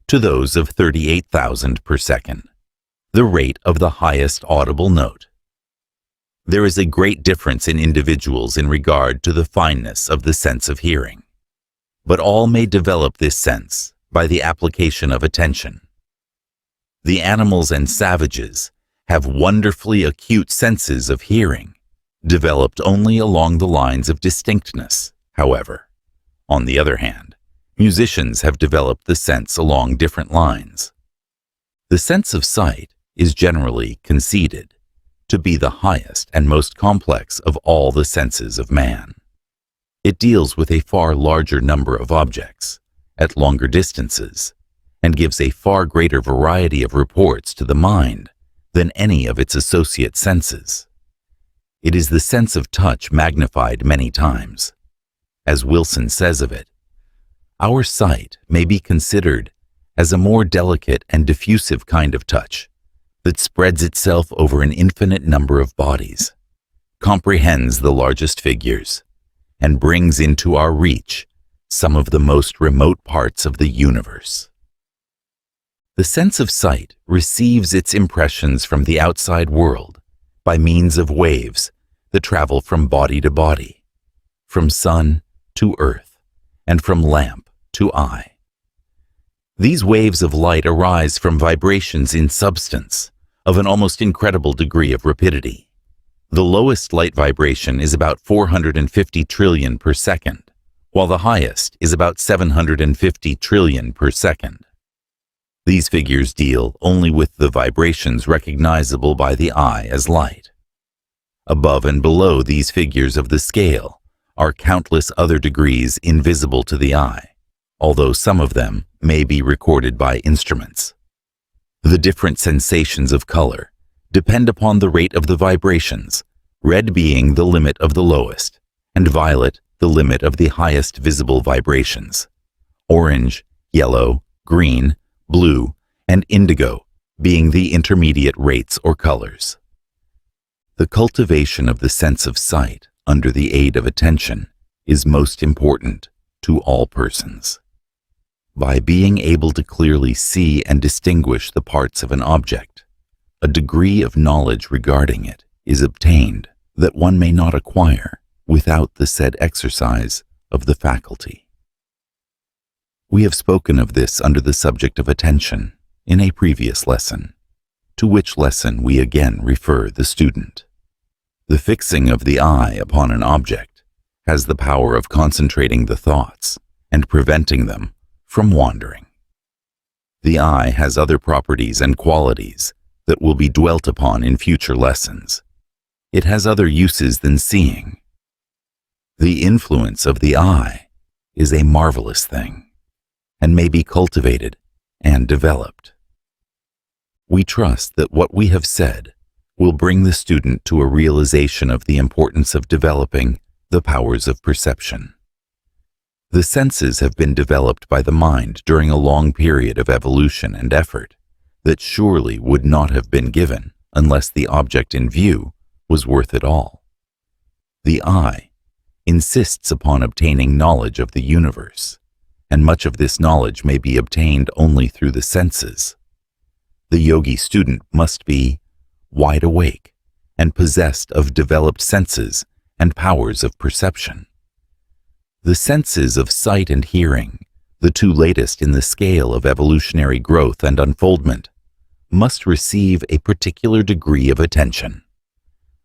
to those of 38,000 per second, the rate of the highest audible note. There is a great difference in individuals in regard to the fineness of the sense of hearing, but all may develop this sense by the application of attention. The animals and savages have wonderfully acute senses of hearing, developed only along the lines of distinctness, however. On the other hand, musicians have developed the sense along different lines. The sense of sight is generally conceded to be the highest and most complex of all the senses of man. It deals with a far larger number of objects at longer distances, and gives a far greater variety of reports to the mind than any of its associate senses. It is the sense of touch magnified many times. As Wilson says of it, our sight may be considered as a more delicate and diffusive kind of touch that spreads itself over an infinite number of bodies, comprehends the largest figures, and brings into our reach some of the most remote parts of the universe. The sense of sight receives its impressions from the outside world by means of waves that travel from body to body, from sun to earth, and from lamp to eye. These waves of light arise from vibrations in substance of an almost incredible degree of rapidity. The lowest light vibration is about 450 trillion per second, while the highest is about 750 trillion per second. These figures deal only with the vibrations recognizable by the eye as light. Above and below these figures of the scale are countless other degrees invisible to the eye, although some of them may be recorded by instruments. The different sensations of color depend upon the rate of the vibrations, red being the limit of the lowest, and violet the limit of the highest visible vibrations. Orange, yellow, green, blue, and indigo being the intermediate rates or colors. The cultivation of the sense of sight under the aid of attention is most important to all persons. By being able to clearly see and distinguish the parts of an object, a degree of knowledge regarding it is obtained that one may not acquire without the said exercise of the faculty. We have spoken of this under the subject of attention in a previous lesson, to which lesson we again refer the student. The fixing of the eye upon an object has the power of concentrating the thoughts and preventing them from wandering. The eye has other properties and qualities that will be dwelt upon in future lessons. It has other uses than seeing. The influence of the eye is a marvelous thing, and may be cultivated and developed. We trust that what we have said will bring the student to a realization of the importance of developing the powers of perception. The senses have been developed by the mind during a long period of evolution and effort that surely would not have been given unless the object in view was worth it all. The eye insists upon obtaining knowledge of the universe, and much of this knowledge may be obtained only through the senses. The yogi student must be wide awake and possessed of developed senses and powers of perception. The senses of sight and hearing, the two latest in the scale of evolutionary growth and unfoldment, must receive a particular degree of attention.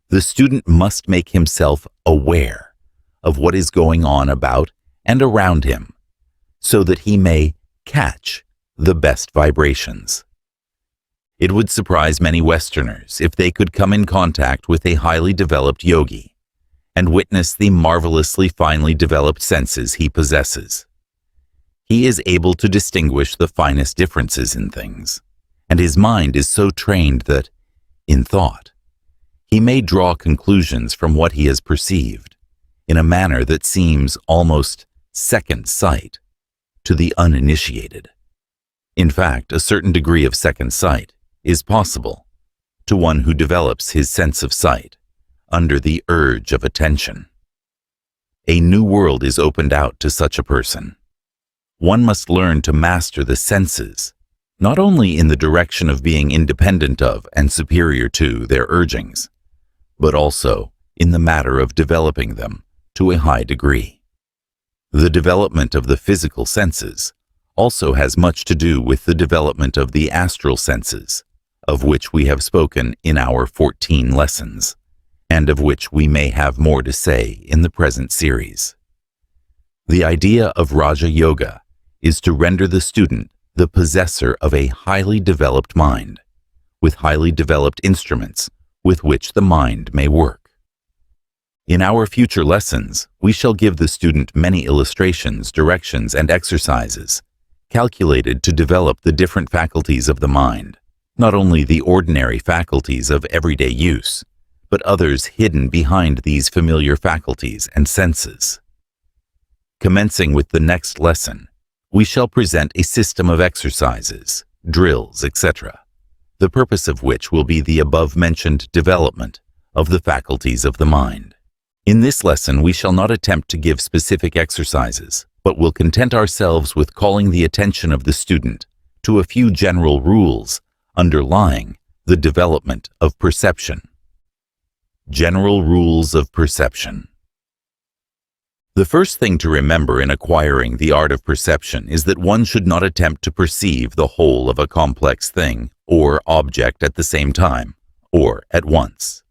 The student must make himself aware of what is going on about and around him, so that he may catch the best vibrations. It would surprise many Westerners if they could come in contact with a highly developed yogi and witness the marvelously finely developed senses he possesses. He is able to distinguish the finest differences in things, and his mind is so trained that, in thought, he may draw conclusions from what he has perceived in a manner that seems almost second sight to the uninitiated. In fact, a certain degree of second sight is possible to one who develops his sense of sight under the urge of attention. A new world is opened out to such a person. One must learn to master the senses, not only in the direction of being independent of and superior to their urgings, but also in the matter of developing them to a high degree. The development of the physical senses also has much to do with the development of the astral senses, of which we have spoken in our 14 lessons, and of which we may have more to say in the present series. The idea of Raja Yoga is to render the student the possessor of a highly developed mind, with highly developed instruments with which the mind may work. In our future lessons, we shall give the student many illustrations, directions, and exercises calculated to develop the different faculties of the mind, not only the ordinary faculties of everyday use, but others hidden behind these familiar faculties and senses. Commencing with the next lesson, we shall present a system of exercises, drills, etc., the purpose of which will be the above-mentioned development of the faculties of the mind. In this lesson, we shall not attempt to give specific exercises, but will content ourselves with calling the attention of the student to a few general rules underlying the development of perception. General rules of perception. The first thing to remember in acquiring the art of perception is that one should not attempt to perceive the whole of a complex thing or object at the same time, or at once.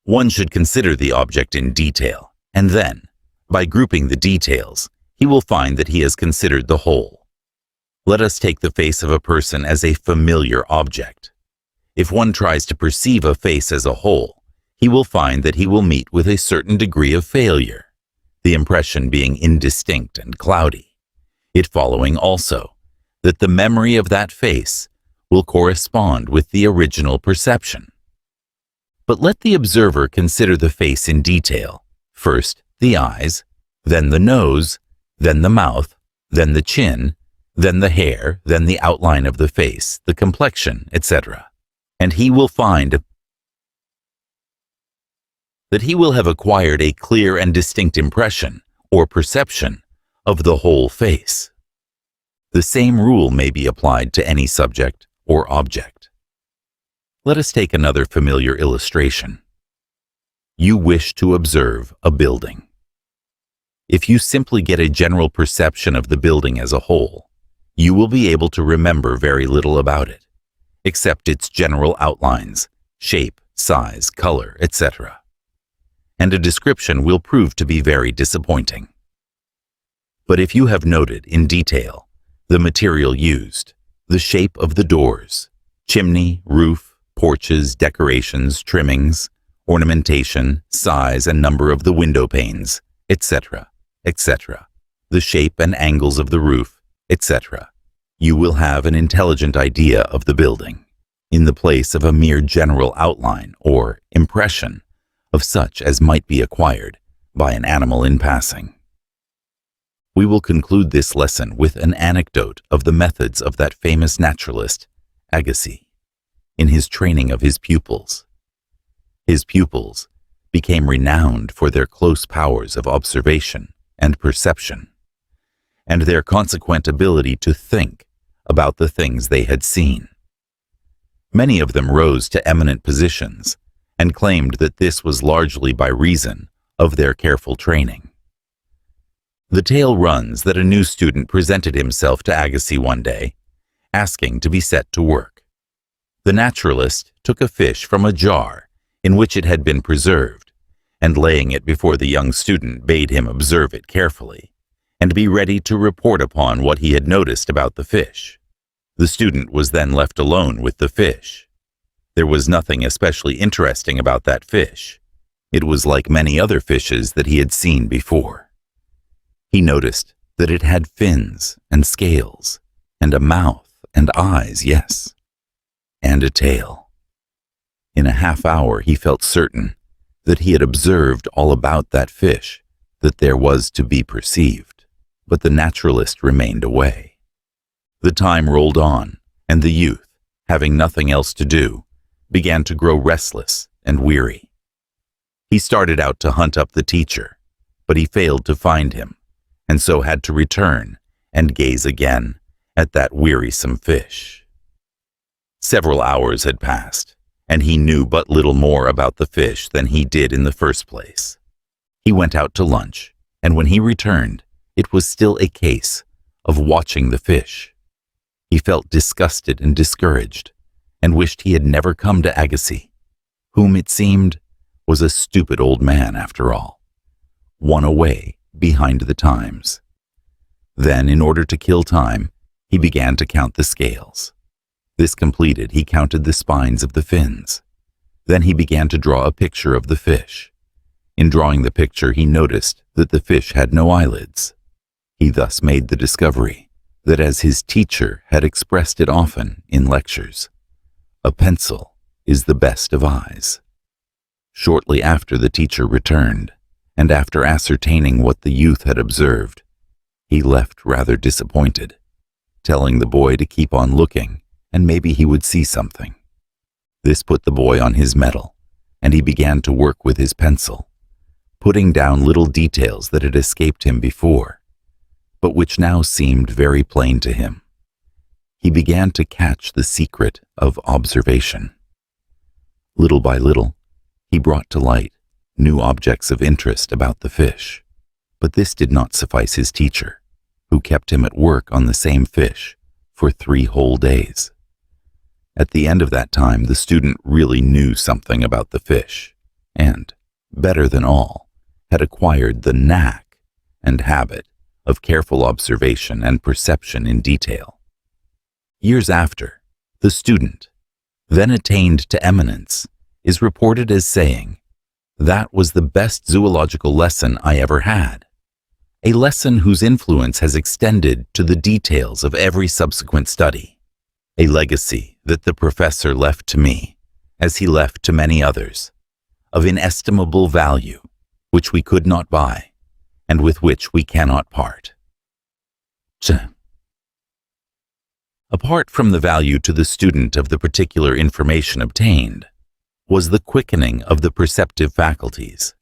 One should consider the object in detail, and then, by grouping the details, he will find that he has considered the whole. Let us take the face of a person as a familiar object. If one tries to perceive a face as a whole, he will find that he will meet with a certain degree of failure, the impression being indistinct and cloudy, it following also that the memory of that face will correspond with the original perception. But let the observer consider the face in detail. First the eyes, then the nose, then the mouth, then the chin, then the hair, then the outline of the face, the complexion, etc. And he will find that he will have acquired a clear and distinct impression or perception of the whole face. The same rule may be applied to any subject or object. Let us take another familiar illustration. You wish to observe a building. If you simply get a general perception of the building as a whole, you will be able to remember very little about it, except its general outlines, shape, size, color, etc. And a description will prove to be very disappointing. But if you have noted in detail the material used, the shape of the doors, chimney, roof, porches, decorations, trimmings, ornamentation, size and number of the window panes, etc., etc., the shape and angles of the roof, etc., you will have an intelligent idea of the building, in the place of a mere general outline or impression of such as might be acquired by an animal in passing. We will conclude this lesson with an anecdote of the methods of that famous naturalist, Agassiz, in his training of his pupils. His pupils became renowned for their close powers of observation and perception, and their consequent ability to think about the things they had seen. Many of them rose to eminent positions and claimed that this was largely by reason of their careful training. The tale runs that a new student presented himself to Agassiz one day, asking to be set to work. The naturalist took a fish from a jar in which it had been preserved, and laying it before the young student bade him observe it carefully, and be ready to report upon what he had noticed about the fish. The student was then left alone with the fish. There was nothing especially interesting about that fish. It was like many other fishes that he had seen before. He noticed that it had fins and scales, and a mouth and eyes, yes, and a tail. In a half hour he felt certain that he had observed all about that fish that there was to be perceived, but the naturalist remained away. The time rolled on, and the youth, having nothing else to do, began to grow restless and weary. He started out to hunt up the teacher, but he failed to find him, and so had to return and gaze again at that wearisome fish. Several hours had passed, and he knew but little more about the fish than he did in the first place. He went out to lunch, and when he returned, it was still a case of watching the fish. He felt disgusted and discouraged, and wished he had never come to Agassiz, whom it seemed was a stupid old man after all, one away behind the times. Then, in order to kill time, he began to count the scales. This completed, he counted the spines of the fins. Then he began to draw a picture of the fish. In drawing the picture, he noticed that the fish had no eyelids. He thus made the discovery that, as his teacher had expressed it often in lectures, a pencil is the best of eyes. Shortly after, the teacher returned, and after ascertaining what the youth had observed, he left rather disappointed, telling the boy to keep on looking and maybe he would see something. This put the boy on his mettle, and he began to work with his pencil, putting down little details that had escaped him before, but which now seemed very plain to him. He began to catch the secret of observation. Little by little, he brought to light new objects of interest about the fish, but this did not suffice his teacher, who kept him at work on the same fish for 3 whole days. At the end of that time, the student really knew something about the fish, and, better than all, had acquired the knack and habit of careful observation and perception in detail. Years after, the student, then attained to eminence, is reported as saying, "That was the best zoological lesson I ever had. A lesson whose influence has extended to the details of every subsequent study. A legacy that the professor left to me, as he left to many others, of inestimable value, which we could not buy, and with which we cannot part." Apart from the value to the student of the particular information obtained, was the quickening of the perceptive faculties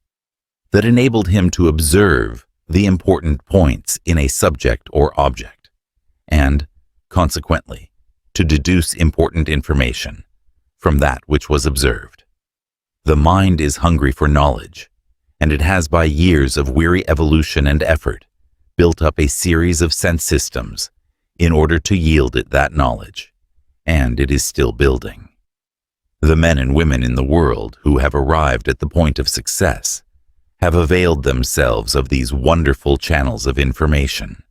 that enabled him to observe the important points in a subject or object, and, consequently, to deduce important information from that which was observed. The mind is hungry for knowledge, and it has by years of weary evolution and effort built up a series of sense systems in order to yield it that knowledge, and it is still building. The men and women in the world who have arrived at the point of success have availed themselves of these wonderful channels of information,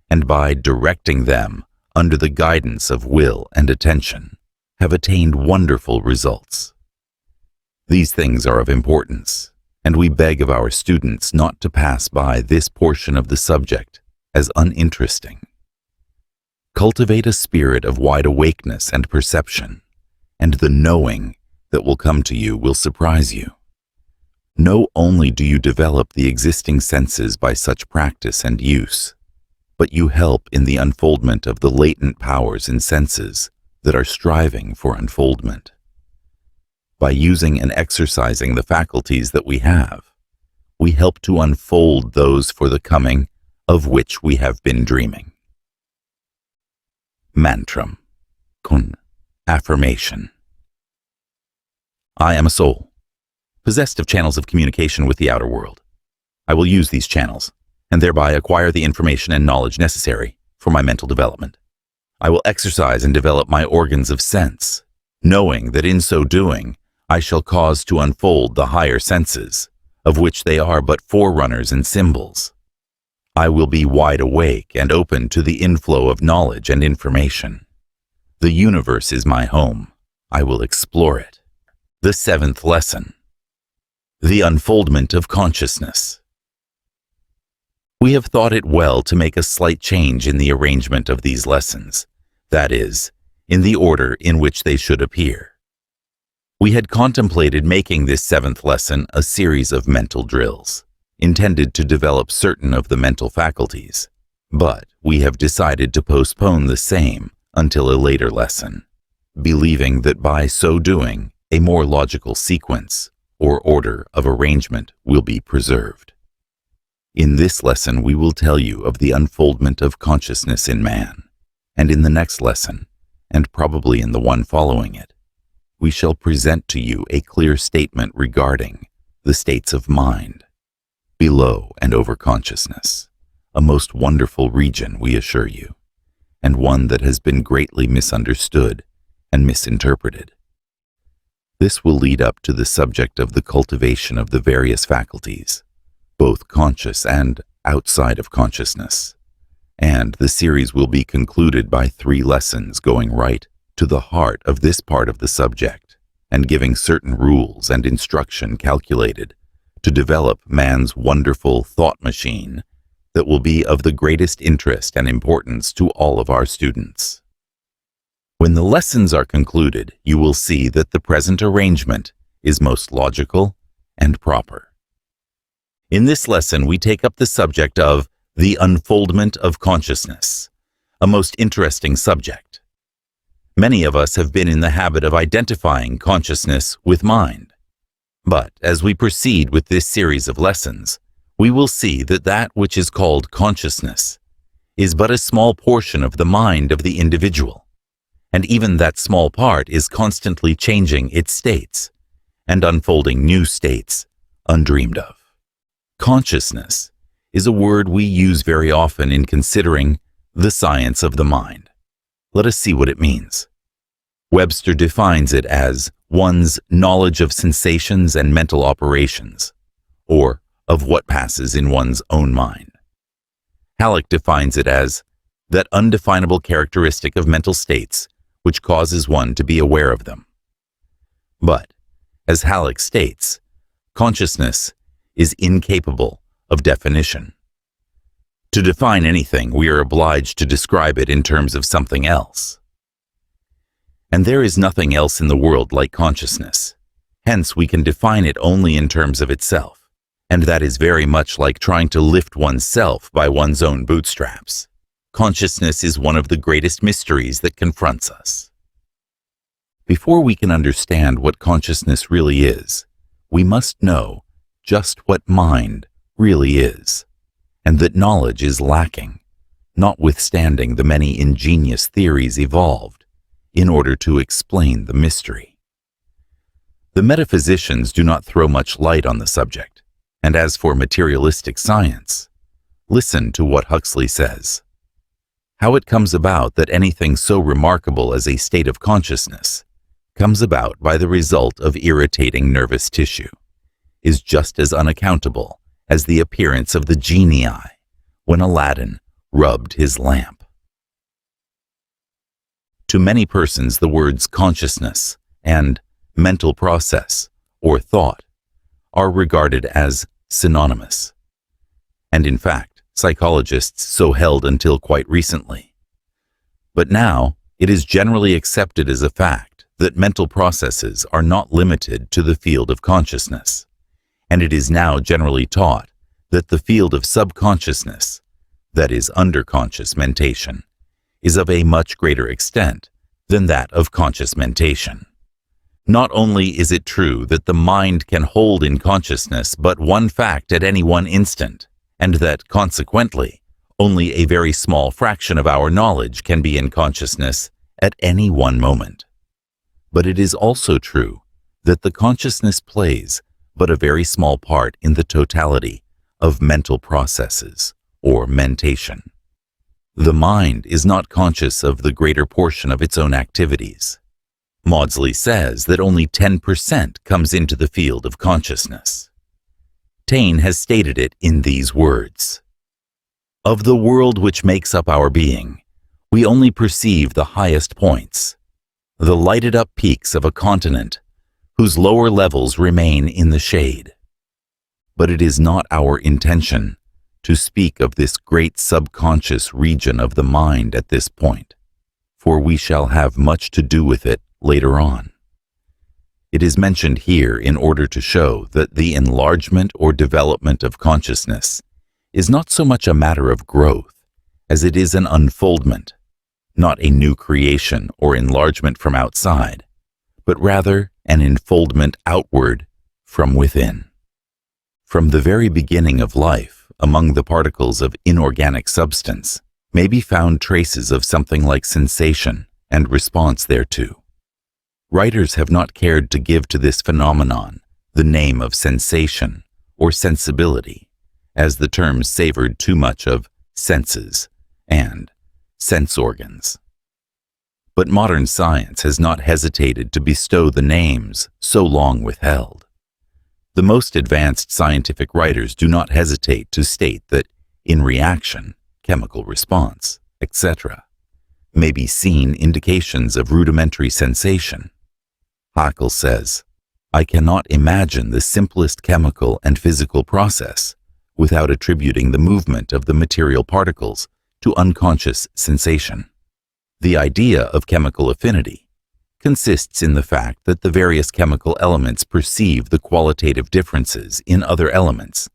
and by directing them under the guidance of will and attention, have attained wonderful results. These things are of importance, and we beg of our students not to pass by this portion of the subject as uninteresting. Cultivate a spirit of wide awakeness and perception, and the knowing that will come to you will surprise you. Not only do you develop the existing senses by such practice and use, but you help in the unfoldment of the latent powers and senses that are striving for unfoldment. By using and exercising the faculties that we have, we help to unfold those for the coming of which we have been dreaming. Mantram, kun, affirmation. I am a soul, possessed of channels of communication with the outer world. I will use these channels, and thereby acquire the information and knowledge necessary for my mental development. I will exercise and develop my organs of sense, knowing that in so doing, I shall cause to unfold the higher senses, of which they are but forerunners and symbols. I will be wide awake and open to the inflow of knowledge and information. The universe is my home. I will explore it. The 7th lesson. The unfoldment of consciousness. We have thought it well to make a slight change in the arrangement of these lessons, that is, in the order in which they should appear. We had contemplated making this 7th lesson a series of mental drills, intended to develop certain of the mental faculties, but we have decided to postpone the same until a later lesson, believing that by so doing, a more logical sequence or order of arrangement will be preserved. In this lesson, we will tell you of the unfoldment of consciousness in man, and in the next lesson, and probably in the one following it, we shall present to you a clear statement regarding the states of mind, below and over consciousness, a most wonderful region, we assure you, and one that has been greatly misunderstood and misinterpreted. This will lead up to the subject of the cultivation of the various faculties, both conscious and outside of consciousness, and the series will be concluded by 3 lessons going right to the heart of this part of the subject and giving certain rules and instruction calculated to develop man's wonderful thought machine that will be of the greatest interest and importance to all of our students. When the lessons are concluded, you will see that the present arrangement is most logical and proper. In this lesson, we take up the subject of the unfoldment of consciousness, a most interesting subject. Many of us have been in the habit of identifying consciousness with mind. But as we proceed with this series of lessons, we will see that that which is called consciousness is but a small portion of the mind of the individual, and even that small part is constantly changing its states and unfolding new states undreamed of. Consciousness is a word we use very often in considering the science of the mind. Let us see what it means. Webster defines it as one's knowledge of sensations and mental operations, or of what passes in one's own mind. Halleck defines it as that undefinable characteristic of mental states which causes one to be aware of them. But, as Halleck states, consciousness is incapable of definition. To define anything, we are obliged to describe it in terms of something else. And there is nothing else in the world like consciousness. Hence, we can define it only in terms of itself, and that is very much like trying to lift oneself by one's own bootstraps. Consciousness is one of the greatest mysteries that confronts us. Before we can understand what consciousness really is, we must know just what mind really is, and that knowledge is lacking, notwithstanding the many ingenious theories evolved in order to explain the mystery. The metaphysicians do not throw much light on the subject, and as for materialistic science, listen to what Huxley says. How it comes about that anything so remarkable as a state of consciousness comes about by the result of irritating nervous tissue is just as unaccountable as the appearance of the genii when Aladdin rubbed his lamp. To many persons, the words consciousness and mental process or thought are regarded as synonymous, and in fact, psychologists so held until quite recently. But now, it is generally accepted as a fact that mental processes are not limited to the field of consciousness, and it is now generally taught that the field of subconsciousness, that is underconscious mentation, is of a much greater extent than that of conscious mentation. Not only is it true that the mind can hold in consciousness but one fact at any one instant, and that, consequently, only a very small fraction of our knowledge can be in consciousness at any one moment. But it is also true that the consciousness plays but a very small part in the totality of mental processes, or mentation. The mind is not conscious of the greater portion of its own activities. Maudsley says that only 10% comes into the field of consciousness. Taine has stated it in these words: "Of the world which makes up our being, we only perceive the highest points, the lighted-up peaks of a continent whose lower levels remain in the shade. But it is not our intention to speak of this great subconscious region of the mind at this point, for we shall have much to do with it later on. It is mentioned here in order to show that the enlargement or development of consciousness is not so much a matter of growth as it is an unfoldment, not a new creation or enlargement from outside, but rather an enfoldment outward from within. From the very beginning of life, among the particles of inorganic substance, may be found traces of something like sensation and response thereto. Writers have not cared to give to this phenomenon the name of sensation or sensibility, as the terms savored too much of senses and sense organs. But modern science has not hesitated to bestow the names so long withheld. The most advanced scientific writers do not hesitate to state that in reaction, chemical response, etc., may be seen indications of rudimentary sensation. Haeckel says, "I cannot imagine the simplest chemical and physical process without attributing the movement of the material particles to unconscious sensation. The idea of chemical affinity consists in the fact that the various chemical elements perceive the qualitative differences in other elements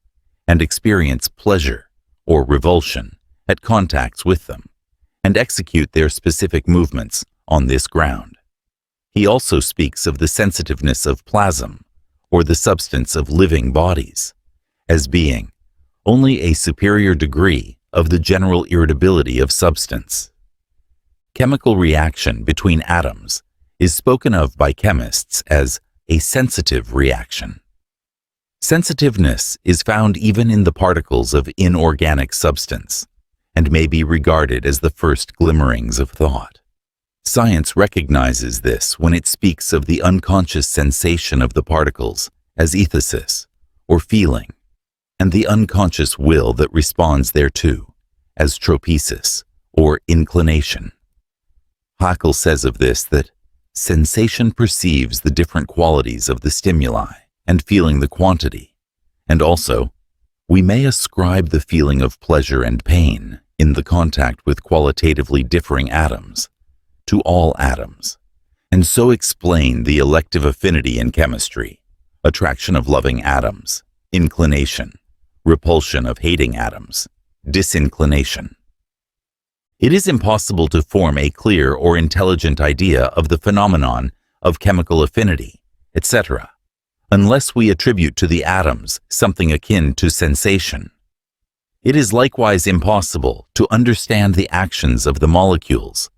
and experience pleasure or revulsion at contacts with them, and execute their specific movements on this ground. He also speaks of the sensitiveness of plasm, or the substance of living bodies, as being only a superior degree of the general irritability of substance. Chemical reaction between atoms is spoken of by chemists as a sensitive reaction. Sensitiveness is found even in the particles of inorganic substance, and may be regarded as the first glimmerings of thought. Science recognizes this when it speaks of the unconscious sensation of the particles as ethsis, or feeling, and the unconscious will that responds thereto as tropesis, or inclination. Haeckel says of this that sensation perceives the different qualities of the stimuli and feeling the quantity, and also we may ascribe the feeling of pleasure and pain in the contact with qualitatively differing atoms to all atoms, and so explain the elective affinity in chemistry, attraction of loving atoms, inclination, repulsion of hating atoms, disinclination. It is impossible to form a clear or intelligent idea of the phenomenon of chemical affinity, etc., unless we attribute to the atoms something akin to sensation. It is likewise impossible to understand the actions of the molecules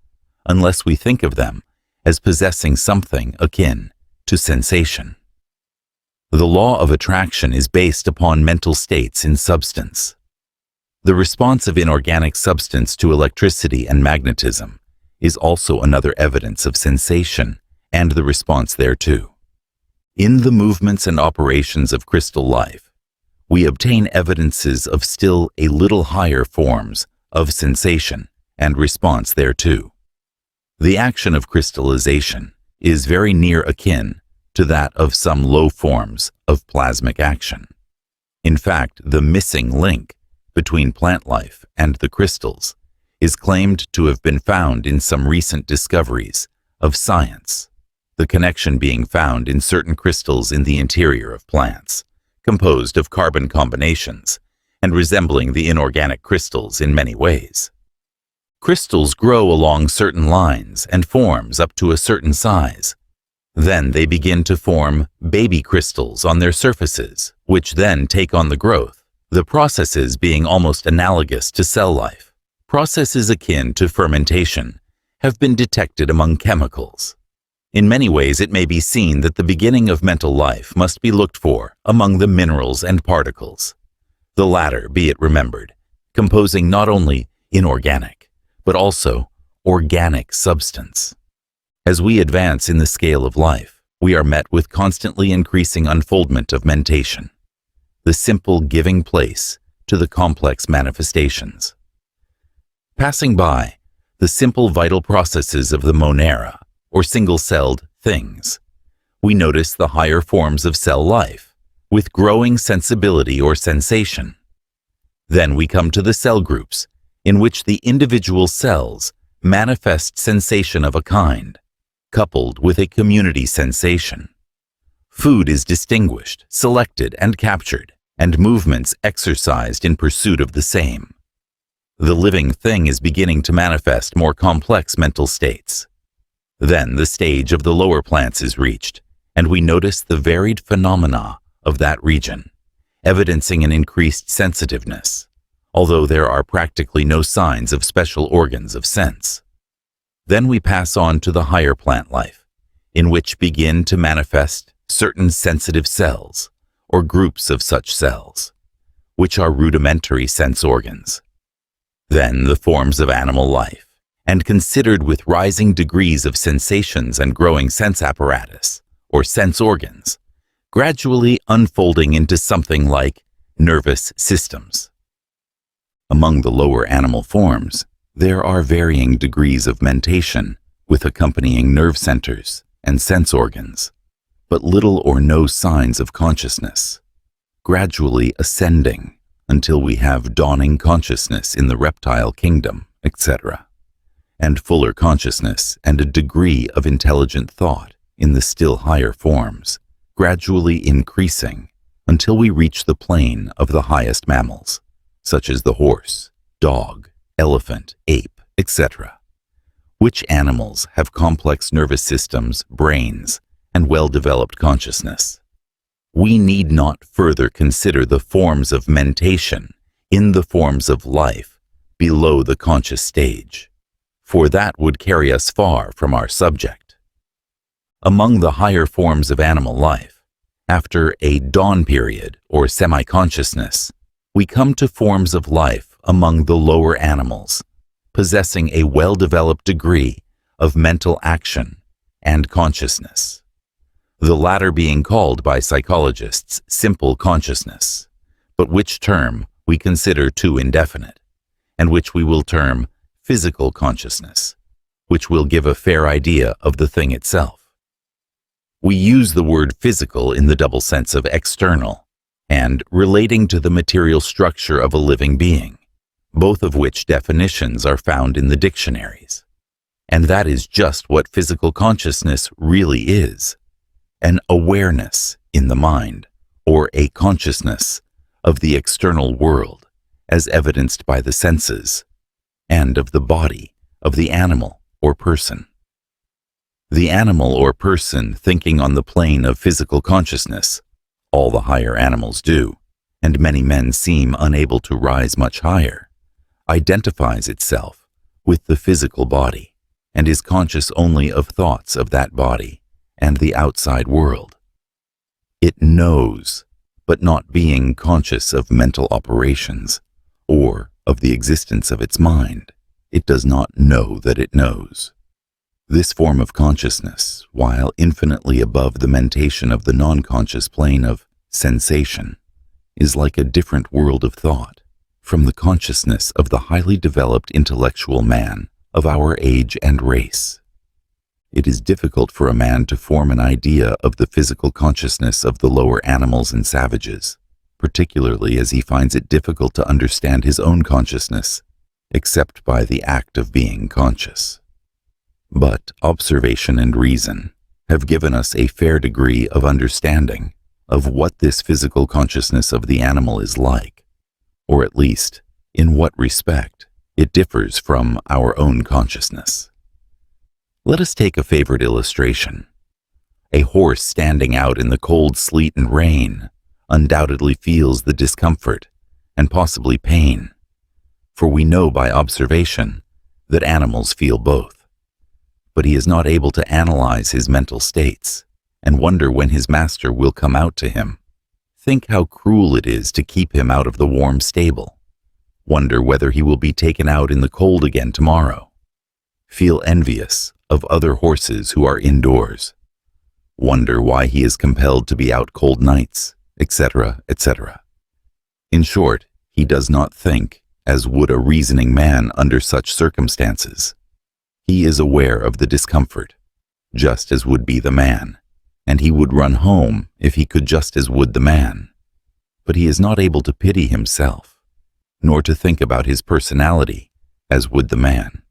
unless we think of them as possessing something akin to sensation. The law of attraction is based upon mental states in substance. The response of inorganic substance to electricity and magnetism is also another evidence of sensation and the response thereto. In the movements and operations of crystal life, we obtain evidences of still a little higher forms of sensation and response thereto. The action of crystallization is very near akin to that of some low forms of plasmic action. In fact, the missing link between plant life and the crystals is claimed to have been found in some recent discoveries of science, the connection being found in certain crystals in the interior of plants, composed of carbon combinations and resembling the inorganic crystals in many ways. Crystals grow along certain lines and forms up to a certain size. Then they begin to form baby crystals on their surfaces, which then take on the growth, the processes being almost analogous to cell life. Processes akin to fermentation have been detected among chemicals. In many ways, it may be seen that the beginning of mental life must be looked for among the minerals and particles, the latter, be it remembered, composing not only inorganic, but also organic substance. As we advance in the scale of life, we are met with constantly increasing unfoldment of mentation, the simple giving place to the complex manifestations. Passing by the simple vital processes of the monera, or single-celled things, we notice the higher forms of cell life, with growing sensibility or sensation. Then we come to the cell groups, in which the individual cells manifest sensation of a kind, coupled with a community sensation. Food is distinguished, selected, and captured, and movements exercised in pursuit of the same. The living thing is beginning to manifest more complex mental states. Then the stage of the lower plants is reached, and we notice the varied phenomena of that region, evidencing an increased sensitiveness, although there are practically no signs of special organs of sense. Then we pass on to the higher plant life, in which begin to manifest certain sensitive cells, or groups of such cells, which are rudimentary sense organs. Then the forms of animal life, and considered with rising degrees of sensations and growing sense apparatus, or sense organs, gradually unfolding into something like nervous systems. Among the lower animal forms, there are varying degrees of mentation with accompanying nerve centers and sense organs, but little or no signs of consciousness, gradually ascending until we have dawning consciousness in the reptile kingdom, etc., and fuller consciousness and a degree of intelligent thought in the still higher forms, gradually increasing until we reach the plane of the highest mammals, such as the horse, dog, elephant, ape, etc., which animals have complex nervous systems, brains, and well-developed consciousness. we need not further consider the forms of mentation in the forms of life below the conscious stage, for that would carry us far from our subject. Among the higher forms of animal life, after a dawn period or semi-consciousness, we come to forms of life among the lower animals, possessing a well-developed degree of mental action and consciousness, the latter being called by psychologists simple consciousness, but which term we consider too indefinite, and which we will term physical consciousness, which will give a fair idea of the thing itself. We use the word physical in the double sense of external and relating to the material structure of a living being, both of which definitions are found in the dictionaries. And that is just what physical consciousness really is, an awareness in the mind, or a consciousness of the external world, as evidenced by the senses, and of the body of the animal or person. The animal or person thinking on the plane of physical consciousness, all the higher animals do, and many men seem unable to rise much higher, identifies itself with the physical body, and is conscious only of thoughts of that body and the outside world. It knows, but not being conscious of mental operations, or of the existence of its mind, it does not know that it knows. This form of consciousness, while infinitely above the mentation of the non-conscious plane of sensation, is like a different world of thought from the consciousness of the highly developed intellectual man of our age and race. It is difficult for a man to form an idea of the physical consciousness of the lower animals and savages, particularly as he finds it difficult to understand his own consciousness, except by the act of being conscious. But observation and reason have given us a fair degree of understanding of what this physical consciousness of the animal is like, or at least in what respect it differs from our own consciousness. Let us take a favorite illustration. A horse standing out in the cold sleet and rain undoubtedly feels the discomfort and possibly pain, for we know by observation that animals feel both. But he is not able to analyze his mental states and wonder when his master will come out to him. Think how cruel it is to keep him out of the warm stable. Wonder whether he will be taken out in the cold again tomorrow. Feel envious of other horses who are indoors. Wonder why he is compelled to be out cold nights, etc., etc. In short, he does not think as would a reasoning man under such circumstances. He is aware of the discomfort, just as would be the man, and he would run home if he could just as would the man. But he is not able to pity himself, nor to think about his personality as would the man,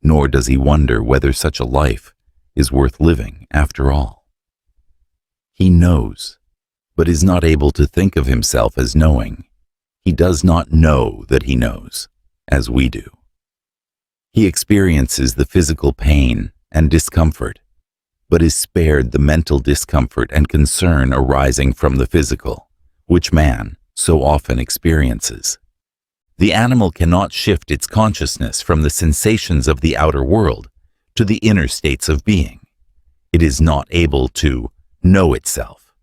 nor does he wonder whether such a life is worth living after all. He knows, but is not able to think of himself as knowing. He does not know that he knows, as we do. He experiences the physical pain and discomfort, but is spared the mental discomfort and concern arising from the physical, which man so often experiences. The animal cannot shift its consciousness from the sensations of the outer world to the inner states of being. It is not able to know itself.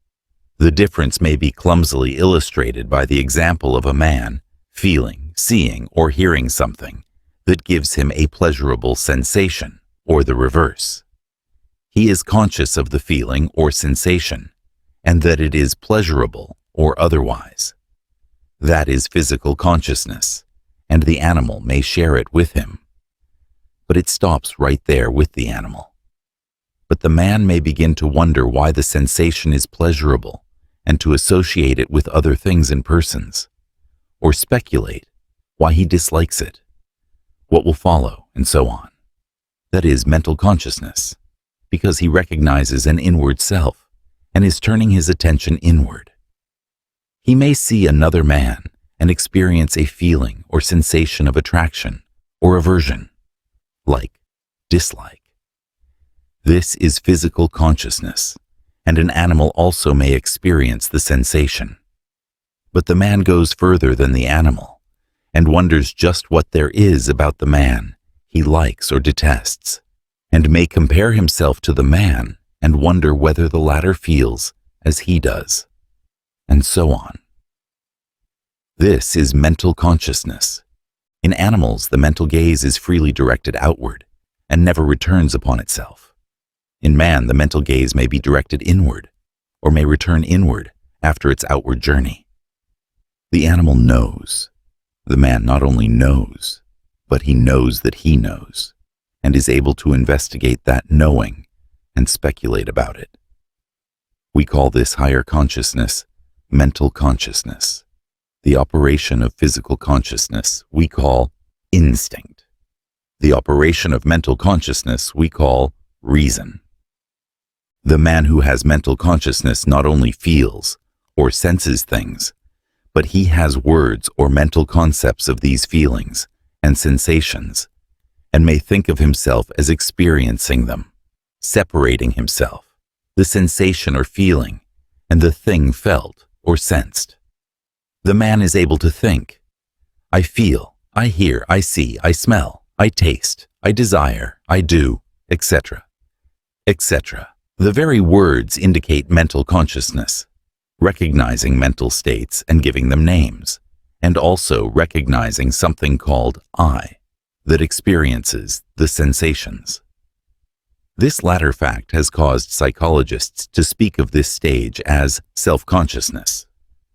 The difference may be clumsily illustrated by the example of a man feeling, seeing, or hearing something that gives him a pleasurable sensation, or the reverse. He is conscious of the feeling or sensation, and that it is pleasurable or otherwise. That is physical consciousness, and the animal may share it with him. But it stops right there with the animal. But the man may begin to wonder why the sensation is pleasurable, and to associate it with other things and persons, or speculate why he dislikes it, what will follow, and so on. That is mental consciousness, because he recognizes an inward self and is turning his attention inward. He may see another man and experience a feeling or sensation of attraction or aversion, like, dislike. This is physical consciousness, and an animal also may experience the sensation. But the man goes further than the animal and wonders just what there is about the man he likes or detests, and may compare himself to the man and wonder whether the latter feels as he does, and so on. This is mental consciousness. In animals, the mental gaze is freely directed outward and never returns upon itself. In man, the mental gaze may be directed inward or may return inward after its outward journey. The animal knows. The man not only knows, but he knows that he knows, and is able to investigate that knowing and speculate about it. We call this higher consciousness mental consciousness. The operation of physical consciousness we call instinct. The operation of mental consciousness we call reason. The man who has mental consciousness not only feels or senses things, but he has words or mental concepts of these feelings and sensations, and may think of himself as experiencing them, separating himself, the sensation or feeling, and the thing felt or sensed. The man is able to think, I feel, I hear, I see, I smell, I taste, I desire, I do, etc., etc. The very words indicate mental consciousness, recognizing mental states and giving them names, and also recognizing something called I, that experiences the sensations. This latter fact has caused psychologists to speak of this stage as self-consciousness,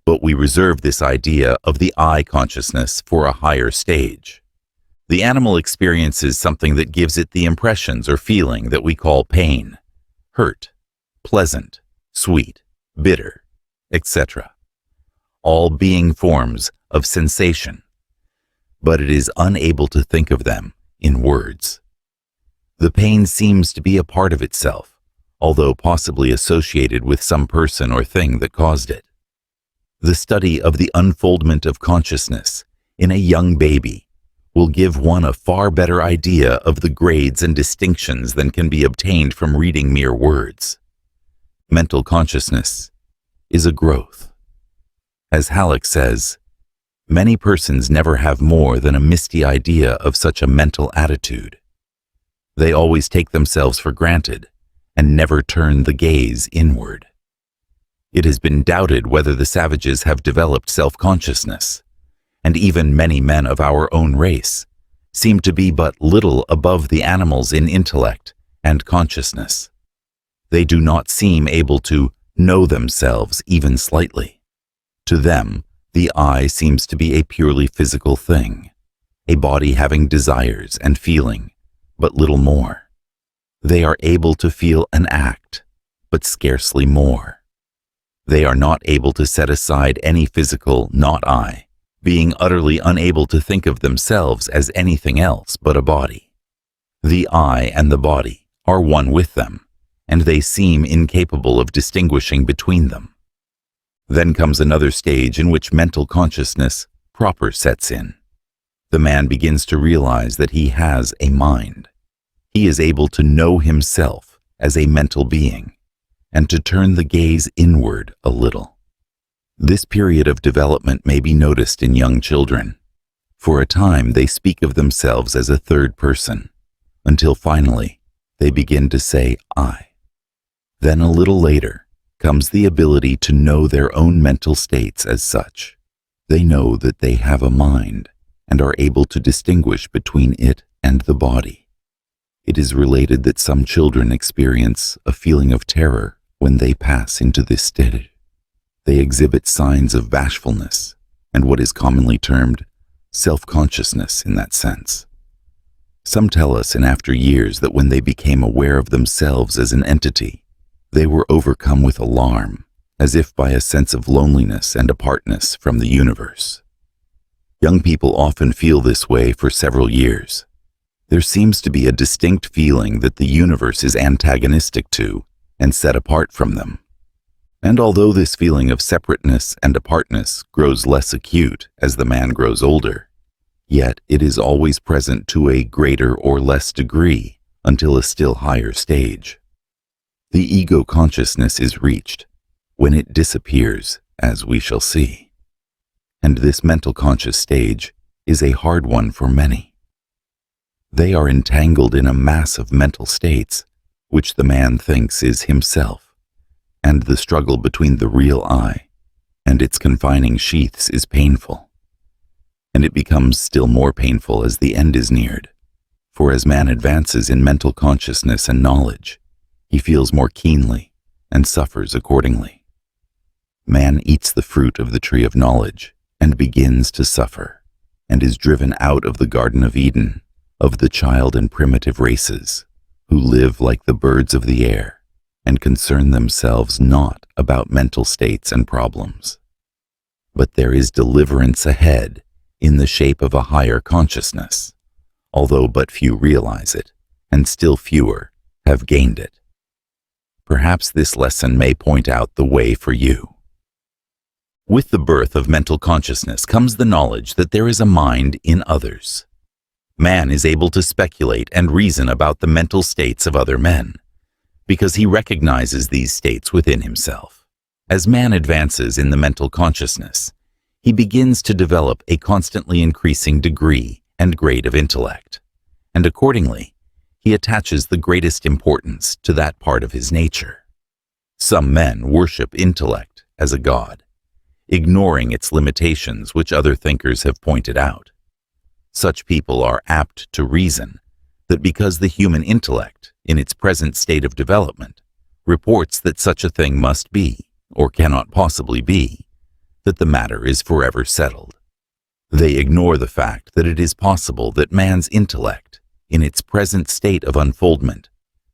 but we reserve this idea of the I consciousness for a higher stage. The animal experiences something that gives it the impressions or feeling that we call pain, hurt, pleasant, sweet, bitter, etc., all being forms of sensation, but it is unable to think of them in words. The pain seems to be a part of itself, although possibly associated with some person or thing that caused it. The study of the unfoldment of consciousness in a young baby will give one a far better idea of the grades and distinctions than can be obtained from reading mere words. Mental consciousness is a growth. As Halleck says, many persons never have more than a misty idea of such a mental attitude. They always take themselves for granted and never turn the gaze inward. It has been doubted whether the savages have developed self-consciousness, and even many men of our own race seem to be but little above the animals in intellect and consciousness. They do not seem able to know themselves even slightly. To them, the I seems to be a purely physical thing, a body having desires and feeling, but little more. They are able to feel an act, but scarcely more. They are not able to set aside any physical not I, being utterly unable to think of themselves as anything else but a body. The I and the body are one with them, and they seem incapable of distinguishing between them. Then comes another stage in which mental consciousness proper sets in. The man begins to realize that he has a mind. He is able to know himself as a mental being, and to turn the gaze inward a little. This period of development may be noticed in young children. For a time they speak of themselves as a third person, until finally they begin to say I. Then a little later comes the ability to know their own mental states as such. They know that they have a mind and are able to distinguish between it and the body. It is related that some children experience a feeling of terror when they pass into this state. They exhibit signs of bashfulness and what is commonly termed self-consciousness in that sense. Some tell us in after years that when they became aware of themselves as an entity, they were overcome with alarm, as if by a sense of loneliness and apartness from the universe. Young people often feel this way for several years. There seems to be a distinct feeling that the universe is antagonistic to and set apart from them. And although this feeling of separateness and apartness grows less acute as the man grows older, yet it is always present to a greater or less degree until a still higher stage. The ego consciousness is reached when it disappears, as we shall see. And this mental conscious stage is a hard one for many. They are entangled in a mass of mental states, which the man thinks is himself, and the struggle between the real I and its confining sheaths is painful. And it becomes still more painful as the end is neared, for as man advances in mental consciousness and knowledge, he feels more keenly and suffers accordingly. Man eats the fruit of the tree of knowledge and begins to suffer, and is driven out of the Garden of Eden, of the child and primitive races, who live like the birds of the air and concern themselves not about mental states and problems. But there is deliverance ahead in the shape of a higher consciousness, although but few realize it, and still fewer have gained it. Perhaps this lesson may point out the way for you. With the birth of mental consciousness comes the knowledge that there is a mind in others. Man is able to speculate and reason about the mental states of other men, because he recognizes these states within himself. As man advances in the mental consciousness, he begins to develop a constantly increasing degree and grade of intellect, and accordingly, he attaches the greatest importance to that part of his nature. Some men worship intellect as a god, ignoring its limitations which other thinkers have pointed out. Such people are apt to reason that because the human intellect, in its present state of development, reports that such a thing must be, or cannot possibly be, that the matter is forever settled. They ignore the fact that it is possible that man's intellect, in its present state of unfoldment,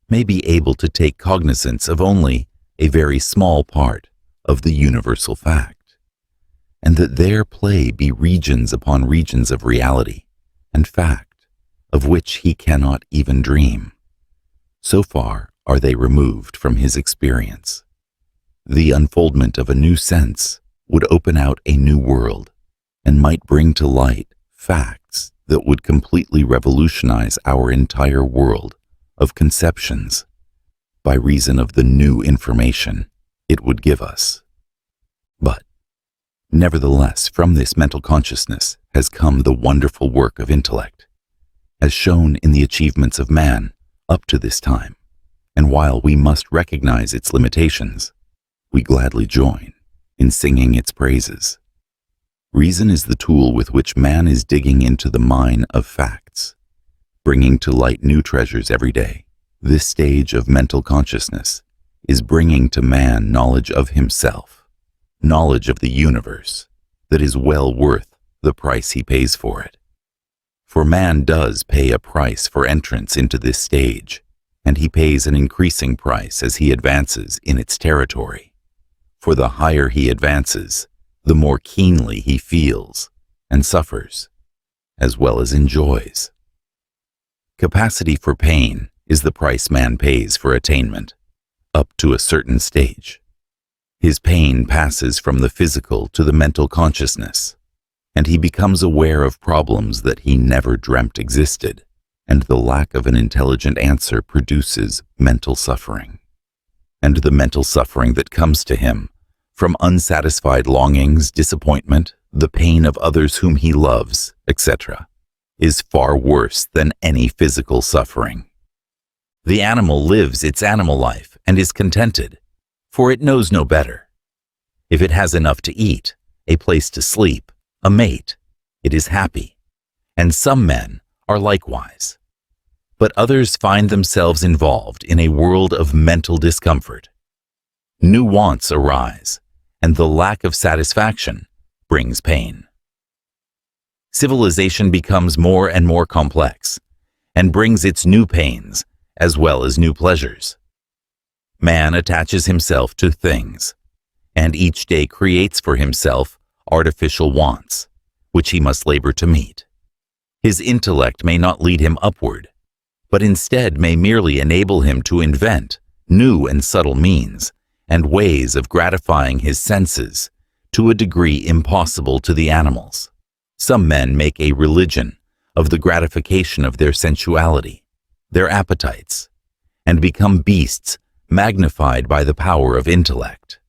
may be able to take cognizance of only a very small part of the universal fact, and that there play be regions upon regions of reality and fact, of which he cannot even dream. So far are they removed from his experience. The unfoldment of a new sense would open out a new world, and might bring to light facts that would completely revolutionize our entire world of conceptions by reason of the new information it would give us. But, nevertheless, from this mental consciousness has come the wonderful work of intellect, as shown in the achievements of man up to this time, and while we must recognize its limitations, we gladly join in singing its praises. Reason is the tool with which man is digging into the mine of facts, bringing to light new treasures every day. This stage of mental consciousness is bringing to man knowledge of himself, knowledge of the universe that is well worth the price he pays for it. For man does pay a price for entrance into this stage, and he pays an increasing price as he advances in its territory. For the higher he advances, the more keenly he feels and suffers, as well as enjoys. Capacity for pain is the price man pays for attainment, up to a certain stage. His pain passes from the physical to the mental consciousness, and he becomes aware of problems that he never dreamt existed, and the lack of an intelligent answer produces mental suffering. And the mental suffering that comes to him from unsatisfied longings, disappointment, the pain of others whom he loves, etc., is far worse than any physical suffering. The animal lives its animal life and is contented, for it knows no better. If it has enough to eat, a place to sleep, a mate, it is happy, and some men are likewise. But others find themselves involved in a world of mental discomfort. New wants arise, and the lack of satisfaction brings pain. Civilization becomes more and more complex, and brings its new pains as well as new pleasures. Man attaches himself to things, and each day creates for himself artificial wants, which he must labor to meet. His intellect may not lead him upward, but instead may merely enable him to invent new and subtle means and ways of gratifying his senses to a degree impossible to the animals. Some men make a religion of the gratification of their sensuality, their appetites, and become beasts magnified by the power of intellect.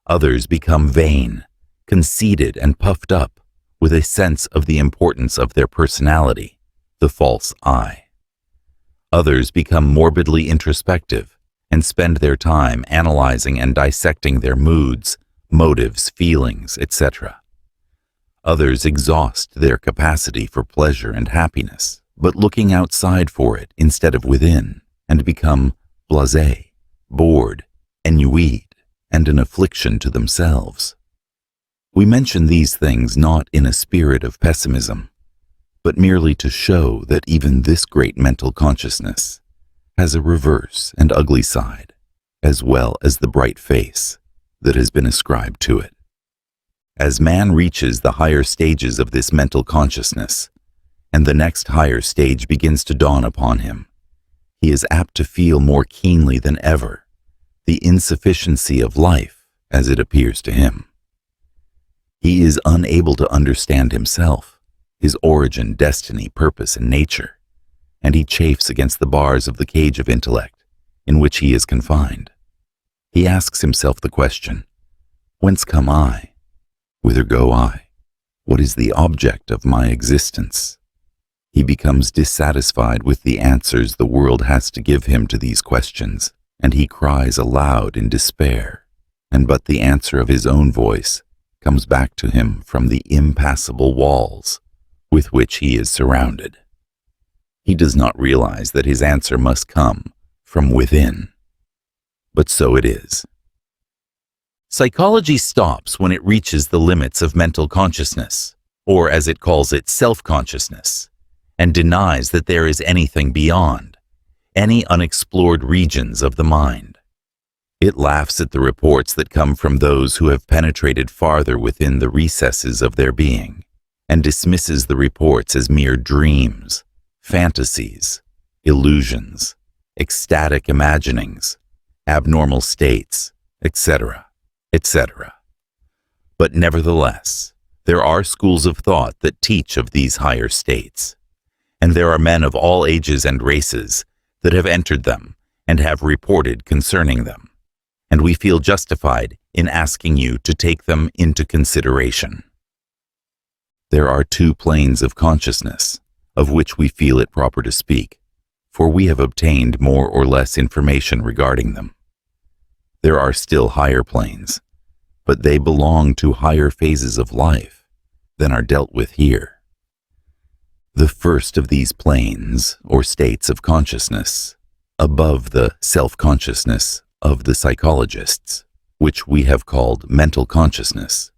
Others become vain, conceited and puffed up with a sense of the importance of their personality, the false I. Others become morbidly introspective and spend their time analyzing and dissecting their moods, motives, feelings, etc. Others exhaust their capacity for pleasure and happiness, but looking outside for it instead of within, and become blasé, bored, ennuied, and an affliction to themselves. We mention these things not in a spirit of pessimism, but merely to show that even this great mental consciousness has a reverse and ugly side, as well as the bright face that has been ascribed to it. As man reaches the higher stages of this mental consciousness, and the next higher stage begins to dawn upon him, he is apt to feel more keenly than ever the insufficiency of life as it appears to him. He is unable to understand himself, his origin, destiny, purpose, and nature, and he chafes against the bars of the cage of intellect in which he is confined. He asks himself the question, whence come I? Whither go I? What is the object of my existence? He becomes dissatisfied with the answers the world has to give him to these questions, and he cries aloud in despair, and but the answer of his own voice comes back to him from the impassable walls with which he is surrounded. He does not realize that his answer must come from within. But so it is. Psychology stops when it reaches the limits of mental consciousness, or as it calls it, self-consciousness, and denies that there is anything beyond, any unexplored regions of the mind. It laughs at the reports that come from those who have penetrated farther within the recesses of their being, and dismisses the reports as mere dreams, fantasies, illusions, ecstatic imaginings, abnormal states, etc., etc. But nevertheless, there are schools of thought that teach of these higher states, and there are men of all ages and races that have entered them and have reported concerning them, and we feel justified in asking you to take them into consideration. There are two planes of consciousness, of which we feel it proper to speak, for we have obtained more or less information regarding them. There are still higher planes, but they belong to higher phases of life than are dealt with here. The first of these planes, or states of consciousness, above the self-consciousness of the psychologists, which we have called mental consciousness,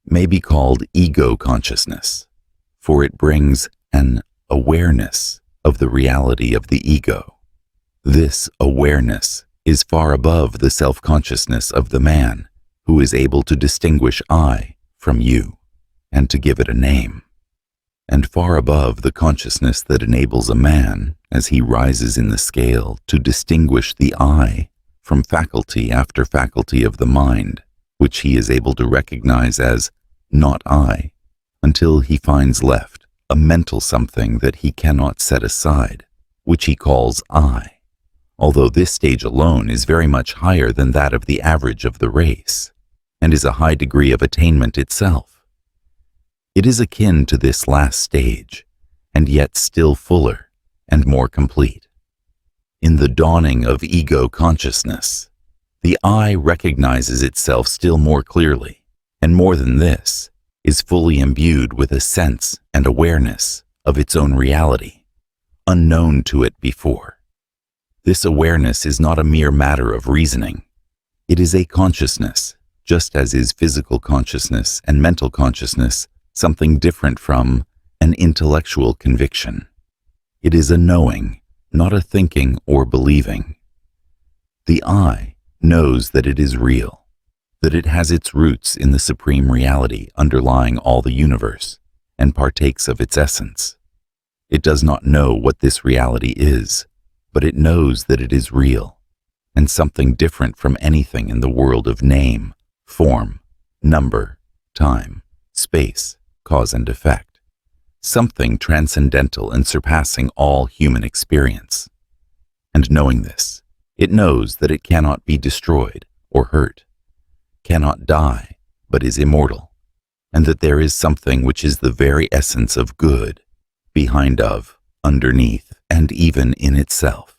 may be called ego consciousness, for it brings an awareness of the reality of the ego. This awareness is far above the self-consciousness of the man who is able to distinguish I from you and to give it a name, and far above the consciousness that enables a man, as he rises in the scale, to distinguish the I from faculty after faculty of the mind, which he is able to recognize as not I, until he finds left a mental something that he cannot set aside, which he calls I, although this stage alone is very much higher than that of the average of the race, and is a high degree of attainment itself. It is akin to this last stage, and yet still fuller and more complete. In the dawning of ego consciousness, the I recognizes itself still more clearly, and more than this, is fully imbued with a sense and awareness of its own reality, unknown to it before. This awareness is not a mere matter of reasoning. It is a consciousness, just as is physical consciousness and mental consciousness something different from an intellectual conviction. It is a knowing, not a thinking or believing. The I knows that it is real, that it has its roots in the supreme reality underlying all the universe and partakes of its essence. It does not know what this reality is, but it knows that it is real and something different from anything in the world of name, form, number, time, space, cause and effect, something transcendental and surpassing all human experience. And knowing this, It knows that it cannot be destroyed or hurt, cannot die, but is immortal, and that there is something which is the very essence of good, behind of, underneath, and even in itself.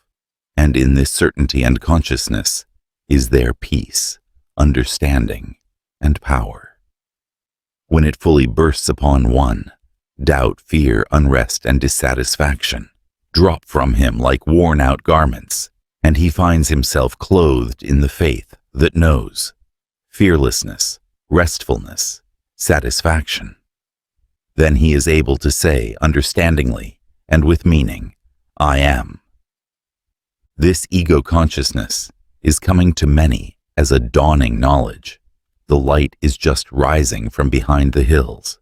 And in this certainty and consciousness is there peace, understanding, and power. When it fully bursts upon one, doubt, fear, unrest, and dissatisfaction drop from him like worn-out garments, and he finds himself clothed in the faith that knows fearlessness, restfulness, satisfaction. Then he is able to say understandingly and with meaning, I am. This ego consciousness is coming to many as a dawning knowledge. The light is just rising from behind the hills.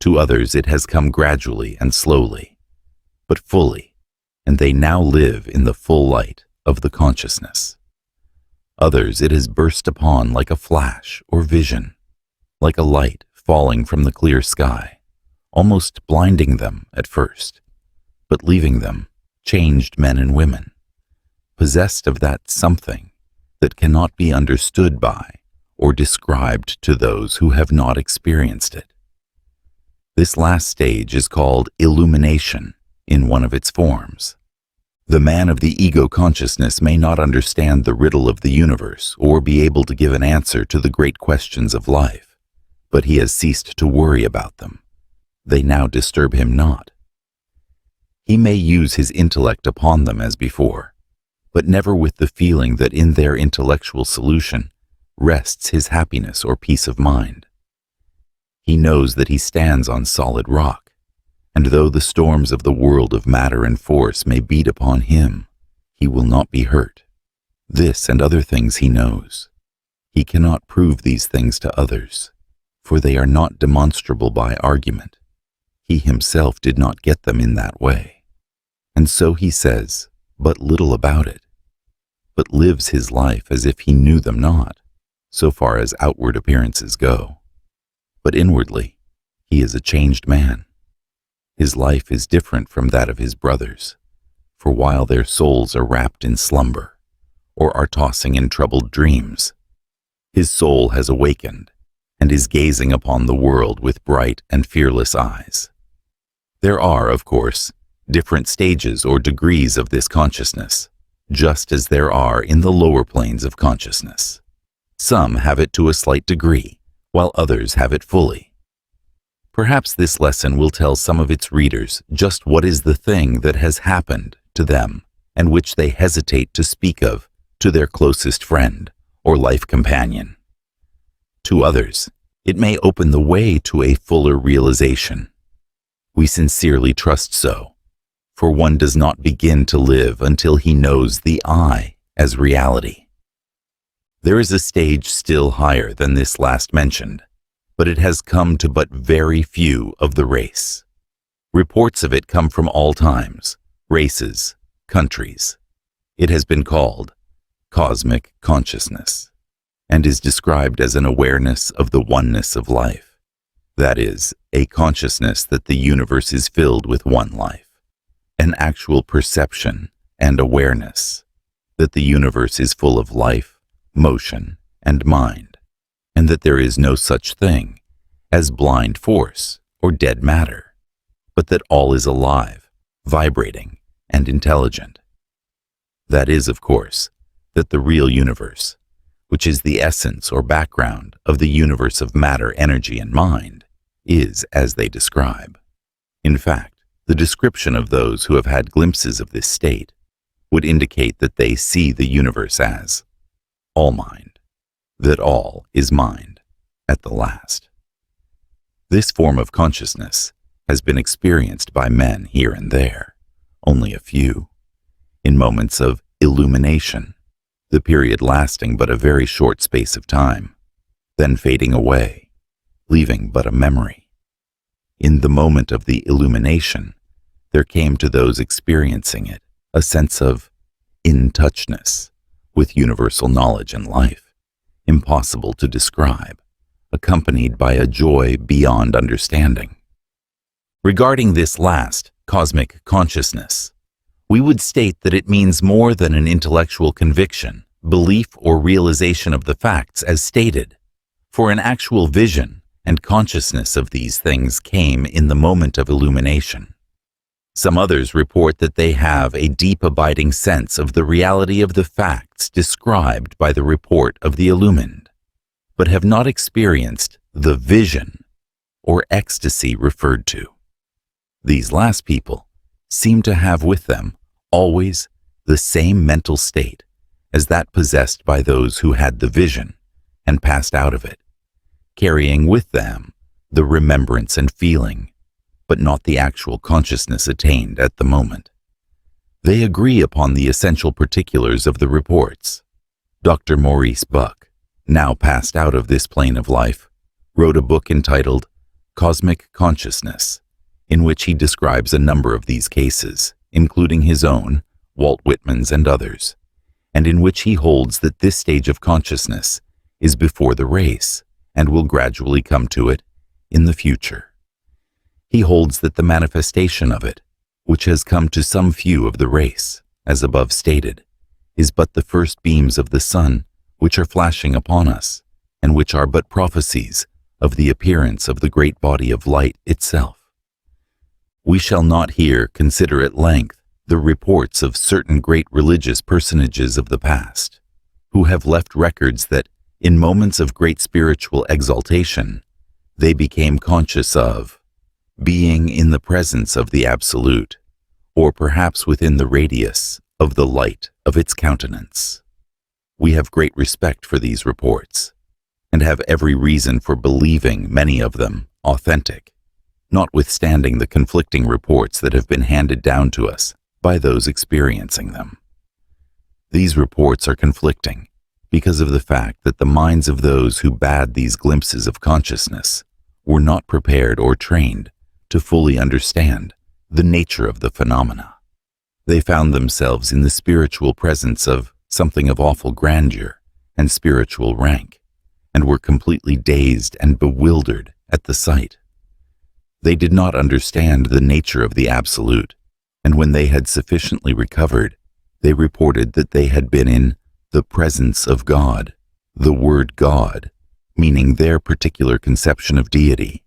To others it has come gradually and slowly, but fully, and they now live in the full light of the consciousness. Others it has burst upon like a flash or vision, like a light falling from the clear sky, almost blinding them at first, but leaving them changed men and women, possessed of that something that cannot be understood by or described to those who have not experienced it. This last stage is called illumination in one of its forms. The man of the ego consciousness may not understand the riddle of the universe or be able to give an answer to the great questions of life, but he has ceased to worry about them. They now disturb him not. He may use his intellect upon them as before, but never with the feeling that in their intellectual solution rests his happiness or peace of mind. He knows that he stands on solid rock, and though the storms of the world of matter and force may beat upon him, he will not be hurt. This and other things he knows. He cannot prove these things to others, for they are not demonstrable by argument. He himself did not get them in that way. And so he says but little about it, but lives his life as if he knew them not, so far as outward appearances go. But inwardly, he is a changed man. His life is different from that of his brothers, for while their souls are wrapped in slumber, or are tossing in troubled dreams, his soul has awakened and is gazing upon the world with bright and fearless eyes. There are, of course, different stages or degrees of this consciousness, just as there are in the lower planes of consciousness. Some have it to a slight degree, while others have it fully. Perhaps this lesson will tell some of its readers just what is the thing that has happened to them and which they hesitate to speak of to their closest friend or life companion. To others, it may open the way to a fuller realization. We sincerely trust so, for one does not begin to live until he knows the I as reality. There is a stage still higher than this last mentioned, but it has come to but very few of the race. Reports of it come from all times, races, countries. It has been called cosmic consciousness, and is described as an awareness of the oneness of life. That is, a consciousness that the universe is filled with one life, an actual perception and awareness that the universe is full of life, motion, and mind, and that there is no such thing as blind force or dead matter, but that all is alive, vibrating, and intelligent. That is, of course, that the real universe, which is the essence or background of the universe of matter, energy, and mind, is as they describe. In fact, the description of those who have had glimpses of this state would indicate that they see the universe as all mind, that all is mind at the last. This form of consciousness has been experienced by men here and there, only a few, in moments of illumination, the period lasting but a very short space of time, then fading away, leaving but a memory. In the moment of the illumination, there came to those experiencing it a sense of in-touchness with universal knowledge and life, impossible to describe, accompanied by a joy beyond understanding. Regarding this last, cosmic consciousness, we would state that it means more than an intellectual conviction, belief, or realization of the facts as stated, for an actual vision and consciousness of these things came in the moment of illumination. Some others report that they have a deep abiding sense of the reality of the facts described by the report of the illumined, but have not experienced the vision or ecstasy referred to. These last people seem to have with them always the same mental state as that possessed by those who had the vision and passed out of it, carrying with them the remembrance and feeling, but not the actual consciousness attained at the moment. They agree upon the essential particulars of the reports. Dr. Maurice Bucke, now passed out of this plane of life, wrote a book entitled Cosmic Consciousness, in which he describes a number of these cases, including his own, Walt Whitman's, and others, and in which he holds that this stage of consciousness is before the race and will gradually come to it in the future. He holds that the manifestation of it, which has come to some few of the race, as above stated, is but the first beams of the sun which are flashing upon us, and which are but prophecies of the appearance of the great body of light itself. We shall not here consider at length the reports of certain great religious personages of the past, who have left records that, in moments of great spiritual exaltation, they became conscious of being in the presence of the Absolute, or perhaps within the radius of the light of its countenance. We have great respect for these reports, and have every reason for believing many of them authentic, notwithstanding the conflicting reports that have been handed down to us by those experiencing them. These reports are conflicting because of the fact that the minds of those who bade these glimpses of consciousness were not prepared or trained to fully understand the nature of the phenomena. They found themselves in the spiritual presence of something of awful grandeur and spiritual rank, and were completely dazed and bewildered at the sight. They did not understand the nature of the Absolute, and when they had sufficiently recovered, they reported that they had been in the presence of God, the word God, meaning their particular conception of deity,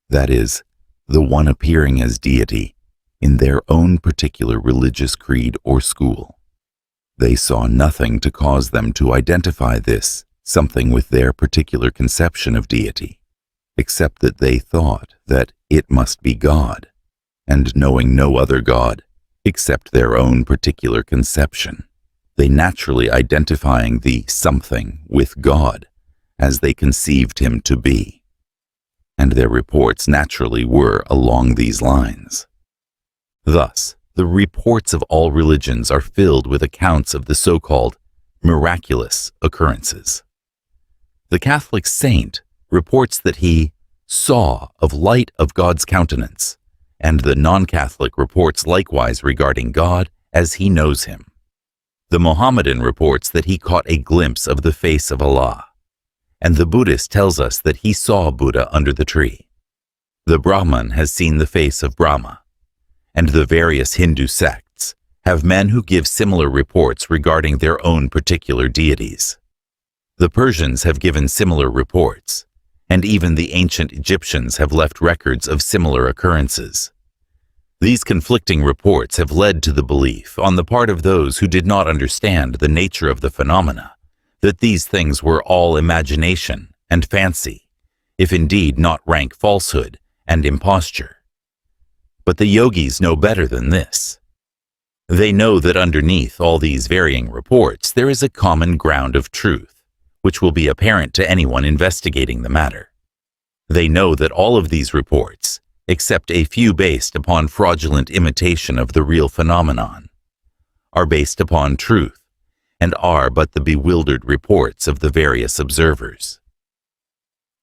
that is, the one appearing as deity in their own particular religious creed or school. They saw nothing to cause them to identify this something with their particular conception of deity, except that they thought that it must be God, and knowing no other God except their own particular conception, they naturally identifying the something with God as they conceived him to be. And their reports naturally were along these lines. Thus, the reports of all religions are filled with accounts of the so-called miraculous occurrences. The Catholic saint reports that he saw of light of God's countenance, and the non-Catholic reports likewise regarding God as he knows him. The Mohammedan reports that he caught a glimpse of the face of Allah, and the Buddhist tells us that he saw Buddha under the tree. The Brahman has seen the face of Brahma, and the various Hindu sects have men who give similar reports regarding their own particular deities. The Persians have given similar reports, and even the ancient Egyptians have left records of similar occurrences. These conflicting reports have led to the belief, on the part of those who did not understand the nature of the phenomena, that these things were all imagination and fancy, if indeed not rank falsehood and imposture. But the yogis know better than this. They know that underneath all these varying reports there is a common ground of truth, which will be apparent to anyone investigating the matter. They know that all of these reports, except a few based upon fraudulent imitation of the real phenomenon, are based upon truth, and are but the bewildered reports of the various observers.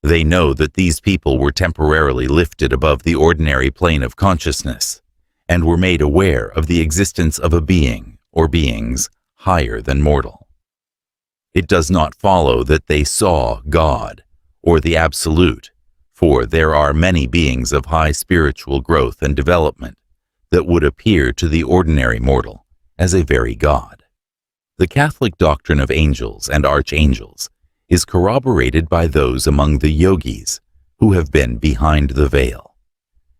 They know that these people were temporarily lifted above the ordinary plane of consciousness, and were made aware of the existence of a being or beings higher than mortal. It does not follow that they saw God or the Absolute, for there are many beings of high spiritual growth and development that would appear to the ordinary mortal as a very god. The Catholic doctrine of angels and archangels is corroborated by those among the yogis who have been behind the veil,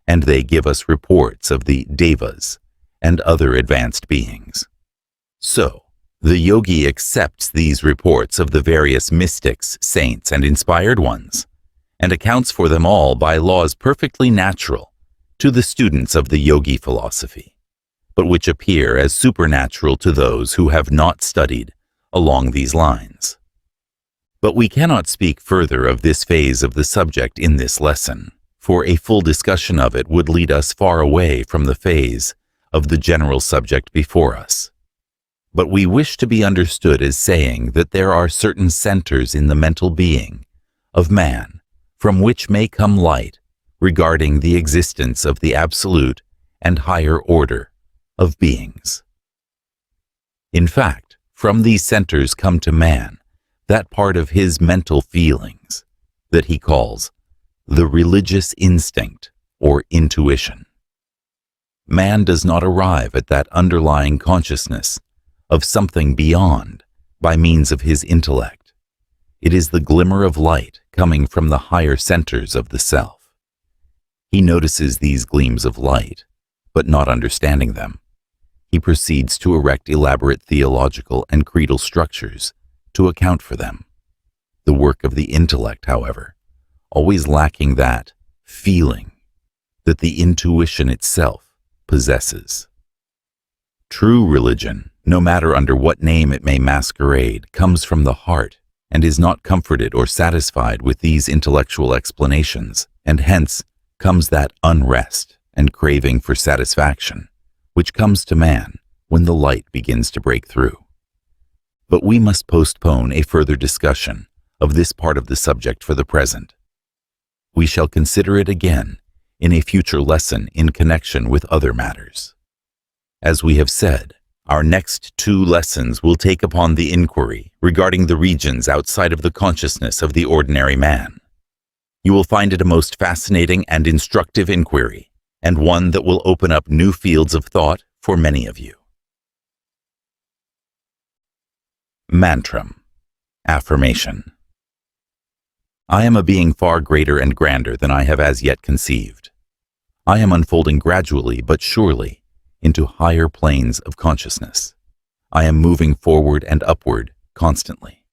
and they give us reports of the devas and other advanced beings. So, the yogi accepts these reports of the various mystics, saints, and inspired ones, and accounts for them all by laws perfectly natural to the students of the yogi philosophy, but which appear as supernatural to those who have not studied along these lines. But we cannot speak further of this phase of the subject in this lesson, for a full discussion of it would lead us far away from the phase of the general subject before us. But we wish to be understood as saying that there are certain centers in the mental being of man from which may come light regarding the existence of the absolute and higher order of beings. In fact, from these centers come to man that part of his mental feelings that he calls the religious instinct or intuition. Man does not arrive at that underlying consciousness of something beyond by means of his intellect. It is the glimmer of light coming from the higher centers of the self. He notices these gleams of light, but not understanding them, he proceeds to erect elaborate theological and creedal structures to account for them. The work of the intellect, however, always lacking that feeling that the intuition itself possesses. True religion, no matter under what name it may masquerade, comes from the heart and is not comforted or satisfied with these intellectual explanations, and hence comes that unrest and craving for satisfaction, which comes to man when the light begins to break through. But we must postpone a further discussion of this part of the subject for the present. We shall consider it again in a future lesson in connection with other matters. As we have said, our next 2 lessons will take upon the inquiry regarding the regions outside of the consciousness of the ordinary man. You will find it a most fascinating and instructive inquiry, and one that will open up new fields of thought for many of you. Mantram, affirmation. I am a being far greater and grander than I have as yet conceived. I am unfolding gradually but surely into higher planes of consciousness. I am moving forward and upward constantly.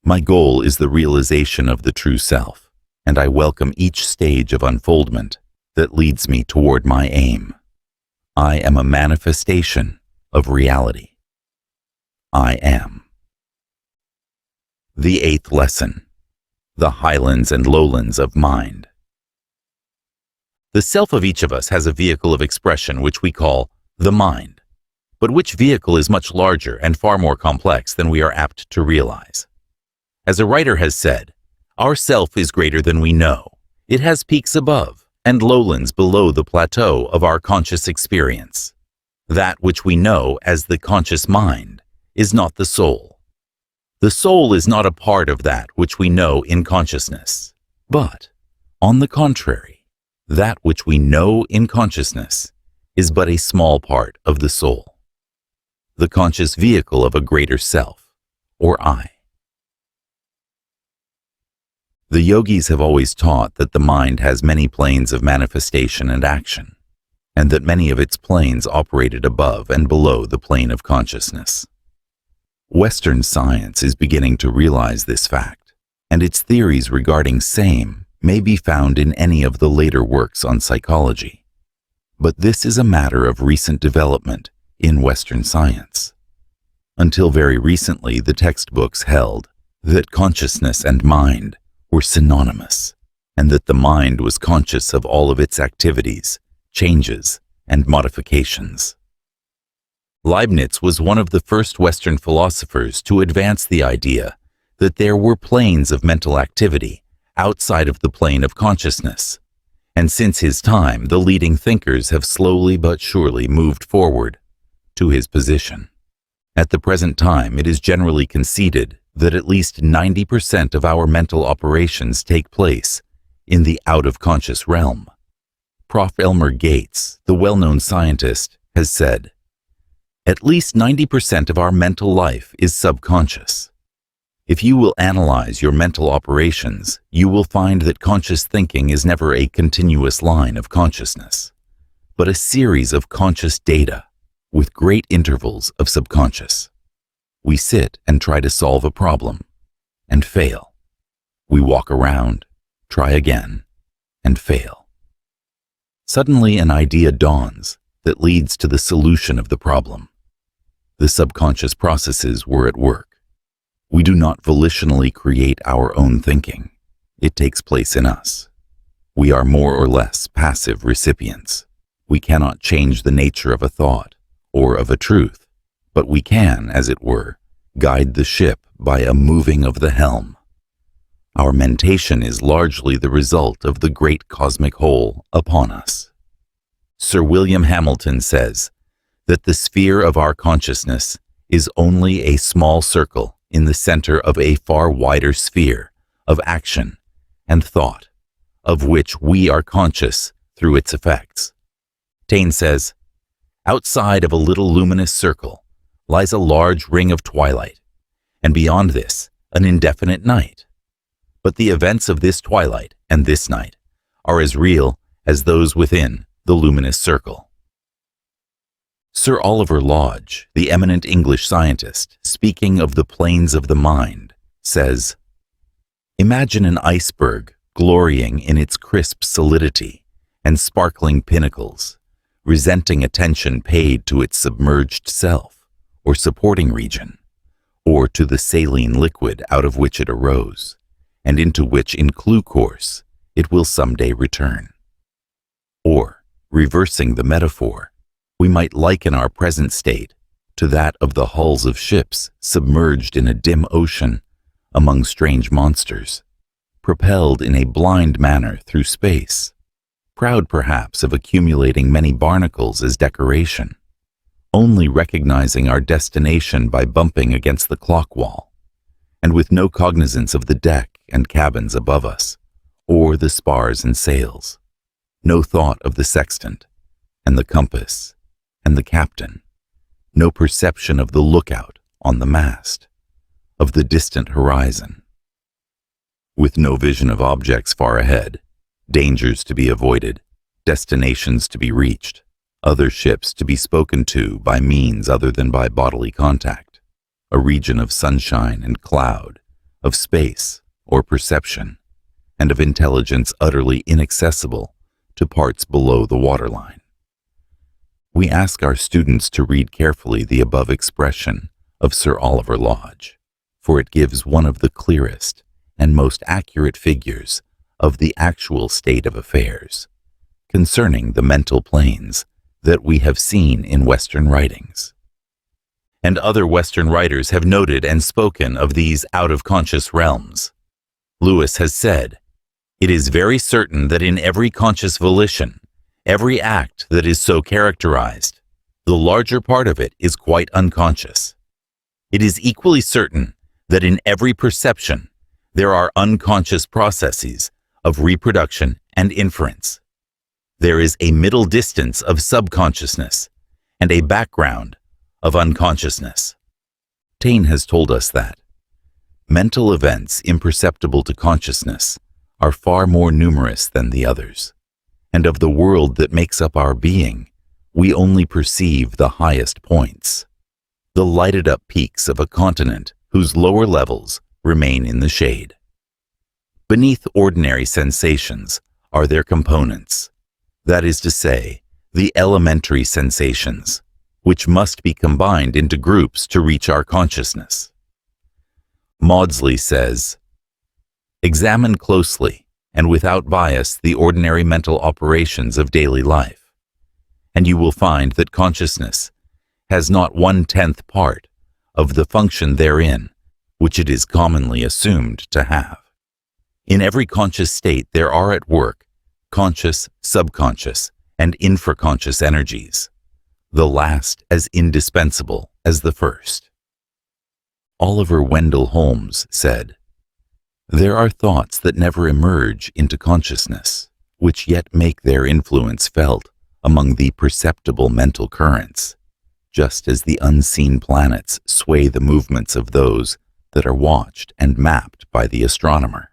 My goal is the realization of the true self, and I welcome each stage of unfoldment that leads me toward my aim. I am a manifestation of reality. I am. The 8th lesson, the Highlands and Lowlands of mind. The self of each of us has a vehicle of expression which we call the mind, but which vehicle is much larger and far more complex than we are apt to realize. As a writer has said, our self is greater than we know. It has peaks above and lowlands below the plateau of our conscious experience. That which we know as the conscious mind is not the soul. The soul is not a part of that which we know in consciousness, but, on the contrary, that which we know in consciousness is but a small part of the soul, the conscious vehicle of a greater self, or I. The yogis have always taught that the mind has many planes of manifestation and action, and that many of its planes operated above and below the plane of consciousness. Western science is beginning to realize this fact, and its theories regarding same may be found in any of the later works on psychology. But this is a matter of recent development in Western science. Until very recently, the textbooks held that consciousness and mind were synonymous, and that the mind was conscious of all of its activities, changes, and modifications. Leibniz was one of the first Western philosophers to advance the idea that there were planes of mental activity outside of the plane of consciousness, and since his time, the leading thinkers have slowly but surely moved forward to his position. At the present time, it is generally conceded that at least 90% of our mental operations take place in the out-of-conscious realm, Prof. Elmer Gates, the well-known scientist, has said, "At least 90% of our mental life is subconscious." If you will analyze your mental operations, you will find that conscious thinking is never a continuous line of consciousness, but a series of conscious data with great intervals of subconscious. We sit and try to solve a problem and fail. We walk around, try again, and fail. Suddenly an idea dawns that leads to the solution of the problem. The subconscious processes were at work. We do not volitionally create our own thinking. It takes place in us. We are more or less passive recipients. We cannot change the nature of a thought or of a truth, but we can, as it were, guide the ship by a moving of the helm. Our mentation is largely the result of the great cosmic whole upon us. Sir William Hamilton says that the sphere of our consciousness is only a small circle in the center of a far wider sphere of action and thought, of which we are conscious through its effects. Taine says, "Outside of a little luminous circle lies a large ring of twilight, and beyond this, an indefinite night. But the events of this twilight and this night are as real as those within the luminous circle." Sir Oliver Lodge, the eminent English scientist, speaking of the planes of the mind, says, "Imagine an iceberg glorying in its crisp solidity and sparkling pinnacles, resenting attention paid to its submerged self or supporting region, or to the saline liquid out of which it arose, and into which in clue course it will someday return." Or, reversing the metaphor, we might liken our present state to that of the hulls of ships submerged in a dim ocean among strange monsters, propelled in a blind manner through space, proud perhaps of accumulating many barnacles as decoration, only recognizing our destination by bumping against the clock wall, and with no cognizance of the deck and cabins above us, or the spars and sails, no thought of the sextant and the compass and the captain, no perception of the lookout on the mast, of the distant horizon. With no vision of objects far ahead, dangers to be avoided, destinations to be reached, other ships to be spoken to by means other than by bodily contact, a region of sunshine and cloud, of space or perception, and of intelligence utterly inaccessible to parts below the waterline. We ask our students to read carefully the above expression of Sir Oliver Lodge, for it gives one of the clearest and most accurate figures of the actual state of affairs concerning the mental planes that we have seen in Western writings. And other Western writers have noted and spoken of these out-of-conscious realms. Lewis has said, "It is very certain that in every conscious volition, every act that is so characterized, the larger part of it is quite unconscious. It is equally certain that in every perception, there are unconscious processes of reproduction and inference. There is a middle distance of subconsciousness and a background of unconsciousness." Taine has told us that mental events imperceptible to consciousness are far more numerous than the others, and of the world that makes up our being, we only perceive the highest points, the lighted-up peaks of a continent whose lower levels remain in the shade. Beneath ordinary sensations are their components, that is to say, the elementary sensations, which must be combined into groups to reach our consciousness. Maudsley says, "Examine closely and without bias the ordinary mental operations of daily life, and you will find that consciousness has not 1/10 part of the function therein which it is commonly assumed to have. In every conscious state there are at work conscious, subconscious, and infraconscious energies, the last as indispensable as the first." Oliver Wendell Holmes said, "There are thoughts that never emerge into consciousness, which yet make their influence felt among the perceptible mental currents, just as the unseen planets sway the movements of those that are watched and mapped by the astronomer.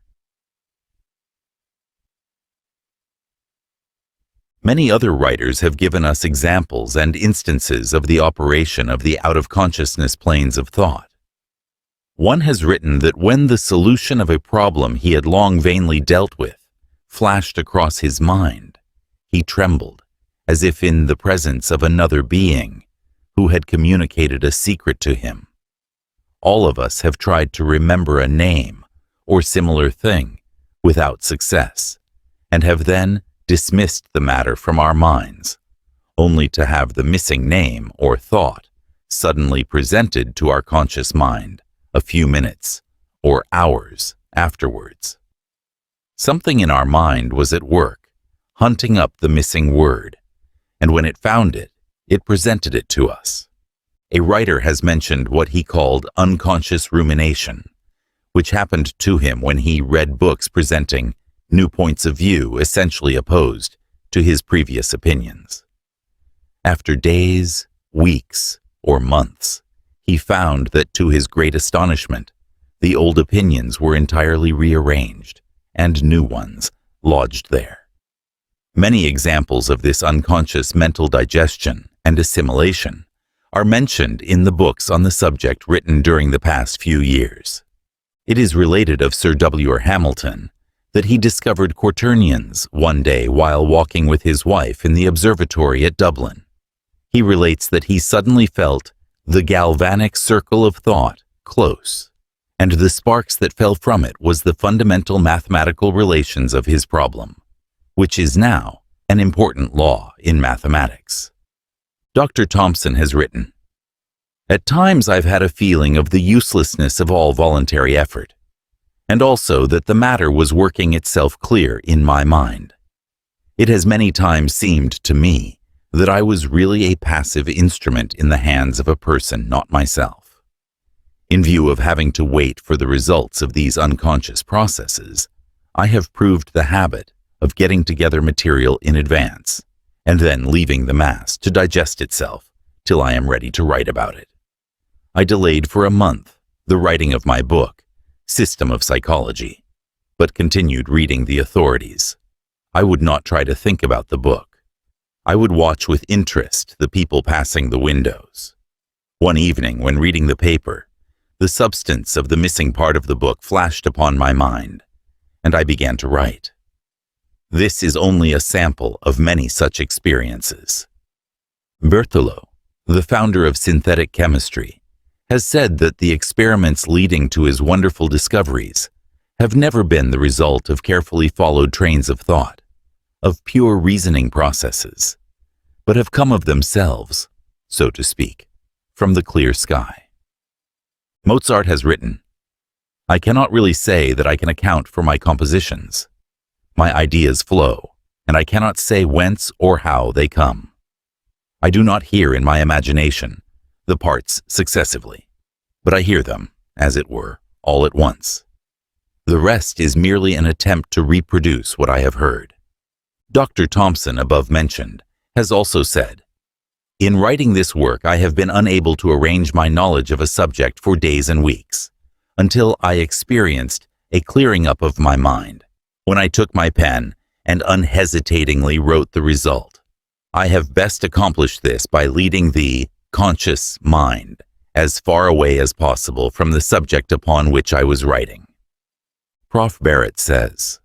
Many other writers have given us examples and instances of the operation of the out-of-consciousness planes of thought. One has written that when the solution of a problem he had long vainly dealt with flashed across his mind, he trembled, as if in the presence of another being who had communicated a secret to him. All of us have tried to remember a name or similar thing without success, and have then dismissed the matter from our minds, only to have the missing name or thought suddenly presented to our conscious mind a few minutes or hours afterwards. Something in our mind was at work, hunting up the missing word, and when it found it, it presented it to us. A writer has mentioned what he called unconscious rumination, which happened to him when he read books presenting new points of view essentially opposed to his previous opinions. After days, weeks, or months, he found that, to his great astonishment, the old opinions were entirely rearranged and new ones lodged there. Many examples of this unconscious mental digestion and assimilation are mentioned in the books on the subject written during the past few years. It is related of Sir W. Hamilton that he discovered quaternions one day while walking with his wife in the observatory at Dublin. He relates that he suddenly felt the galvanic circle of thought close, and the sparks that fell from it was the fundamental mathematical relations of his problem, which is now an important law in mathematics. Dr. Thompson has written, "At times I've had a feeling of the uselessness of all voluntary effort, and also that the matter was working itself clear in my mind. It has many times seemed to me that I was really a passive instrument in the hands of a person not myself. In view of having to wait for the results of these unconscious processes, I have proved the habit of getting together material in advance, and then leaving the mass to digest itself till I am ready to write about it. I delayed for a month the writing of my book, System of Psychology, but continued reading the authorities. I would not try to think about the book. I would watch with interest the people passing the windows. One evening, when reading the paper, the substance of the missing part of the book flashed upon my mind, and I began to write. This is only a sample of many such experiences." Berthelot, the founder of synthetic chemistry, has said that the experiments leading to his wonderful discoveries have never been the result of carefully followed trains of thought, of pure reasoning processes, but have come of themselves, so to speak, from the clear sky. Mozart has written, "I cannot really say that I can account for my compositions. My ideas flow, and I cannot say whence or how they come. I do not hear in my imagination the parts successively, but I hear them, as it were, all at once. The rest is merely an attempt to reproduce what I have heard." Dr. Thompson, above mentioned, has also said, "In writing this work, I have been unable to arrange my knowledge of a subject for days and weeks, until I experienced a clearing up of my mind, when I took my pen and unhesitatingly wrote the result. I have best accomplished this by leading the conscious mind as far away as possible from the subject upon which I was writing." Prof. Barrett says,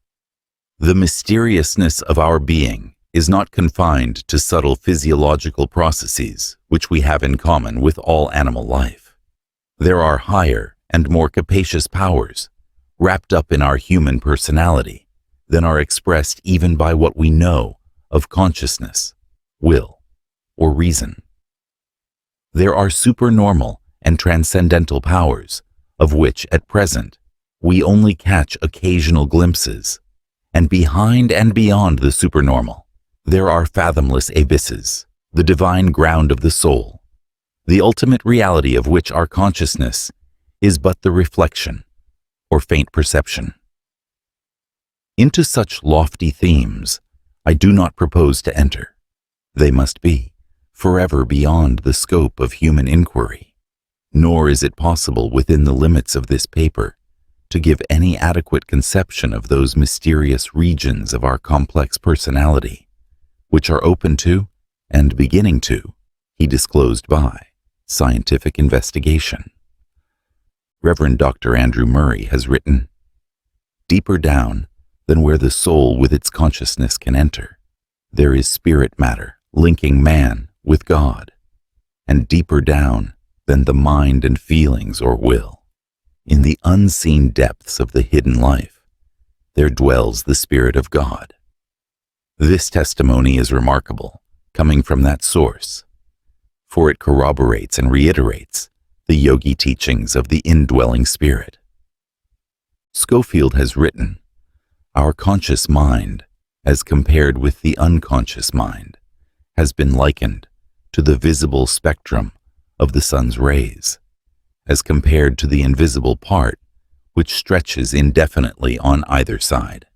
"The mysteriousness of our being is not confined to subtle physiological processes which we have in common with all animal life. There are higher and more capacious powers wrapped up in our human personality than are expressed even by what we know of consciousness, will, or reason. There are supernormal and transcendental powers, of which, at present, we only catch occasional glimpses, and behind and beyond the supernormal, there are fathomless abysses, the divine ground of the soul, the ultimate reality of which our consciousness is but the reflection, or faint perception." Into such lofty themes I do not propose to enter. They must be forever beyond the scope of human inquiry, nor is it possible within the limits of this paper to give any adequate conception of those mysterious regions of our complex personality, which are open to, and beginning to, he disclosed by, scientific investigation. Reverend Dr. Andrew Murray has written, "Deeper down than where the soul with its consciousness can enter, there is spirit matter linking man with God, and deeper down than the mind and feelings or will, in the unseen depths of the hidden life, there dwells the Spirit of God." This testimony is remarkable, coming from that source, for it corroborates and reiterates the yogi teachings of the indwelling spirit. Schofield has written, "Our conscious mind, as compared with the unconscious mind, has been likened to the visible spectrum of the sun's rays, as compared to the invisible part which stretches indefinitely on either side.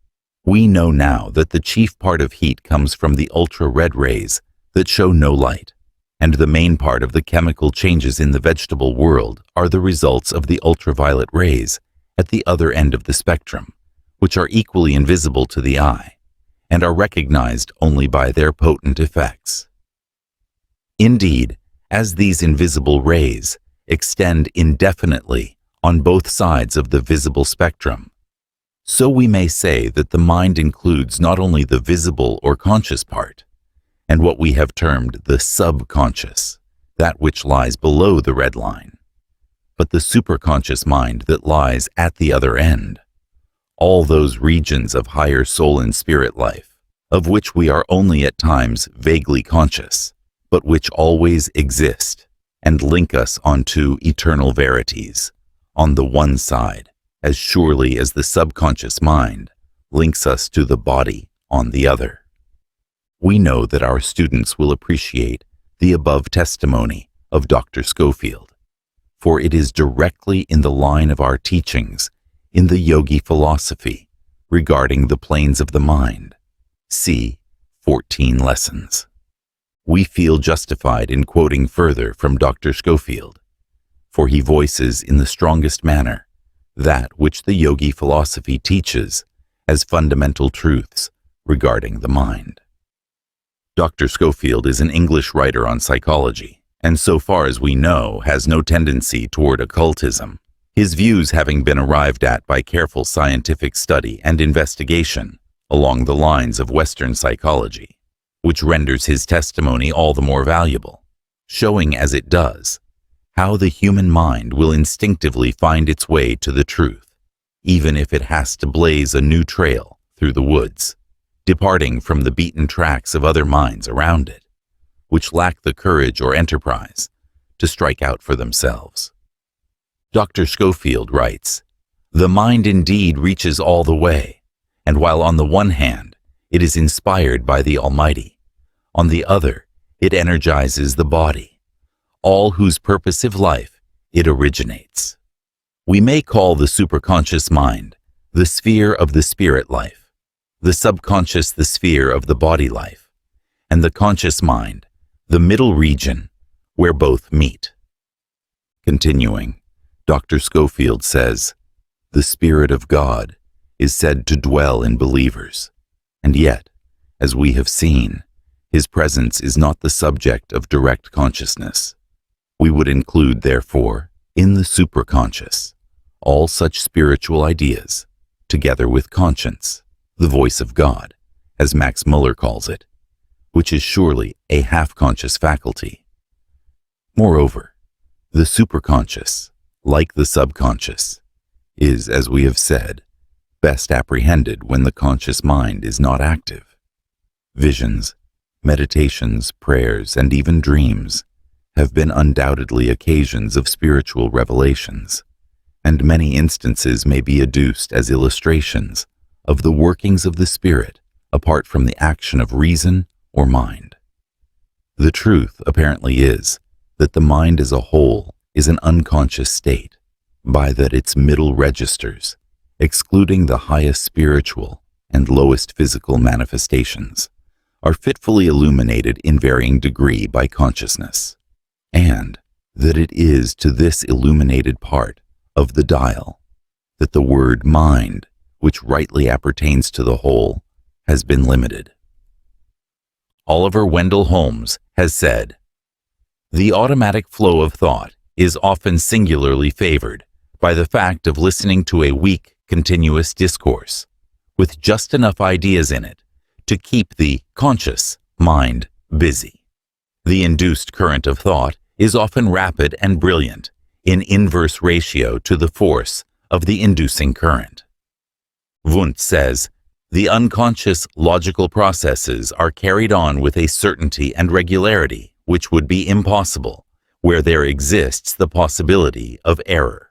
We know now that the chief part of heat comes from the ultra-red rays that show no light, and the main part of the chemical changes in the vegetable world are the results of the ultraviolet rays at the other end of the spectrum, which are equally invisible to the eye, and are recognized only by their potent effects. Indeed, as these invisible rays extend indefinitely on both sides of the visible spectrum, so we may say that the mind includes not only the visible or conscious part, and what we have termed the subconscious, that which lies below the red line, but the superconscious mind that lies at the other end, all those regions of higher soul and spirit life, of which we are only at times vaguely conscious, but which always exist and link us onto eternal verities, on the one side, as surely as the subconscious mind links us to the body on the other. We know that our students will appreciate the above testimony of Dr. Schofield, for it is directly in the line of our teachings in the yogi philosophy regarding the planes of the mind. See 14 lessons. We feel justified in quoting further from Dr. Schofield, for he voices in the strongest manner that which the yogi philosophy teaches as fundamental truths regarding the mind. Dr. Schofield is an English writer on psychology, and so far as we know, has no tendency toward occultism, his views having been arrived at by careful scientific study and investigation along the lines of Western psychology, which renders his testimony all the more valuable, showing as it does how the human mind will instinctively find its way to the truth, even if it has to blaze a new trail through the woods, departing from the beaten tracks of other minds around it, which lack the courage or enterprise to strike out for themselves. Dr. Schofield writes, "The mind indeed reaches all the way, and while on the one hand it is inspired by the Almighty, on the other it energizes the body, all whose purposive life it originates. We may call the superconscious mind the sphere of the spirit life, the subconscious the sphere of the body life, and the conscious mind the middle region where both meet." Continuing, Dr. Schofield says, "The Spirit of God is said to dwell in believers, and yet, as we have seen, his presence is not the subject of direct consciousness. We would include, therefore, in the superconscious, all such spiritual ideas, together with conscience, the voice of God, as Max Muller calls it, which is surely a half-conscious faculty. Moreover, the superconscious, like the subconscious, is, as we have said, best apprehended when the conscious mind is not active. Visions, meditations, prayers, and even dreams have been undoubtedly occasions of spiritual revelations, and many instances may be adduced as illustrations of the workings of the spirit apart from the action of reason or mind. The truth apparently is that the mind as a whole is an unconscious state, by that its middle registers, excluding the highest spiritual and lowest physical manifestations, are fitfully illuminated in varying degree by consciousness, and that it is to this illuminated part of the dial that the word mind, which rightly appertains to the whole, has been limited. Oliver Wendell Holmes has said, "The automatic flow of thought is often singularly favored by the fact of listening to a weak, continuous discourse, with just enough ideas in it to keep the conscious mind busy. The induced current of thought is often rapid and brilliant, in inverse ratio to the force of the inducing current." Wundt says, "The unconscious logical processes are carried on with a certainty and regularity which would be impossible where there exists the possibility of error.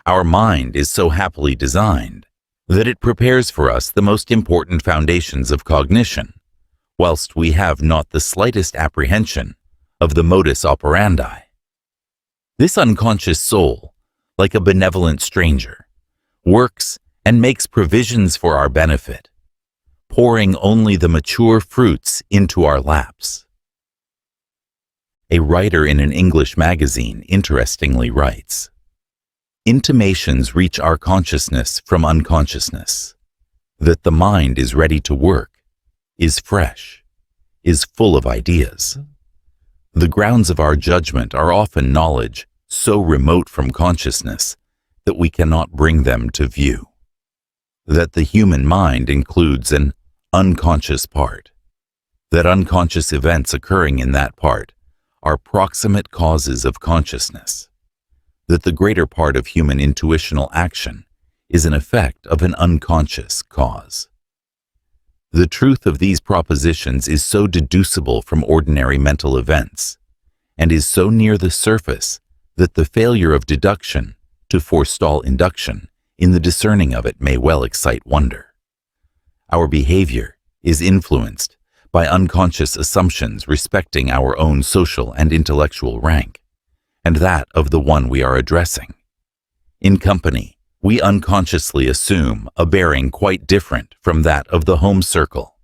Our mind is so happily designed that it prepares for us the most important foundations of cognition, whilst we have not the slightest apprehension of the modus operandi. This unconscious soul, like a benevolent stranger, works and makes provisions for our benefit, pouring only the mature fruits into our laps." A writer in an English magazine interestingly writes, "Intimations reach our consciousness from unconsciousness, that the mind is ready to work, is fresh, is full of ideas. The grounds of our judgment are often knowledge so remote from consciousness that we cannot bring them to view. That the human mind includes an unconscious part, that unconscious events occurring in that part are proximate causes of consciousness, that the greater part of human intuitional action is an effect of an unconscious cause. The truth of these propositions is so deducible from ordinary mental events, and is so near the surface that the failure of deduction to forestall induction in the discerning of it may well excite wonder. Our behavior is influenced by unconscious assumptions respecting our own social and intellectual rank, and that of the one we are addressing. In company, we unconsciously assume a bearing quite different from that of the home circle.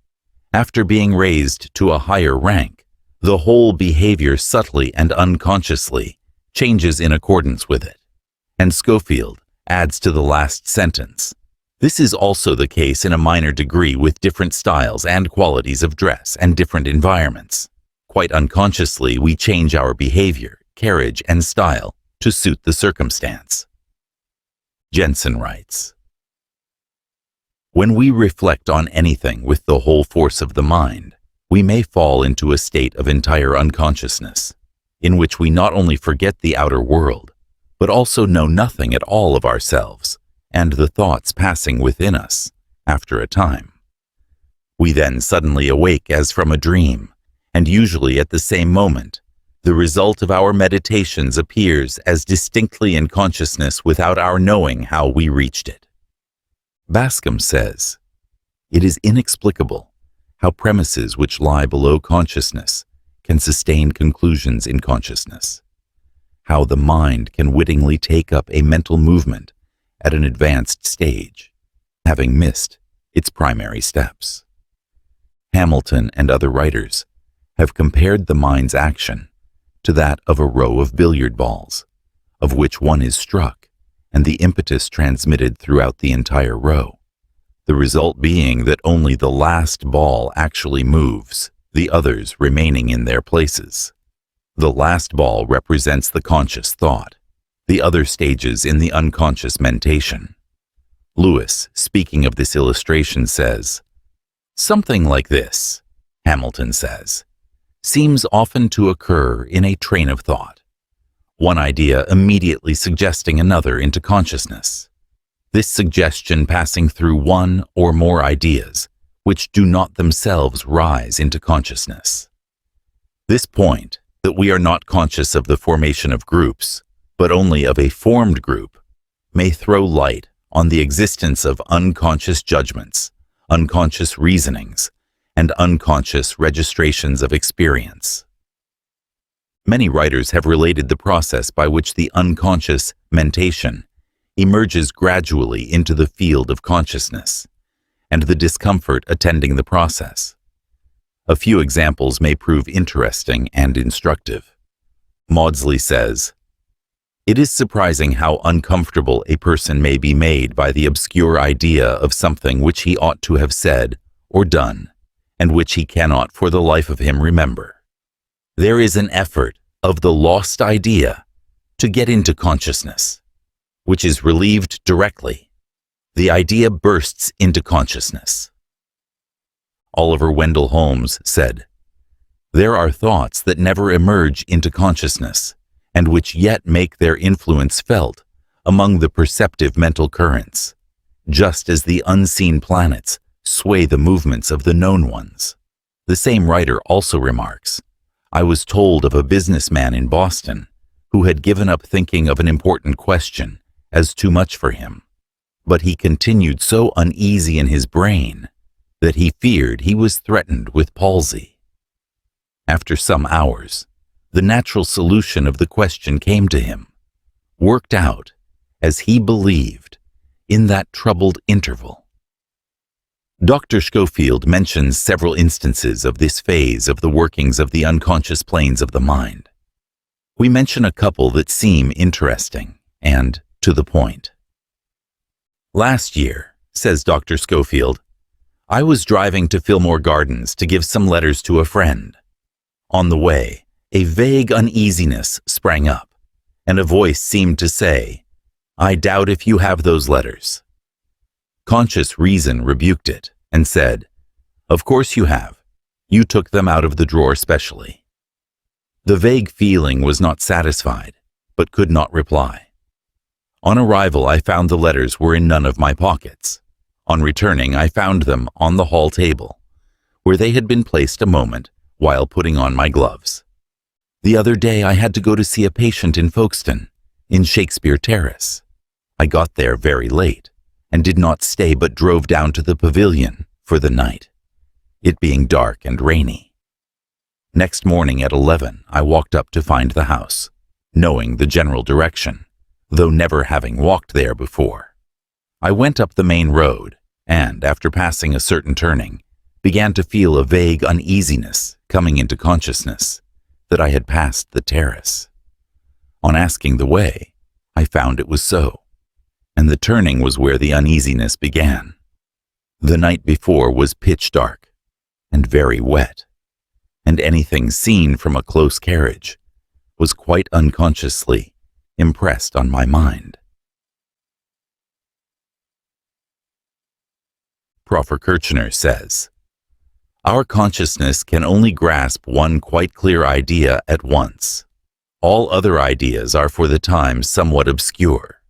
After being raised to a higher rank, the whole behavior subtly and unconsciously changes in accordance with it." And Schofield adds to the last sentence, "This is also the case in a minor degree with different styles and qualities of dress and different environments. Quite unconsciously, we change our behavior, carriage, and style to suit the circumstance." Jensen writes, "When we reflect on anything with the whole force of the mind, we may fall into a state of entire unconsciousness, in which we not only forget the outer world, but also know nothing at all of ourselves and the thoughts passing within us after a time. We then suddenly awake as from a dream, and usually at the same moment, the result of our meditations appears as distinctly in consciousness without our knowing how we reached it." Bascom says, "It is inexplicable how premises which lie below consciousness can sustain conclusions in consciousness, how the mind can wittingly take up a mental movement at an advanced stage, having missed its primary steps." Hamilton and other writers have compared the mind's action to that of a row of billiard balls, of which one is struck and the impetus transmitted throughout the entire row, the result being that only the last ball actually moves, the others remaining in their places. The last ball represents the conscious thought, the other stages in the unconscious mentation. Lewis, speaking of this illustration, says, "Something like this," Hamilton says, "seems often to occur in a train of thought, one idea immediately suggesting another into consciousness, this suggestion passing through one or more ideas which do not themselves rise into consciousness. This point, that we are not conscious of the formation of groups, but only of a formed group, may throw light on the existence of unconscious judgments, unconscious reasonings, and unconscious registrations of experience." Many writers have related the process by which the unconscious mentation emerges gradually into the field of consciousness, and the discomfort attending the process. A few examples may prove interesting and instructive. Maudsley says, "It is surprising how uncomfortable a person may be made by the obscure idea of something which he ought to have said or done, and which he cannot for the life of him remember. There is an effort of the lost idea to get into consciousness, which is relieved directly. The idea bursts into consciousness." Oliver Wendell Holmes said, "There are thoughts that never emerge into consciousness, and which yet make their influence felt among the perceptive mental currents, just as the unseen planets sway the movements of the known ones." The same writer also remarks, "I was told of a businessman in Boston who had given up thinking of an important question as too much for him, but he continued so uneasy in his brain that he feared he was threatened with palsy. After some hours, the natural solution of the question came to him, worked out, as he believed, in that troubled interval." Dr. Schofield mentions several instances of this phase of the workings of the unconscious planes of the mind. We mention a couple that seem interesting and to the point. "Last year," says Dr. Schofield, "I was driving to Fillmore Gardens to give some letters to a friend. On the way, a vague uneasiness sprang up, and a voice seemed to say, 'I doubt if you have those letters.' Conscious reason rebuked it and said, 'Of course you have. You took them out of the drawer specially.' The vague feeling was not satisfied, but could not reply. On arrival, I found the letters were in none of my pockets. On returning, I found them on the hall table, where they had been placed a moment while putting on my gloves. The other day I had to go to see a patient in Folkestone, in Shakespeare Terrace. I got there very late, and did not stay but drove down to the pavilion for the night, it being dark and rainy. Next morning at 11 I walked up to find the house, knowing the general direction, though never having walked there before. I went up the main road, and, after passing a certain turning, began to feel a vague uneasiness coming into consciousness that I had passed the terrace. On asking the way, I found it was so, and the turning was where the uneasiness began. The night before was pitch dark and very wet, and anything seen from a close carriage was quite unconsciously impressed on my mind." Prof. Kirchner says, "Our consciousness can only grasp one quite clear idea at once. All other ideas are for the time somewhat obscure.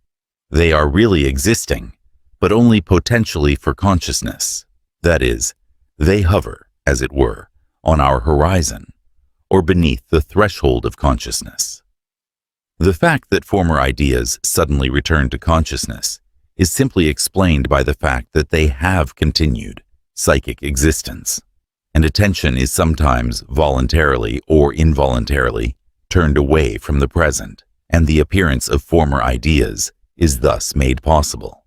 They are really existing, but only potentially for consciousness. That is, they hover, as it were, on our horizon, or beneath the threshold of consciousness. The fact that former ideas suddenly return to consciousness is simply explained by the fact that they have continued psychic existence, and attention is sometimes voluntarily or involuntarily turned away from the present, and the appearance of former ideas is thus made possible."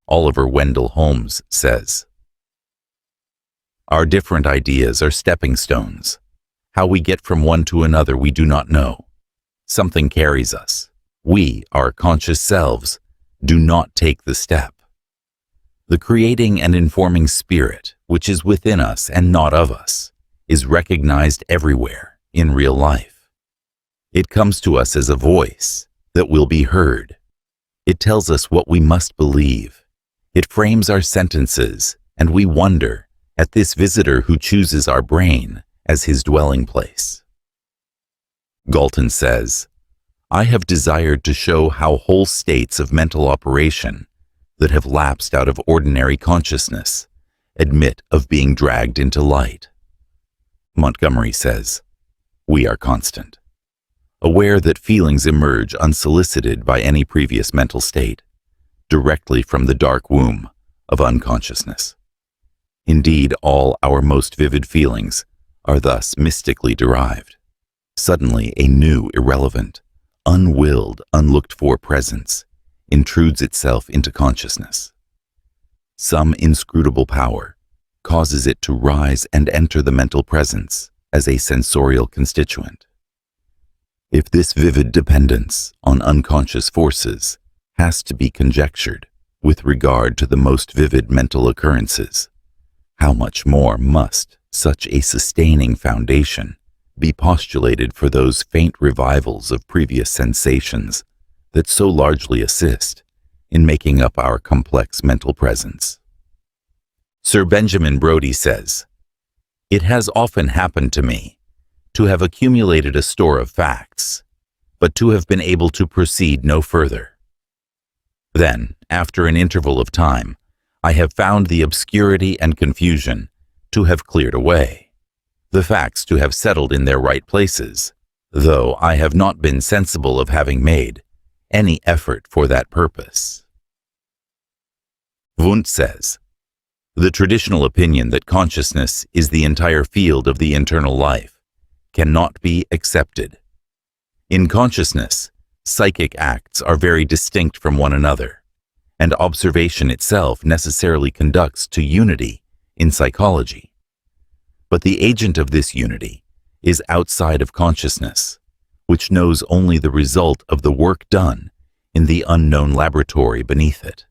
Oliver Wendell Holmes says, "Our different ideas are stepping stones. How we get from one to another we do not know. Something carries us. We, our conscious selves, do not take the step. The creating and informing spirit, which is within us and not of us, is recognized everywhere in real life. It comes to us as a voice that will be heard. It tells us what we must believe. It frames our sentences, and we wonder at this visitor who chooses our brain as his dwelling place." Galton says, "I have desired to show how whole states of mental operation that have lapsed out of ordinary consciousness admit of being dragged into light." Montgomery says, "We are constant, aware that feelings emerge unsolicited by any previous mental state, directly from the dark womb of unconsciousness. Indeed, all our most vivid feelings are thus mystically derived. Suddenly, a new, irrelevant, unwilled, unlooked-for presence intrudes itself into consciousness. Some inscrutable power, causes it to rise and enter the mental presence as a sensorial constituent. If this vivid dependence on unconscious forces has to be conjectured with regard to the most vivid mental occurrences, how much more must such a sustaining foundation be postulated for those faint revivals of previous sensations that so largely assist in making up our complex mental presence. Sir Benjamin Brodie says, "It has often happened to me to have accumulated a store of facts, but to have been able to proceed no further. Then, after an interval of time, I have found the obscurity and confusion to have cleared away, the facts to have settled in their right places, though I have not been sensible of having made any effort for that purpose." Wundt says, "The traditional opinion that consciousness is the entire field of the internal life cannot be accepted. In consciousness, psychic acts are very distinct from one another, and observation itself necessarily conducts to unity in psychology. But the agent of this unity is outside of consciousness, which knows only the result of the work done in the unknown laboratory beneath it."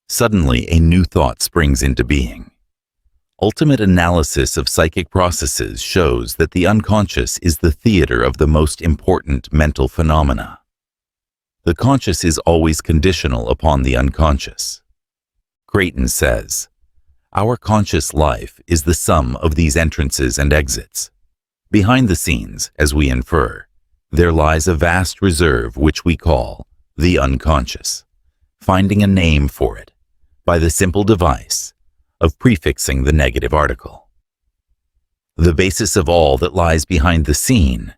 Suddenly, a new thought springs into being. Ultimate analysis of psychic processes shows that the unconscious is the theater of the most important mental phenomena. The conscious is always conditional upon the unconscious. Creighton says, "Our conscious life is the sum of these entrances and exits. Behind the scenes, as we infer, there lies a vast reserve which we call the unconscious, finding a name for it by the simple device of prefixing the negative article. The basis of all that lies behind the scene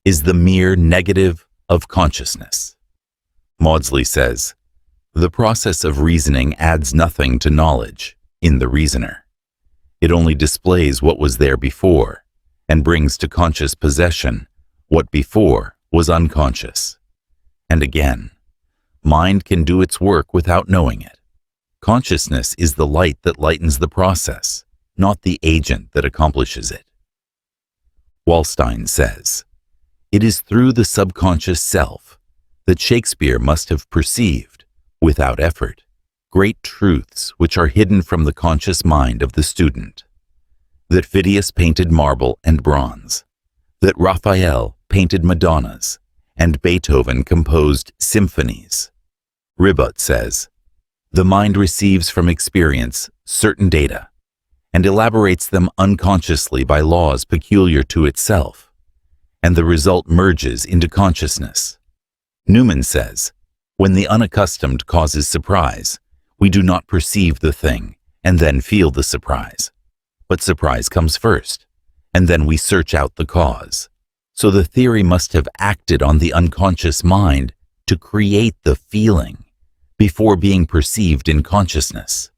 is the mere negative of consciousness." Maudsley says, "The process of reasoning adds nothing to knowledge in the reasoner. It only displays what was there before and brings to conscious possession what before was unconscious." And again, mind can do its work without knowing it. Consciousness is the light that lightens the process, not the agent that accomplishes it. Wallstein says, "It is through the subconscious self that Shakespeare must have perceived, without effort, great truths which are hidden from the conscious mind of the student. That Phidias painted marble and bronze, that Raphael painted Madonnas, and Beethoven composed symphonies." Ribot says, "The mind receives from experience certain data and elaborates them unconsciously by laws peculiar to itself, and the result merges into consciousness." Newman says, "When the unaccustomed causes surprise, we do not perceive the thing and then feel the surprise, but surprise comes first, and then we search out the cause. So the theory must have acted on the unconscious mind to create the feeling before being perceived in consciousness."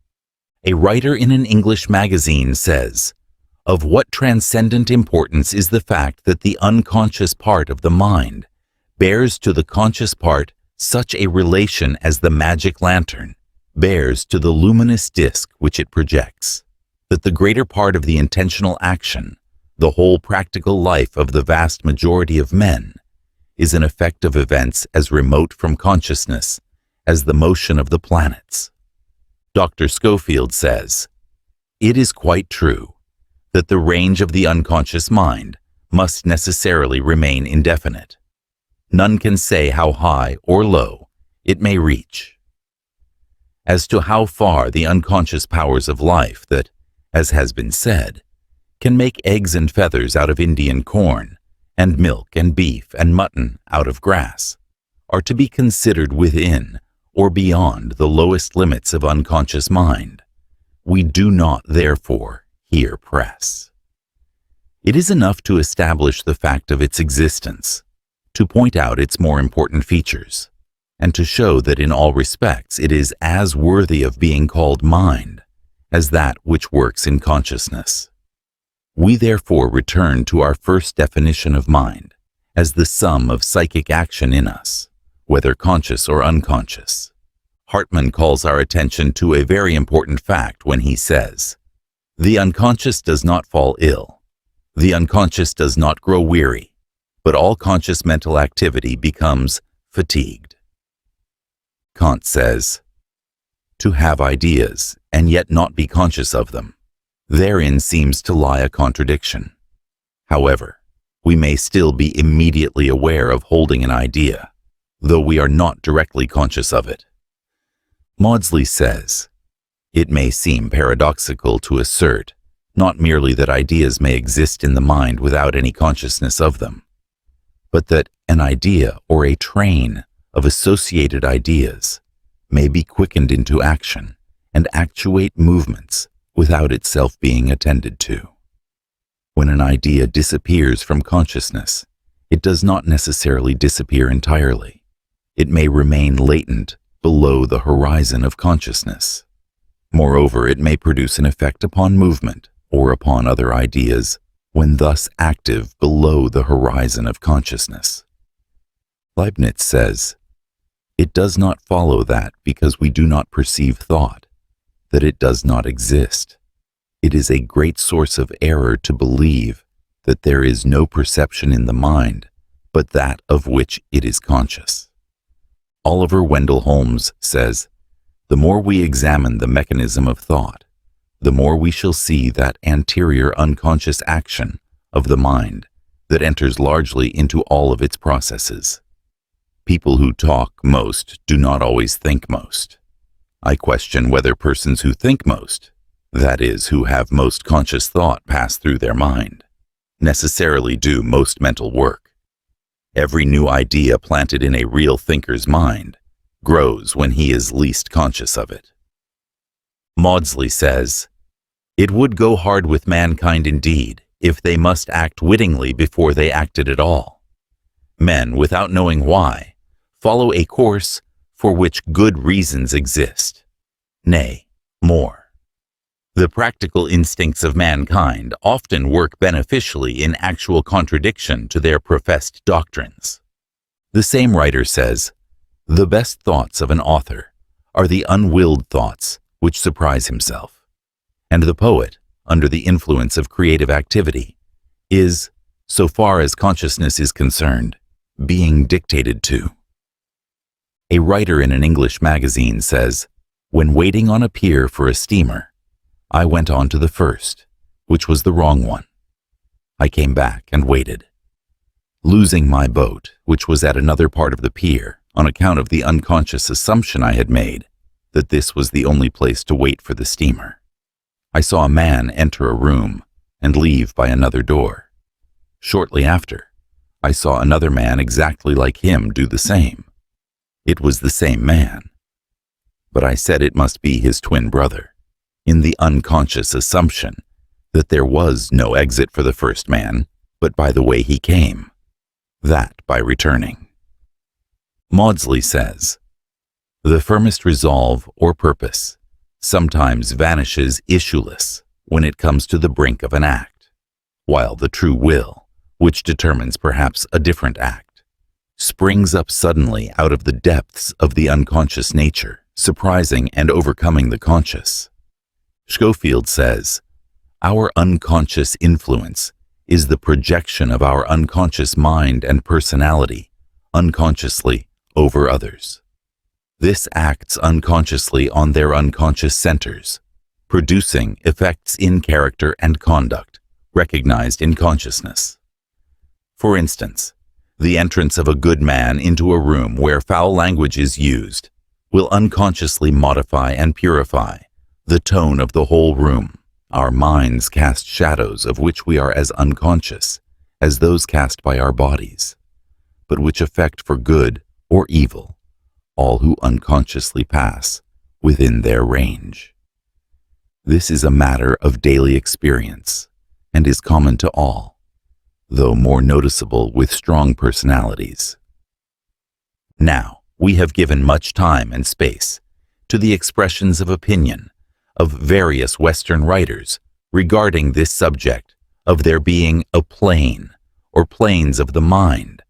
A writer in an English magazine says, "Of what transcendent importance is the fact that the unconscious part of the mind bears to the conscious part such a relation as the magic lantern bears to the luminous disk which it projects, that the greater part of the intentional action, the whole practical life of the vast majority of men, is an effect of events as remote from consciousness as the motion of the planets." Dr. Schofield says, "It is quite true that the range of the unconscious mind must necessarily remain indefinite. None can say how high or low it may reach. As to how far the unconscious powers of life that, as has been said, can make eggs and feathers out of Indian corn, and milk and beef and mutton out of grass, are to be considered within or beyond the lowest limits of unconscious mind, we do not, therefore, here press. It is enough to establish the fact of its existence, to point out its more important features, and to show that in all respects it is as worthy of being called mind as that which works in consciousness. We therefore return to our first definition of mind as the sum of psychic action in us, whether conscious or unconscious. Hartman calls our attention to a very important fact when he says, The unconscious does not fall ill. The unconscious does not grow weary, but all conscious mental activity becomes fatigued. Kant says, "To have ideas and yet not be conscious of them, therein seems to lie a contradiction. However, we may still be immediately aware of holding an idea, though we are not directly conscious of it." Maudsley says, "It may seem paradoxical to assert not merely that ideas may exist in the mind without any consciousness of them, but that an idea or a train of associated ideas may be quickened into action and actuate movements without itself being attended to. When an idea disappears from consciousness, it does not necessarily disappear entirely. It may remain latent below the horizon of consciousness. Moreover, it may produce an effect upon movement or upon other ideas when thus active below the horizon of consciousness." Leibniz says, "It does not follow that because we do not perceive thought, that it does not exist. It is a great source of error to believe that there is no perception in the mind but that of which it is conscious." Oliver Wendell Holmes says, "The more we examine the mechanism of thought, the more we shall see that anterior unconscious action of the mind that enters largely into all of its processes. People who talk most do not always think most. I question whether persons who think most, that is, who have most conscious thought pass through their mind, necessarily do most mental work. Every new idea planted in a real thinker's mind grows when he is least conscious of it." Maudsley says, "It would go hard with mankind indeed if they must act wittingly before they acted at all. Men, without knowing why, follow a course for which good reasons exist. Nay, more. The practical instincts of mankind often work beneficially in actual contradiction to their professed doctrines." The same writer says, "The best thoughts of an author are the unwilled thoughts which surprise himself, and the poet, under the influence of creative activity, is, so far as consciousness is concerned, being dictated to." A writer in an English magazine says, "When waiting on a pier for a steamer, I went on to the first, which was the wrong one. I came back and waited. Losing my boat, which was at another part of the pier, on account of the unconscious assumption I had made that this was the only place to wait for the steamer. I saw a man enter a room and leave by another door. Shortly after, I saw another man exactly like him do the same. It was the same man. But I said it must be his twin brother, in the unconscious assumption that there was no exit for the first man, but by the way he came, that by returning." Maudsley says, "The firmest resolve or purpose sometimes vanishes issueless when it comes to the brink of an act, while the true will, which determines perhaps a different act, springs up suddenly out of the depths of the unconscious nature, surprising and overcoming the conscious." Schofield says, "Our unconscious influence is the projection of our unconscious mind and personality unconsciously over others. This acts unconsciously on their unconscious centers, producing effects in character and conduct recognized in consciousness. For instance, the entrance of a good man into a room where foul language is used will unconsciously modify and purify the tone of the whole room. Our minds cast shadows of which we are as unconscious as those cast by our bodies, but which affect for good or evil all who unconsciously pass within their range. This is a matter of daily experience and is common to all, though more noticeable with strong personalities. Now, we have given much time and space to the expressions of opinion of various Western writers regarding this subject of there being a plane or planes of the mind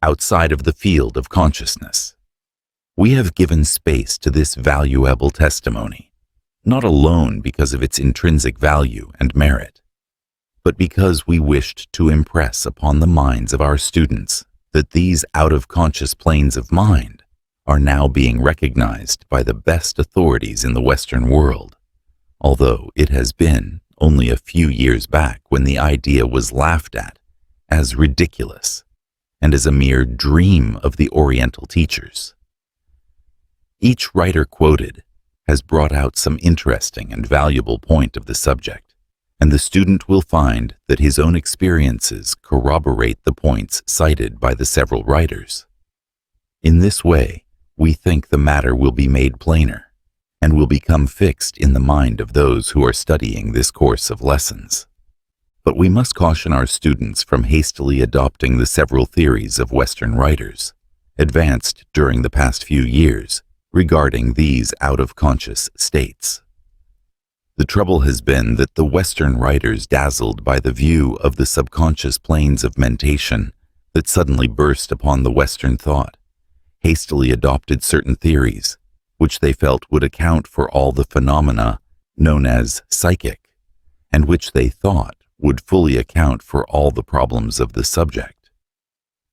outside of the field of consciousness. We have given space to this valuable testimony not alone because of its intrinsic value and merit, but because we wished to impress upon the minds of our students that these out-of-conscious planes of mind are now being recognized by the best authorities in the Western world, although it has been only a few years back when the idea was laughed at as ridiculous and as a mere dream of the Oriental teachers. Each writer quoted has brought out some interesting and valuable point of the subject, and the student will find that his own experiences corroborate the points cited by the several writers. In this way, we think the matter will be made plainer and will become fixed in the mind of those who are studying this course of lessons. But we must caution our students from hastily adopting the several theories of Western writers, advanced during the past few years, regarding these out-of-conscious states. The trouble has been that the Western writers, dazzled by the view of the subconscious planes of mentation that suddenly burst upon the Western thought, hastily adopted certain theories, which they felt would account for all the phenomena known as psychic, and which they thought would fully account for all the problems of the subject.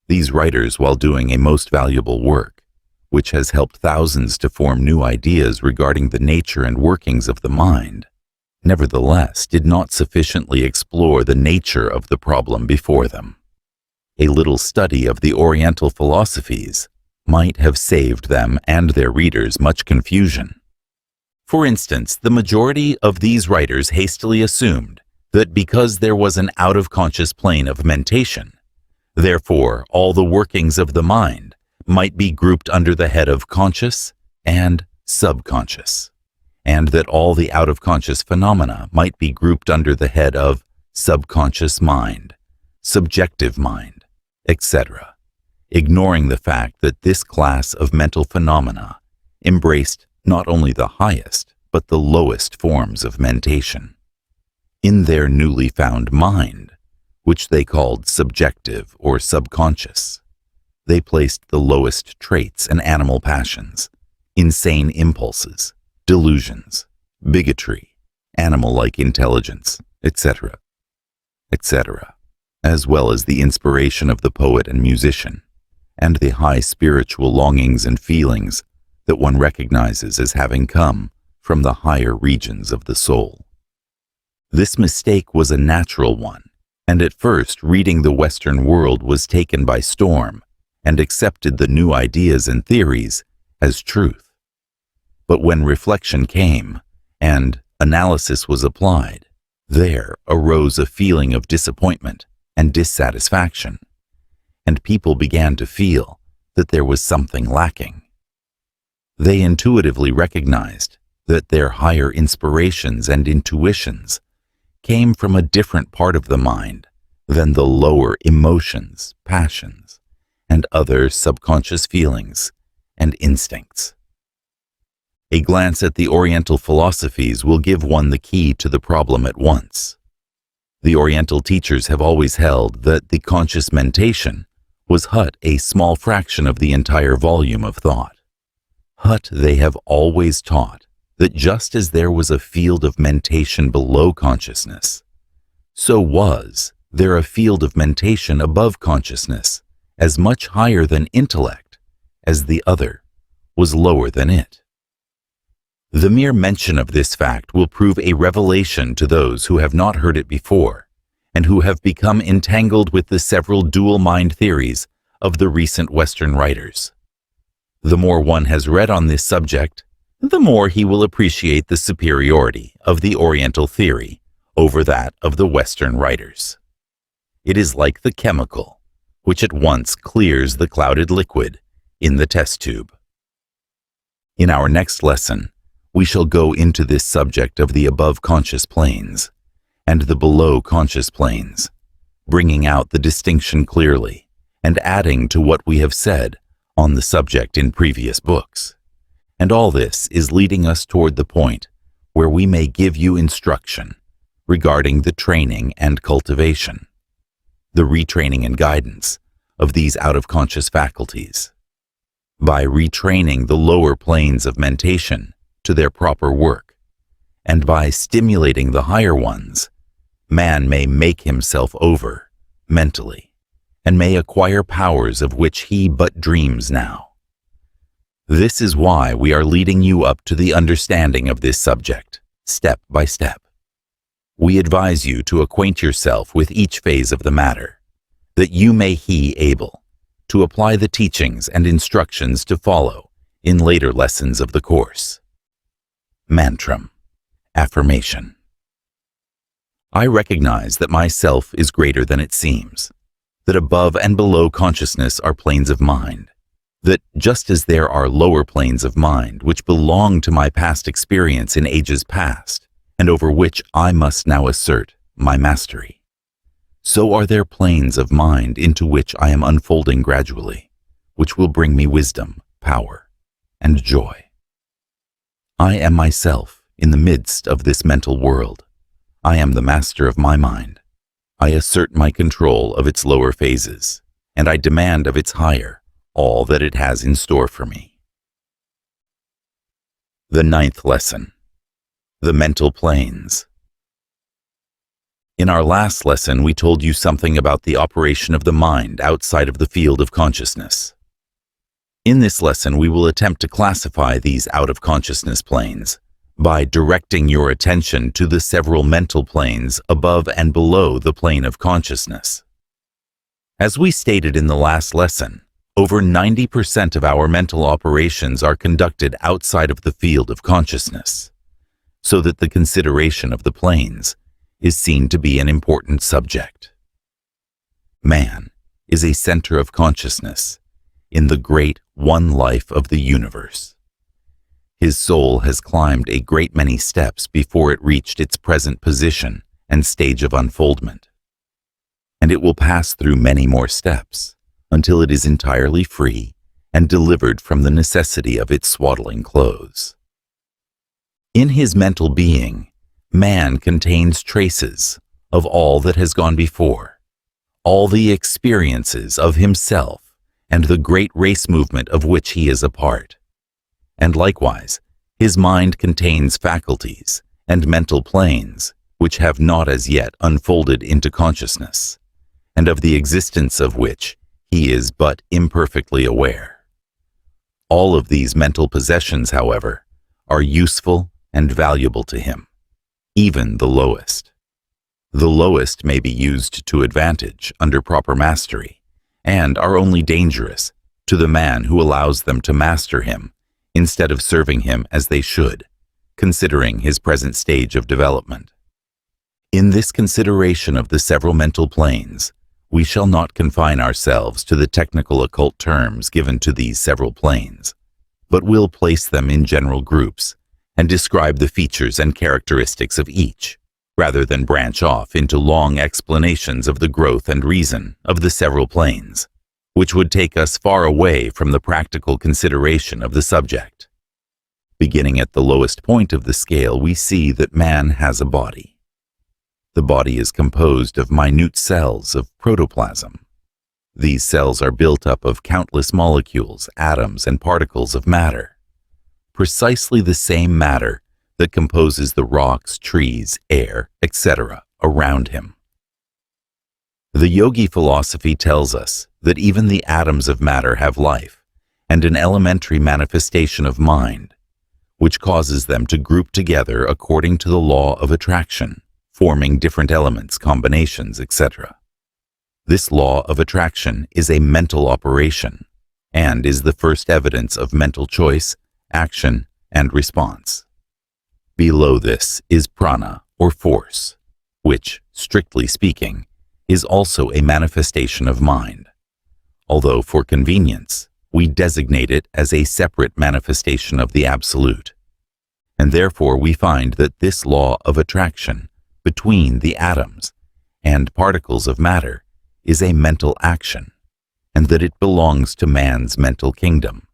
These writers, while doing a most valuable work, which has helped thousands to form new ideas regarding the nature and workings of the mind, nevertheless did not sufficiently explore the nature of the problem before them. A little study of the Oriental philosophies might have saved them and their readers much confusion. For instance, the majority of these writers hastily assumed that because there was an out-of-conscious plane of mentation, therefore all the workings of the mind might be grouped under the head of conscious and subconscious, and that all the out-of-conscious phenomena might be grouped under the head of subconscious mind, subjective mind, etc., ignoring the fact that this class of mental phenomena embraced not only the highest but the lowest forms of mentation. In their newly found mind, which they called subjective or subconscious, they placed the lowest traits and animal passions, insane impulses, delusions, bigotry, animal-like intelligence, etc., etc., as well as the inspiration of the poet and musician, and the high spiritual longings and feelings that one recognizes as having come from the higher regions of the soul. This mistake was a natural one, and at first reading the Western world was taken by storm and accepted the new ideas and theories as truth. But when reflection came and analysis was applied, there arose a feeling of disappointment and dissatisfaction, and people began to feel that there was something lacking. They intuitively recognized that their higher inspirations and intuitions came from a different part of the mind than the lower emotions, passions, and other subconscious feelings and instincts. A glance at the Oriental philosophies will give one the key to the problem at once. The Oriental teachers have always held that the conscious mentation was but a small fraction of the entire volume of thought. But they have always taught that just as there was a field of mentation below consciousness, so was there a field of mentation above consciousness, as much higher than intellect as the other was lower than it. The mere mention of this fact will prove a revelation to those who have not heard it before, and who have become entangled with the several dual mind theories of the recent Western writers. The more one has read on this subject, the more he will appreciate the superiority of the Oriental theory over that of the Western writers. It is like the chemical, which at once clears the clouded liquid in the test tube. In our next lesson, we shall go into this subject of the above conscious planes and the below conscious planes, bringing out the distinction clearly and adding to what we have said on the subject in previous books. And all this is leading us toward the point where we may give you instruction regarding the training and cultivation, the retraining and guidance of these out-of-conscious faculties. By retraining the lower planes of mentation to their proper work, and by stimulating the higher ones, man may make himself over, mentally, and may acquire powers of which he but dreams now. This is why we are leading you up to the understanding of this subject, step by step. We advise you to acquaint yourself with each phase of the matter, that you may be able to apply the teachings and instructions to follow in later lessons of the course. Mantram, affirmation. I recognize that myself is greater than it seems, that above and below consciousness are planes of mind, that just as there are lower planes of mind which belong to my past experience in ages past, and over which I must now assert my mastery, so are there planes of mind into which I am unfolding gradually, which will bring me wisdom, power, and joy. I am myself in the midst of this mental world. I am the master of my mind. I assert my control of its lower phases, and I demand of its higher all that it has in store for me. The 9th lesson. The mental planes. In our last lesson, we told you something about the operation of the mind outside of the field of consciousness. In this lesson, we will attempt to classify these out-of-consciousness planes by directing your attention to the several mental planes above and below the plane of consciousness. As we stated in the last lesson, over 90% of our mental operations are conducted outside of the field of consciousness, so that the consideration of the planes is seen to be an important subject. Man is a center of consciousness in the great one life of the universe. His soul has climbed a great many steps before it reached its present position and stage of unfoldment, and it will pass through many more steps until it is entirely free and delivered from the necessity of its swaddling clothes. In his mental being, man contains traces of all that has gone before, all the experiences of himself and the great race movement of which he is a part. And likewise, his mind contains faculties and mental planes which have not as yet unfolded into consciousness, and of the existence of which he is but imperfectly aware. All of these mental possessions, however, are useful and valuable to him, even the lowest. The lowest may be used to advantage under proper mastery, and are only dangerous to the man who allows them to master him instead of serving him as they should, considering his present stage of development. In this consideration of the several mental planes, we shall not confine ourselves to the technical occult terms given to these several planes, but will place them in general groups and describe the features and characteristics of each, rather than branch off into long explanations of the growth and reason of the several planes, which would take us far away from the practical consideration of the subject. Beginning at the lowest point of the scale, we see that man has a body. The body is composed of minute cells of protoplasm. These cells are built up of countless molecules, atoms, and particles of matter, precisely the same matter that composes the rocks, trees, air, etc. around him. The yogi philosophy tells us that even the atoms of matter have life and an elementary manifestation of mind, which causes them to group together according to the law of attraction, forming different elements, combinations, etc. This law of attraction is a mental operation and is the first evidence of mental choice, action, and response. Below this is prana, or force, which, strictly speaking, is also a manifestation of mind, although for convenience we designate it as a separate manifestation of the Absolute, and therefore we find that this law of attraction between the atoms and particles of matter is a mental action, and that it belongs to man's mental kingdom,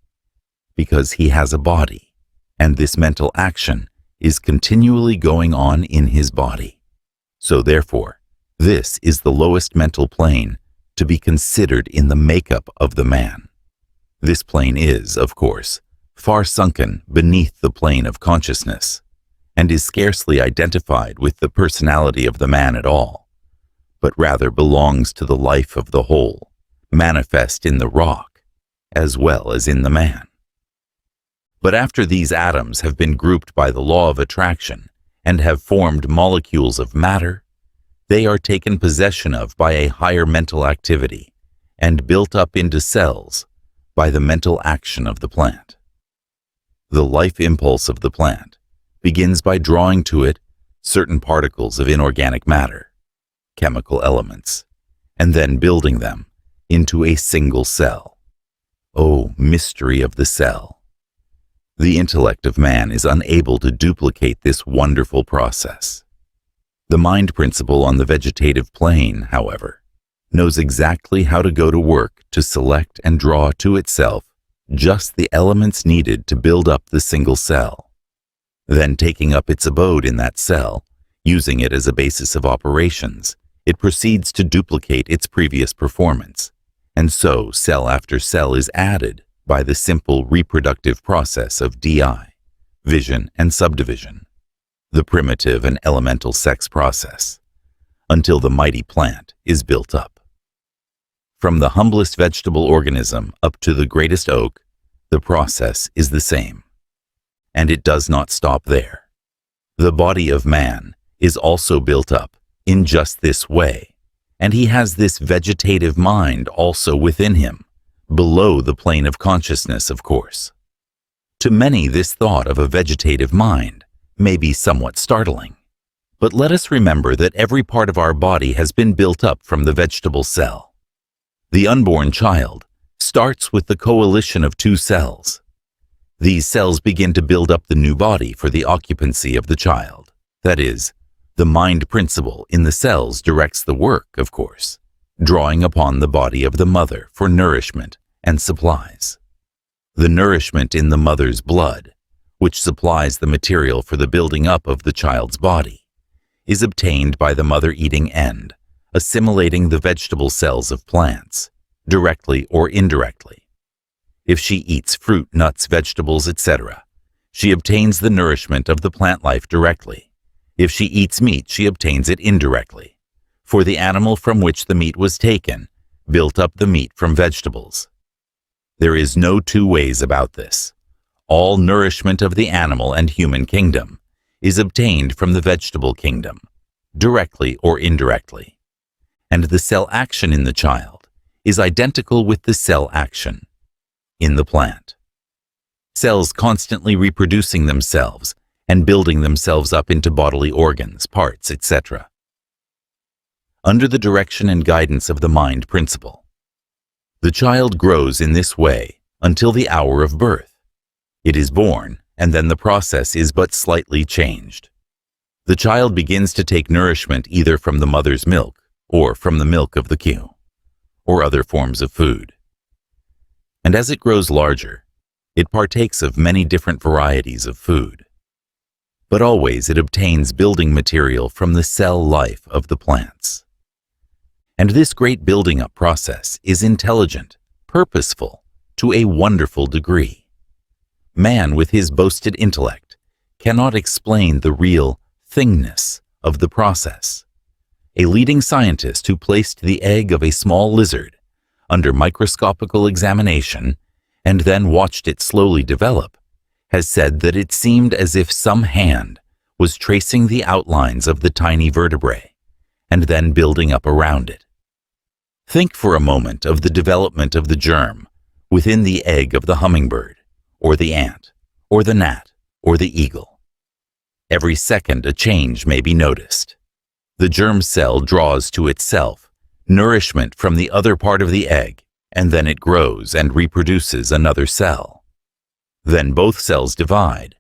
because he has a body, and this mental action is continually going on in his body. So therefore, this is the lowest mental plane to be considered in the makeup of the man. This plane is, of course, far sunken beneath the plane of consciousness, and is scarcely identified with the personality of the man at all, but rather belongs to the life of the whole, manifest in the rock, as well as in the man. But after these atoms have been grouped by the law of attraction and have formed molecules of matter, they are taken possession of by a higher mental activity and built up into cells by the mental action of the plant. The life impulse of the plant begins by drawing to it certain particles of inorganic matter, chemical elements, and then building them into a single cell. Oh, mystery of the cell! The intellect of man is unable to duplicate this wonderful process. The mind principle on the vegetative plane, however, knows exactly how to go to work to select and draw to itself just the elements needed to build up the single cell. Then, taking up its abode in that cell, using it as a basis of operations, it proceeds to duplicate its previous performance, and so cell after cell is added by the simple reproductive process of DI, vision and subdivision, the primitive and elemental sex process, until the mighty plant is built up. From the humblest vegetable organism up to the greatest oak, the process is the same. And it does not stop there. The body of man is also built up in just this way, and he has this vegetative mind also within him, below the plane of consciousness, of course. To many, this thought of a vegetative mind may be somewhat startling, but let us remember that every part of our body has been built up from the vegetable cell. The unborn child starts with the coalition of two cells. These cells begin to build up the new body for the occupancy of the child. That is, the mind principle in the cells directs the work, of course, drawing upon the body of the mother for nourishment and supplies. The nourishment in the mother's blood, which supplies the material for the building up of the child's body, is obtained by the mother-eating end, assimilating the vegetable cells of plants, directly or indirectly. If she eats fruit, nuts, vegetables, etc., she obtains the nourishment of the plant life directly. If she eats meat, she obtains it indirectly, for the animal from which the meat was taken built up the meat from vegetables. There is no two ways about this. All nourishment of the animal and human kingdom is obtained from the vegetable kingdom, directly or indirectly. And the cell action in the child is identical with the cell action in the plant. Cells constantly reproducing themselves and building themselves up into bodily organs, parts, etc., under the direction and guidance of the mind principle. The child grows in this way until the hour of birth. It is born, and then the process is but slightly changed. The child begins to take nourishment either from the mother's milk or from the milk of the cow, or other forms of food. And as it grows larger, it partakes of many different varieties of food. But always it obtains building material from the cell life of the plants. And this great building up process is intelligent, purposeful, to a wonderful degree. Man, with his boasted intellect, cannot explain the real thingness of the process. A leading scientist who placed the egg of a small lizard under microscopical examination and then watched it slowly develop has said that it seemed as if some hand was tracing the outlines of the tiny vertebrae and then building up around it. Think for a moment of the development of the germ within the egg of the hummingbird, or the ant, or the gnat, or the eagle. Every second a change may be noticed. The germ cell draws to itself nourishment from the other part of the egg, and then it grows and reproduces another cell. Then both cells divide,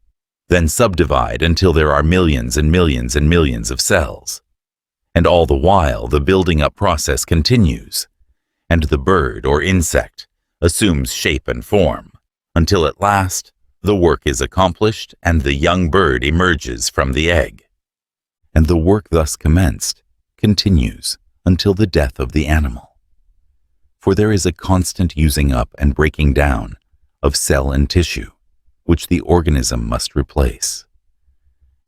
then subdivide until there are millions and millions and millions of cells. And all the while the building up process continues, and the bird or insect assumes shape and form, until at last the work is accomplished and the young bird emerges from the egg. And the work thus commenced continues until the death of the animal. For there is a constant using up and breaking down of cell and tissue, which the organism must replace.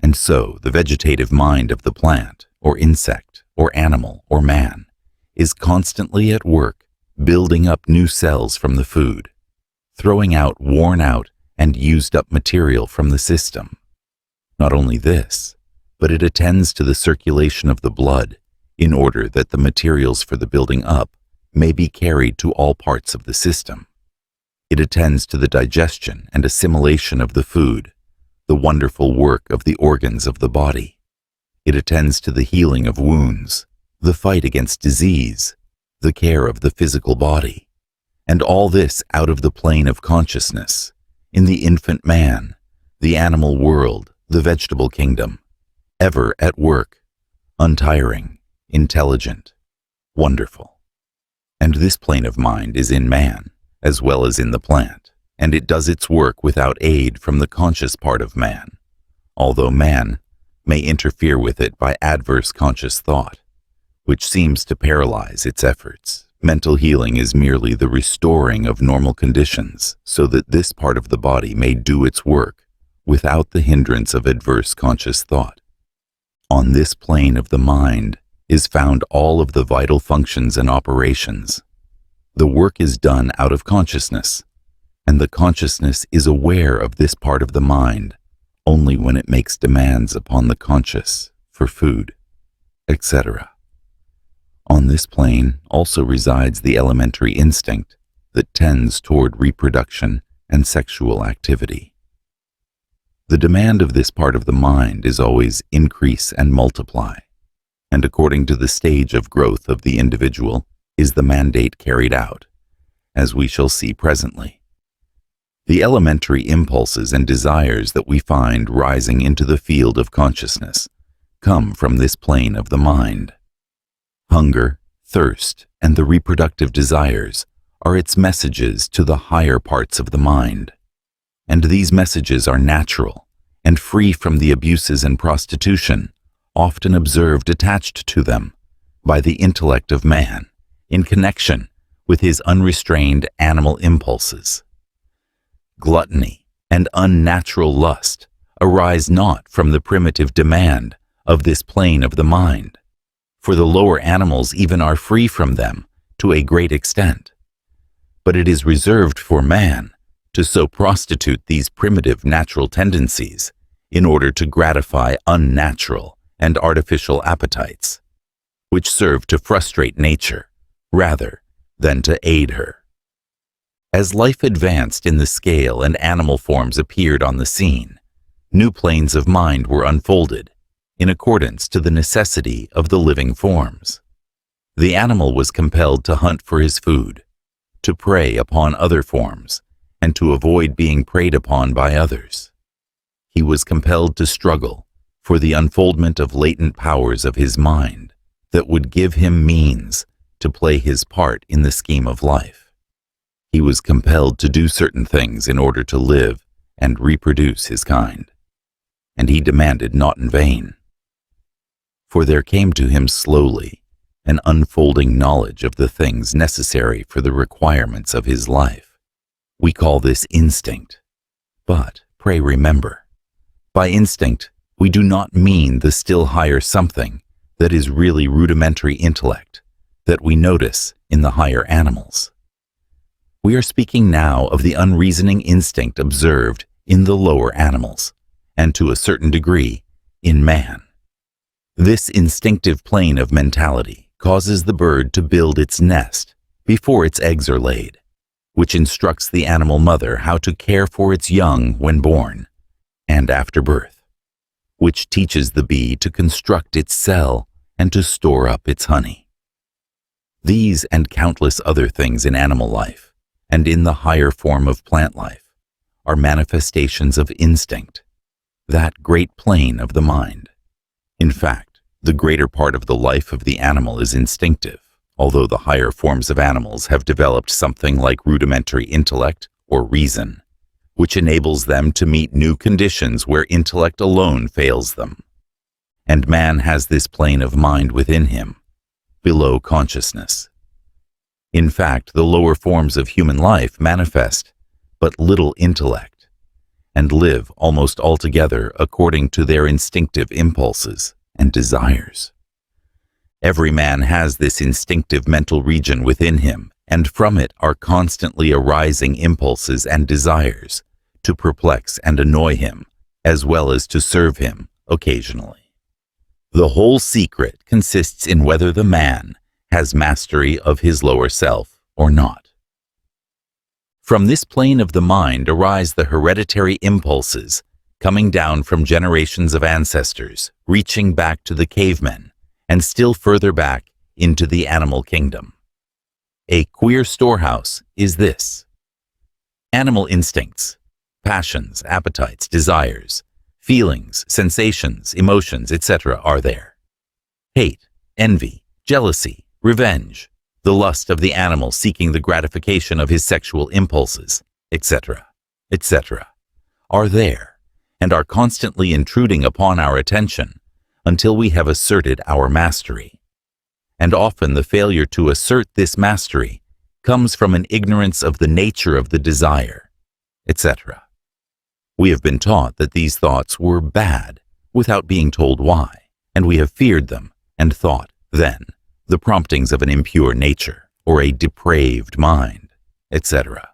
And so the vegetative mind of the plant, or insect, or animal, or man, is constantly at work building up new cells from the food, throwing out worn out and used up material from the system. Not only this, but it attends to the circulation of the blood in order that the materials for the building up may be carried to all parts of the system. It attends to the digestion and assimilation of the food, the wonderful work of the organs of the body. It attends to the healing of wounds, the fight against disease, the care of the physical body, and all this out of the plane of consciousness, in the infant man, the animal world, the vegetable kingdom, ever at work, untiring, intelligent, wonderful. And this plane of mind is in man, as well as in the plant, and it does its work without aid from the conscious part of man, although man may interfere with it by adverse conscious thought, which seems to paralyze its efforts. Mental healing is merely the restoring of normal conditions so that this part of the body may do its work without the hindrance of adverse conscious thought. On this plane of the mind is found all of the vital functions and operations. The work is done out of consciousness, and the consciousness is aware of this part of the mind only when it makes demands upon the conscious for food, etc. On this plane also resides the elementary instinct that tends toward reproduction and sexual activity. The demand of this part of the mind is always increase and multiply, and according to the stage of growth of the individual is the mandate carried out, as we shall see presently. The elementary impulses and desires that we find rising into the field of consciousness come from this plane of the mind. Hunger, thirst, and the reproductive desires are its messages to the higher parts of the mind, and these messages are natural and free from the abuses and prostitution often observed attached to them by the intellect of man in connection with his unrestrained animal impulses. Gluttony and unnatural lust arise not from the primitive demand of this plane of the mind, for the lower animals even are free from them to a great extent, but it is reserved for man to so prostitute these primitive natural tendencies in order to gratify unnatural and artificial appetites, which serve to frustrate nature rather than to aid her. As life advanced in the scale and animal forms appeared on the scene, new planes of mind were unfolded in accordance to the necessity of the living forms. The animal was compelled to hunt for his food, to prey upon other forms, and to avoid being preyed upon by others. He was compelled to struggle for the unfoldment of latent powers of his mind that would give him means to play his part in the scheme of life. He was compelled to do certain things in order to live and reproduce his kind, and he demanded not in vain. For there came to him slowly an unfolding knowledge of the things necessary for the requirements of his life. We call this instinct. But pray remember, by instinct we do not mean the still higher something that is really rudimentary intellect that we notice in the higher animals. We are speaking now of the unreasoning instinct observed in the lower animals, and to a certain degree, in man. This instinctive plane of mentality causes the bird to build its nest before its eggs are laid, which instructs the animal mother how to care for its young when born and after birth, which teaches the bee to construct its cell and to store up its honey. These and countless other things in animal life and in the higher form of plant life are manifestations of instinct, that great plane of the mind. In fact, the greater part of the life of the animal is instinctive, although the higher forms of animals have developed something like rudimentary intellect or reason, which enables them to meet new conditions where intellect alone fails them. And man has this plane of mind within him, below consciousness. In fact, the lower forms of human life manifest but little intellect, and live almost altogether according to their instinctive impulses and desires. Every man has this instinctive mental region within him, and from it are constantly arising impulses and desires to perplex and annoy him, as well as to serve him occasionally. The whole secret consists in whether the man has mastery of his lower self or not. From this plane of the mind arise the hereditary impulses coming down from generations of ancestors, reaching back to the cavemen, and still further back into the animal kingdom. A queer storehouse is this. Animal instincts, passions, appetites, desires, feelings, sensations, emotions, etc. are there. Hate, envy, jealousy, revenge, the lust of the animal seeking the gratification of his sexual impulses, etc., etc., are there and are constantly intruding upon our attention until we have asserted our mastery. And often the failure to assert this mastery comes from an ignorance of the nature of the desire, etc. We have been taught that these thoughts were bad without being told why, and we have feared them and thought, then, the promptings of an impure nature or a depraved mind, etc.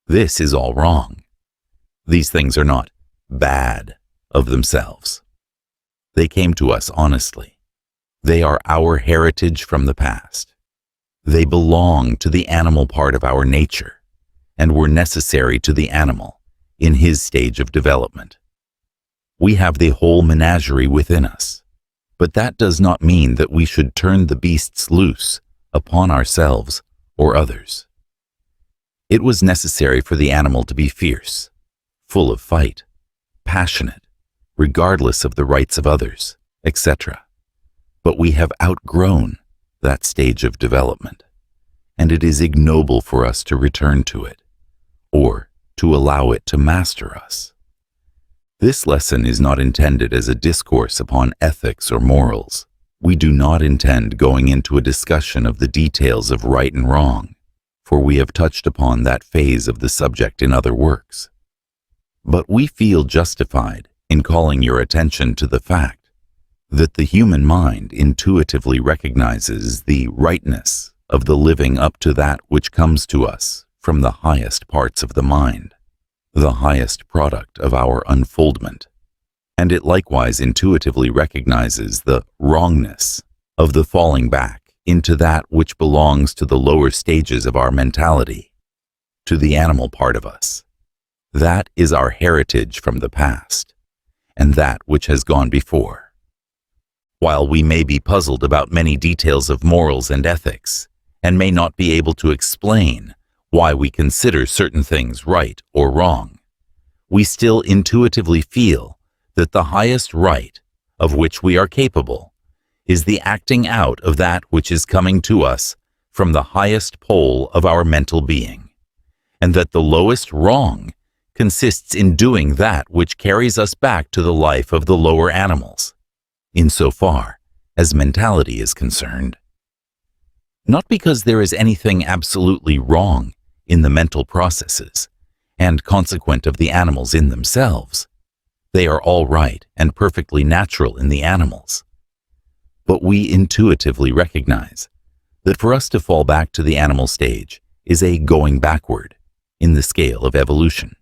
This is all wrong. These things are not bad of themselves. They came to us honestly. They are our heritage from the past. They belong to the animal part of our nature and were necessary to the animal in his stage of development. We have the whole menagerie within us, but that does not mean that we should turn the beasts loose upon ourselves or others. It was necessary for the animal to be fierce, full of fight, passionate, regardless of the rights of others, etc. But we have outgrown that stage of development, and it is ignoble for us to return to it, or to allow it to master us. This lesson is not intended as a discourse upon ethics or morals. We do not intend going into a discussion of the details of right and wrong, for we have touched upon that phase of the subject in other works. But we feel justified in calling your attention to the fact that the human mind intuitively recognizes the rightness of the living up to that which comes to us from the highest parts of the mind, the highest product of our unfoldment, and it likewise intuitively recognizes the wrongness of the falling back into that which belongs to the lower stages of our mentality, to the animal part of us. That is our heritage from the past, and that which has gone before. While we may be puzzled about many details of morals and ethics, and may not be able to explain why we consider certain things right or wrong, we still intuitively feel that the highest right of which we are capable is the acting out of that which is coming to us from the highest pole of our mental being, and that the lowest wrong consists in doing that which carries us back to the life of the lower animals, insofar as mentality is concerned. Not because there is anything absolutely wrong in the mental processes, and consequent of the animals in themselves. They are all right and perfectly natural in the animals. But we intuitively recognize that for us to fall back to the animal stage is a going backward in the scale of evolution.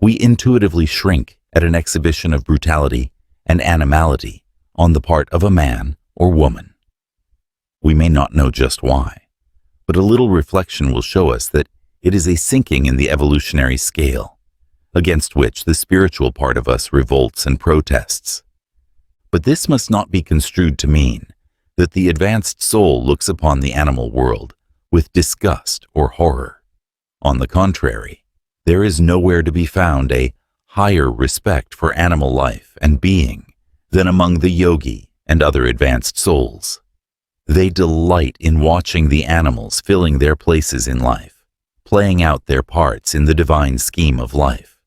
We intuitively shrink at an exhibition of brutality and animality on the part of a man or woman. We may not know just why, but a little reflection will show us that it is a sinking in the evolutionary scale, against which the spiritual part of us revolts and protests. But this must not be construed to mean that the advanced soul looks upon the animal world with disgust or horror. On the contrary, there is nowhere to be found a higher respect for animal life and being than among the yogi and other advanced souls. They delight in watching the animals filling their places in life, playing out their parts in the divine scheme of life.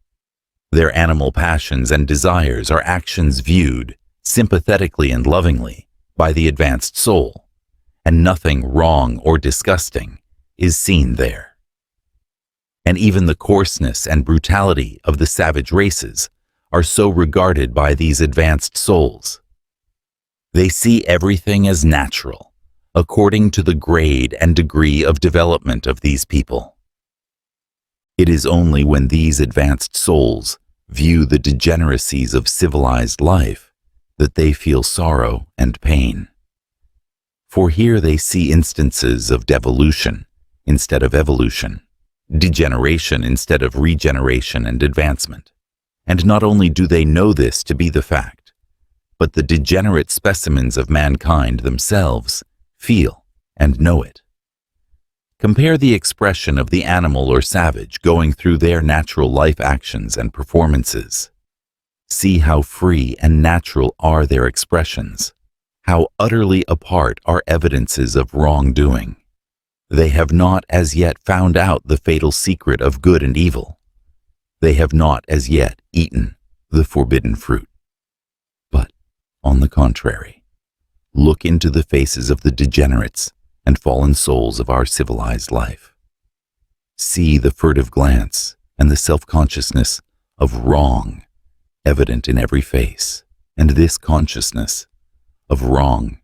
Their animal passions and desires are actions viewed sympathetically and lovingly by the advanced soul, and nothing wrong or disgusting is seen there. and even the coarseness and brutality of the savage races are so regarded by these advanced souls. They see everything as natural, according to the grade and degree of development of these people. It is only when these advanced souls view the degeneracies of civilized life that they feel sorrow and pain. For here they see instances of devolution instead of evolution, degeneration instead of regeneration and advancement. And not only do they know this to be the fact, but the degenerate specimens of mankind themselves feel and know it. Compare the expression of the animal or savage going through their natural life actions and performances. See how free and natural are their expressions, how utterly apart are evidences of wrongdoing. They have not as yet found out the fatal secret of good and evil. They have not as yet eaten the forbidden fruit. But, on the contrary, look into the faces of the degenerates and fallen souls of our civilized life. See the furtive glance and the self-consciousness of wrong evident in every face, and this consciousness of wrong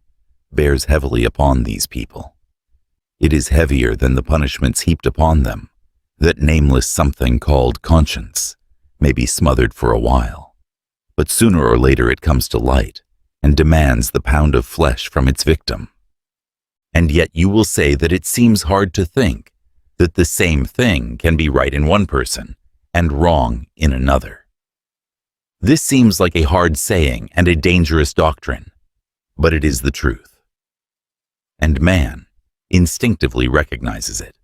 bears heavily upon these people. It is heavier than the punishments heaped upon them. That nameless something called conscience may be smothered for a while, but sooner or later it comes to light and demands the pound of flesh from its victim. And yet you will say that it seems hard to think that the same thing can be right in one person and wrong in another. This seems like a hard saying and a dangerous doctrine, but it is the truth. And man instinctively recognizes it.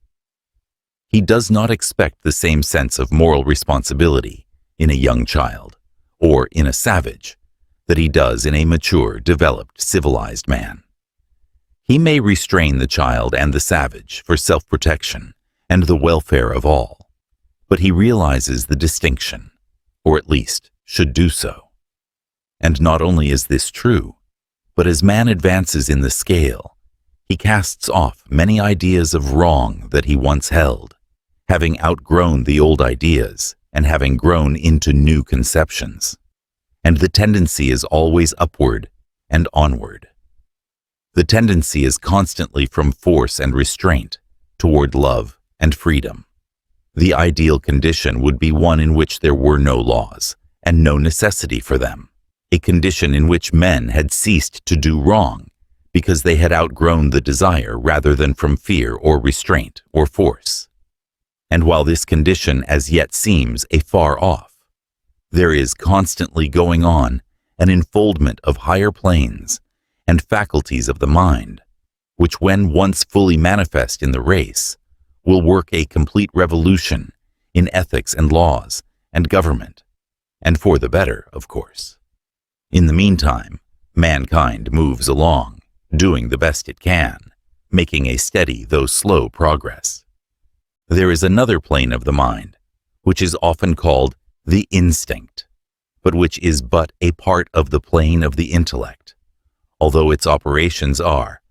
He does not expect the same sense of moral responsibility in a young child or in a savage that he does in a mature, developed, civilized man. He may restrain the child and the savage for self-protection and the welfare of all, but he realizes the distinction, or at least should do so. And not only is this true, but as man advances in the scale, he casts off many ideas of wrong that he once held, having outgrown the old ideas and having grown into new conceptions. And the tendency is always upward and onward. The tendency is constantly from force and restraint toward love and freedom. The ideal condition would be one in which there were no laws and no necessity for them, a condition in which men had ceased to do wrong because they had outgrown the desire rather than from fear or restraint or force. And while this condition as yet seems afar off, there is constantly going on an unfoldment of higher planes and faculties of the mind, which when once fully manifest in the race, will work a complete revolution in ethics and laws and government, and for the better, of course. In the meantime, mankind moves along, doing the best it can, making a steady though slow progress. There is another plane of the mind, which is often called the instinct, but which is but a part of the plane of the intellect, although its operations are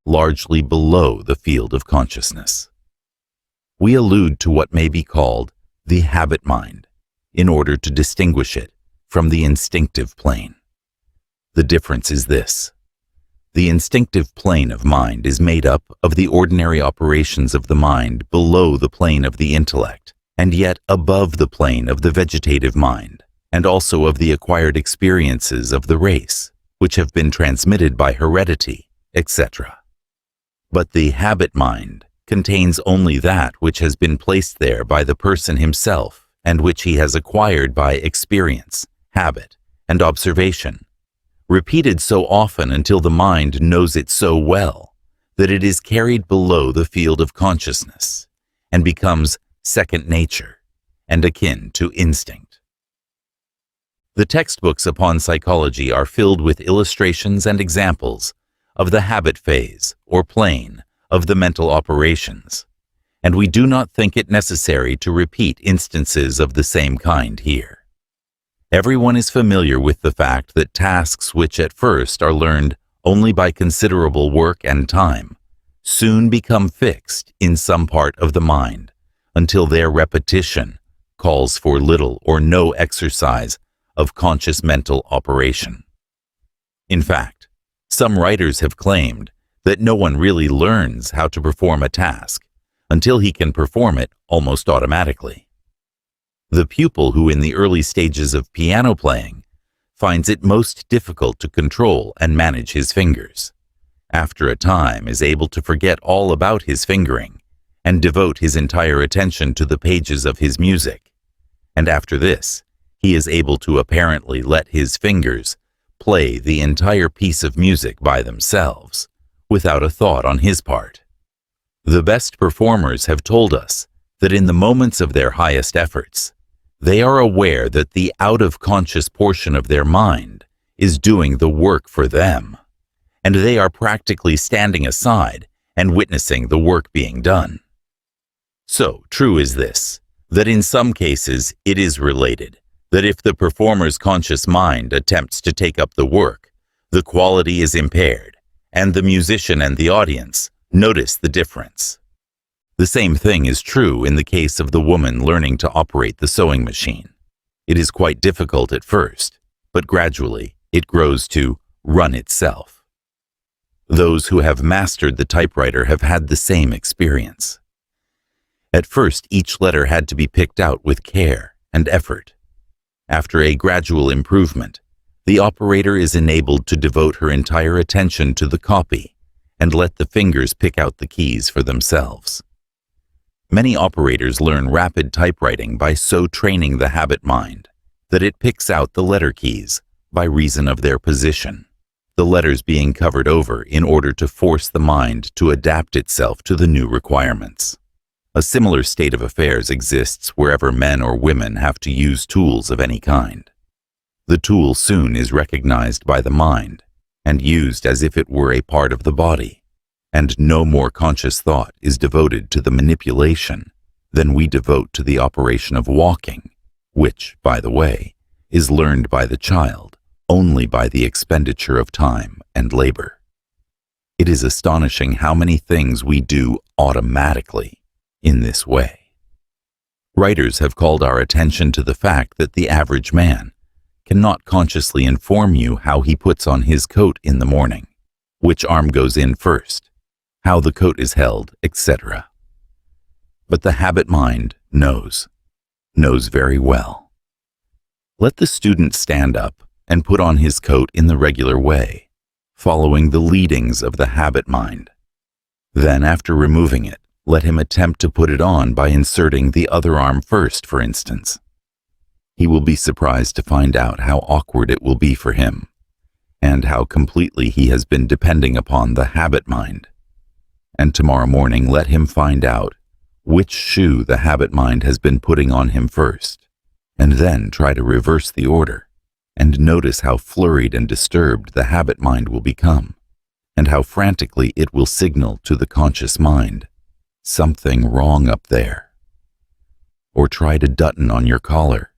largely below the field of consciousness. We allude to what may be called the habit mind in order to distinguish it from the instinctive plane. The difference is this. The instinctive plane of mind is made up of the ordinary operations of the mind below the plane of the intellect, and yet above the plane of the vegetative mind, and also of the acquired experiences of the race, which have been transmitted by heredity, etc. But the habit mind contains only that which has been placed there by the person himself, and which he has acquired by experience, habit, and observation, repeated so often until the mind knows it so well that it is carried below the field of consciousness and becomes second nature and akin to instinct. The textbooks upon psychology are filled with illustrations and examples of the habit phase or plane of the mental operations, and we do not think it necessary to repeat instances of the same kind here. Everyone is familiar with the fact that tasks which at first are learned only by considerable work and time soon become fixed in some part of the mind until their repetition calls for little or no exercise of conscious mental operation. In fact, some writers have claimed that no one really learns how to perform a task until he can perform it almost automatically. The pupil who in the early stages of piano playing finds it most difficult to control and manage his fingers, after a time is able to forget all about his fingering and devote his entire attention to the pages of his music, and after this, he is able to apparently let his fingers play the entire piece of music by themselves, without a thought on his part. The best performers have told us that in the moments of their highest efforts, they are aware that the out-of-conscious portion of their mind is doing the work for them, and they are practically standing aside and witnessing the work being done. So true is this, that in some cases it is related that if the performer's conscious mind attempts to take up the work, the quality is impaired, and the musician and the audience notice the difference. The same thing is true in the case of the woman learning to operate the sewing machine. It is quite difficult at first, but gradually it grows to run itself. Those who have mastered the typewriter have had the same experience. At first, each letter had to be picked out with care and effort. After a gradual improvement, the operator is enabled to devote her entire attention to the copy and let the fingers pick out the keys for themselves. Many operators learn rapid typewriting by so training the habit mind that it picks out the letter keys by reason of their position, the letters being covered over in order to force the mind to adapt itself to the new requirements. A similar state of affairs exists wherever men or women have to use tools of any kind. The tool soon is recognized by the mind and used as if it were a part of the body, and no more conscious thought is devoted to the manipulation than we devote to the operation of walking, which, by the way, is learned by the child only by the expenditure of time and labor. It is astonishing how many things we do automatically in this way. Writers have called our attention to the fact that the average man cannot consciously inform you how he puts on his coat in the morning, which arm goes in first, how the coat is held, etc. But the habit mind knows very well. Let the student stand up and put on his coat in the regular way, following the leadings of the habit mind. Then, after removing it, let him attempt to put it on by inserting the other arm first, for instance. He will be surprised to find out how awkward it will be for him, and how completely he has been depending upon the habit mind. And tomorrow morning let him find out which shoe the habit mind has been putting on him first, and then try to reverse the order, and notice how flurried and disturbed the habit mind will become, and how frantically it will signal to the conscious mind, "Something wrong up there." Or try to button on your collar,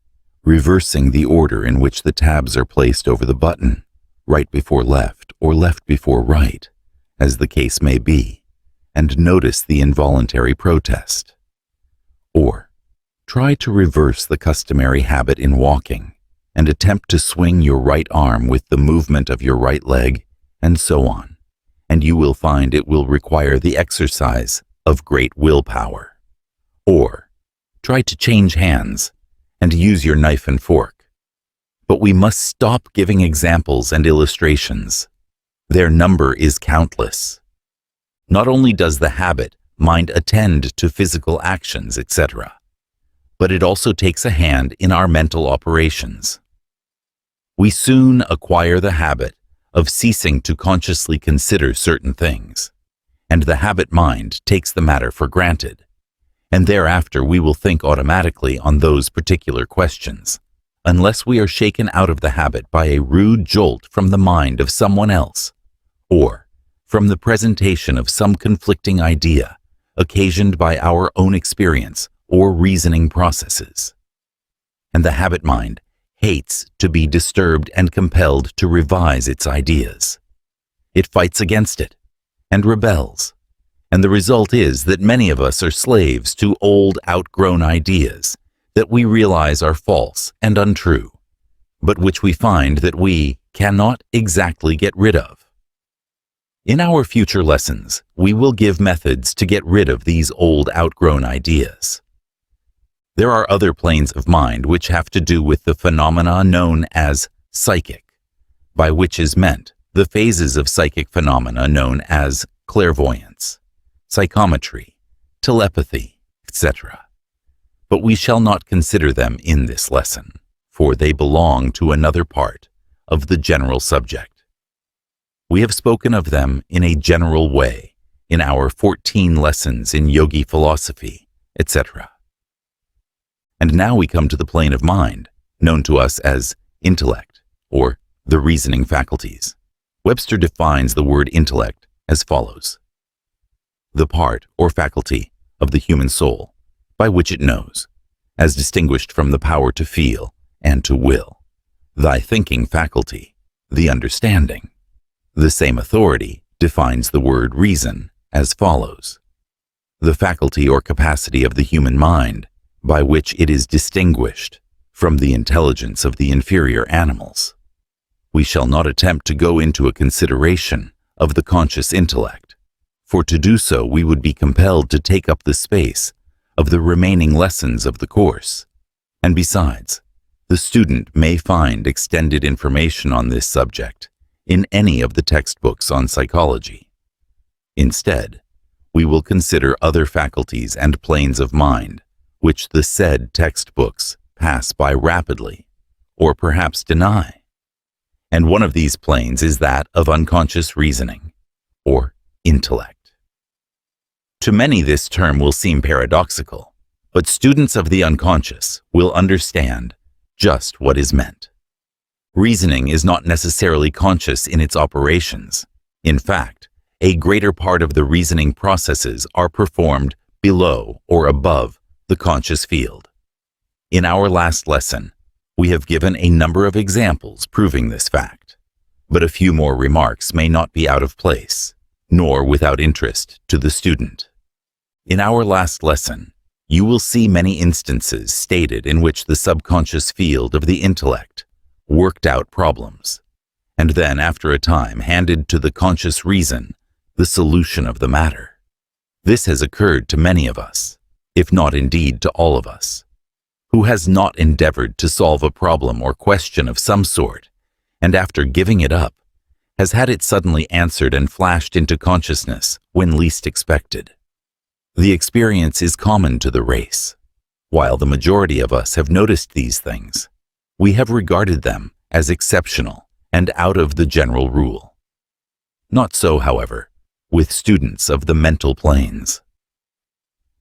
reversing the order in which the tabs are placed over the button, right before left or left before right, as the case may be, and notice the involuntary protest. Or try to reverse the customary habit in walking and attempt to swing your right arm with the movement of your right leg, and so on, and you will find it will require the exercise of great willpower. Or try to change hands and use your knife and fork. But we must stop giving examples and illustrations. Their number is countless. Not only does the habit mind attend to physical actions, etc., but it also takes a hand in our mental operations. We soon acquire the habit of ceasing to consciously consider certain things, and the habit mind takes the matter for granted, and thereafter we will think automatically on those particular questions, unless we are shaken out of the habit by a rude jolt from the mind of someone else, or from the presentation of some conflicting idea occasioned by our own experience or reasoning processes. And the habit mind hates to be disturbed and compelled to revise its ideas. It fights against it and rebels, And the result is that many of us are slaves to old, outgrown ideas that we realize are false and untrue, but which we find that we cannot exactly get rid of. In our future lessons, we will give methods to get rid of these old, outgrown ideas. There are other planes of mind which have to do with the phenomena known as psychic, by which is meant the phases of psychic phenomena known as clairvoyance, psychometry, telepathy, etc. But we shall not consider them in this lesson, for they belong to another part of the general subject. We have spoken of them in a general way in our 14 lessons in yogi philosophy, etc. And now we come to the plane of mind, known to us as intellect, or the reasoning faculties. Webster defines the word intellect as follows: the part or faculty of the human soul by which it knows, as distinguished from the power to feel and to will, thy thinking faculty, the understanding. The same authority defines the word reason as follows: the faculty or capacity of the human mind by which it is distinguished from the intelligence of the inferior animals. We shall not attempt to go into a consideration of the conscious intellect, for to do so we would be compelled to take up the space of the remaining lessons of the course, and besides, the student may find extended information on this subject in any of the textbooks on psychology. Instead, we will consider other faculties and planes of mind which the said textbooks pass by rapidly, or perhaps deny. And one of these planes is that of unconscious reasoning, or intellect. To many this term will seem paradoxical, but students of the unconscious will understand just what is meant. Reasoning is not necessarily conscious in its operations. In fact, a greater part of the reasoning processes are performed below or above the conscious field. In our last lesson, we have given a number of examples proving this fact, but a few more remarks may not be out of place, nor without interest to the student. In our last lesson, you will see many instances stated in which the subconscious field of the intellect worked out problems, and then after a time handed to the conscious reason the solution of the matter. This has occurred to many of us, if not indeed to all of us. Who has not endeavored to solve a problem or question of some sort, and after giving it up, has had it suddenly answered and flashed into consciousness when least expected? The experience is common to the race. While the majority of us have noticed these things, we have regarded them as exceptional and out of the general rule. Not so, however, with students of the mental planes.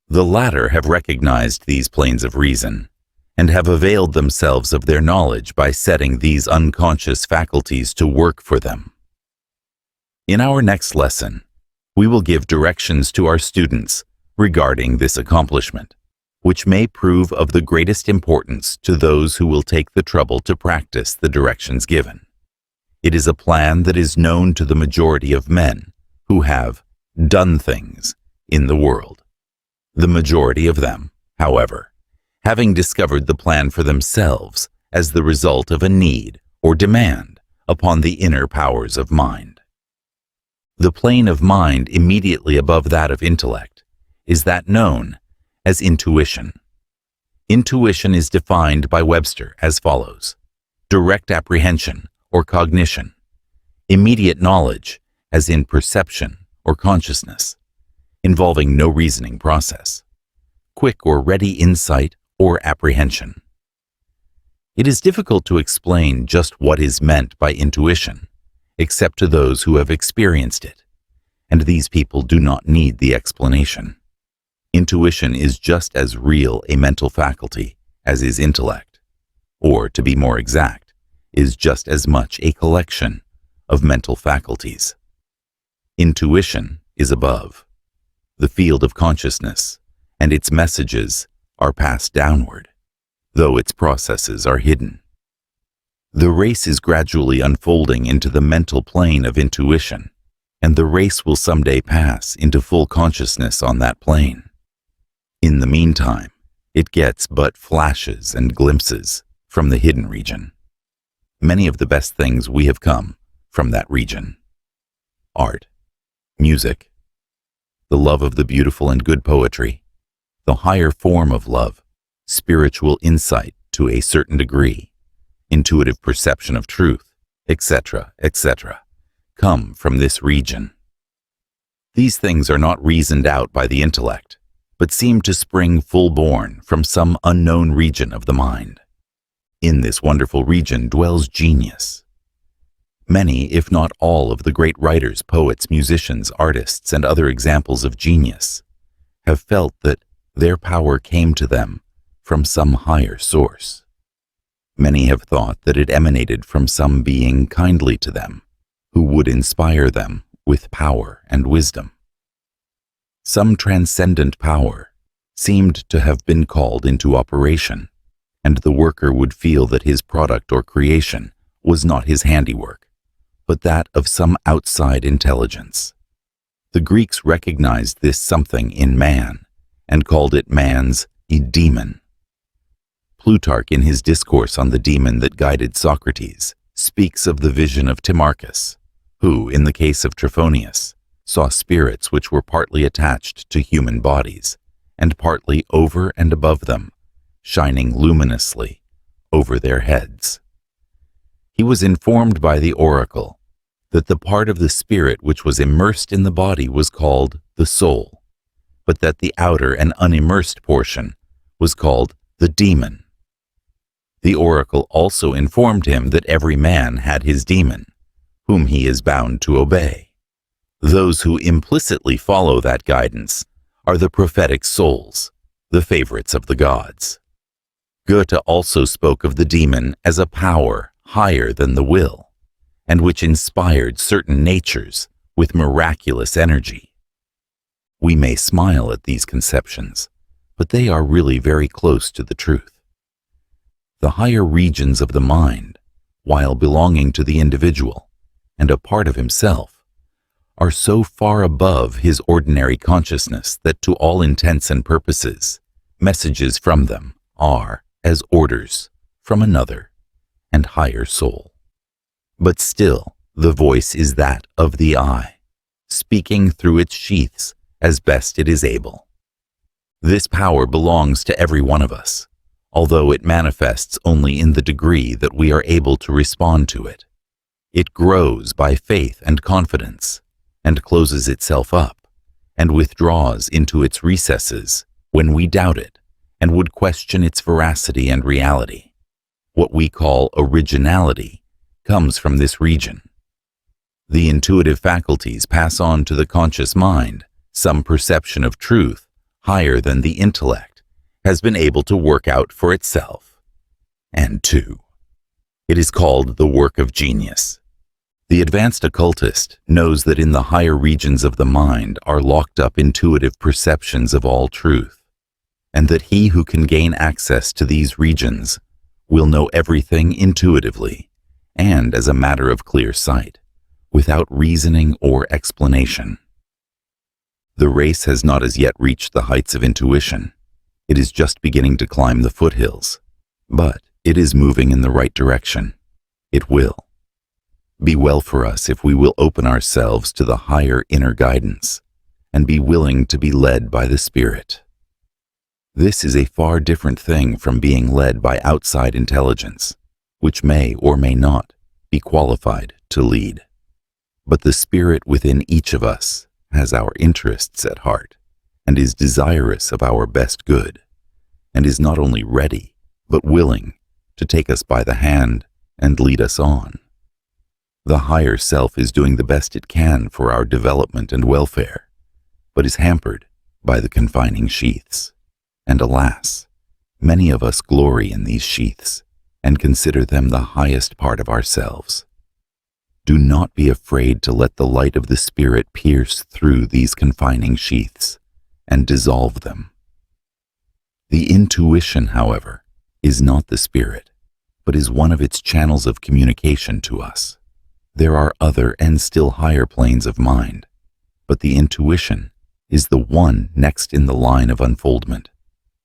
The latter have recognized these planes of reason and have availed themselves of their knowledge by setting these unconscious faculties to work for them. In our next lesson, we will give directions to our students regarding this accomplishment, which may prove of the greatest importance to those who will take the trouble to practice the directions given. It is a plan that is known to the majority of men who have done things in the world. The majority of them, however, having discovered the plan for themselves as the result of a need or demand upon the inner powers of mind. The plane of mind immediately above that of intellect is that known as intuition. Intuition is defined by Webster as follows: direct apprehension or cognition, immediate knowledge as in perception or consciousness, involving no reasoning process, quick or ready insight or apprehension. It is difficult to explain just what is meant by intuition, except to those who have experienced it, and these people do not need the explanation. Intuition is just as real a mental faculty as is intellect, or, to be more exact, is just as much a collection of mental faculties. Intuition is above. The field of consciousness and its messages are passed downward, though its processes are hidden. The race is gradually unfolding into the mental plane of intuition, and the race will someday pass into full consciousness on that plane. In the meantime, it gets but flashes and glimpses from the hidden region. Many of the best things we have come from that region. Art, music, the love of the beautiful and good poetry, the higher form of love, spiritual insight to a certain degree, intuitive perception of truth, etc., etc., come from this region. These things are not reasoned out by the intellect, but seem to spring full-born from some unknown region of the mind. In this wonderful region dwells genius. Many, if not all, of the great writers, poets, musicians, artists, and other examples of genius have felt that their power came to them from some higher source. Many have thought that it emanated from some being kindly to them, who would inspire them with power and wisdom. Some transcendent power seemed to have been called into operation, and the worker would feel that his product or creation was not his handiwork, but that of some outside intelligence. The Greeks recognized this something in man and called it man's daemon. Plutarch, in his discourse on the demon that guided Socrates, speaks of the vision of Timarchus, who, in the case of Trophonius, saw spirits which were partly attached to human bodies and partly over and above them, shining luminously over their heads. He was informed by the oracle that the part of the spirit which was immersed in the body was called the soul, but that the outer and unimmersed portion was called the demon. The oracle also informed him that every man had his demon, whom he is bound to obey. Those who implicitly follow that guidance are the prophetic souls, the favorites of the gods. Goethe also spoke of the demon as a power higher than the will, and which inspired certain natures with miraculous energy. We may smile at these conceptions, but they are really very close to the truth. The higher regions of the mind, while belonging to the individual and a part of himself, are so far above his ordinary consciousness that to all intents and purposes, messages from them are as orders from another and higher soul. But still, the voice is that of the I, speaking through its sheaths as best it is able. This power belongs to every one of us, although it manifests only in the degree that we are able to respond to it. It grows by faith and confidence, and closes itself up, and withdraws into its recesses when we doubt it, and would question its veracity and reality. What we call originality comes from this region. The intuitive faculties pass on to the conscious mind some perception of truth higher than the intellect has been able to work out for itself. And two, it is called the work of genius. The advanced occultist knows that in the higher regions of the mind are locked up intuitive perceptions of all truth, and that he who can gain access to these regions will know everything intuitively and as a matter of clear sight, without reasoning or explanation. The race has not as yet reached the heights of intuition. It is just beginning to climb the foothills, but it is moving in the right direction. It will. Be well for us if we will open ourselves to the higher inner guidance and be willing to be led by the Spirit. This is a far different thing from being led by outside intelligence, which may or may not be qualified to lead. But the Spirit within each of us has our interests at heart and is desirous of our best good, and is not only ready, but willing to take us by the hand and lead us on. The higher self is doing the best it can for our development and welfare, but is hampered by the confining sheaths. And alas, many of us glory in these sheaths and consider them the highest part of ourselves. Do not be afraid to let the light of the Spirit pierce through these confining sheaths and dissolve them. The intuition, however, is not the Spirit, but is one of its channels of communication to us. There are other and still higher planes of mind, but the intuition is the one next in the line of unfoldment,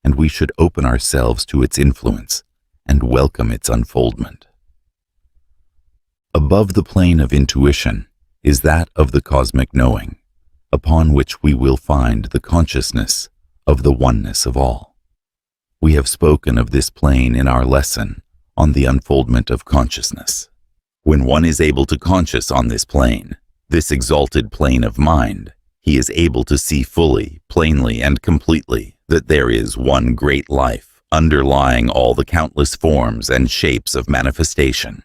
and we should open ourselves to its influence and welcome its unfoldment. Above the plane of intuition is that of the cosmic knowing, upon which we will find the consciousness of the oneness of all. We have spoken of this plane in our lesson on the unfoldment of consciousness. When one is able to conscious on this plane, this exalted plane of mind, he is able to see fully, plainly, and completely that there is one great life underlying all the countless forms and shapes of manifestation.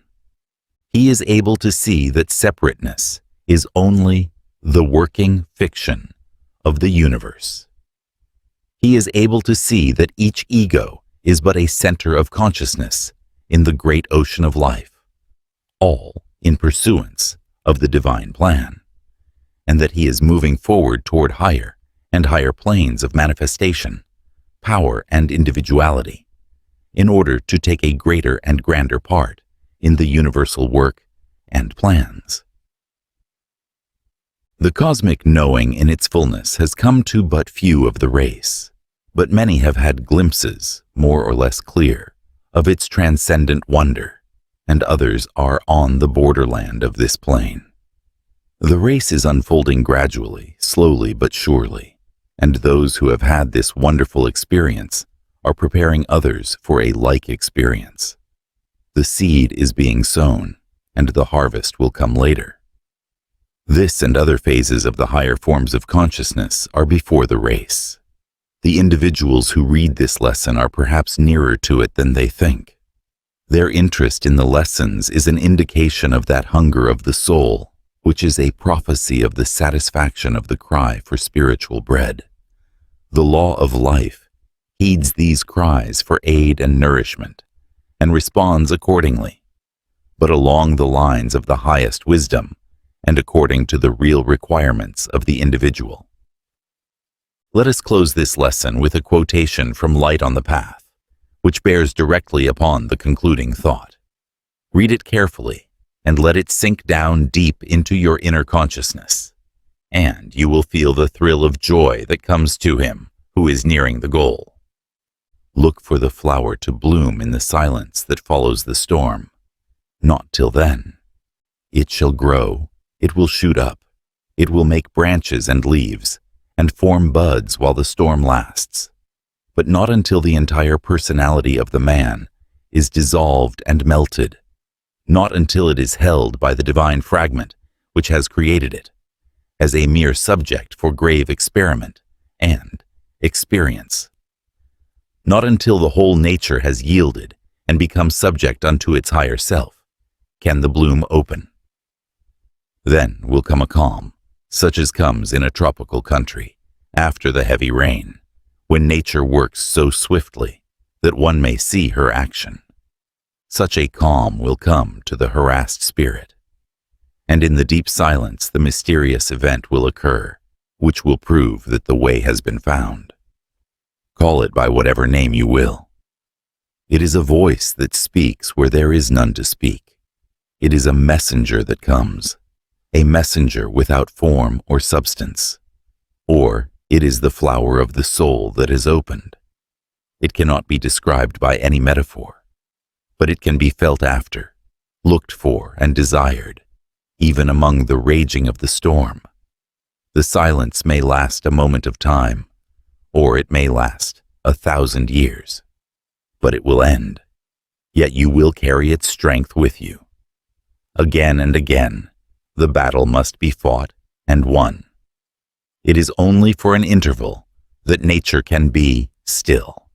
He is able to see that separateness is only the working fiction of the universe. He is able to see that each ego is but a center of consciousness in the great ocean of life, all in pursuance of the divine plan, and that he is moving forward toward higher and higher planes of manifestation, power, and individuality, in order to take a greater and grander part in the universal work and plans. The cosmic knowing in its fullness has come to but few of the race, but many have had glimpses, more or less clear, of its transcendent wonder, and others are on the borderland of this plane. The race is unfolding gradually, slowly but surely, and those who have had this wonderful experience are preparing others for a like experience. The seed is being sown, and the harvest will come later. This and other phases of the higher forms of consciousness are before the race. The individuals who read this lesson are perhaps nearer to it than they think. Their interest in the lessons is an indication of that hunger of the soul, which is a prophecy of the satisfaction of the cry for spiritual bread. The law of life heeds these cries for aid and nourishment, and responds accordingly, but along the lines of the highest wisdom and according to the real requirements of the individual. Let us close this lesson with a quotation from Light on the Path, which bears directly upon the concluding thought. Read it carefully and let it sink down deep into your inner consciousness, and you will feel the thrill of joy that comes to him who is nearing the goal. Look for the flower to bloom in the silence that follows the storm. Not till then. It shall grow, it will shoot up, it will make branches and leaves, and form buds while the storm lasts, but not until the entire personality of the man is dissolved and melted, not until it is held by the divine fragment which has created it, as a mere subject for grave experiment and experience. Not until the whole nature has yielded and become subject unto its higher self can the bloom open. Then will come a calm, such as comes in a tropical country after the heavy rain, when nature works so swiftly that one may see her action. Such a calm will come to the harassed spirit, and in the deep silence the mysterious event will occur, which will prove that the way has been found. Call it by whatever name you will. It is a voice that speaks where there is none to speak. It is a messenger that comes, a messenger without form or substance. Or it is the flower of the soul that is opened. It cannot be described by any metaphor, but it can be felt after, looked for and desired, even among the raging of the storm. The silence may last a moment of time, or it may last 1,000 years, but it will end, yet you will carry its strength with you. Again and again, the battle must be fought and won. It is only for an interval that nature can be still.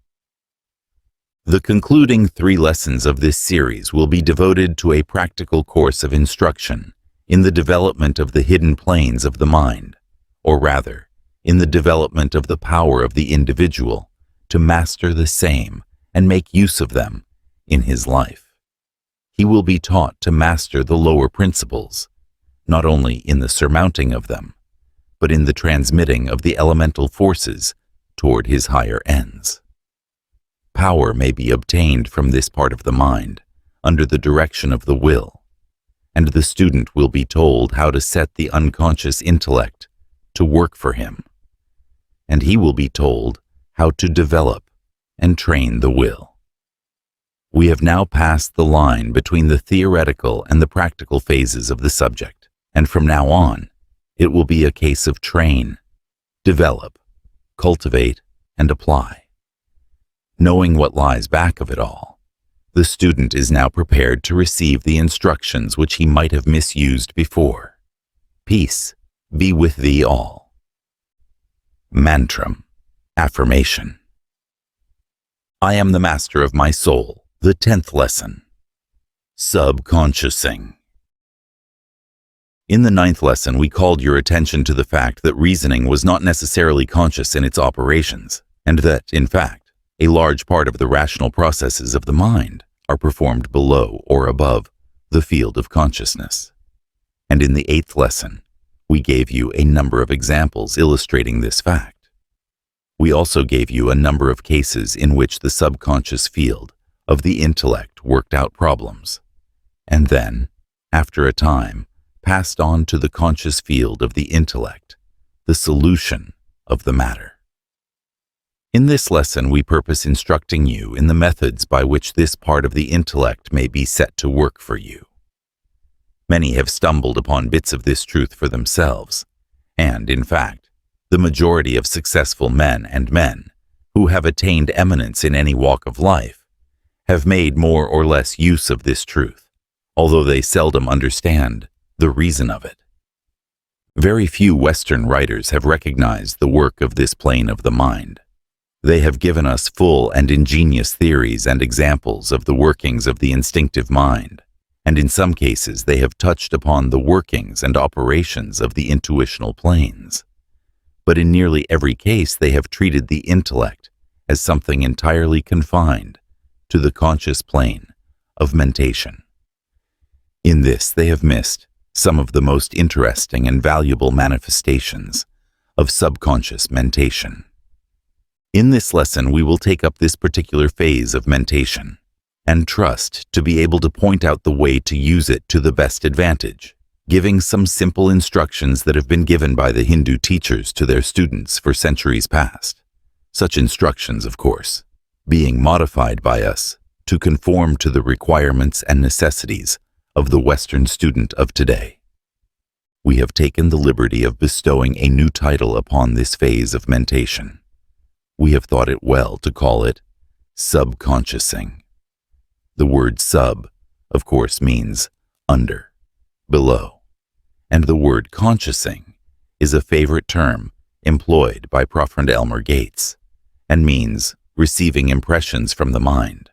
The concluding 3 lessons of this series will be devoted to a practical course of instruction in the development of the hidden planes of the mind, or rather, in the development of the power of the individual to master the same and make use of them in his life. He will be taught to master the lower principles, not only in the surmounting of them, but in the transmitting of the elemental forces toward his higher ends. Power may be obtained from this part of the mind under the direction of the will, and the student will be told how to set the unconscious intellect to work for him, and he will be told how to develop and train the will. We have now passed the line between the theoretical and the practical phases of the subject, and from now on, it will be a case of train, develop, cultivate, and apply. Knowing what lies back of it all, the student is now prepared to receive the instructions which he might have misused before. Peace be with thee all. Mantram, affirmation. I am the master of my soul, the 10th lesson. Subconsciousing. In the 9th lesson, we called your attention to the fact that reasoning was not necessarily conscious in its operations, and that, in fact, a large part of the rational processes of the mind are performed below or above the field of consciousness. And in the 8th lesson, we gave you a number of examples illustrating this fact. We also gave you a number of cases in which the subconscious field of the intellect worked out problems, and then, after a time, passed on to the conscious field of the intellect, the solution of the matter. In this lesson, we purpose instructing you in the methods by which this part of the intellect may be set to work for you. Many have stumbled upon bits of this truth for themselves, and, in fact, the majority of successful men who have attained eminence in any walk of life have made more or less use of this truth, although they seldom understand the reason of it. Very few Western writers have recognized the work of this plane of the mind. They have given us full and ingenious theories and examples of the workings of the instinctive mind, and in some cases they have touched upon the workings and operations of the intuitional planes. But in nearly every case they have treated the intellect as something entirely confined to the conscious plane of mentation. In this they have missed some of the most interesting and valuable manifestations of subconscious mentation. In this lesson, we will take up this particular phase of mentation and trust to be able to point out the way to use it to the best advantage, giving some simple instructions that have been given by the Hindu teachers to their students for centuries past. Such instructions, of course, being modified by us to conform to the requirements and necessities of the Western student of today. We have taken the liberty of bestowing a new title upon this phase of mentation. We have thought it well to call it subconsciousing. The word sub, of course, means under, below, and the word consciousing is a favorite term employed by Professor Elmer Gates and means receiving impressions from the mind.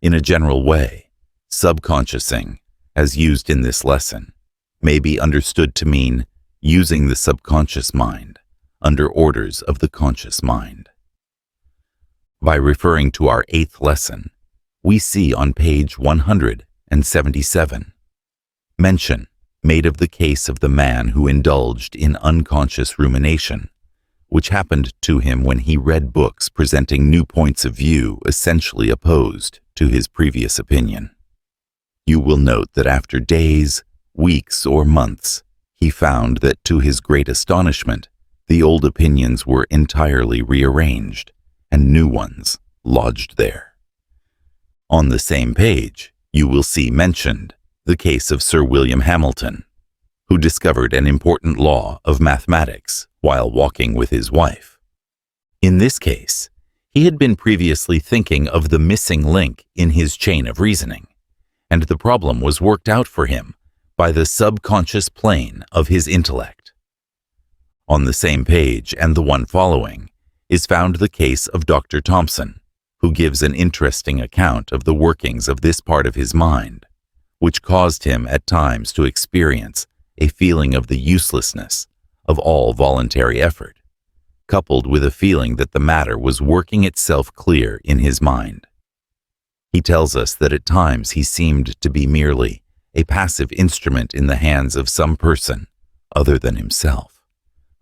In a general way, subconsciousing, as used in this lesson, may be understood to mean using the subconscious mind under orders of the conscious mind. By referring to our 8th lesson, we see on page 177 mention made of the case of the man who indulged in unconscious rumination, which happened to him when he read books presenting new points of view essentially opposed to his previous opinion. You will note that after days, weeks, or months, he found that to his great astonishment, the old opinions were entirely rearranged and new ones lodged there. On the same page, you will see mentioned the case of Sir William Hamilton, who discovered an important law of mathematics while walking with his wife. In this case, he had been previously thinking of the missing link in his chain of reasoning, and the problem was worked out for him by the subconscious plane of his intellect. On the same page and the one following is found the case of Dr. Thompson, who gives an interesting account of the workings of this part of his mind, which caused him at times to experience a feeling of the uselessness of all voluntary effort, coupled with a feeling that the matter was working itself clear in his mind. He tells us that at times he seemed to be merely a passive instrument in the hands of some person other than himself,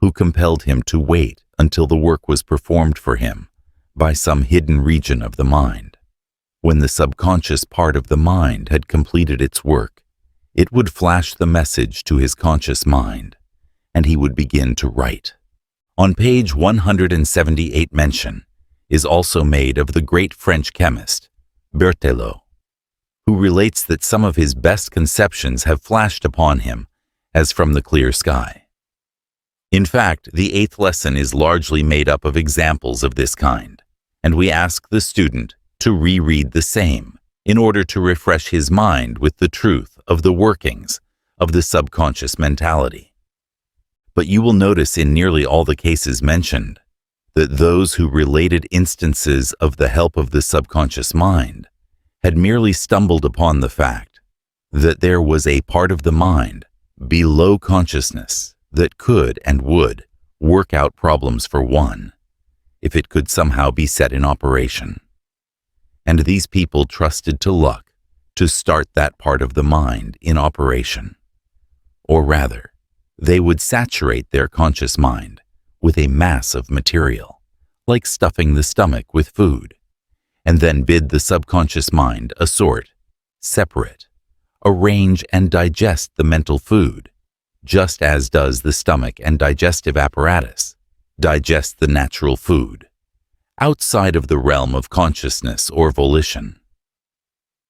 who compelled him to wait until the work was performed for him by some hidden region of the mind. When the subconscious part of the mind had completed its work, It would flash the message to his conscious mind, and he would begin to write. On page 178 mention is also made of the great French chemist, Berthelot, who relates that some of his best conceptions have flashed upon him as from the clear sky. In fact, the 8th lesson is largely made up of examples of this kind, and we ask the student to reread the same in order to refresh his mind with the truth of the workings of the subconscious mentality. But you will notice in nearly all the cases mentioned that those who related instances of the help of the subconscious mind had merely stumbled upon the fact that there was a part of the mind below consciousness that could and would work out problems for one if it could somehow be set in operation. And these people trusted to luck to start that part of the mind in operation. Or rather, they would saturate their conscious mind with a mass of material, like stuffing the stomach with food, and then bid the subconscious mind assort, separate, arrange and digest the mental food, just as does the stomach and digestive apparatus digest the natural food, outside of the realm of consciousness or volition.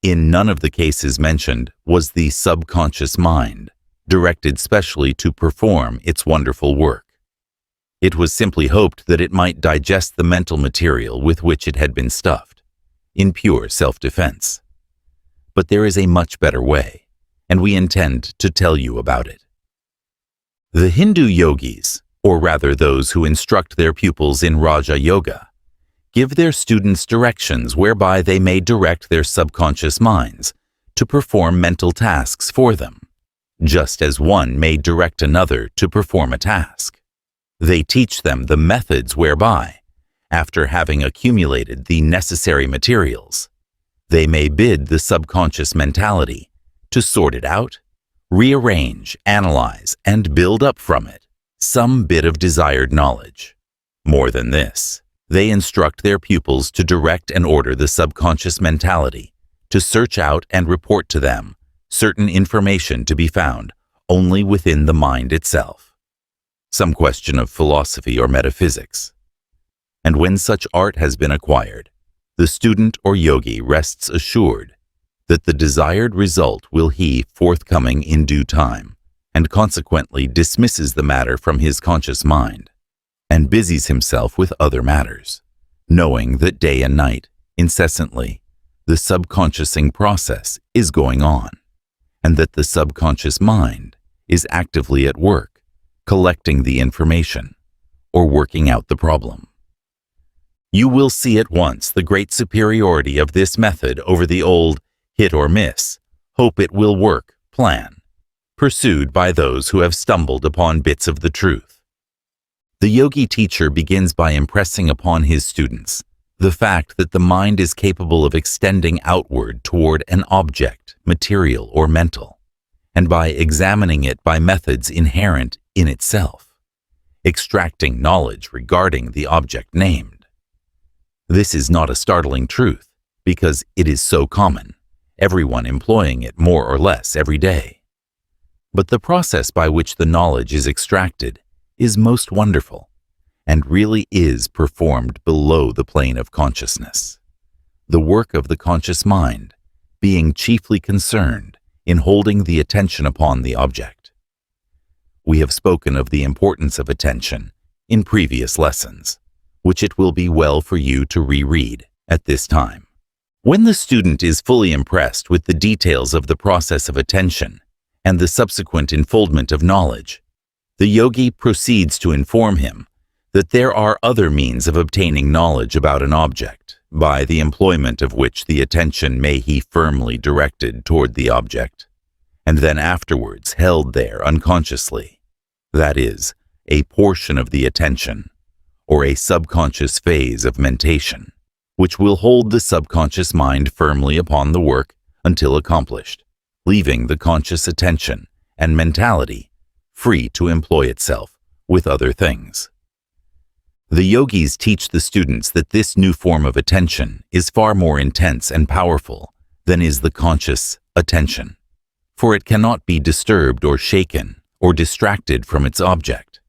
In none of the cases mentioned was the subconscious mind directed specially to perform its wonderful work. It was simply hoped that it might digest the mental material with which it had been stuffed, in pure self-defense. But there is a much better way, and we intend to tell you about it. The Hindu yogis, or rather those who instruct their pupils in Raja Yoga, give their students directions whereby they may direct their subconscious minds to perform mental tasks for them, just as one may direct another to perform a task. They teach them the methods whereby, after having accumulated the necessary materials, they may bid the subconscious mentality to sort it out, rearrange, analyze, and build up from it some bit of desired knowledge. More than this, they instruct their pupils to direct and order the subconscious mentality to search out and report to them certain information to be found only within the mind itself, some question of philosophy or metaphysics. And when such art has been acquired, the student or yogi rests assured that the desired result will he forthcoming in due time, and consequently dismisses the matter from his conscious mind, and busies himself with other matters, knowing that day and night, incessantly, the subconsciousing process is going on, and that the subconscious mind is actively at work, collecting the information, or working out the problem. You will see at once the great superiority of this method over the old hit or miss, hope it will work plan, pursued by those who have stumbled upon bits of the truth. The yogi teacher begins by impressing upon his students the fact that the mind is capable of extending outward toward an object, material or mental, and by examining it by methods inherent in itself, extracting knowledge regarding the object named. This is not a startling truth, because it is so common, everyone employing it more or less every day. But the process by which the knowledge is extracted is most wonderful, and really is performed below the plane of consciousness, the work of the conscious mind being chiefly concerned in holding the attention upon the object. We have spoken of the importance of attention in previous lessons, which it will be well for you to reread at this time. When the student is fully impressed with the details of the process of attention and the subsequent unfoldment of knowledge, the yogi proceeds to inform him that there are other means of obtaining knowledge about an object, by the employment of which the attention may be firmly directed toward the object, and then afterwards held there unconsciously, that is, a portion of the attention, or a subconscious phase of mentation, which will hold the subconscious mind firmly upon the work until accomplished, leaving the conscious attention and mentality free to employ itself with other things. The yogis teach the students that this new form of attention is far more intense and powerful than is the conscious attention, for it cannot be disturbed or shaken or distracted from its object,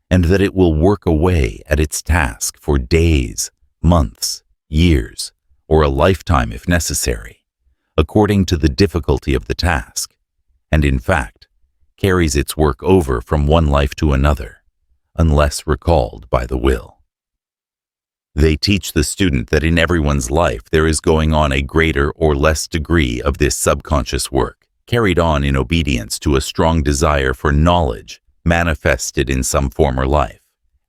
and that it will work away at its task for days, months, years, or a lifetime if necessary, according to the difficulty of the task, and in fact, carries its work over from one life to another, unless recalled by the will. They teach the student that in everyone's life there is going on a greater or less degree of this subconscious work, carried on in obedience to a strong desire for knowledge manifested in some former life,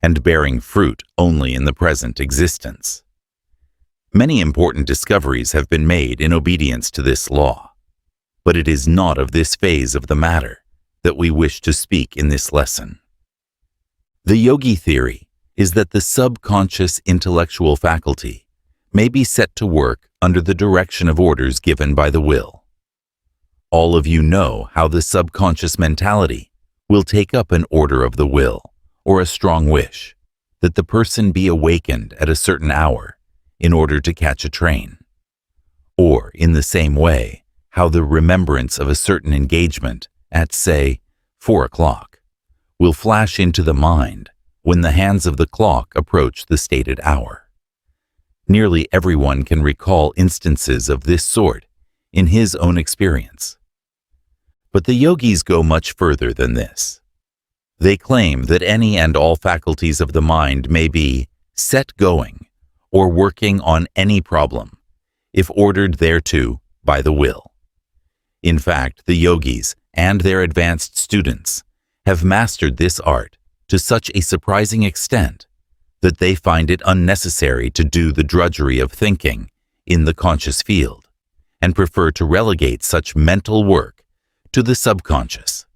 and bearing fruit only in the present existence. Many important discoveries have been made in obedience to this law, but it is not of this phase of the matter that we wish to speak in this lesson. The yogi theory is that the subconscious intellectual faculty may be set to work under the direction of orders given by the will. All of you know how the subconscious mentality will take up an order of the will, or a strong wish, that the person be awakened at a certain hour in order to catch a train. Or, in the same way, how the remembrance of a certain engagement at, say, 4 o'clock, will flash into the mind when the hands of the clock approach the stated hour. Nearly everyone can recall instances of this sort in his own experience. But the yogis go much further than this. They claim that any and all faculties of the mind may be set going or working on any problem, if ordered thereto by the will. In fact, the yogis and their advanced students have mastered this art to such a surprising extent that they find it unnecessary to do the drudgery of thinking in the conscious field, and prefer to relegate such mental work to the subconscious,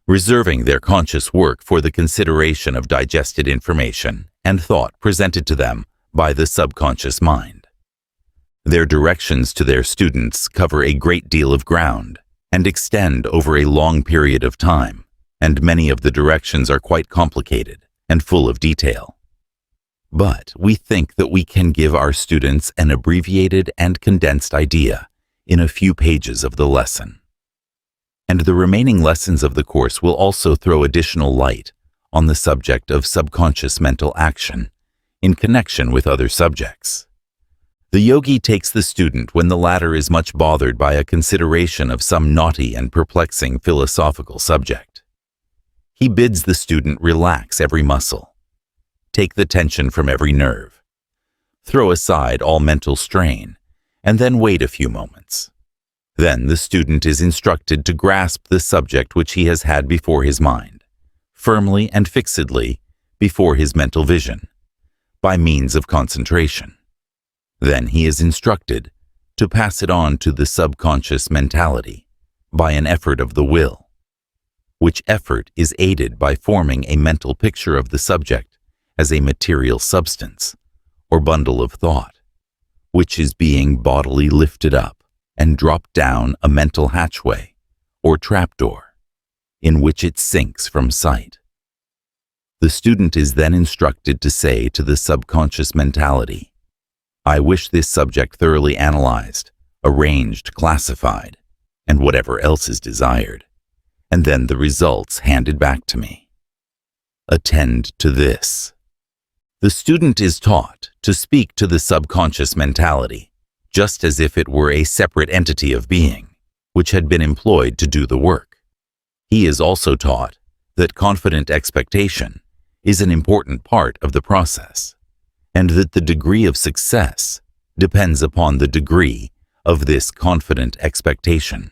reserving their conscious work for the consideration of digested information and thought presented to them by the subconscious mind. Their directions to their students cover a great deal of ground and extend over a long period of time, and many of the directions are quite complicated and full of detail. But we think that we can give our students an abbreviated and condensed idea in a few pages of the lesson. And the remaining lessons of the course will also throw additional light on the subject of subconscious mental action in connection with other subjects. The yogi takes the student when the latter is much bothered by a consideration of some knotty and perplexing philosophical subject. He bids the student relax every muscle, take the tension from every nerve, throw aside all mental strain, and then wait a few moments. Then the student is instructed to grasp the subject which he has had before his mind, firmly and fixedly before his mental vision, by means of concentration. Then he is instructed to pass it on to the subconscious mentality by an effort of the will, which effort is aided by forming a mental picture of the subject as a material substance or bundle of thought, which is being bodily lifted up and dropped down a mental hatchway or trapdoor, in which it sinks from sight. The student is then instructed to say to the subconscious mentality, "I wish this subject thoroughly analyzed, arranged, classified, and whatever else is desired, and then the results handed back to me. Attend to this." The student is taught to speak to the subconscious mentality, just as if it were a separate entity of being, which had been employed to do the work. He is also taught that confident expectation is an important part of the process, and that the degree of success depends upon the degree of this confident expectation.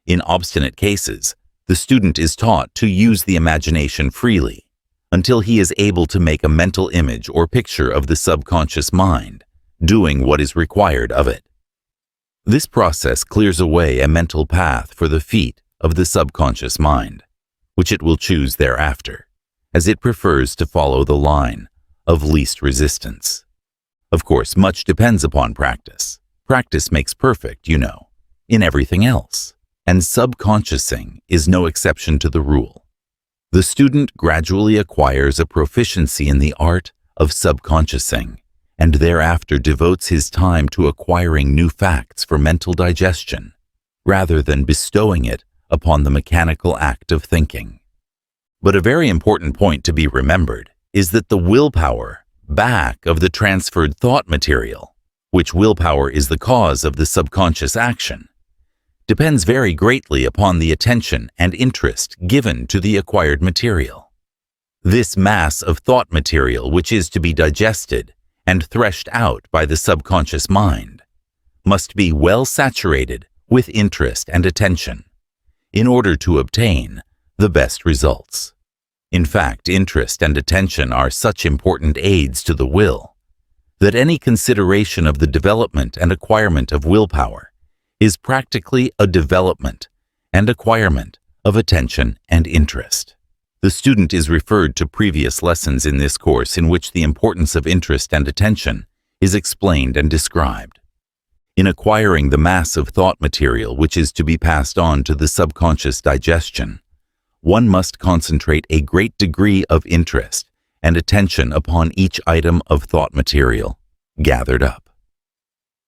In obstinate cases, the student is taught to use the imagination freely until he is able to make a mental image or picture of the subconscious mind doing what is required of it. This process clears away a mental path for the feet of the subconscious mind, which it will choose thereafter, as it prefers to follow the line of least resistance. Of course, much depends upon practice. Practice makes perfect, you know, in everything else, and subconsciousing is no exception to the rule. The student gradually acquires a proficiency in the art of subconsciousing, and thereafter devotes his time to acquiring new facts for mental digestion, rather than bestowing it upon the mechanical act of thinking. But a very important point to be remembered is that the willpower back of the transferred thought material, which willpower is the cause of the subconscious action, depends very greatly upon the attention and interest given to the acquired material. This mass of thought material, which is to be digested and threshed out by the subconscious mind, must be well saturated with interest and attention in order to obtain the best results. In fact, interest and attention are such important aids to the will that any consideration of the development and acquirement of willpower is practically a development and acquirement of attention and interest. The student is referred to previous lessons in this course in which the importance of interest and attention is explained and described. In acquiring the mass of thought material which is to be passed on to the subconscious digestion, one must concentrate a great degree of interest and attention upon each item of thought material gathered up.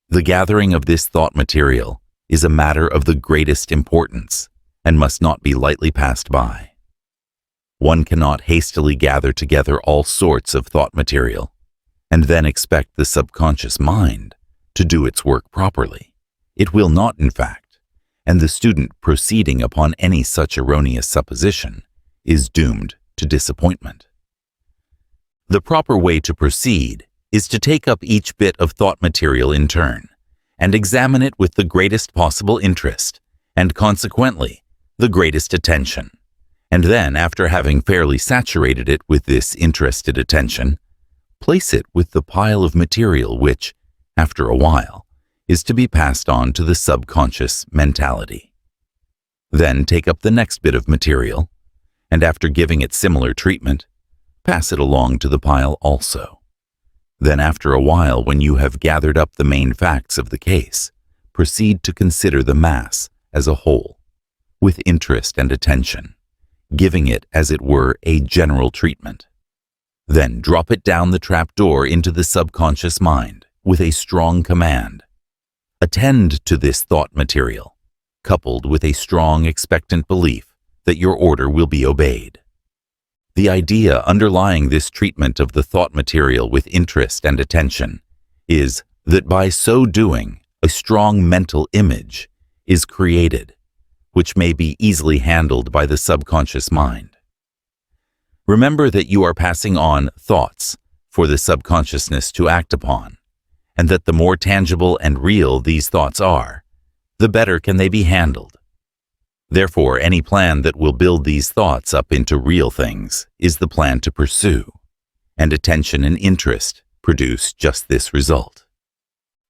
The gathering of this thought material is a matter of the greatest importance and must not be lightly passed by. One cannot hastily gather together all sorts of thought material and then expect the subconscious mind to do its work properly. It will not, in fact, and the student proceeding upon any such erroneous supposition is doomed to disappointment. The proper way to proceed is to take up each bit of thought material in turn and examine it with the greatest possible interest and consequently the greatest attention, and then, after having fairly saturated it with this interested attention, place it with the pile of material which, after a while, is to be passed on to the subconscious mentality. Then take up the next bit of material, and after giving it similar treatment, pass it along to the pile also. Then after a while, when you have gathered up the main facts of the case, proceed to consider the mass as a whole, with interest and attention, giving it, as it were, a general treatment. Then drop it down the trapdoor into the subconscious mind with a strong command. Attend to this thought material, coupled with a strong expectant belief that your order will be obeyed. The idea underlying this treatment of the thought material with interest and attention is that by so doing, a strong mental image is created, which may be easily handled by the subconscious mind. Remember that you are passing on thoughts for the subconsciousness to act upon, and that the more tangible and real these thoughts are, the better can they be handled. Therefore, any plan that will build these thoughts up into real things is the plan to pursue, and attention and interest produce just this result.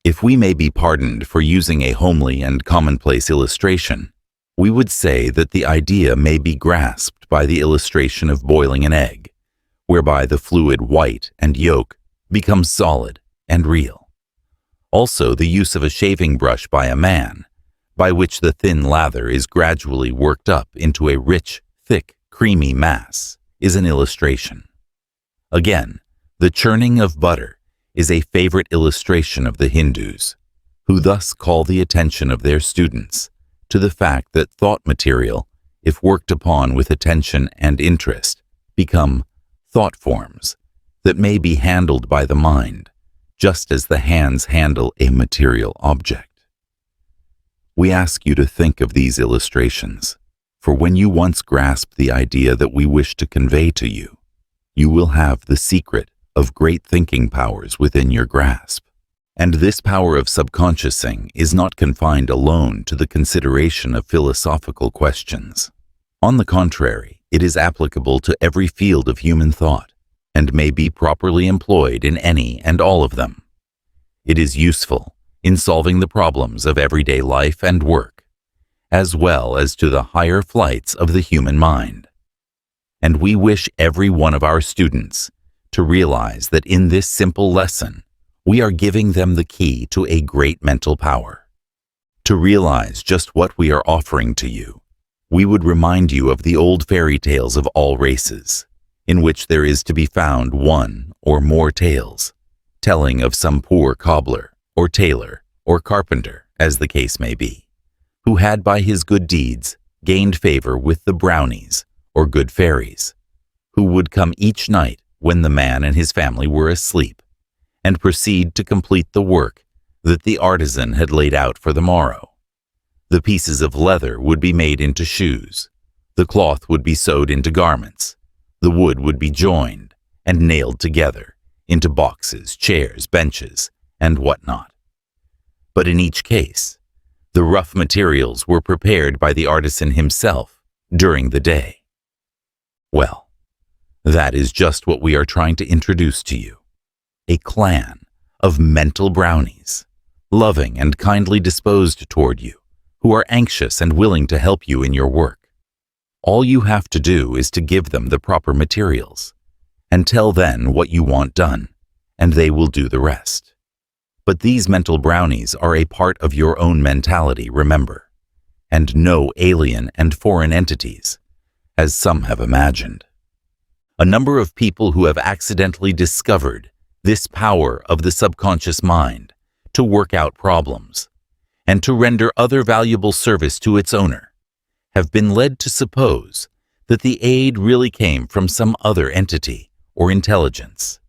If we may be pardoned for using a homely and commonplace illustration, we would say that the idea may be grasped by the illustration of boiling an egg, whereby the fluid white and yolk becomes solid and real. Also, the use of a shaving brush by a man, by which the thin lather is gradually worked up into a rich, thick, creamy mass, is an illustration. Again, the churning of butter is a favorite illustration of the Hindus, who thus call the attention of their students to the fact that thought material, if worked upon with attention and interest, become thought forms that may be handled by the mind, just as the hands handle a material object. We ask you to think of these illustrations, for when you once grasp the idea that we wish to convey to you, you will have the secret of great thinking powers within your grasp. And this power of subconsciousing is not confined alone to the consideration of philosophical questions. On the contrary, it is applicable to every field of human thought, and may be properly employed in any and all of them. It is useful in solving the problems of everyday life and work, as well as to the higher flights of the human mind. And we wish every one of our students to realize that in this simple lesson, we are giving them the key to a great mental power. To realize just what we are offering to you, we would remind you of the old fairy tales of all races, in which there is to be found one or more tales, telling of some poor cobbler, or tailor, or carpenter, as the case may be, who had by his good deeds gained favor with the brownies, or good fairies, who would come each night when the man and his family were asleep, and proceed to complete the work that the artisan had laid out for the morrow. The pieces of leather would be made into shoes, the cloth would be sewed into garments, the wood would be joined and nailed together into boxes, chairs, benches, and whatnot. But in each case, the rough materials were prepared by the artisan himself during the day. Well, that is just what we are trying to introduce to you. A clan of mental brownies, loving and kindly disposed toward you, who are anxious and willing to help you in your work. All you have to do is to give them the proper materials, and tell them what you want done, and they will do the rest. But these mental brownies are a part of your own mentality, remember, and no alien and foreign entities, as some have imagined. A number of people who have accidentally discovered this power of the subconscious mind to work out problems and to render other valuable service to its owner have been led to suppose that the aid really came from some other entity or intelligence.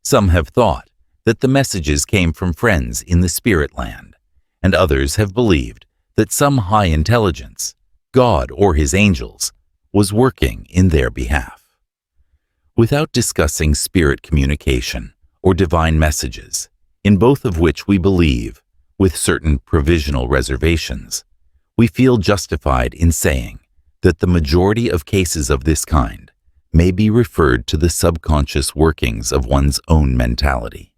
Some have thought that the messages came from friends in the spirit land, and others have believed that some high intelligence, God or his angels, was working in their behalf. Without discussing spirit communication or divine messages, in both of which we believe, with certain provisional reservations, we feel justified in saying that the majority of cases of this kind may be referred to the subconscious workings of one's own mentality.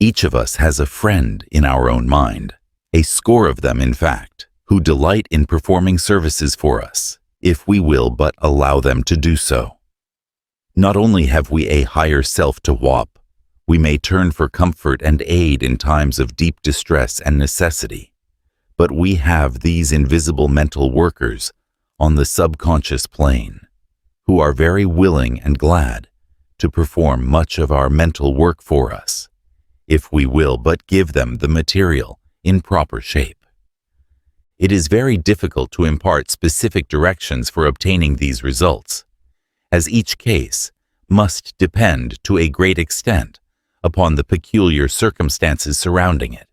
Each of us has a friend in our own mind, a score of them in fact, who delight in performing services for us, if we will but allow them to do so. Not only have we a higher self to whop, we may turn for comfort and aid in times of deep distress and necessity, but we have these invisible mental workers on the subconscious plane, who are very willing and glad to perform much of our mental work for us, if we will but give them the material in proper shape. It is very difficult to impart specific directions for obtaining these results, as each case must depend to a great extent upon the peculiar circumstances surrounding it.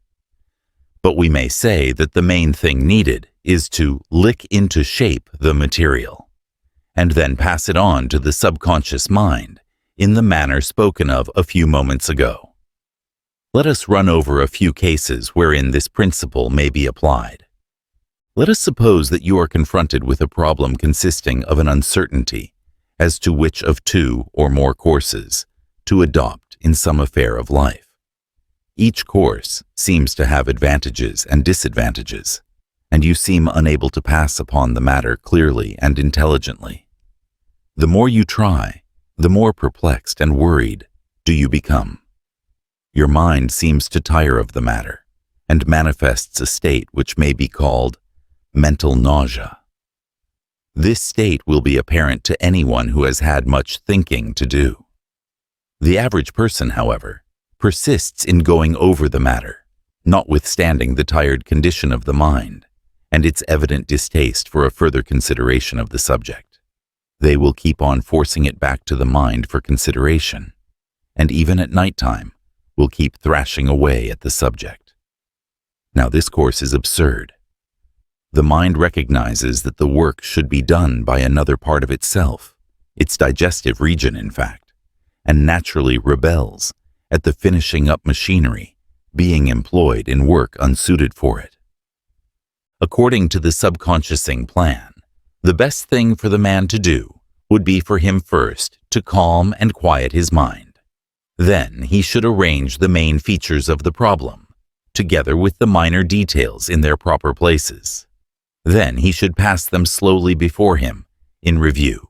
But we may say that the main thing needed is to lick into shape the material, and then pass it on to the subconscious mind in the manner spoken of a few moments ago. Let us run over a few cases wherein this principle may be applied. Let us suppose that you are confronted with a problem consisting of an uncertainty as to which of two or more courses to adopt in some affair of life. Each course seems to have advantages and disadvantages, and you seem unable to pass upon the matter clearly and intelligently. The more you try, the more perplexed and worried do you become. Your mind seems to tire of the matter and manifests a state which may be called mental nausea. This state will be apparent to anyone who has had much thinking to do. The average person, however, persists in going over the matter, notwithstanding the tired condition of the mind and its evident distaste for a further consideration of the subject. They will keep on forcing it back to the mind for consideration, and even at nighttime will keep thrashing away at the subject. Now this course is absurd. The mind recognizes that the work should be done by another part of itself, its digestive region in fact, and naturally rebels at the finishing up machinery being employed in work unsuited for it. According to the subconsciousing plan, the best thing for the man to do would be for him first to calm and quiet his mind. Then he should arrange the main features of the problem, together with the minor details in their proper places. Then he should pass them slowly before him in review,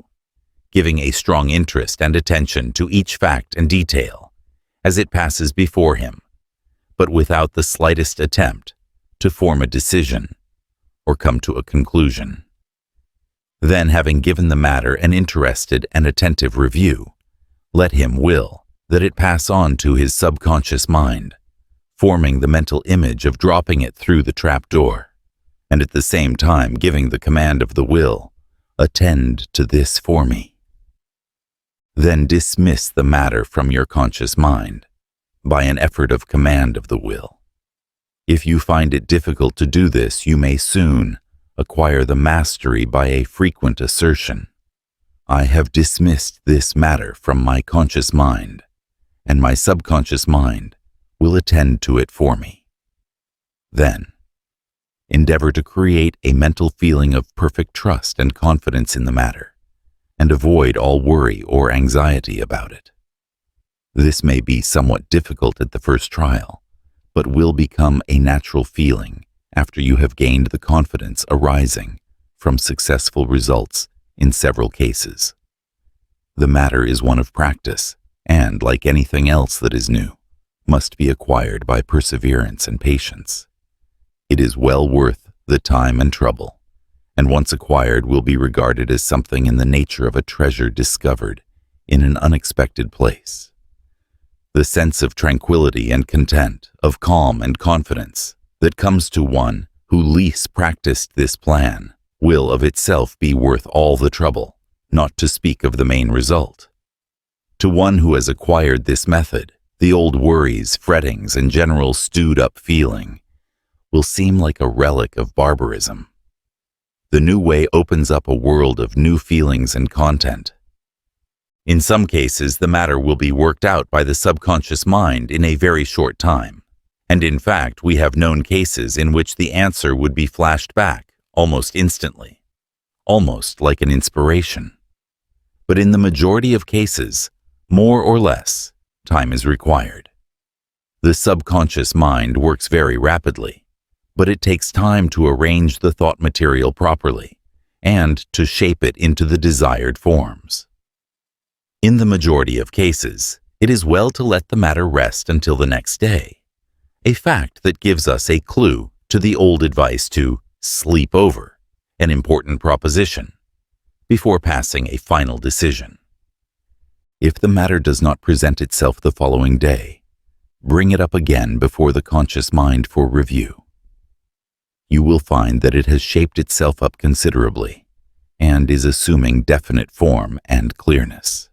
giving a strong interest and attention to each fact and detail as it passes before him, but without the slightest attempt to form a decision or come to a conclusion. Then, having given the matter an interested and attentive review, let him will that it pass on to his subconscious mind, forming the mental image of dropping it through the trap door, and at the same time giving the command of the will, "Attend to this for me." Then dismiss the matter from your conscious mind by an effort of command of the will. If you find it difficult to do this, you may soon acquire the mastery by a frequent assertion, "I have dismissed this matter from my conscious mind, and my subconscious mind will attend to it for me." Then, endeavor to create a mental feeling of perfect trust and confidence in the matter, and avoid all worry or anxiety about it. This may be somewhat difficult at the first trial, but will become a natural feeling after you have gained the confidence arising from successful results in several cases. The matter is one of practice, and, like anything else that is new, must be acquired by perseverance and patience. It is well worth the time and trouble, and once acquired will be regarded as something in the nature of a treasure discovered in an unexpected place. The sense of tranquility and content, of calm and confidence, that comes to one who least practiced this plan will of itself be worth all the trouble, not to speak of the main result. To one who has acquired this method, the old worries, frettings, and general stewed-up feeling will seem like a relic of barbarism. The new way opens up a world of new feelings and content. In some cases, the matter will be worked out by the subconscious mind in a very short time, and in fact, we have known cases in which the answer would be flashed back almost instantly, almost like an inspiration. But in the majority of cases, more or less, time is required. The subconscious mind works very rapidly, but it takes time to arrange the thought material properly and to shape it into the desired forms. In the majority of cases, it is well to let the matter rest until the next day, a fact that gives us a clue to the old advice to sleep over an important proposition before passing a final decision. If the matter does not present itself the following day, bring it up again before the conscious mind for review. You will find that it has shaped itself up considerably and is assuming definite form and clearness.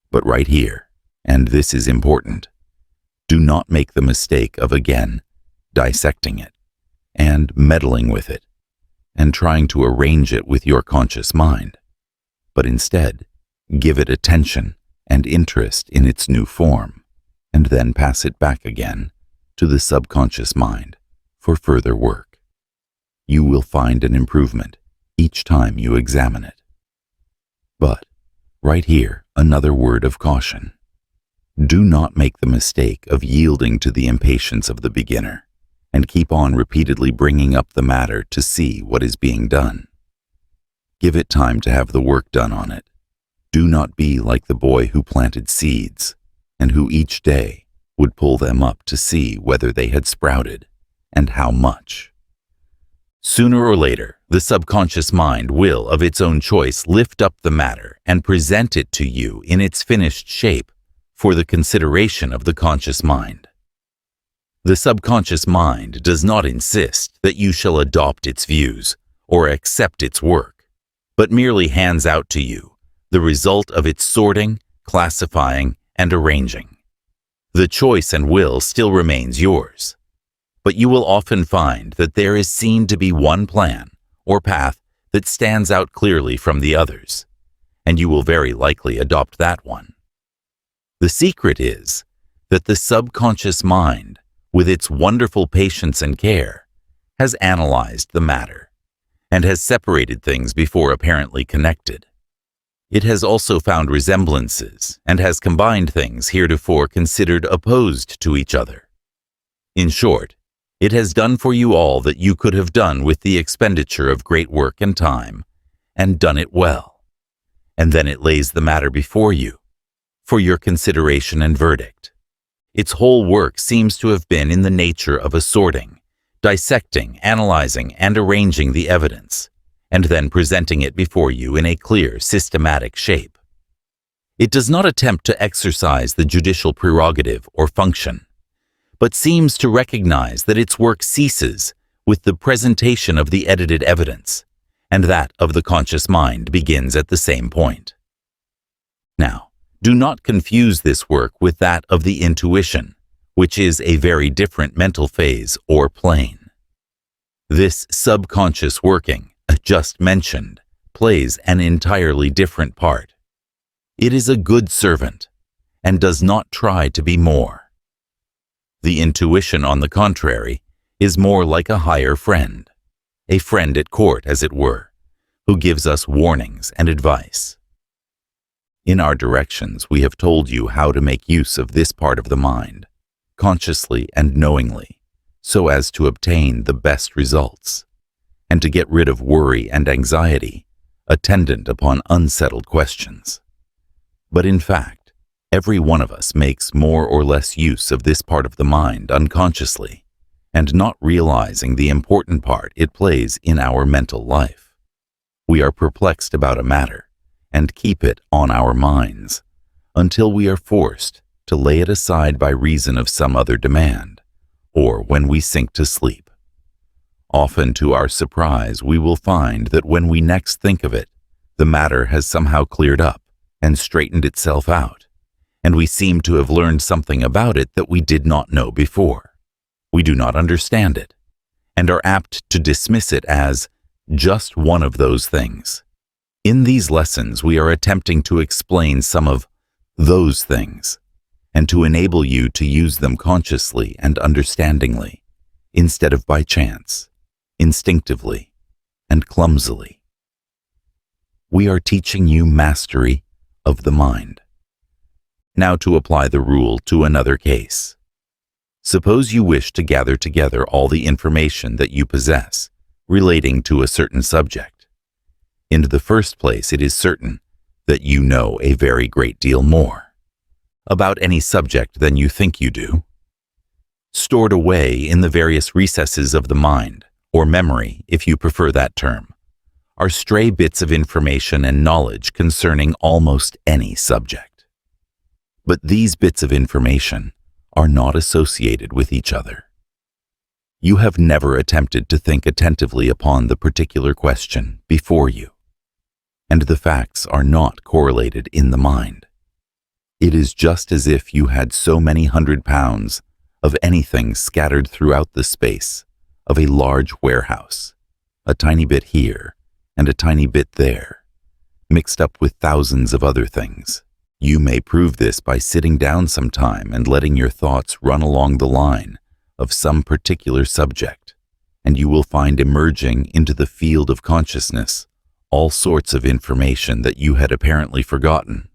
But right here, and this is important, do not make the mistake of again dissecting it and meddling with it and trying to arrange it with your conscious mind, but instead give it attention and interest in its new form, and then pass it back again to the subconscious mind for further work. You will find an improvement each time you examine it. But right here, another word of caution. Do not make the mistake of yielding to the impatience of the beginner and keep on repeatedly bringing up the matter to see what is being done. Give it time to have the work done on it. Do not be like the boy who planted seeds and who each day would pull them up to see whether they had sprouted and how much. Sooner or later, the subconscious mind will, of its own choice, lift up the matter and present it to you in its finished shape for the consideration of the conscious mind. The subconscious mind does not insist that you shall adopt its views or accept its work, but merely hands out to you the result of its sorting, classifying, and arranging. The choice and will still remains yours, but you will often find that there is seen to be one plan or path that stands out clearly from the others, and you will very likely adopt that one. The secret is that the subconscious mind, with its wonderful patience and care, has analyzed the matter and has separated things before apparently connected. It has also found resemblances and has combined things heretofore considered opposed to each other. In short, it has done for you all that you could have done with the expenditure of great work and time, and done it well. And then it lays the matter before you, for your consideration and verdict. Its whole work seems to have been in the nature of assorting, dissecting, analyzing, and arranging the evidence, and then presenting it before you in a clear, systematic shape. It does not attempt to exercise the judicial prerogative or function, but seems to recognize that its work ceases with the presentation of the edited evidence, and that of the conscious mind begins at the same point. Now, do not confuse this work with that of the intuition, which is a very different mental phase or plane. This subconscious working, just mentioned, plays an entirely different part. It is a good servant, and does not try to be more. The intuition, on the contrary, is more like a higher friend, a friend at court, as it were, who gives us warnings and advice. In our directions, we have told you how to make use of this part of the mind, consciously and knowingly, so as to obtain the best results, and to get rid of worry and anxiety attendant upon unsettled questions. But in fact, every one of us makes more or less use of this part of the mind unconsciously, and not realizing the important part it plays in our mental life. We are perplexed about a matter, and keep it on our minds, until we are forced to lay it aside by reason of some other demand, or when we sink to sleep. Often, to our surprise, we will find that when we next think of it, the matter has somehow cleared up and straightened itself out, and we seem to have learned something about it that we did not know before. We do not understand it, and are apt to dismiss it as just one of those things. In these lessons, we are attempting to explain some of those things, and to enable you to use them consciously and understandingly, instead of by chance, instinctively, and clumsily. We are teaching you mastery of the mind. Now to apply the rule to another case. Suppose you wish to gather together all the information that you possess relating to a certain subject. In the first place, it is certain that you know a very great deal more about any subject than you think you do. Stored away in the various recesses of the mind, or memory, if you prefer that term, are stray bits of information and knowledge concerning almost any subject. But these bits of information are not associated with each other. You have never attempted to think attentively upon the particular question before you, and the facts are not correlated in the mind. It is just as if you had so many 100 pounds of anything scattered throughout the space of a large warehouse, a tiny bit here and a tiny bit there, mixed up with thousands of other things. You may prove this by sitting down sometime and letting your thoughts run along the line of some particular subject, and you will find emerging into the field of consciousness all sorts of information that you had apparently forgotten,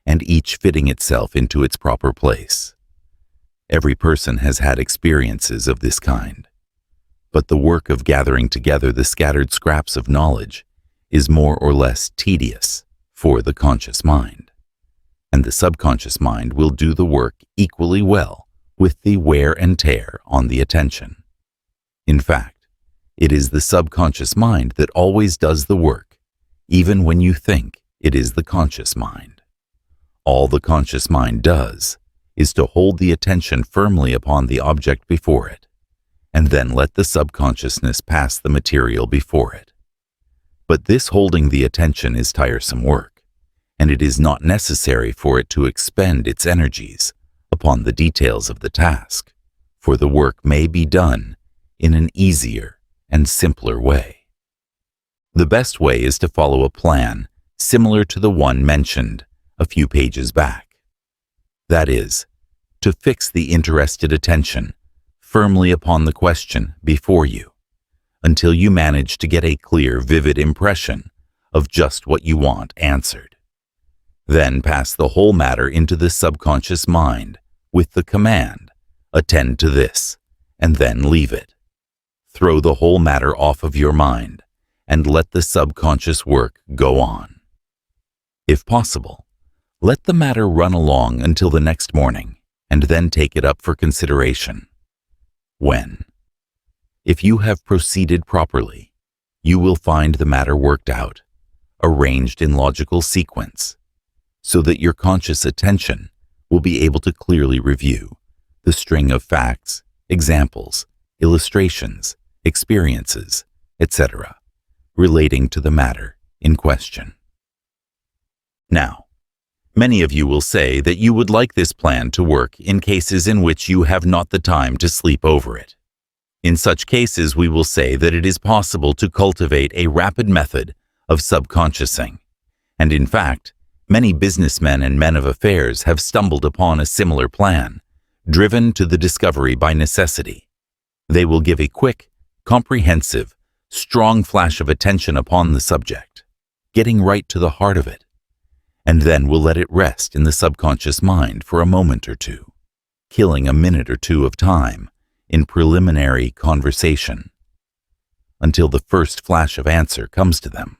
and each fitting itself into its proper place. Every person has had experiences of this kind, but the work of gathering together the scattered scraps of knowledge is more or less tedious for the conscious mind, and the subconscious mind will do the work equally well with the wear and tear on the attention. In fact, it is the subconscious mind that always does the work, even when you think it is the conscious mind. All the conscious mind does is to hold the attention firmly upon the object before it, and then let the subconsciousness pass the material before it. But this holding the attention is tiresome work, and it is not necessary for it to expend its energies upon the details of the task, for the work may be done in an easier and simpler way. The best way is to follow a plan similar to the one mentioned a few pages back. That is, to fix the interested attention firmly upon the question before you, until you manage to get a clear, vivid impression of just what you want answered. Then pass the whole matter into the subconscious mind with the command, "Attend to this," and then leave it. Throw the whole matter off of your mind and let the subconscious work go on. If possible, let the matter run along until the next morning, and then take it up for consideration. When? If you have proceeded properly, you will find the matter worked out, arranged in logical sequence, so that your conscious attention will be able to clearly review the string of facts, examples, illustrations, experiences, etc., relating to the matter in question. Now, many of you will say that you would like this plan to work in cases in which you have not the time to sleep over it. In such cases, we will say that it is possible to cultivate a rapid method of subconsciousing, and in fact, many businessmen and men of affairs have stumbled upon a similar plan, driven to the discovery by necessity. They will give a quick, comprehensive, strong flash of attention upon the subject, getting right to the heart of it, and then will let it rest in the subconscious mind for a moment or two, killing a minute or two of time in preliminary conversation, until the first flash of answer comes to them.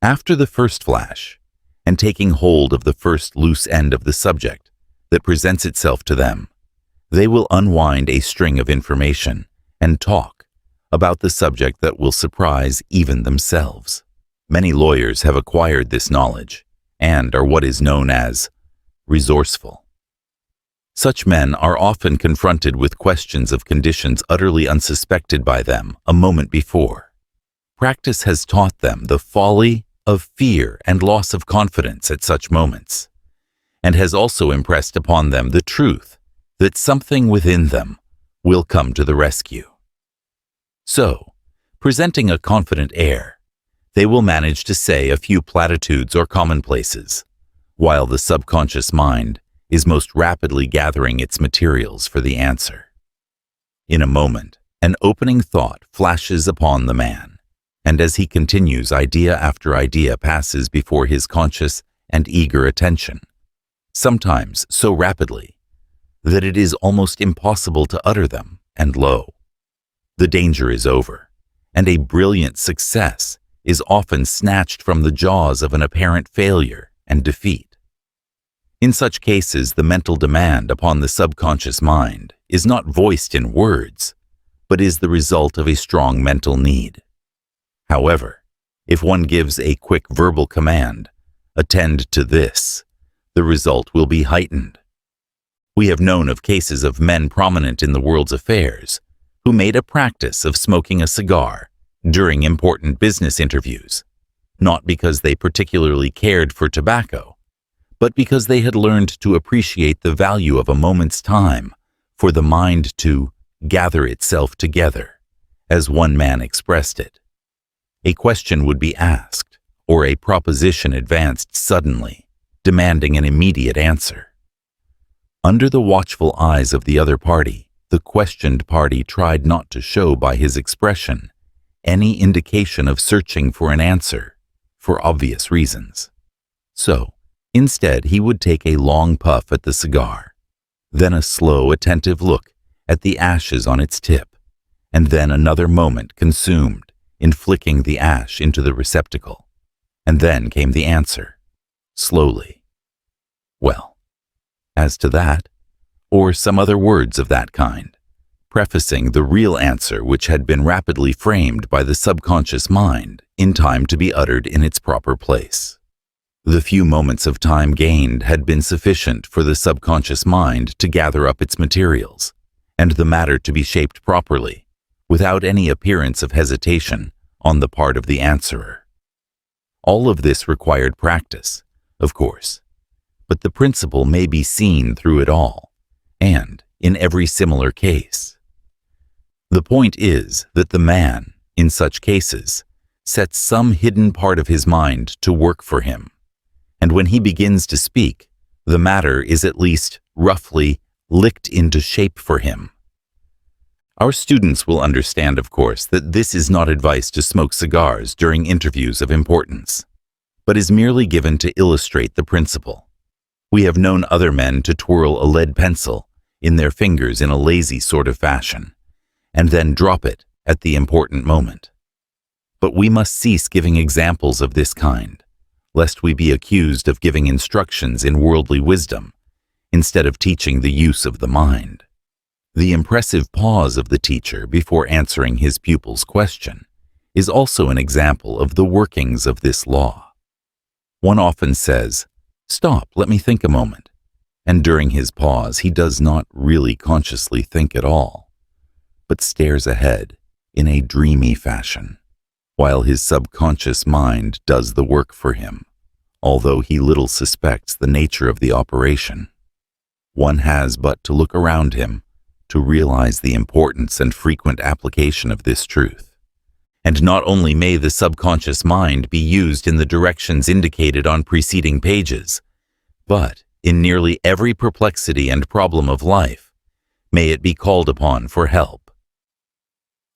After the first flash, and taking hold of the first loose end of the subject that presents itself to them, they will unwind a string of information and talk about the subject that will surprise even themselves. Many lawyers have acquired this knowledge and are what is known as resourceful. Such men are often confronted with questions of conditions utterly unsuspected by them a moment before. Practice has taught them the folly of fear and loss of confidence at such moments, and has also impressed upon them the truth that something within them will come to the rescue. So, presenting a confident air, they will manage to say a few platitudes or commonplaces, while the subconscious mind is most rapidly gathering its materials for the answer. In a moment, an opening thought flashes upon the man, and as he continues, idea after idea passes before his conscious and eager attention, sometimes so rapidly that it is almost impossible to utter them, and lo, the danger is over, and a brilliant success is often snatched from the jaws of an apparent failure and defeat. In such cases, the mental demand upon the subconscious mind is not voiced in words, but is the result of a strong mental need. However, if one gives a quick verbal command, "Attend to this," the result will be heightened. We have known of cases of men prominent in the world's affairs who made a practice of smoking a cigar during important business interviews, not because they particularly cared for tobacco, but because they had learned to appreciate the value of a moment's time for the mind to gather itself together, as one man expressed it. A question would be asked, or a proposition advanced suddenly, demanding an immediate answer. Under the watchful eyes of the other party, the questioned party tried not to show by his expression any indication of searching for an answer, for obvious reasons. So, instead, he would take a long puff at the cigar, then a slow, attentive look at the ashes on its tip, and then another moment consumed in flicking the ash into the receptacle. And then came the answer, slowly. Well, as to that, or some other words of that kind, prefacing the real answer which had been rapidly framed by the subconscious mind in time to be uttered in its proper place. The few moments of time gained had been sufficient for the subconscious mind to gather up its materials, and the matter to be shaped properly, without any appearance of hesitation on the part of the answerer. All of this required practice, of course, but the principle may be seen through it all, and in every similar case. The point is that the man, in such cases, sets some hidden part of his mind to work for him, and when he begins to speak, the matter is at least roughly licked into shape for him. Our students will understand, of course, that this is not advice to smoke cigars during interviews of importance, but is merely given to illustrate the principle. We have known other men to twirl a lead pencil in their fingers in a lazy sort of fashion, and then drop it at the important moment. But we must cease giving examples of this kind, lest we be accused of giving instructions in worldly wisdom, instead of teaching the use of the mind. The impressive pause of the teacher before answering his pupil's question is also an example of the workings of this law. One often says, "Stop, let me think a moment," and during his pause he does not really consciously think at all. but stares ahead in a dreamy fashion, while his subconscious mind does the work for him, although he little suspects the nature of the operation. One has but to look around him to realize the importance and frequent application of this truth. And not only may the subconscious mind be used in the directions indicated on preceding pages, but in nearly every perplexity and problem of life, may it be called upon for help.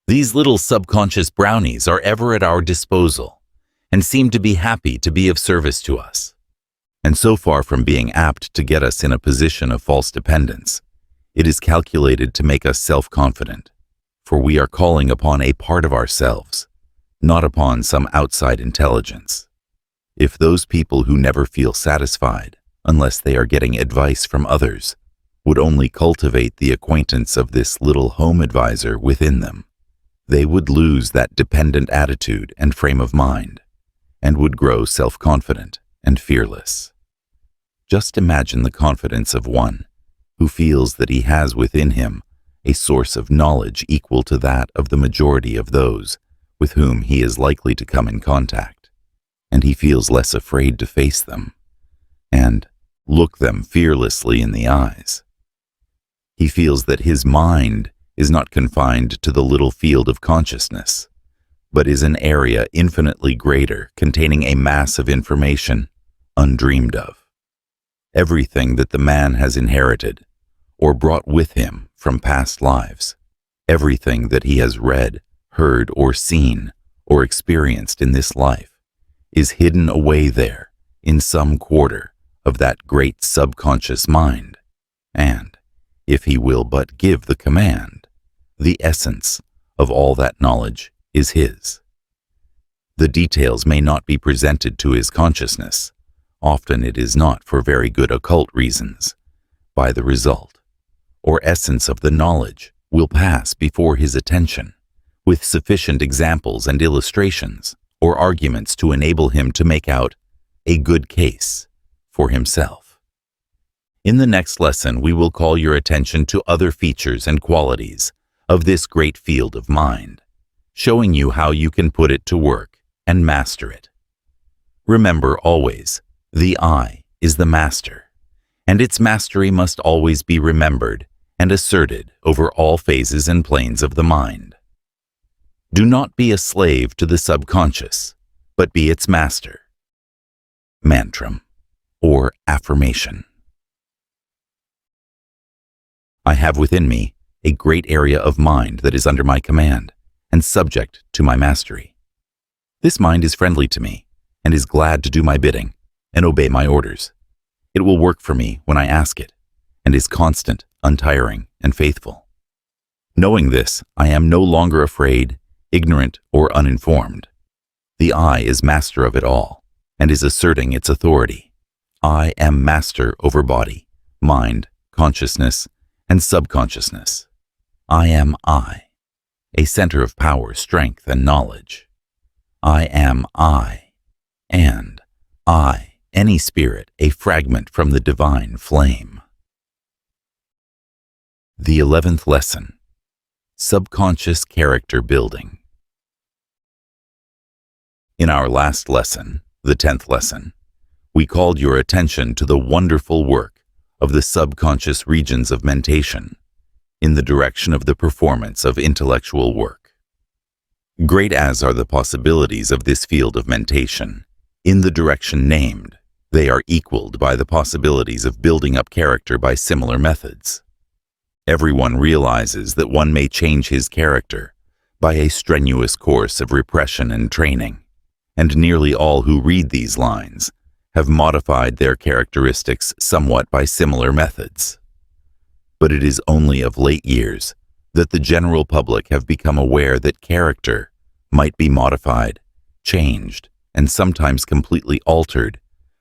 These little subconscious brownies are ever at our disposal and seem to be happy to be of service to us. And so far from being apt to get us in a position of false dependence, it is calculated to make us self-confident, for we are calling upon a part of ourselves, not upon some outside intelligence. If those people who never feel satisfied, unless they are getting advice from others, would only cultivate the acquaintance of this little home advisor within them, they would lose that dependent attitude and frame of mind, and would grow self-confident and fearless. Just imagine the confidence of one who feels that he has within him a source of knowledge equal to that of the majority of those with whom he is likely to come in contact, and he feels less afraid to face them and look them fearlessly in the eyes. He feels that his mind is not confined to the little field of consciousness, but is an area infinitely greater, containing a mass of information undreamed of. Everything that the man has inherited or brought with him from past lives, everything that he has read, heard, or seen, or experienced in this life, is hidden away there in some quarter of that great subconscious mind, and, if he will but give the command, the essence of all that knowledge is his. The details may not be presented to his consciousness, often it is not for very good occult reasons, by the result, or essence of the knowledge will pass before his attention, with sufficient examples and illustrations or arguments to enable him to make out a good case for himself. In the next lesson, we will call your attention to other features and qualities of this great field of mind, showing you how you can put it to work and master it. Remember always, the I is the master, and its mastery must always be remembered and asserted over all phases and planes of the mind. Do not be a slave to the subconscious, but be its master. Mantram, or affirmation. I have within me a great area of mind that is under my command and subject to my mastery. This mind is friendly to me and is glad to do my bidding and obey my orders. It will work for me when I ask it, and is constant, untiring, and faithful. Knowing this, I am no longer afraid, ignorant, or uninformed. The I is master of it all, and is asserting its authority. I am master over body, mind, consciousness, and subconsciousness. I am I, a center of power, strength, and knowledge. I am I, and I, any spirit, a fragment from the divine flame. The 11th lesson, Subconscious Character Building. In our last lesson, the 10th lesson, we called your attention to the wonderful work of the subconscious regions of mentation in the direction of the performance of intellectual work. Great as are the possibilities of this field of mentation, in the direction named, they are equaled by the possibilities of building up character by similar methods. Everyone realizes that one may change his character by a strenuous course of repression and training, and nearly all who read these lines have modified their characteristics somewhat by similar methods. But it is only of late years that the general public have become aware that character might be modified, changed, and sometimes completely altered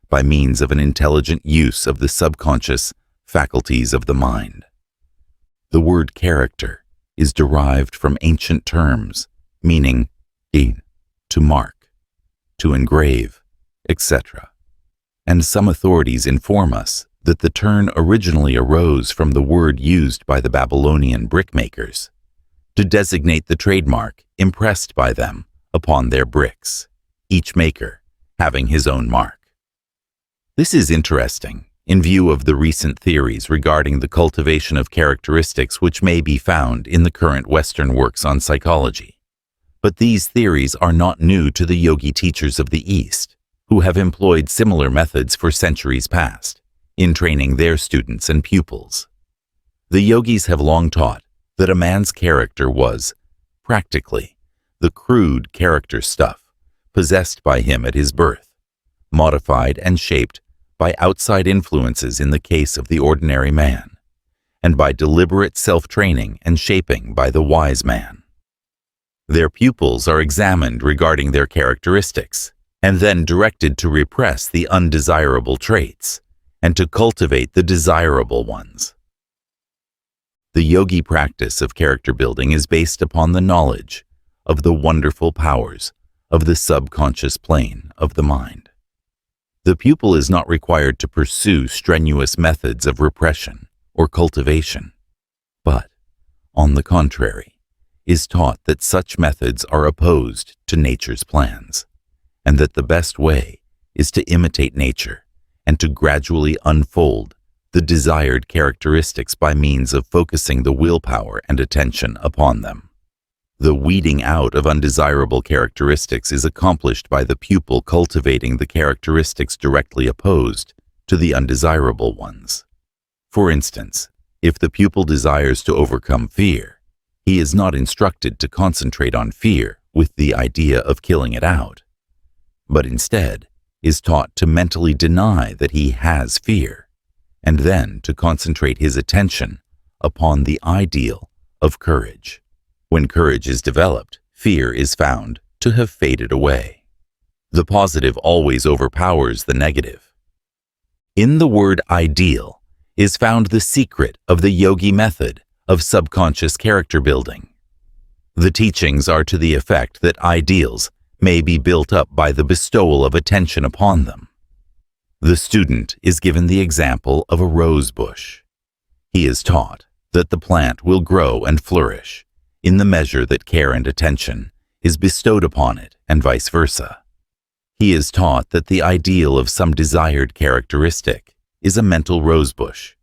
by means of an intelligent use of the subconscious faculties of the mind. The word character is derived from ancient terms meaning to mark, to engrave, etc. And some authorities inform us that the term originally arose from the word used by the Babylonian brickmakers to designate the trademark impressed by them upon their bricks, each maker having his own mark. This is interesting in view of the recent theories regarding the cultivation of characteristics which may be found in the current Western works on psychology. But these theories are not new to the yogi teachers of the East, who have employed similar methods for centuries past in training their students and pupils. The yogis have long taught that a man's character was, practically, the crude character stuff possessed by him at his birth, modified and shaped by outside influences in the case of the ordinary man, and by deliberate self-training and shaping by the wise man. Their pupils are examined regarding their characteristics, and then directed to repress the undesirable traits, and to cultivate the desirable ones. The yogi practice of character building is based upon the knowledge of the wonderful powers of the subconscious plane of the mind. The pupil is not required to pursue strenuous methods of repression or cultivation, but, on the contrary, is taught that such methods are opposed to nature's plans, and that the best way is to imitate nature and to gradually unfold the desired characteristics by means of focusing the willpower and attention upon them. The weeding out of undesirable characteristics is accomplished by the pupil cultivating the characteristics directly opposed to the undesirable ones. For instance, if the pupil desires to overcome fear, he is not instructed to concentrate on fear with the idea of killing it out, but instead is taught to mentally deny that he has fear, and then to concentrate his attention upon the ideal of courage. When courage is developed, fear is found to have faded away. The positive always overpowers the negative. In the word ideal is found the secret of the yogi method of subconscious character building. The teachings are to the effect that ideals may be built up by the bestowal of attention upon them. The student is given the example of a rose bush. He is taught that the plant will grow and flourish in the measure that care and attention is bestowed upon it, and vice versa. He is taught that the ideal of some desired characteristic is a mental rosebush,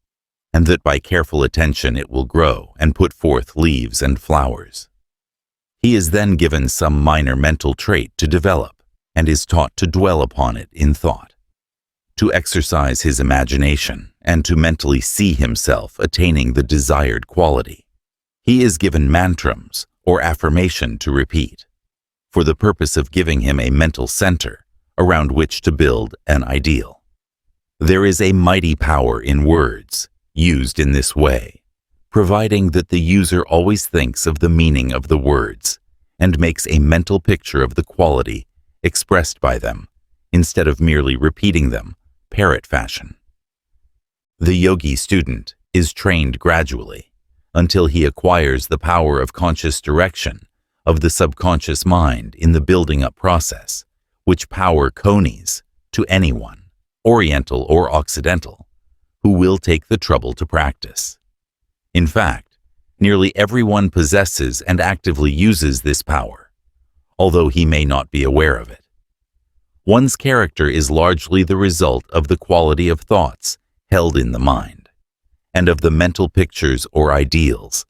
and that by careful attention it will grow and put forth leaves and flowers. He is then given some minor mental trait to develop, and is taught to dwell upon it in thought, to exercise his imagination, and to mentally see himself attaining the desired quality. He is given mantrams or affirmation to repeat, for the purpose of giving him a mental center around which to build an ideal. There is a mighty power in words used in this way, providing that the user always thinks of the meaning of the words and makes a mental picture of the quality expressed by them, instead of merely repeating them parrot fashion. The yogi student is trained gradually until he acquires the power of conscious direction of the subconscious mind in the building up process, which power conies to anyone, Oriental or Occidental, who will take the trouble to practice. In fact, nearly everyone possesses and actively uses this power, although he may not be aware of it. One's character is largely the result of the quality of thoughts held in the mind, and of the mental pictures or ideals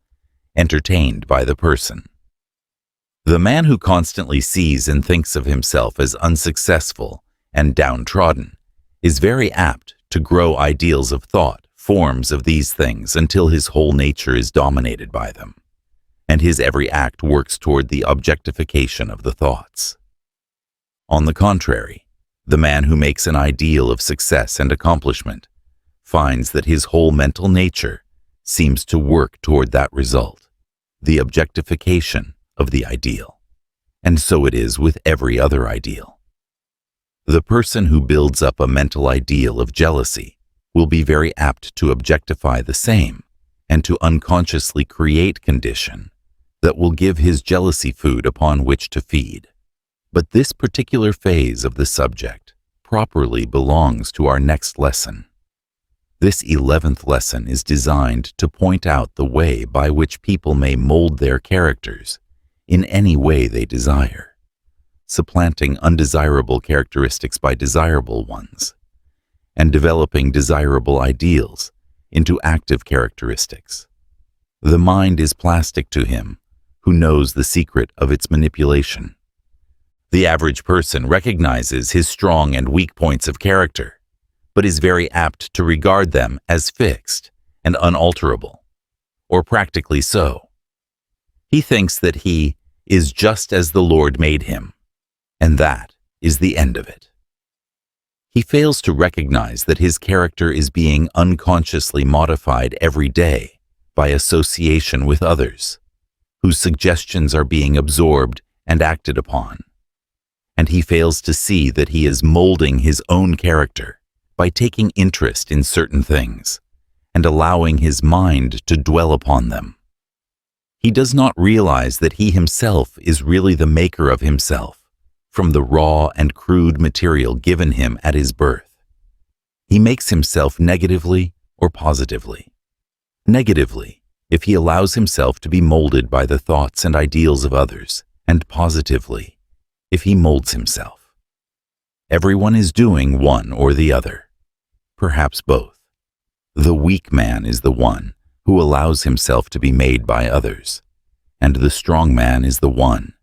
entertained by the person. The man who constantly sees and thinks of himself as unsuccessful and downtrodden is very apt to grow ideals of thought, forms of these things, until his whole nature is dominated by them, and his every act works toward the objectification of the thoughts. On the contrary, the man who makes an ideal of success and accomplishment finds that his whole mental nature seems to work toward that result, the objectification of the ideal, and so it is with every other ideal. The person who builds up a mental ideal of jealousy will be very apt to objectify the same and to unconsciously create condition that will give his jealousy food upon which to feed. But this particular phase of the subject properly belongs to our next lesson. This 11th lesson is designed to point out the way by which people may mold their characters in any way they desire, supplanting undesirable characteristics by desirable ones, and developing desirable ideals into active characteristics. The mind is plastic to him who knows the secret of its manipulation. The average person recognizes his strong and weak points of character, but is very apt to regard them as fixed and unalterable, or practically so. He thinks that he is just as the Lord made him, and that is the end of it. He fails to recognize that his character is being unconsciously modified every day by association with others, whose suggestions are being absorbed and acted upon. And he fails to see that he is molding his own character by taking interest in certain things and allowing his mind to dwell upon them. He does not realize that he himself is really the maker of himself from the raw and crude material given him at his birth. He makes himself negatively or positively. Negatively, if he allows himself to be molded by the thoughts and ideals of others, and positively, if he molds himself. Everyone is doing one or the other, perhaps both. The weak man is the one who allows himself to be made by others, and the strong man is the one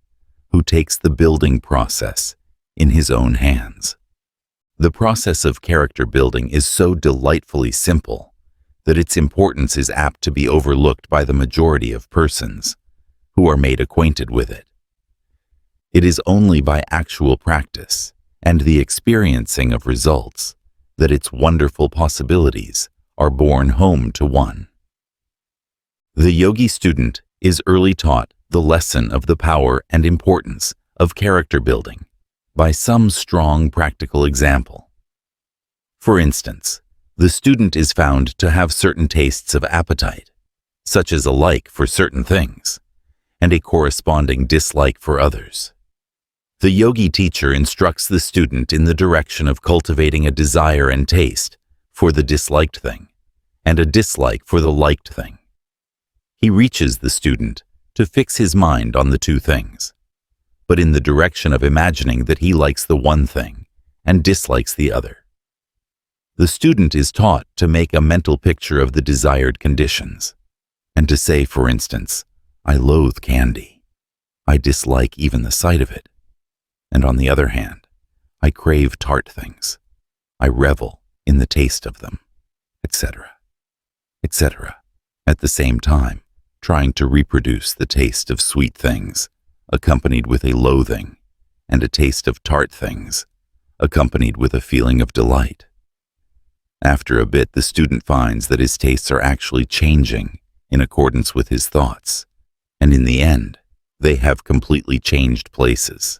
who takes the building process in his own hands. The process of character building is so delightfully simple that its importance is apt to be overlooked by the majority of persons who are made acquainted with it. It is only by actual practice and the experiencing of results that its wonderful possibilities are borne home to one. The yogi student is early taught the lesson of the power and importance of character building by some strong practical example. For instance, the student is found to have certain tastes of appetite, such as a like for certain things, and a corresponding dislike for others. The yogi teacher instructs the student in the direction of cultivating a desire and taste for the disliked thing, and a dislike for the liked thing. He reaches the student to fix his mind on the two things, but in the direction of imagining that he likes the one thing and dislikes the other. The student is taught to make a mental picture of the desired conditions, and to say, for instance, I loathe candy. I dislike even the sight of it. And on the other hand, I crave tart things. I revel in the taste of them, etc., etc., at the same time trying to reproduce the taste of sweet things, accompanied with a loathing, and a taste of tart things, accompanied with a feeling of delight. After a bit, the student finds that his tastes are actually changing in accordance with his thoughts, and in the end, they have completely changed places.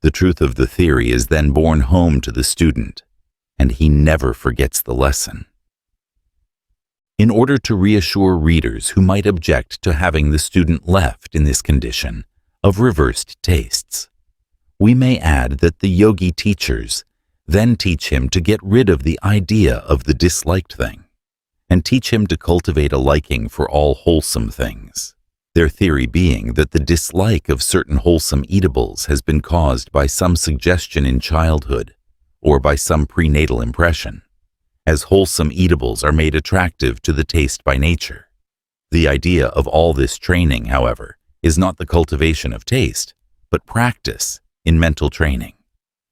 The truth of the theory is then borne home to the student, and he never forgets the lesson. In order to reassure readers who might object to having the student left in this condition of reversed tastes, we may add that the yogi teachers then teach him to get rid of the idea of the disliked thing, and teach him to cultivate a liking for all wholesome things. Their theory being that the dislike of certain wholesome eatables has been caused by some suggestion in childhood or by some prenatal impression, as wholesome eatables are made attractive to the taste by nature. The idea of all this training, however, is not the cultivation of taste, but practice in mental training,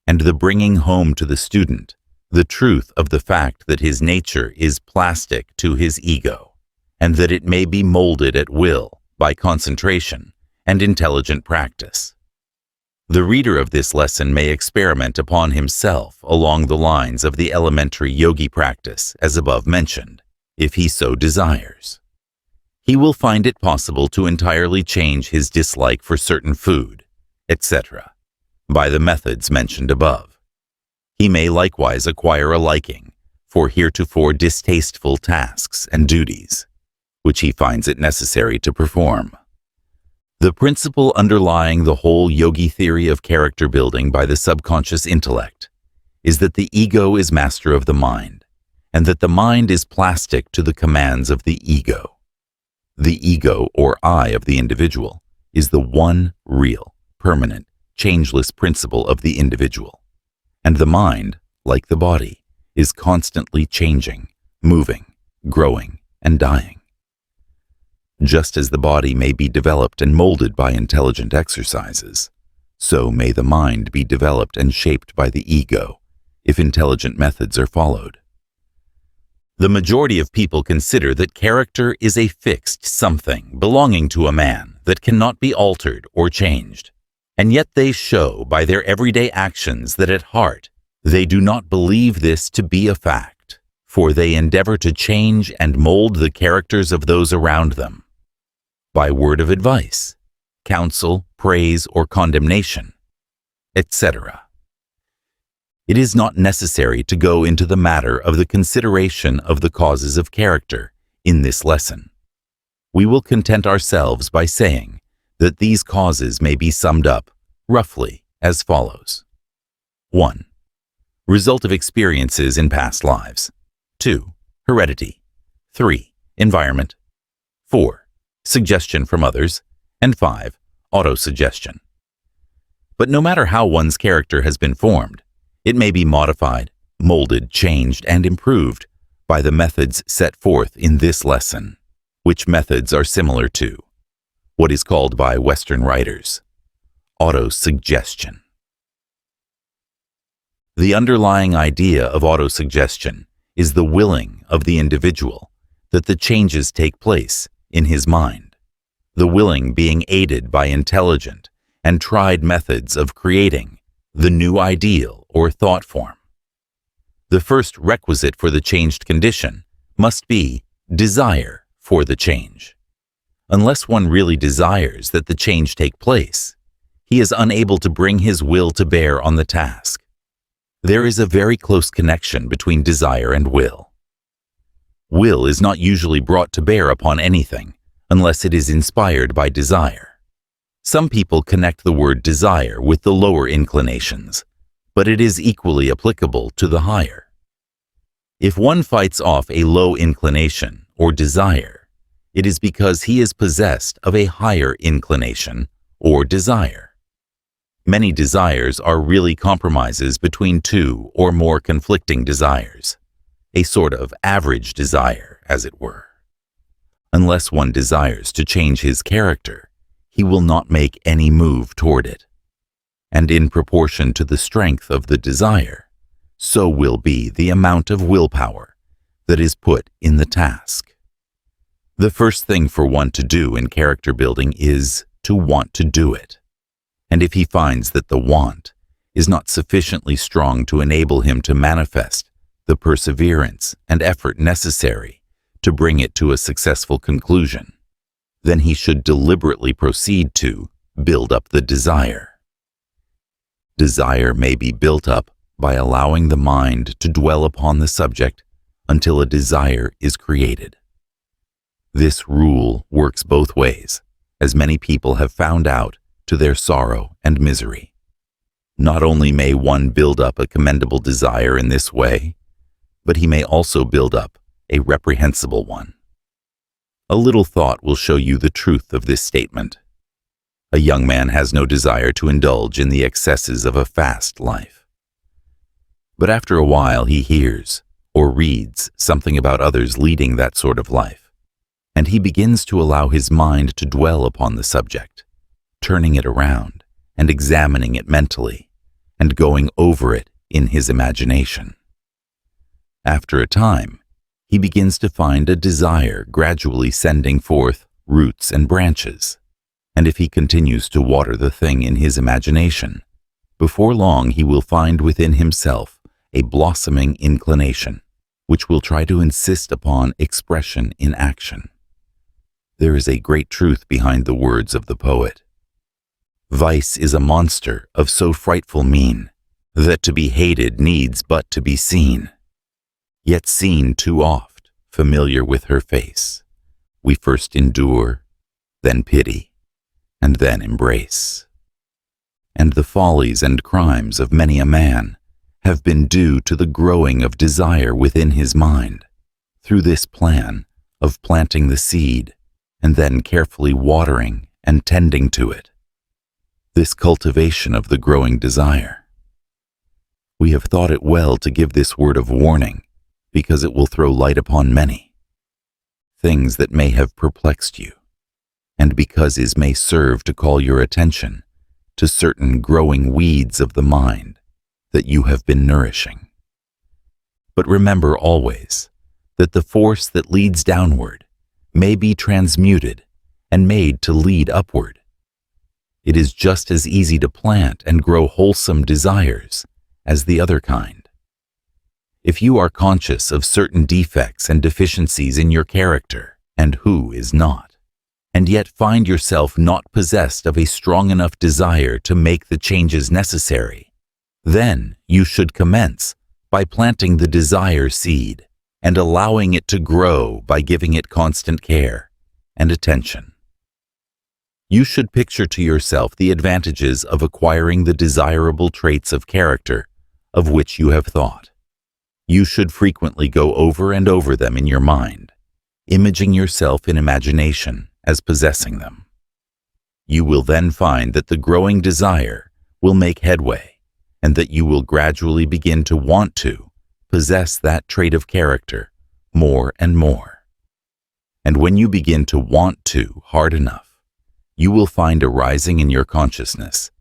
and the bringing home to the student the truth of the fact that his nature is plastic to his ego, and that it may be molded at will by concentration and intelligent practice. The reader of this lesson may experiment upon himself along the lines of the elementary yogi practice as above mentioned, if he so desires. He will find it possible to entirely change his dislike for certain food, etc., by the methods mentioned above. He may likewise acquire a liking for heretofore distasteful tasks and duties, which he finds it necessary to perform. The principle underlying the whole yogi theory of character building by the subconscious intellect is that the ego is master of the mind, and that the mind is plastic to the commands of the ego. The ego, or I of the individual, is the one real, permanent, changeless principle of the individual. And the mind, like the body, is constantly changing, moving, growing, and dying. Just as the body may be developed and molded by intelligent exercises, so may the mind be developed and shaped by the ego, if intelligent methods are followed. The majority of people consider that character is a fixed something belonging to a man that cannot be altered or changed, and yet they show by their everyday actions that at heart they do not believe this to be a fact, for they endeavor to change and mold the characters of those around them by word of advice, counsel, praise, or condemnation, etc. It is not necessary to go into the matter of the consideration of the causes of character in this lesson. We will content ourselves by saying that these causes may be summed up, roughly, as follows. 1. Result of experiences in past lives. 2. Heredity. 3. Environment. 4. Suggestion from others. And 5. Autosuggestion. But no matter how one's character has been formed, it may be modified, molded, changed, and improved by the methods set forth in this lesson, which methods are similar to what is called by Western writers autosuggestion. The underlying idea of autosuggestion is the willing of the individual that the changes take place in his mind, the willing being aided by intelligent and tried methods of creating the new ideal or thought form. The first requisite for the changed condition must be desire for the change. Unless one really desires that the change take place, he is unable to bring his will to bear on the task. There is a very close connection between desire and will. Will is not usually brought to bear upon anything unless it is inspired by desire. Some people connect the word desire with the lower inclinations, but it is equally applicable to the higher. If one fights off a low inclination or desire, it is because he is possessed of a higher inclination or desire. Many desires are really compromises between two or more conflicting desires, a sort of average desire, as it were. Unless one desires to change his character, he will not make any move toward it. And in proportion to the strength of the desire, so will be the amount of willpower that is put in the task. The first thing for one to do in character building is to want to do it. And if he finds that the want is not sufficiently strong to enable him to manifest the perseverance and effort necessary to bring it to a successful conclusion, then he should deliberately proceed to build up the desire. Desire may be built up by allowing the mind to dwell upon the subject until a desire is created. This rule works both ways, as many people have found out to their sorrow and misery. Not only may one build up a commendable desire in this way, but he may also build up a reprehensible one. A little thought will show you the truth of this statement. A young man has no desire to indulge in the excesses of a fast life. But after a while he hears or reads something about others leading that sort of life, and he begins to allow his mind to dwell upon the subject, turning it around and examining it mentally, and going over it in his imagination. After a time, he begins to find a desire gradually sending forth roots and branches, and if he continues to water the thing in his imagination, before long he will find within himself a blossoming inclination, which will try to insist upon expression in action. There is a great truth behind the words of the poet. Vice is a monster of so frightful mien, that to be hated needs but to be seen. Yet seen too oft, familiar with her face, we first endure, then pity, and then embrace. And the follies and crimes of many a man have been due to the growing of desire within his mind, through this plan of planting the seed and then carefully watering and tending to it. This cultivation of the growing desire. We have thought it well to give this word of warning because it will throw light upon many things that may have perplexed you, and because it may serve to call your attention to certain growing weeds of the mind that you have been nourishing. But remember always that the force that leads downward may be transmuted and made to lead upward. It is just as easy to plant and grow wholesome desires as the other kind. If you are conscious of certain defects and deficiencies in your character, and who is not, and yet find yourself not possessed of a strong enough desire to make the changes necessary, then you should commence by planting the desire seed and allowing it to grow by giving it constant care and attention. You should picture to yourself the advantages of acquiring the desirable traits of character of which you have thought. You should frequently go over and over them in your mind, imaging yourself in imagination as possessing them. You will then find that the growing desire will make headway, and that you will gradually begin to want to possess that trait of character more and more. And when you begin to want to hard enough, you will find arising in your consciousness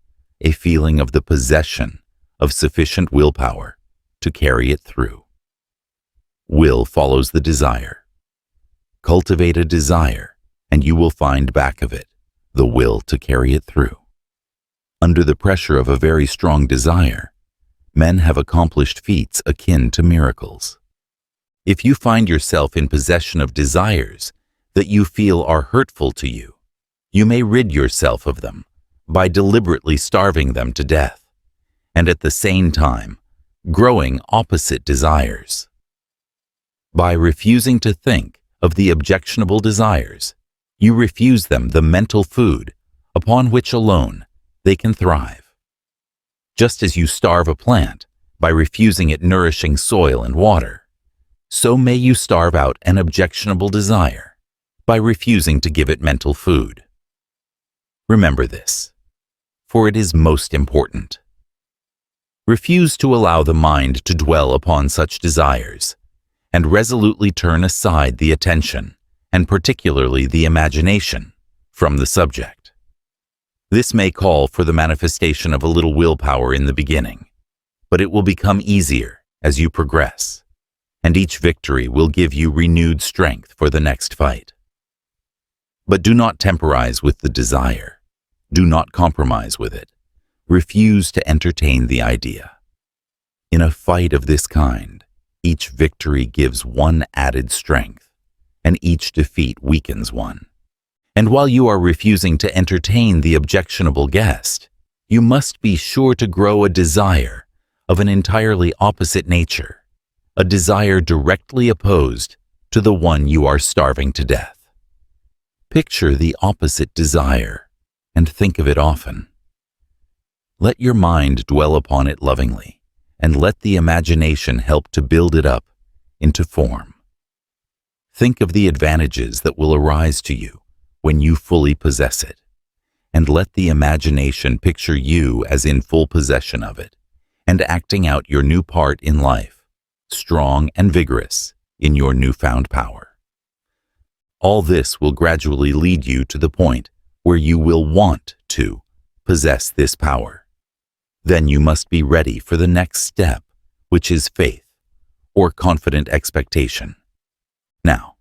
a feeling of the possession of sufficient willpower to carry it through. Will follows the desire. Cultivate a desire, and you will find back of it the will to carry it through. Under the pressure of a very strong desire, men have accomplished feats akin to miracles. If you find yourself in possession of desires that you feel are hurtful to you, you may rid yourself of them by deliberately starving them to death, and at the same time, growing opposite desires. By refusing to think of the objectionable desires, you refuse them the mental food upon which alone they can thrive. Just as you starve a plant by refusing it nourishing soil and water, so may you starve out an objectionable desire by refusing to give it mental food. Remember this, for it is most important. Refuse to allow the mind to dwell upon such desires, and resolutely turn aside the attention, and particularly the imagination, from the subject. This may call for the manifestation of a little willpower in the beginning, but it will become easier as you progress, and each victory will give you renewed strength for the next fight. But do not temporize with the desire. Do not compromise with it. Refuse to entertain the idea. In a fight of this kind, each victory gives one added strength, and each defeat weakens one. And while you are refusing to entertain the objectionable guest, you must be sure to grow a desire of an entirely opposite nature, a desire directly opposed to the one you are starving to death. Picture the opposite desire and think of it often. Let your mind dwell upon it lovingly, and let the imagination help to build it up into form. Think of the advantages that will arise to you when you fully possess it, and let the imagination picture you as in full possession of it, and acting out your new part in life, strong and vigorous in your newfound power. All this will gradually lead you to the point where you will want to possess this power. Then you must be ready for the next step, which is faith, or confident expectation. Now,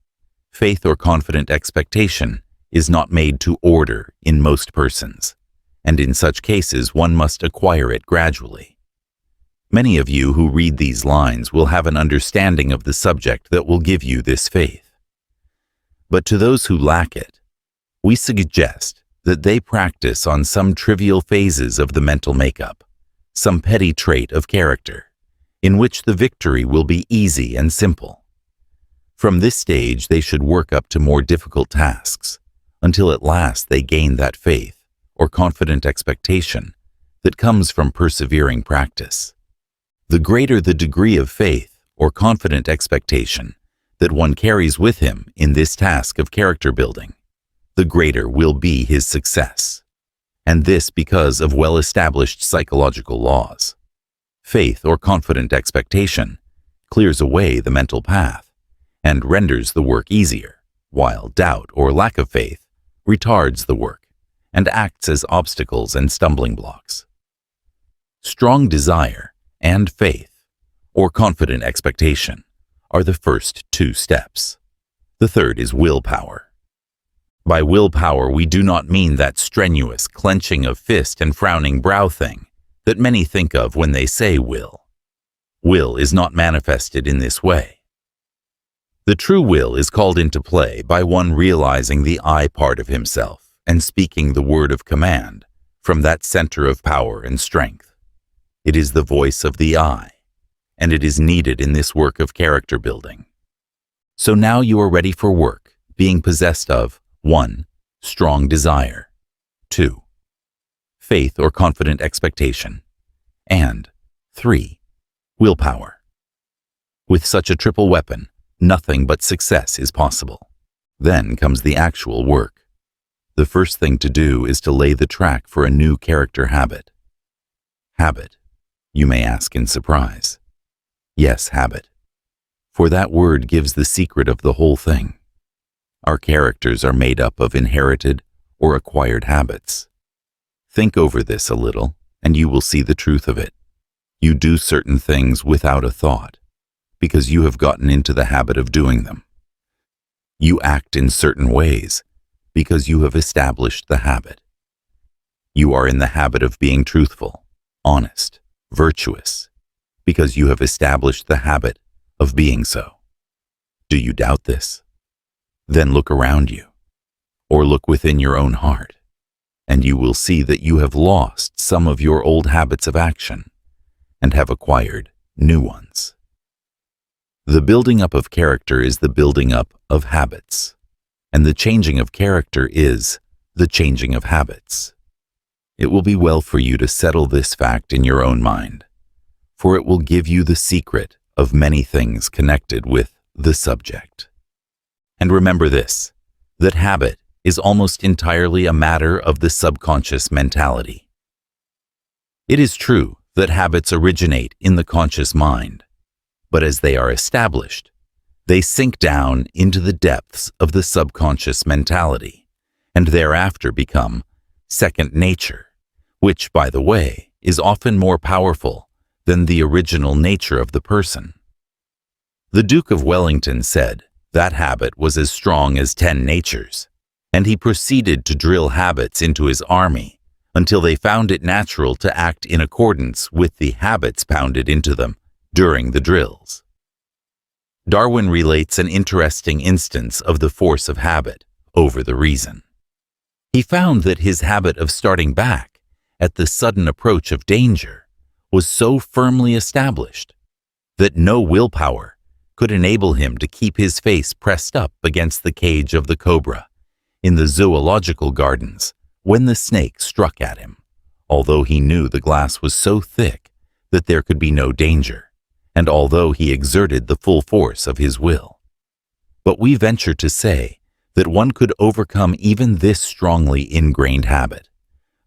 faith or confident expectation is not made to order in most persons, and in such cases one must acquire it gradually. Many of you who read these lines will have an understanding of the subject that will give you this faith. But to those who lack it, we suggest that they practice on some trivial phases of the mental makeup, some petty trait of character, in which the victory will be easy and simple. From this stage, they should work up to more difficult tasks, until at last they gain that faith or confident expectation that comes from persevering practice. The greater the degree of faith or confident expectation that one carries with him in this task of character building, the greater will be his success. And this because of well-established psychological laws. Faith or confident expectation clears away the mental path and renders the work easier, while doubt or lack of faith retards the work and acts as obstacles and stumbling blocks. Strong desire and faith, or confident expectation, are the first two steps. The third is willpower. By willpower, we do not mean that strenuous clenching of fist and frowning brow thing that many think of when they say will. Will is not manifested in this way. The true will is called into play by one realizing the I part of himself and speaking the word of command from that center of power and strength. It is the voice of the I, and it is needed in this work of character building. So now you are ready for work, being possessed of 1. Strong desire, 2. Faith or confident expectation, and 3. Willpower. With such a triple weapon, nothing but success is possible. Then comes the actual work. The first thing to do is to lay the track for a new character habit. Habit, you may ask in surprise. Yes, habit. For that word gives the secret of the whole thing. Our characters are made up of inherited or acquired habits. Think over this a little, and you will see the truth of it. You do certain things without a thought, because you have gotten into the habit of doing them. You act in certain ways, because you have established the habit. You are in the habit of being truthful, honest, virtuous, because you have established the habit of being so. Do you doubt this? Then look around you, or look within your own heart, and you will see that you have lost some of your old habits of action and have acquired new ones. The building up of character is the building up of habits, and the changing of character is the changing of habits. It will be well for you to settle this fact in your own mind, for it will give you the secret of many things connected with the subject. And remember this, that habit is almost entirely a matter of the subconscious mentality. It is true that habits originate in the conscious mind, but as they are established, they sink down into the depths of the subconscious mentality and thereafter become second nature, which, by the way, is often more powerful than the original nature of the person. The Duke of Wellington said that habit was as strong as 10 natures, and he proceeded to drill habits into his army until they found it natural to act in accordance with the habits pounded into them during the drills. Darwin relates an interesting instance of the force of habit over the reason. He found that his habit of starting back at the sudden approach of danger was so firmly established that no willpower could enable him to keep his face pressed up against the cage of the cobra in the zoological gardens when the snake struck at him, although he knew the glass was so thick that there could be no danger, and although he exerted the full force of his will. But we venture to say that one could overcome even this strongly ingrained habit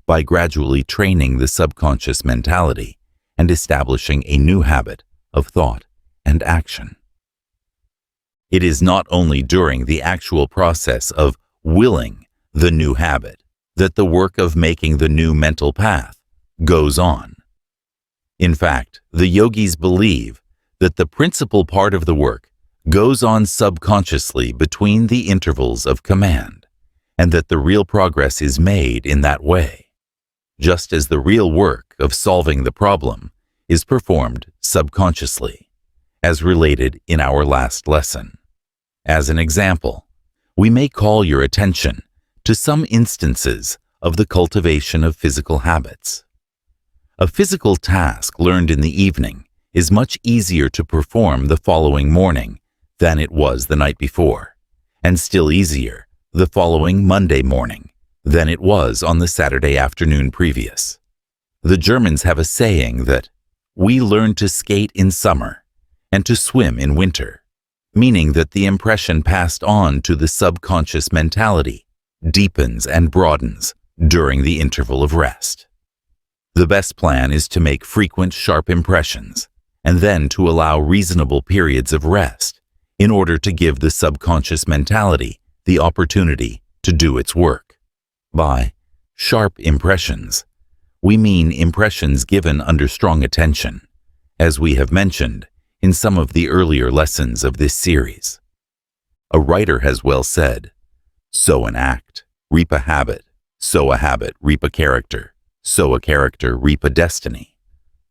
by gradually training the subconscious mentality and establishing a new habit of thought and action. It is not only during the actual process of willing the new habit that the work of making the new mental path goes on. In fact, the yogis believe that the principal part of the work goes on subconsciously between the intervals of command, and that the real progress is made in that way, just as the real work of solving the problem is performed subconsciously, as related in our last lesson. As an example, we may call your attention to some instances of the cultivation of physical habits. A physical task learned in the evening is much easier to perform the following morning than it was the night before, and still easier the following Monday morning than it was on the Saturday afternoon previous. The Germans have a saying that we learn to skate in summer and to swim in winter, meaning that the impression passed on to the subconscious mentality deepens and broadens during the interval of rest. The best plan is to make frequent, sharp impressions and then to allow reasonable periods of rest in order to give the subconscious mentality the opportunity to do its work. By sharp impressions, we mean impressions given under strong attention, as we have mentioned in some of the earlier lessons of this series. A writer has well said, "Sow an act, reap a habit, sow a habit, reap a character, sow a character, reap a destiny,"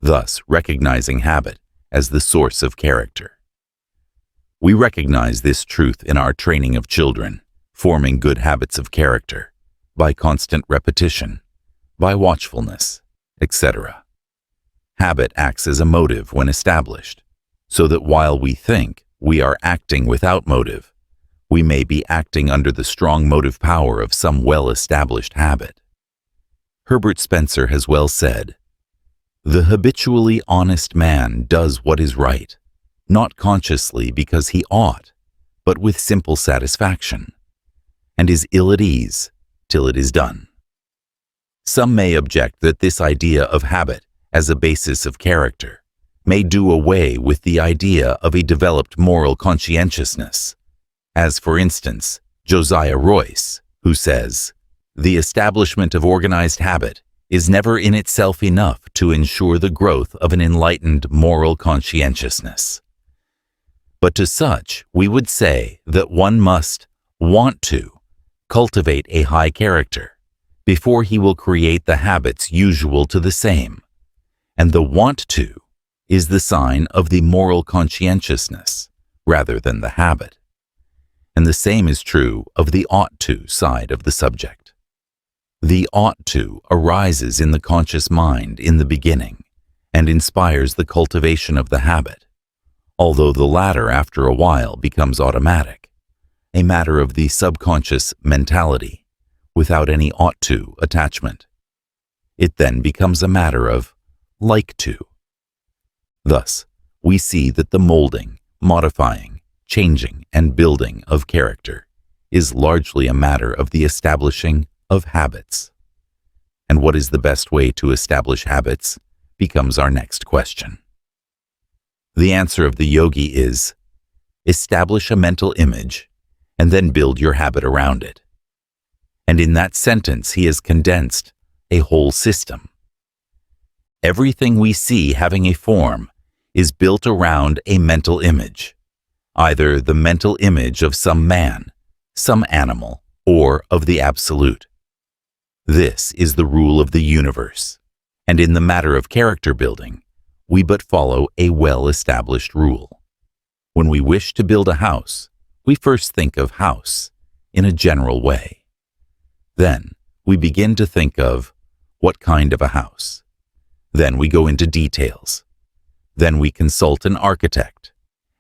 thus recognizing habit as the source of character. We recognize this truth in our training of children, forming good habits of character, by constant repetition, by watchfulness, etc. Habit acts as a motive when established, so that while we think we are acting without motive, we may be acting under the strong motive power of some well-established habit. Herbert Spencer has well said, "The habitually honest man does what is right, not consciously because he ought, but with simple satisfaction, and is ill at ease till it is done." Some may object that this idea of habit as a basis of character may do away with the idea of a developed moral conscientiousness, as for instance, Josiah Royce, who says, "The establishment of organized habit is never in itself enough to ensure the growth of an enlightened moral conscientiousness." But to such, we would say that one must want to cultivate a high character before he will create the habits usual to the same, and the want to is the sign of the moral conscientiousness rather than the habit. And the same is true of the ought to side of the subject. The ought to arises in the conscious mind in the beginning and inspires the cultivation of the habit, although the latter after a while becomes automatic, a matter of the subconscious mentality, without any ought to attachment. It then becomes a matter of like to. Thus, we see that the molding, modifying, changing, and building of character is largely a matter of the establishing of habits. And what is the best way to establish habits becomes our next question. The answer of the yogi is, establish a mental image and then build your habit around it. And in that sentence, he has condensed a whole system. Everything we see having a form is built around a mental image, either the mental image of some man, some animal, or of the absolute. This is the rule of the universe, and in the matter of character building, we but follow a well-established rule. When we wish to build a house, we first think of house in a general way. Then we begin to think of what kind of a house. Then we go into details. Then we consult an architect,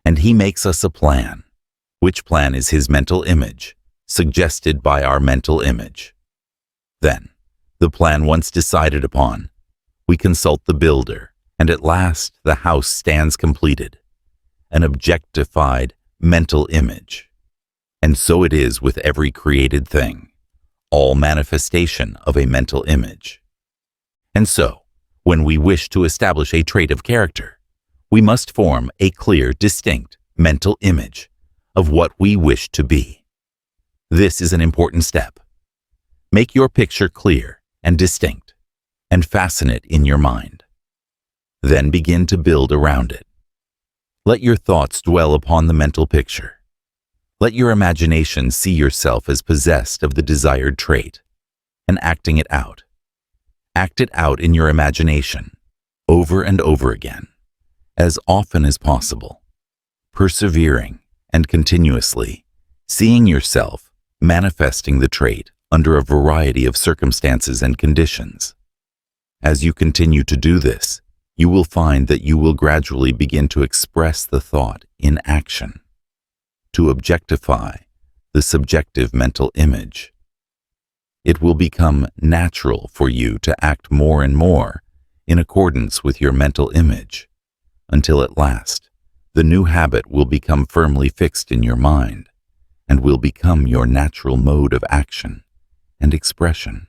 and he makes us a plan, which plan is his mental image, suggested by our mental image. Then, the plan once decided upon, we consult the builder, and at last the house stands completed, an objectified mental image. And so it is with every created thing, all manifestation of a mental image. And so, when we wish to establish a trait of character, we must form a clear, distinct mental image of what we wish to be. This is an important step. Make your picture clear and distinct, and fasten it in your mind. Then begin to build around it. Let your thoughts dwell upon the mental picture. Let your imagination see yourself as possessed of the desired trait, and acting it out. Act it out in your imagination, over and over again, as often as possible, persevering and continuously, seeing yourself manifesting the trait under a variety of circumstances and conditions. As you continue to do this, you will find that you will gradually begin to express the thought in action, to objectify the subjective mental image. It will become natural for you to act more and more in accordance with your mental image, until at last the new habit will become firmly fixed in your mind and will become your natural mode of action and expression.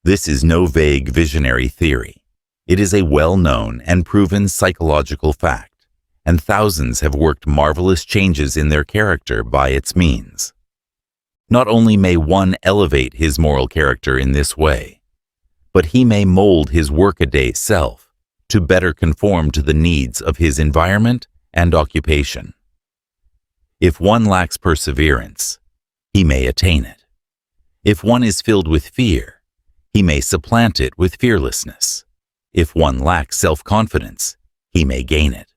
This is no vague visionary theory. It is a well-known and proven psychological fact, and thousands have worked marvelous changes in their character by its means. Not only may one elevate his moral character in this way, but he may mold his workaday self to better conform to the needs of his environment and occupation. If one lacks perseverance, he may attain it. If one is filled with fear, he may supplant it with fearlessness. If one lacks self-confidence, he may gain it.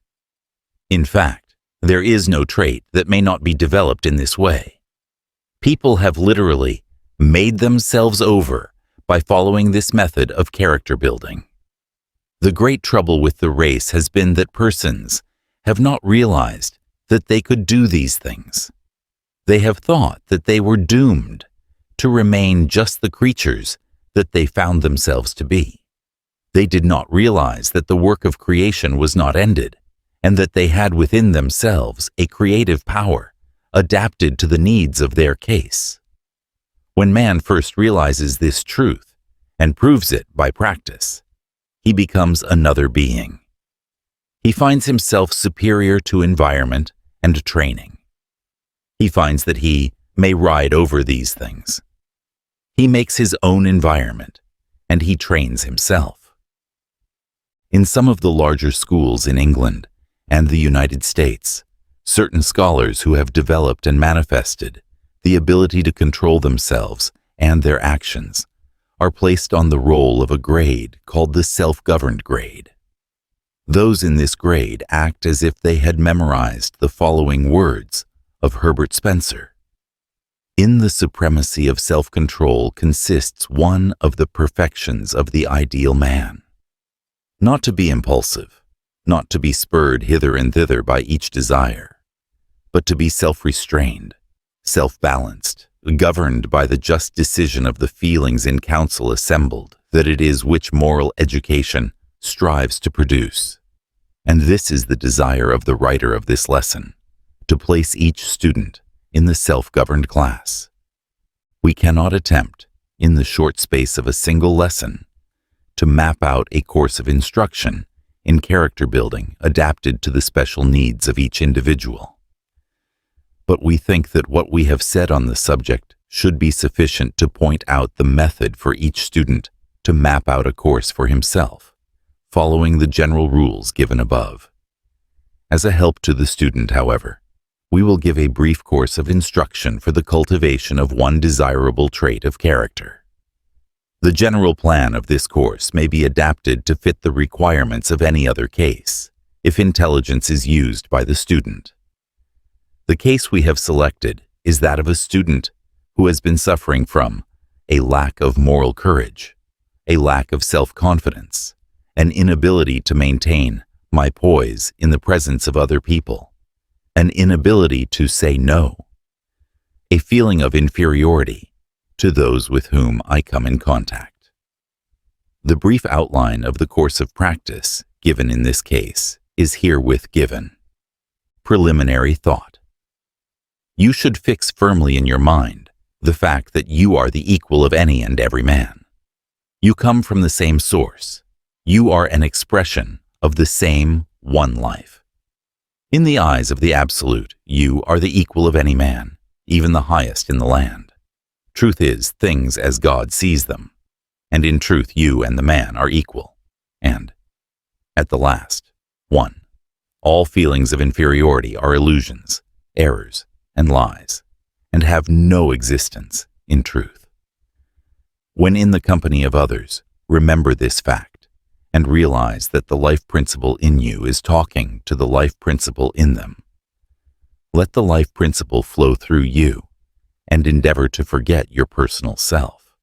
In fact, there is no trait that may not be developed in this way. People have literally made themselves over by following this method of character building. The great trouble with the race has been that persons have not realized that they could do these things. They have thought that they were doomed to remain just the creatures that they found themselves to be. They did not realize that the work of creation was not ended, and that they had within themselves a creative power adapted to the needs of their case. When man first realizes this truth and proves it by practice, he becomes another being. He finds himself superior to environment and training. He finds that he may ride over these things. He makes his own environment, and he trains himself. In some of the larger schools in England and the United States, certain scholars who have developed and manifested the ability to control themselves and their actions are placed on the roll of a grade called the self-governed grade. Those in this grade act as if they had memorized the following words of Herbert Spencer. In the supremacy of self-control consists one of the perfections of the ideal man. Not to be impulsive, not to be spurred hither and thither by each desire, but to be self-restrained, self-balanced, governed by the just decision of the feelings in council assembled, that it is which moral education strives to produce. And this is the desire of the writer of this lesson, to place each student in the self-governed class. We cannot attempt, in the short space of a single lesson, to map out a course of instruction in character building adapted to the special needs of each individual. But we think that what we have said on the subject should be sufficient to point out the method for each student to map out a course for himself, following the general rules given above. As a help to the student, however, we will give a brief course of instruction for the cultivation of one desirable trait of character. The general plan of this course may be adapted to fit the requirements of any other case, if intelligence is used by the student. The case we have selected is that of a student who has been suffering from a lack of moral courage, a lack of self-confidence, an inability to maintain my poise in the presence of other people, an inability to say no, a feeling of inferiority to those with whom I come in contact. The brief outline of the course of practice given in this case is herewith given. Preliminary thought. You should fix firmly in your mind the fact that you are the equal of any and every man. You come from the same source. You are an expression of the same one life. In the eyes of the Absolute, you are the equal of any man, even the highest in the land. Truth is things as God sees them, and in truth you and the man are equal. And, at the last, 1. All feelings of inferiority are illusions, errors, and lies, and have no existence in truth. When in the company of others, remember this fact, and realize that the life principle in you is talking to the life principle in them. Let the life principle flow through you, and endeavor to forget your personal self.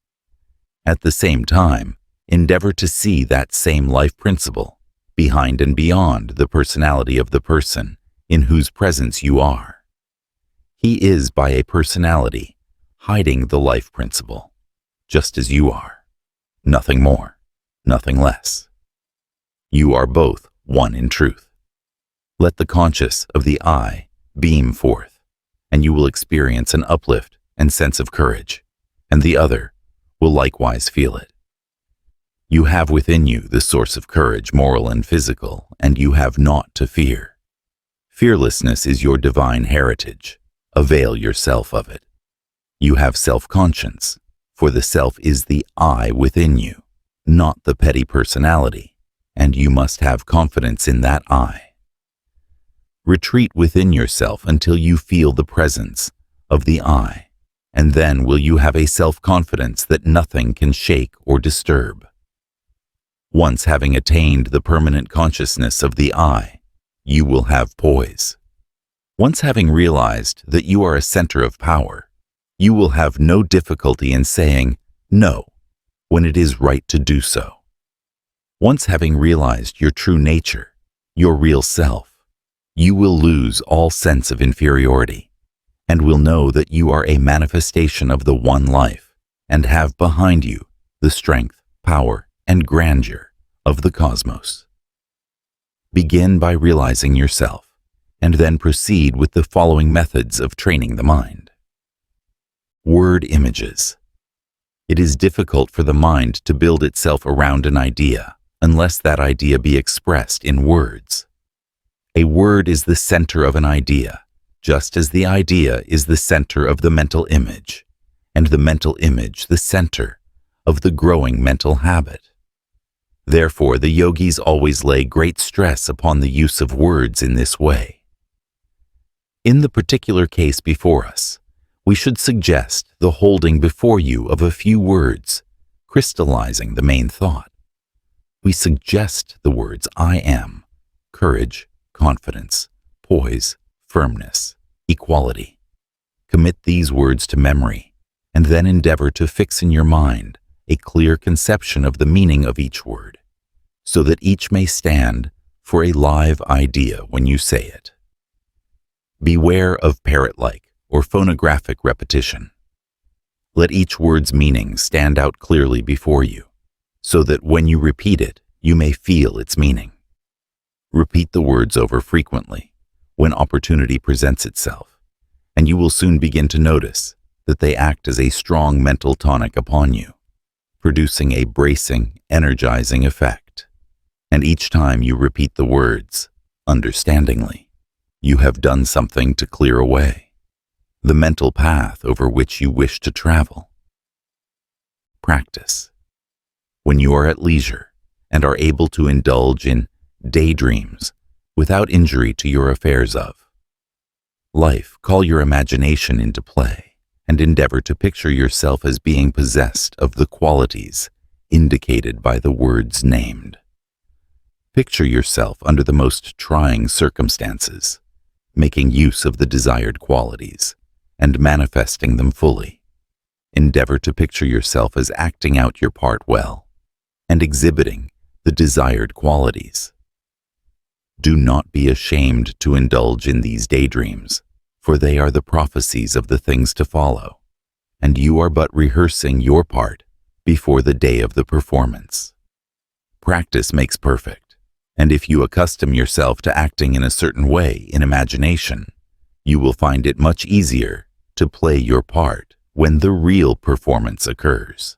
At the same time, endeavor to see that same life principle behind and beyond the personality of the person in whose presence you are. He is by a personality hiding the life principle, just as you are. Nothing more, nothing less. You are both one in truth. Let the conscious of the I beam forth, and you will experience an uplift and sense of courage, and the other will likewise feel it. You have within you the source of courage, moral and physical, and you have naught to fear. Fearlessness is your divine heritage. Avail yourself of it. You have self-conscience, for the self is the I within you, not the petty personality, and you must have confidence in that I. Retreat within yourself until you feel the presence of the I, and then will you have a self-confidence that nothing can shake or disturb. Once having attained the permanent consciousness of the I, you will have poise. Once having realized that you are a center of power, you will have no difficulty in saying no when it is right to do so. Once having realized your true nature, your real self, you will lose all sense of inferiority and will know that you are a manifestation of the one life and have behind you the strength, power, and grandeur of the cosmos. Begin by realizing yourself, and then proceed with the following methods of training the mind. Word images. It is difficult for the mind to build itself around an idea unless that idea be expressed in words. A word is the center of an idea, just as the idea is the center of the mental image, and the mental image the center of the growing mental habit. Therefore, the yogis always lay great stress upon the use of words in this way. In the particular case before us, we should suggest the holding before you of a few words, crystallizing the main thought. We suggest the words I am, courage, confidence, poise, firmness, equality. Commit these words to memory, and then endeavor to fix in your mind a clear conception of the meaning of each word, so that each may stand for a live idea when you say it. Beware of parrot-like or phonographic repetition. Let each word's meaning stand out clearly before you, so that when you repeat it, you may feel its meaning. Repeat the words over frequently when opportunity presents itself, and you will soon begin to notice that they act as a strong mental tonic upon you, producing a bracing, energizing effect. And each time you repeat the words, understandingly, you have done something to clear away the mental path over which you wish to travel. Practice. When you are at leisure and are able to indulge in daydreams without injury to your affairs of life, call your imagination into play and endeavor to picture yourself as being possessed of the qualities indicated by the words named. Picture yourself under the most trying circumstances, making use of the desired qualities and manifesting them fully. Endeavor to picture yourself as acting out your part well and exhibiting the desired qualities. Do not be ashamed to indulge in these daydreams, for they are the prophecies of the things to follow, and you are but rehearsing your part before the day of the performance. Practice makes perfect, and if you accustom yourself to acting in a certain way in imagination, you will find it much easier to play your part when the real performance occurs.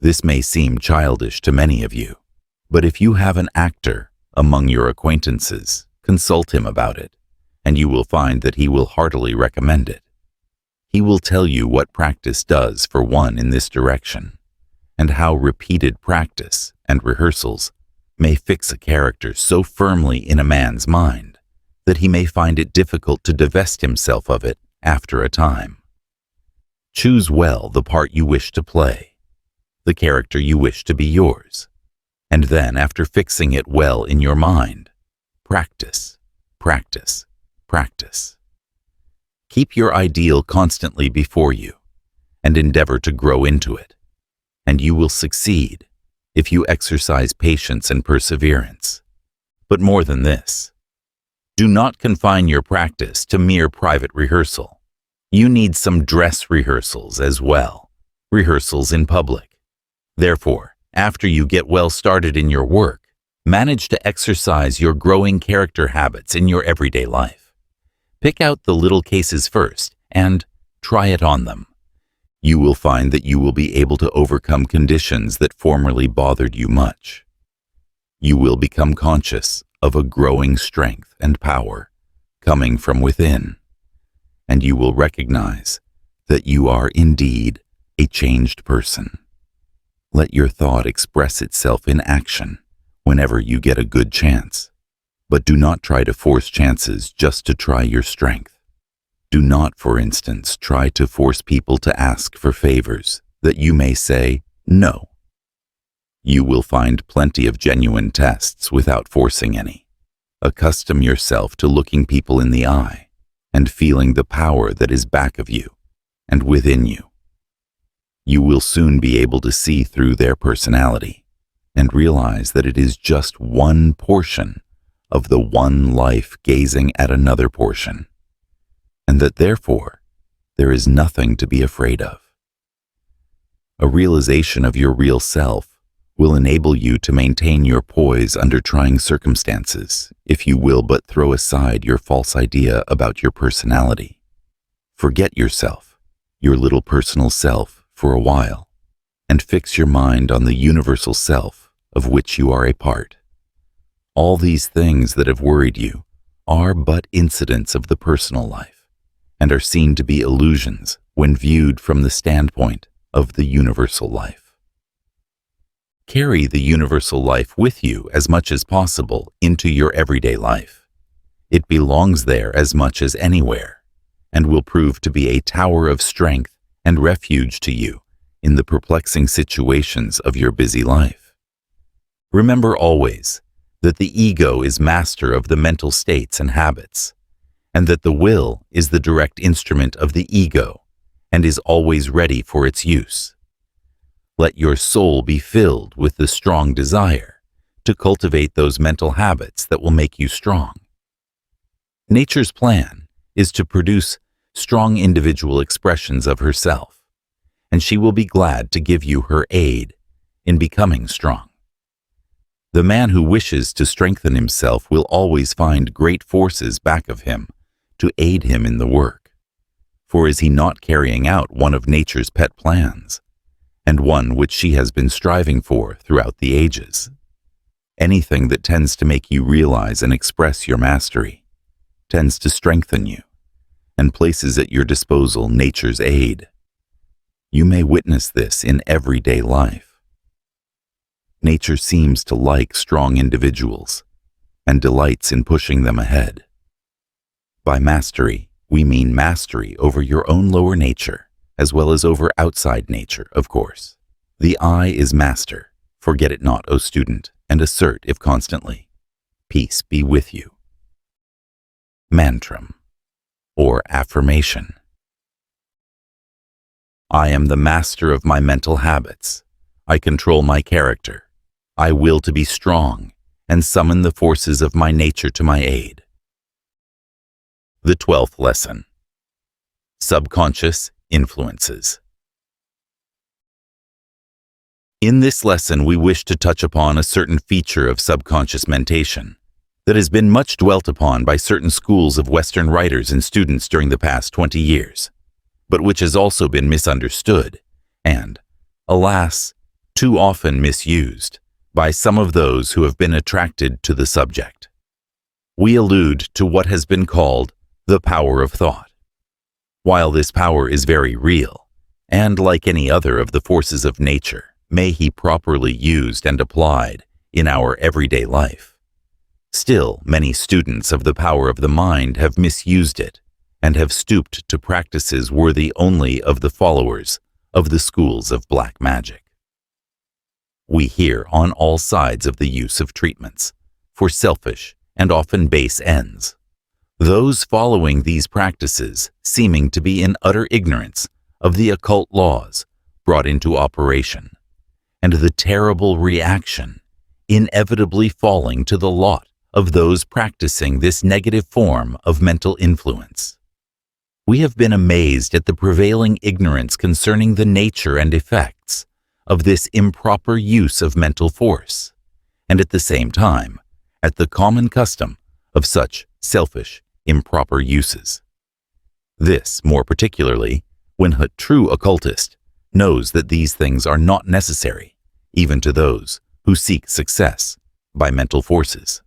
This may seem childish to many of you, but if you have an actor among your acquaintances, consult him about it, and you will find that he will heartily recommend it. He will tell you what practice does for one in this direction, and how repeated practice and rehearsals may fix a character so firmly in a man's mind that he may find it difficult to divest himself of it after a time. Choose well the part you wish to play, the character you wish to be yours, and then, after fixing it well in your mind, practice, practice, practice. Keep your ideal constantly before you, and endeavor to grow into it, and you will succeed if you exercise patience and perseverance. But more than this, do not confine your practice to mere private rehearsal. You need some dress rehearsals as well, rehearsals in public. Therefore, after you get well started in your work, Manage to exercise your growing character habits in your everyday life. Pick out the little cases first and try it on them. You will find that you will be able to overcome conditions that formerly bothered you much. You will become conscious of a growing strength and power coming from within, and you will recognize that you are indeed a changed person. Let your thought express itself in action whenever you get a good chance, but do not try to force chances just to try your strength. Do not, for instance, try to force people to ask for favors that you may say no. You will find plenty of genuine tests without forcing any. Accustom yourself to looking people in the eye and feeling the power that is back of you and within you. You will soon be able to see through their personality and realize that it is just one portion of the one life gazing at another portion, and that therefore there is nothing to be afraid of. A realization of your real self will enable you to maintain your poise under trying circumstances if you will but throw aside your false idea about your personality. Forget yourself, your little personal self, for a while, and fix your mind on the universal self of which you are a part. All these things that have worried you are but incidents of the personal life, and are seen to be illusions when viewed from the standpoint of the universal life. Carry the universal life with you as much as possible into your everyday life. It belongs there as much as anywhere, and will prove to be a tower of strength and refuge to you in the perplexing situations of your busy life. Remember always that the ego is master of the mental states and habits, and that the will is the direct instrument of the ego and is always ready for its use. Let your soul be filled with the strong desire to cultivate those mental habits that will make you strong. Nature's plan is to produce strong individual expressions of herself, and she will be glad to give you her aid in becoming strong. The man who wishes to strengthen himself will always find great forces back of him to aid him in the work. For is he not carrying out one of nature's pet plans, and one which she has been striving for throughout the ages? Anything that tends to make you realize and express your mastery tends to strengthen you, and places at your disposal nature's aid. You may witness this in everyday life. Nature seems to like strong individuals and delights in pushing them ahead. By mastery, we mean mastery over your own lower nature, as well as over outside nature, of course. The I is master. Forget it not, O student, and assert, if constantly. Peace be with you. Mantram, or affirmation. I am the master of my mental habits. I control my character. I will to be strong and summon the forces of my nature to my aid. The 12th lesson. Subconscious influences. In this lesson, we wish to touch upon a certain feature of subconscious mentation that has been much dwelt upon by certain schools of Western writers and students during the past 20 years, but which has also been misunderstood and, alas, too often misused by some of those who have been attracted to the subject. We allude to what has been called the power of thought. While this power is very real, and like any other of the forces of nature, may he properly used and applied in our everyday life, still many students of the power of the mind have misused it and have stooped to practices worthy only of the followers of the schools of black magic. We hear on all sides of the use of treatments for selfish and often base ends, those following these practices seeming to be in utter ignorance of the occult laws brought into operation, and the terrible reaction inevitably falling to the lot of those practicing this negative form of mental influence. We have been amazed at the prevailing ignorance concerning the nature and effects of this improper use of mental force, and at the same time, at the common custom of such selfish, improper uses. This, more particularly, when a true occultist knows that these things are not necessary, even to those who seek success by mental forces.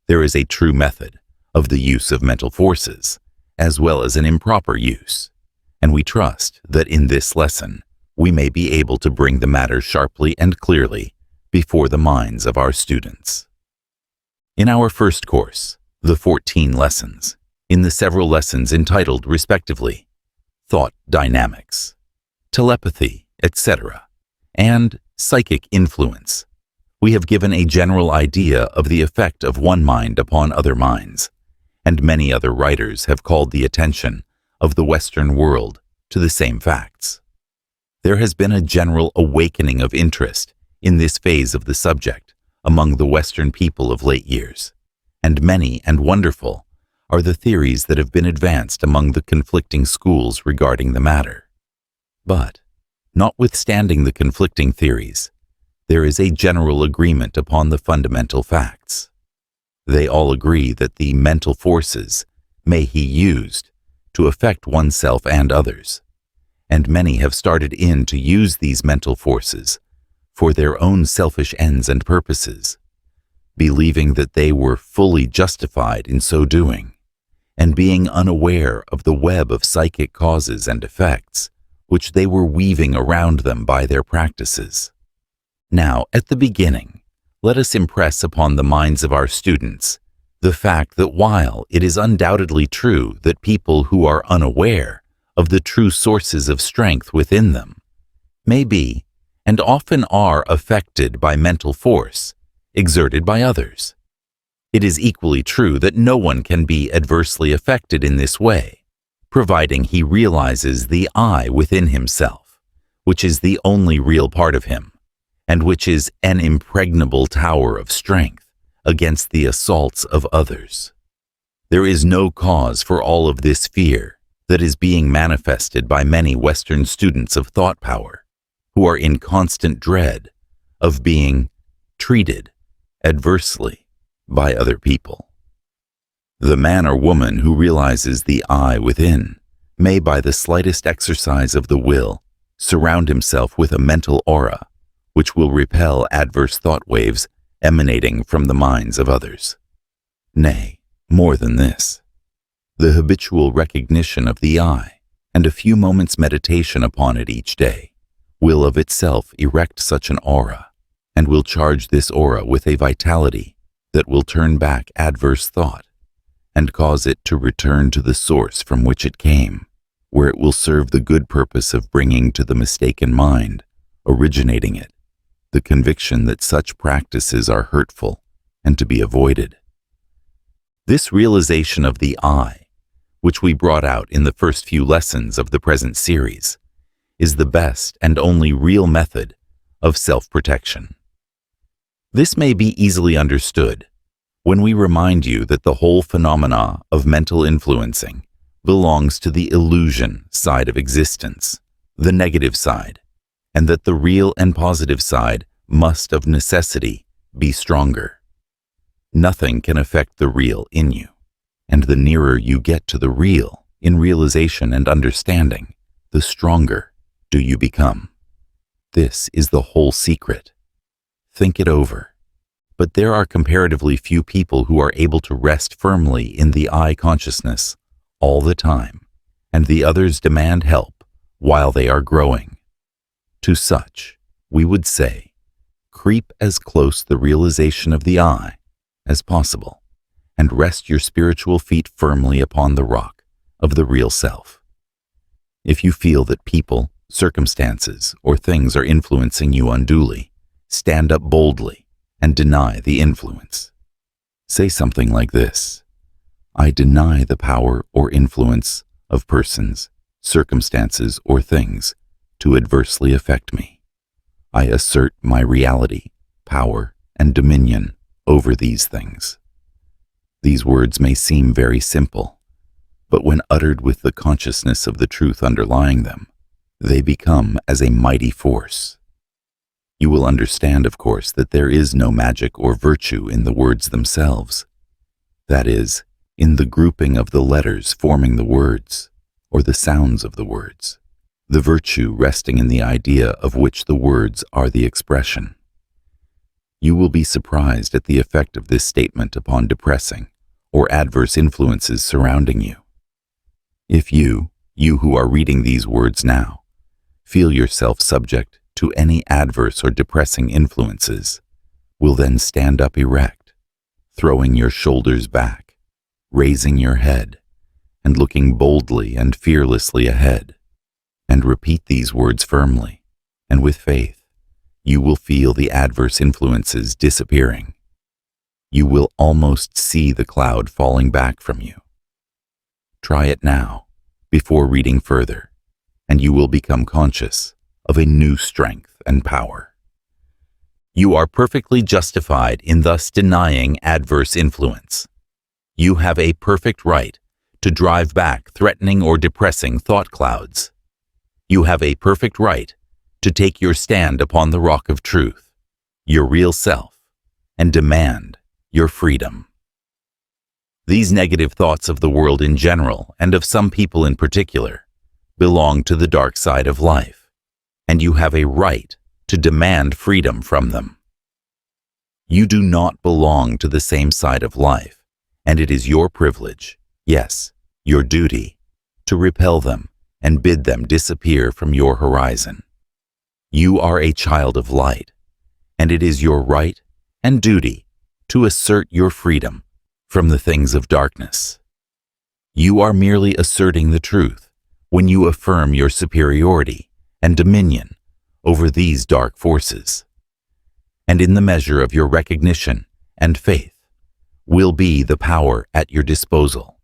There is a true method of the use of mental forces, as well as an improper use, and we trust that in this lesson we may be able to bring the matter sharply and clearly before the minds of our students. In our first course, the 14 lessons, in the several lessons entitled respectively, Thought Dynamics, Telepathy, etc., and Psychic Influence, we have given a general idea of the effect of one mind upon other minds, and many other writers have called the attention of the Western world to the same facts. There has been a general awakening of interest in this phase of the subject among the Western people of late years, and many and wonderful are the theories that have been advanced among the conflicting schools regarding the matter. But, notwithstanding the conflicting theories, there is a general agreement upon the fundamental facts. They all agree that the mental forces may be used to affect oneself and others, and many have started in to use these mental forces for their own selfish ends and purposes, believing that they were fully justified in so doing, and being unaware of the web of psychic causes and effects which they were weaving around them by their practices. Now, at the beginning, let us impress upon the minds of our students the fact that while it is undoubtedly true that people who are unaware of the true sources of strength within them may be, and often are, affected by mental force exerted by others, it is equally true that no one can be adversely affected in this way, providing he realizes the I within himself, which is the only real part of him, and which is an impregnable tower of strength against the assaults of others. There is no cause for all of this fear that is being manifested by many Western students of thought power, who are in constant dread of being treated adversely by other people. The man or woman who realizes the I within may, by the slightest exercise of the will, surround himself with a mental aura which will repel adverse thought waves emanating from the minds of others. Nay, more than this, the habitual recognition of the I and a few moments' meditation upon it each day will of itself erect such an aura, and will charge this aura with a vitality that will turn back adverse thought and cause it to return to the source from which it came, where it will serve the good purpose of bringing to the mistaken mind, originating it, the conviction that such practices are hurtful and to be avoided. This realization of the I, which we brought out in the first few lessons of the present series, is the best and only real method of self-protection. This may be easily understood when we remind you that the whole phenomena of mental influencing belongs to the illusion side of existence, the negative side, and that the real and positive side must of necessity be stronger. Nothing can affect the real in you, and the nearer you get to the real in realization and understanding, the stronger do you become. This is the whole secret. Think it over. But there are comparatively few people who are able to rest firmly in the I consciousness all the time, and the others demand help while they are growing. To such, we would say, creep as close the realization of the I as possible, and rest your spiritual feet firmly upon the rock of the real self. If you feel that people, circumstances, or things are influencing you unduly, stand up boldly and deny the influence. Say something like this: I deny the power or influence of persons, circumstances, or things to adversely affect me. I assert my reality, power, and dominion over these things. These words may seem very simple, but when uttered with the consciousness of the truth underlying them, they become as a mighty force. You will understand, of course, that there is no magic or virtue in the words themselves. That is, in the grouping of the letters forming the words, or the sounds of the words, the virtue resting in the idea of which the words are the expression. You will be surprised at the effect of this statement upon depressing or adverse influences surrounding you. If you who are reading these words now, feel yourself subject to any adverse or depressing influences, will then stand up erect, throwing your shoulders back, raising your head, and looking boldly and fearlessly ahead, and repeat these words firmly, and with faith, you will feel the adverse influences disappearing. You will almost see the cloud falling back from you. Try it now, before reading further, and you will become conscious of a new strength and power. You are perfectly justified in thus denying adverse influence. You have a perfect right to drive back threatening or depressing thought clouds. You have a perfect right to take your stand upon the rock of truth, your real self, and demand your freedom. These negative thoughts of the world in general, and of some people in particular, belong to the dark side of life, and you have a right to demand freedom from them. You do not belong to the same side of life, and it is your privilege, yes, your duty, to repel them and bid them disappear from your horizon. You are a child of light, and it is your right and duty to assert your freedom from the things of darkness. You are merely asserting the truth when you affirm your superiority and dominion over these dark forces. And in the measure of your recognition and faith will be the power at your disposal.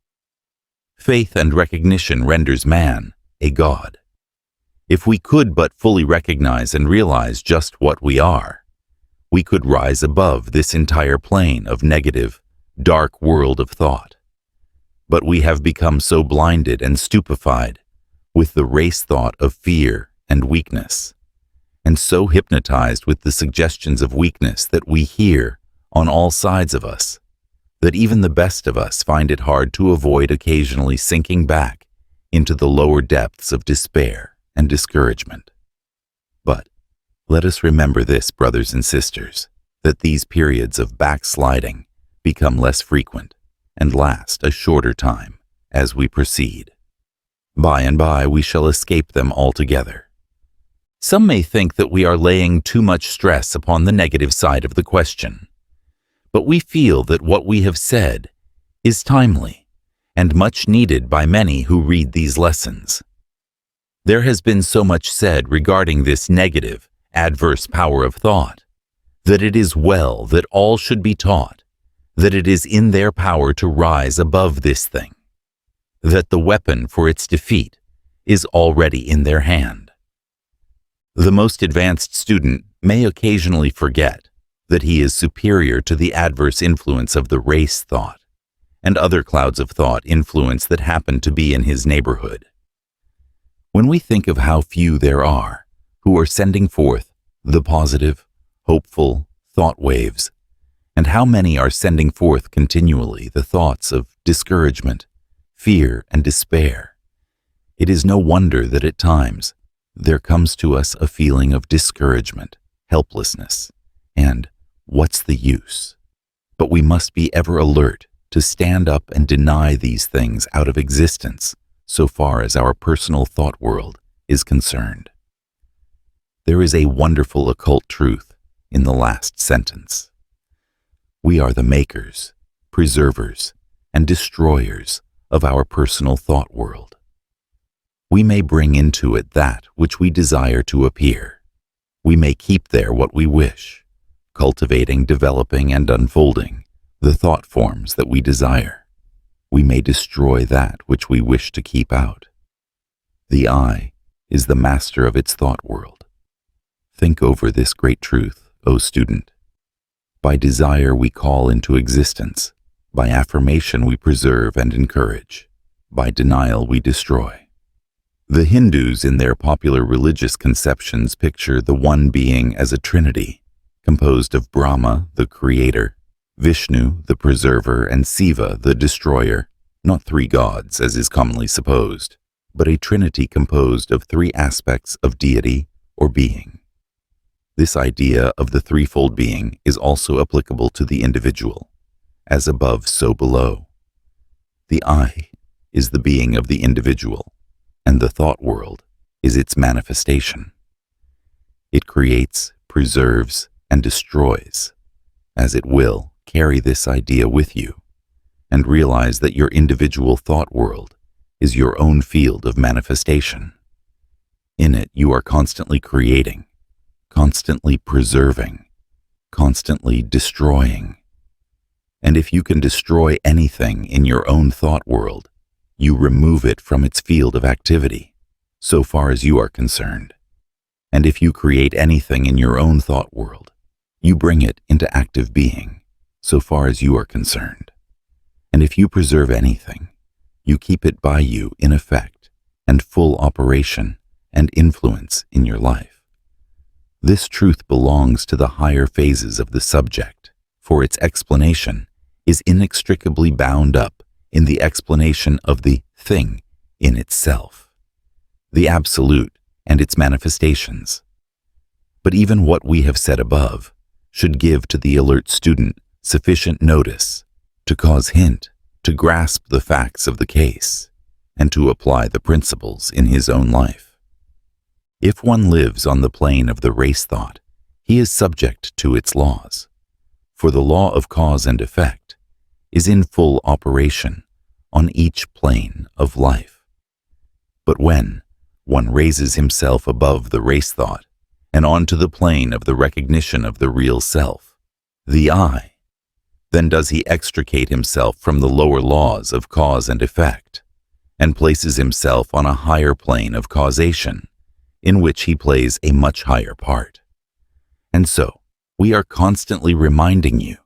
Faith and recognition renders man a god. If we could but fully recognize and realize just what we are, we could rise above this entire plane of negative, dark world of thought. But we have become so blinded and stupefied with the race thought of fear and weakness, and so hypnotized with the suggestions of weakness that we hear on all sides of us, that even the best of us find it hard to avoid occasionally sinking back into the lower depths of despair and discouragement. But let us remember this, brothers and sisters, that these periods of backsliding become less frequent and last a shorter time as we proceed. By and by we shall escape them altogether. Some may think that we are laying too much stress upon the negative side of the question, but we feel that what we have said is timely and much needed by many who read these lessons. There has been so much said regarding this negative, adverse power of thought, that it is well that all should be taught that it is in their power to rise above this thing, that the weapon for its defeat is already in their hand. The most advanced student may occasionally forget that he is superior to the adverse influence of the race thought and other clouds of thought influence that happen to be in his neighborhood. When we think of how few there are who are sending forth the positive, hopeful thought waves, and how many are sending forth continually the thoughts of discouragement, fear, and despair, it is no wonder that at times there comes to us a feeling of discouragement, helplessness, and what's the use? But we must be ever alert to stand up and deny these things out of existence so far as our personal thought world is concerned. There is a wonderful occult truth in the last sentence. We are the makers, preservers, and destroyers of our personal thought world. We may bring into it that which we desire to appear. We may keep there what we wish, cultivating, developing, and unfolding the thought forms that we desire. We may destroy that which we wish to keep out. The I is the master of its thought world. Think over this great truth, O student. By desire we call into existence. By affirmation we preserve and encourage. By denial we destroy. The Hindus in their popular religious conceptions picture the one being as a trinity, composed of Brahma, the creator, Vishnu, the preserver, and Siva, the destroyer, not three gods as is commonly supposed, but a trinity composed of three aspects of deity or being. This idea of the threefold being is also applicable to the individual, as above so below. The I is the being of the individual, and the thought world is its manifestation. It creates, preserves, and destroys, as it will carry this idea with you, and realize that your individual thought world is your own field of manifestation. In it you are constantly creating, constantly preserving, constantly destroying. And if you can destroy anything in your own thought world, you remove it from its field of activity, so far as you are concerned. And if you create anything in your own thought world, you bring it into active being, so far as you are concerned. And if you preserve anything, you keep it by you in effect and full operation and influence in your life. This truth belongs to the higher phases of the subject, for its explanation is inextricably bound up in the explanation of the thing in itself, the absolute and its manifestations. But even what we have said above should give to the alert student sufficient notice to cause hint to grasp the facts of the case and to apply the principles in his own life. If one lives on the plane of the race thought, he is subject to its laws, for the law of cause and effect is in full operation on each plane of life. But when one raises himself above the race thought and onto the plane of the recognition of the real self, the I, then does he extricate himself from the lower laws of cause and effect and places himself on a higher plane of causation in which he plays a much higher part. And so, we are constantly reminding you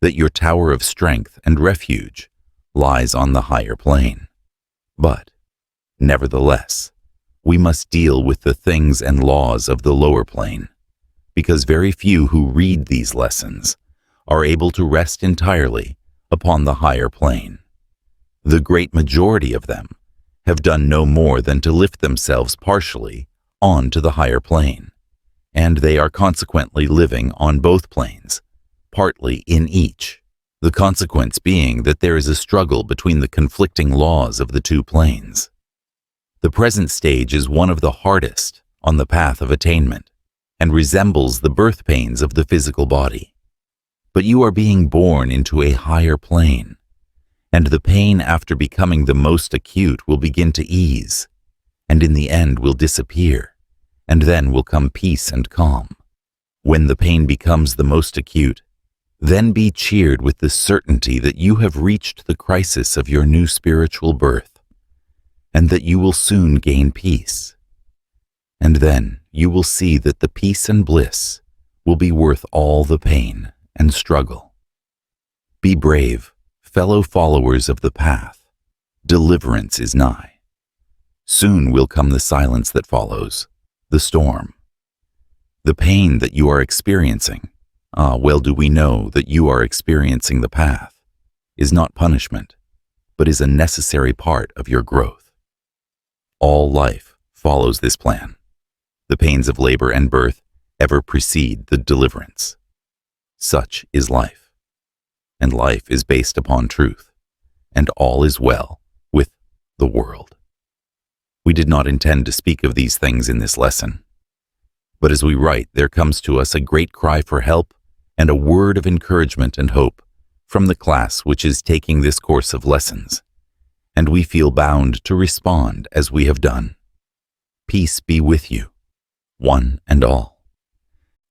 that your tower of strength and refuge lies on the higher plane. But, nevertheless, we must deal with the things and laws of the lower plane, because very few who read these lessons are able to rest entirely upon the higher plane. The great majority of them have done no more than to lift themselves partially on to the higher plane, and they are consequently living on both planes, partly in each, the consequence being that there is a struggle between the conflicting laws of the two planes. The present stage is one of the hardest on the path of attainment and resembles the birth pains of the physical body. But you are being born into a higher plane, and the pain after becoming the most acute will begin to ease, and in the end will disappear, and then will come peace and calm. When the pain becomes the most acute, then be cheered with the certainty that you have reached the crisis of your new spiritual birth, and that you will soon gain peace. And then you will see that the peace and bliss will be worth all the pain and struggle. Be brave, fellow followers of the path. Deliverance is nigh. Soon will come the silence that follows, the storm. The pain that you are experiencing, well do we know that you are experiencing the path, is not punishment, but is a necessary part of your growth. All life follows this plan. The pains of labor and birth ever precede the deliverance. Such is life, and life is based upon truth, and all is well with the world. We did not intend to speak of these things in this lesson, but as we write, there comes to us a great cry for help and a word of encouragement and hope from the class which is taking this course of lessons, and we feel bound to respond as we have done. Peace be with you, one and all.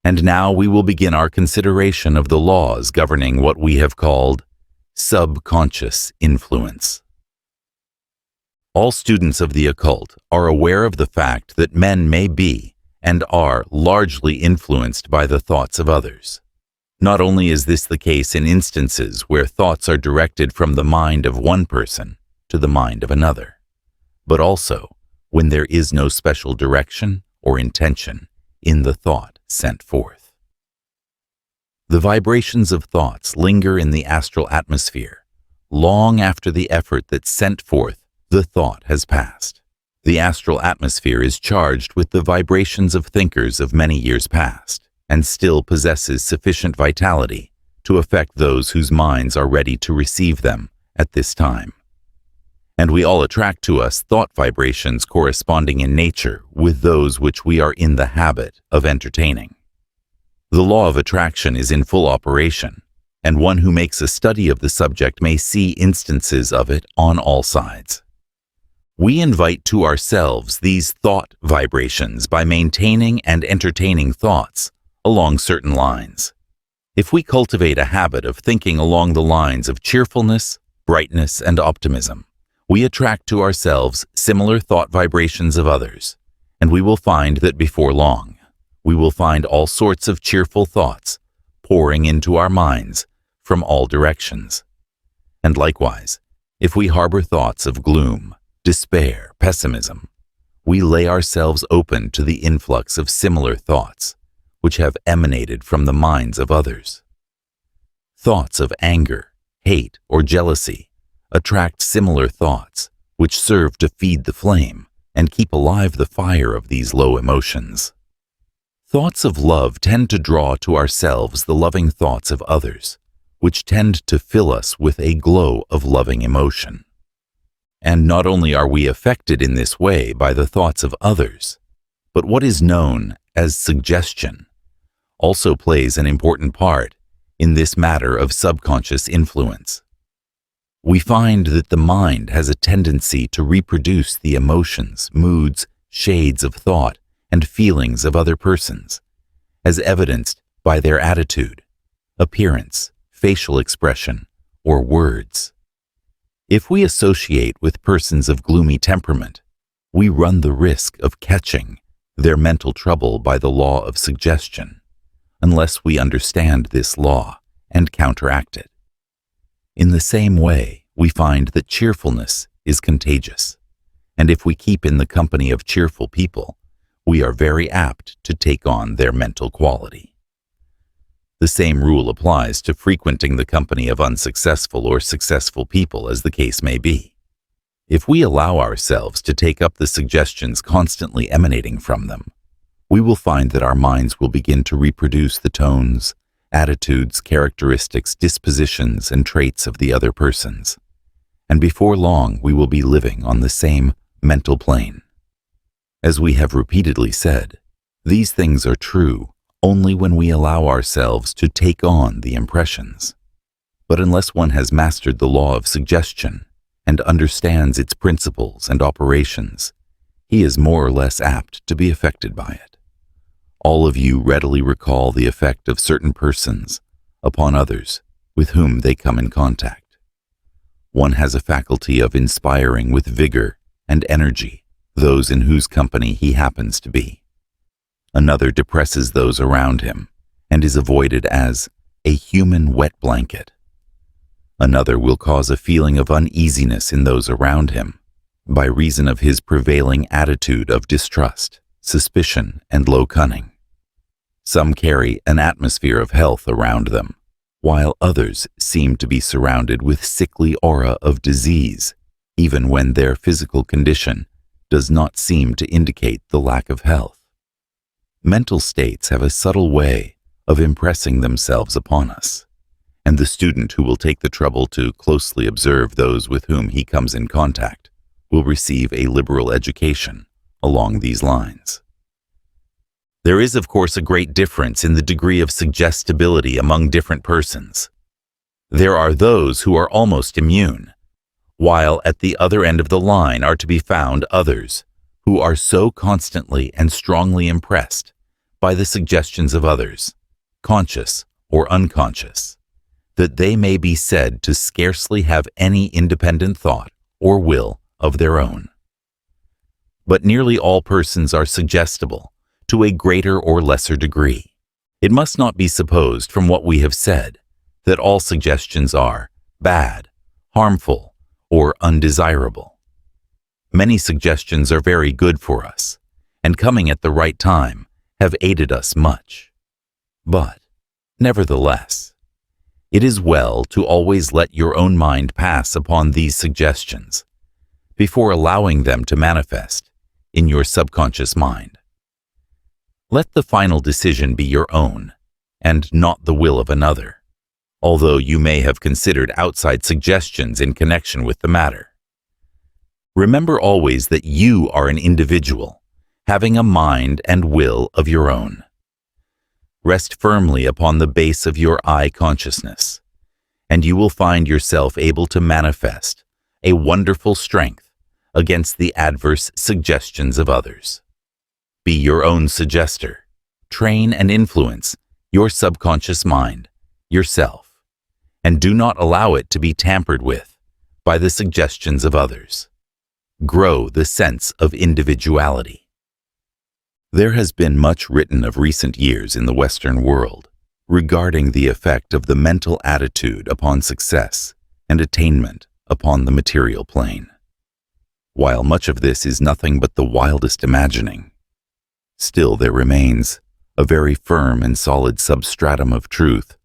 And now we will begin our consideration of the laws governing what we have called subconscious influence. All students of the occult are aware of the fact that men may be and are largely influenced by the thoughts of others. Not only is this the case in instances where thoughts are directed from the mind of one person to the mind of another, but also when there is no special direction or intention in the thought sent forth. The vibrations of thoughts linger in the astral atmosphere long after the effort that sent forth the thought has passed. The astral atmosphere is charged with the vibrations of thinkers of many years past and still possesses sufficient vitality to affect those whose minds are ready to receive them at this time. And we all attract to us thought vibrations corresponding in nature with those which we are in the habit of entertaining. The law of attraction is in full operation, and one who makes a study of the subject may see instances of it on all sides. We invite to ourselves these thought vibrations by maintaining and entertaining thoughts along certain lines. If we cultivate a habit of thinking along the lines of cheerfulness, brightness, and optimism, we attract to ourselves similar thought vibrations of others, and we will find that before long, we will find all sorts of cheerful thoughts pouring into our minds from all directions. And likewise, if we harbor thoughts of gloom, despair, pessimism, we lay ourselves open to the influx of similar thoughts which have emanated from the minds of others. Thoughts of anger, hate, or jealousy attract similar thoughts which serve to feed the flame and keep alive the fire of these low emotions. Thoughts of love tend to draw to ourselves the loving thoughts of others, which tend to fill us with a glow of loving emotion. And not only are we affected in this way by the thoughts of others, but what is known as suggestion also plays an important part in this matter of subconscious influence. We find that the mind has a tendency to reproduce the emotions, moods, shades of thought, and feelings of other persons, as evidenced by their attitude, appearance, facial expression, or words. If we associate with persons of gloomy temperament, we run the risk of catching their mental trouble by the law of suggestion, unless we understand this law and counteract it. In the same way, we find that cheerfulness is contagious, and if we keep in the company of cheerful people, we are very apt to take on their mental quality. The same rule applies to frequenting the company of unsuccessful or successful people, as the case may be. If we allow ourselves to take up the suggestions constantly emanating from them, we will find that our minds will begin to reproduce the tones, attitudes, characteristics, dispositions, and traits of the other persons, and before long we will be living on the same mental plane. As we have repeatedly said, these things are true only when we allow ourselves to take on the impressions. But unless one has mastered the law of suggestion and understands its principles and operations, he is more or less apt to be affected by it. All of you readily recall the effect of certain persons upon others with whom they come in contact. One has a faculty of inspiring with vigor and energy those in whose company he happens to be. Another depresses those around him and is avoided as a human wet blanket. Another will cause a feeling of uneasiness in those around him by reason of his prevailing attitude of distrust, suspicion, and low cunning. Some carry an atmosphere of health around them, while others seem to be surrounded with sickly aura of disease, even when their physical condition does not seem to indicate the lack of health. Mental states have a subtle way of impressing themselves upon us, and the student who will take the trouble to closely observe those with whom he comes in contact will receive a liberal education along these lines. There is, of course, a great difference in the degree of suggestibility among different persons. There are those who are almost immune, while at the other end of the line are to be found others who are so constantly and strongly impressed by the suggestions of others, conscious or unconscious, that they may be said to scarcely have any independent thought or will of their own. But nearly all persons are suggestible to a greater or lesser degree. It must not be supposed from what we have said that all suggestions are bad, harmful, or undesirable. Many suggestions are very good for us, and coming at the right time have aided us much. But, nevertheless, it is well to always let your own mind pass upon these suggestions before allowing them to manifest in your subconscious mind. Let the final decision be your own and not the will of another, although you may have considered outside suggestions in connection with the matter. Remember always that you are an individual, having a mind and will of your own. Rest firmly upon the base of your I consciousness, and you will find yourself able to manifest a wonderful strength against the adverse suggestions of others. Be your own suggester. Train and influence your subconscious mind, yourself, and do not allow it to be tampered with by the suggestions of others. Grow the sense of individuality. There has been much written of recent years in the Western world regarding the effect of the mental attitude upon success and attainment upon the material plane. While much of this is nothing but the wildest imagining, still there remains a very firm and solid substratum of truth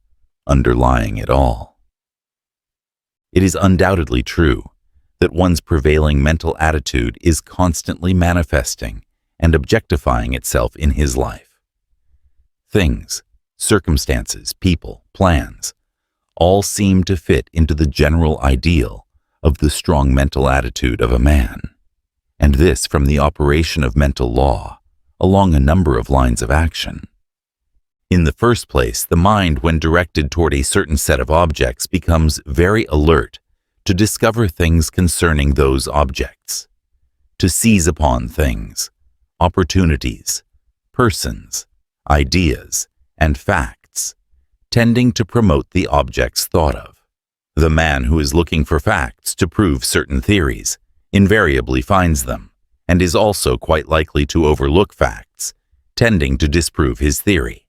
underlying it all. It is undoubtedly true that one's prevailing mental attitude is constantly manifesting and objectifying itself in his life. Things, circumstances, people, plans, all seem to fit into the general ideal of the strong mental attitude of a man, and this from the operation of mental law along a number of lines of action. In the first place, the mind, when directed toward a certain set of objects, becomes very alert to discover things concerning those objects, to seize upon things, opportunities, persons, ideas, and facts, tending to promote the objects thought of. The man who is looking for facts to prove certain theories invariably finds them, and is also quite likely to overlook facts, tending to disprove his theory.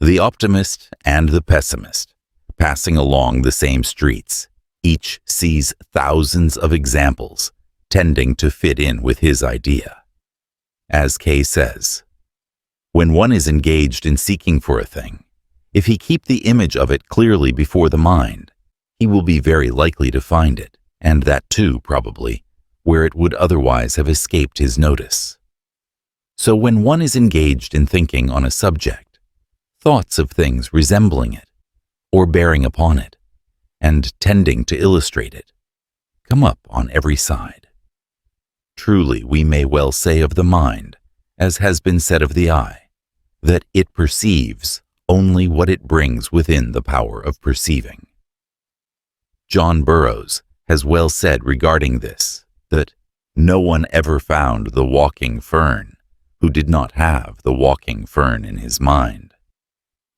The optimist and the pessimist, passing along the same streets, each sees thousands of examples tending to fit in with his idea. As Kay says, when one is engaged in seeking for a thing, if he keep the image of it clearly before the mind, he will be very likely to find it, and that too, probably, where it would otherwise have escaped his notice. So when one is engaged in thinking on a subject, thoughts of things resembling it, or bearing upon it, and tending to illustrate it, come up on every side. Truly, we may well say of the mind, as has been said of the eye, that it perceives only what it brings within the power of perceiving. John Burroughs has well said regarding this, that no one ever found the walking fern who did not have the walking fern in his mind.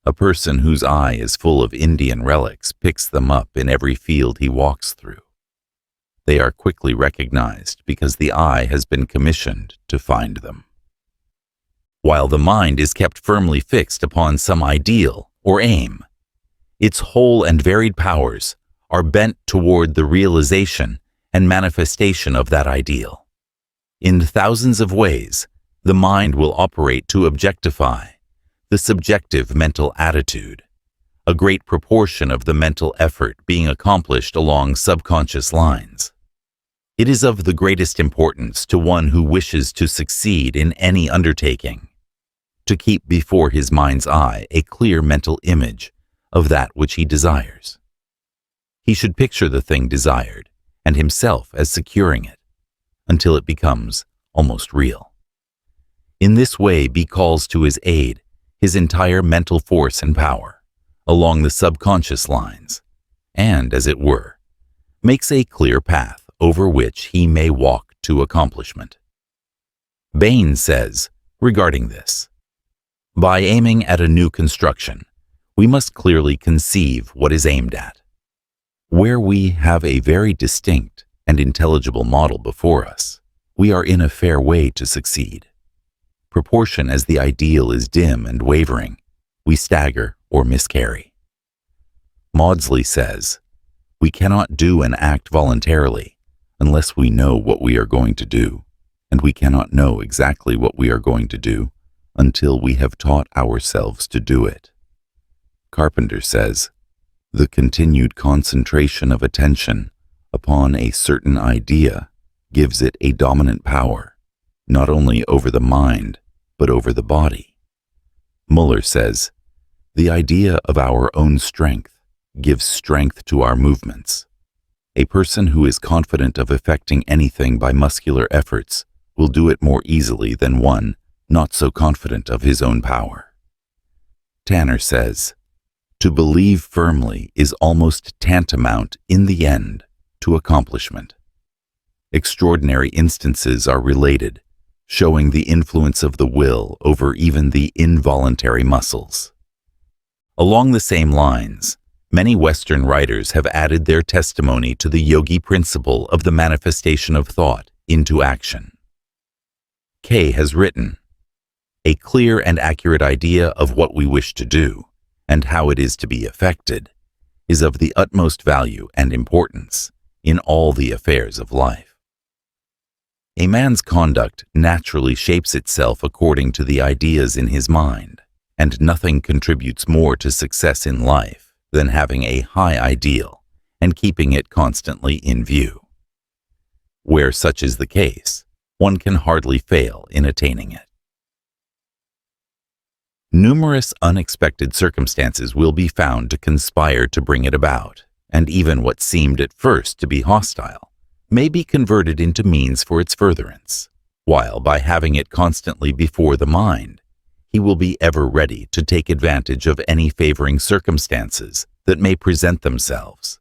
A person whose eye is full of Indian relics picks them up in every field he walks through. They are quickly recognized because the eye has been commissioned to find them. While the mind is kept firmly fixed upon some ideal or aim, its whole and varied powers are bent toward the realization and manifestation of that ideal. In thousands of ways, the mind will operate to objectify the subjective mental attitude, a great proportion of the mental effort being accomplished along subconscious lines. It is of the greatest importance to one who wishes to succeed in any undertaking to keep before his mind's eye a clear mental image of that which he desires. He should picture the thing desired and himself as securing it until it becomes almost real. In this way, B calls to his aid his entire mental force and power along the subconscious lines, and, as it were, makes a clear path over which he may walk to accomplishment. Bain says, regarding this, by aiming at a new construction, we must clearly conceive what is aimed at. Where we have a very distinct and intelligible model before us, we are in a fair way to succeed. Proportion as the ideal is dim and wavering, we stagger or miscarry. Maudsley says, we cannot do an act voluntarily unless we know what we are going to do, and we cannot know exactly what we are going to do until we have taught ourselves to do it. Carpenter says, "The continued concentration of attention upon a certain idea gives it a dominant power, not only over the mind, but over the body." Muller says, "The idea of our own strength gives strength to our movements. A person who is confident of effecting anything by muscular efforts will do it more easily than one not so confident of his own power." Tanner says, "To believe firmly is almost tantamount in the end to accomplishment." Extraordinary instances are related, showing the influence of the will over even the involuntary muscles. Along the same lines, many Western writers have added their testimony to the yogi principle of the manifestation of thought into action. Kay has written, "A clear and accurate idea of what we wish to do, and how it is to be effected, is of the utmost value and importance in all the affairs of life. A man's conduct naturally shapes itself according to the ideas in his mind, and nothing contributes more to success in life than having a high ideal and keeping it constantly in view. Where such is the case, one can hardly fail in attaining it." Numerous unexpected circumstances will be found to conspire to bring it about, and even what seemed at first to be hostile may be converted into means for its furtherance, while by having it constantly before the mind, he will be ever ready to take advantage of any favoring circumstances that may present themselves.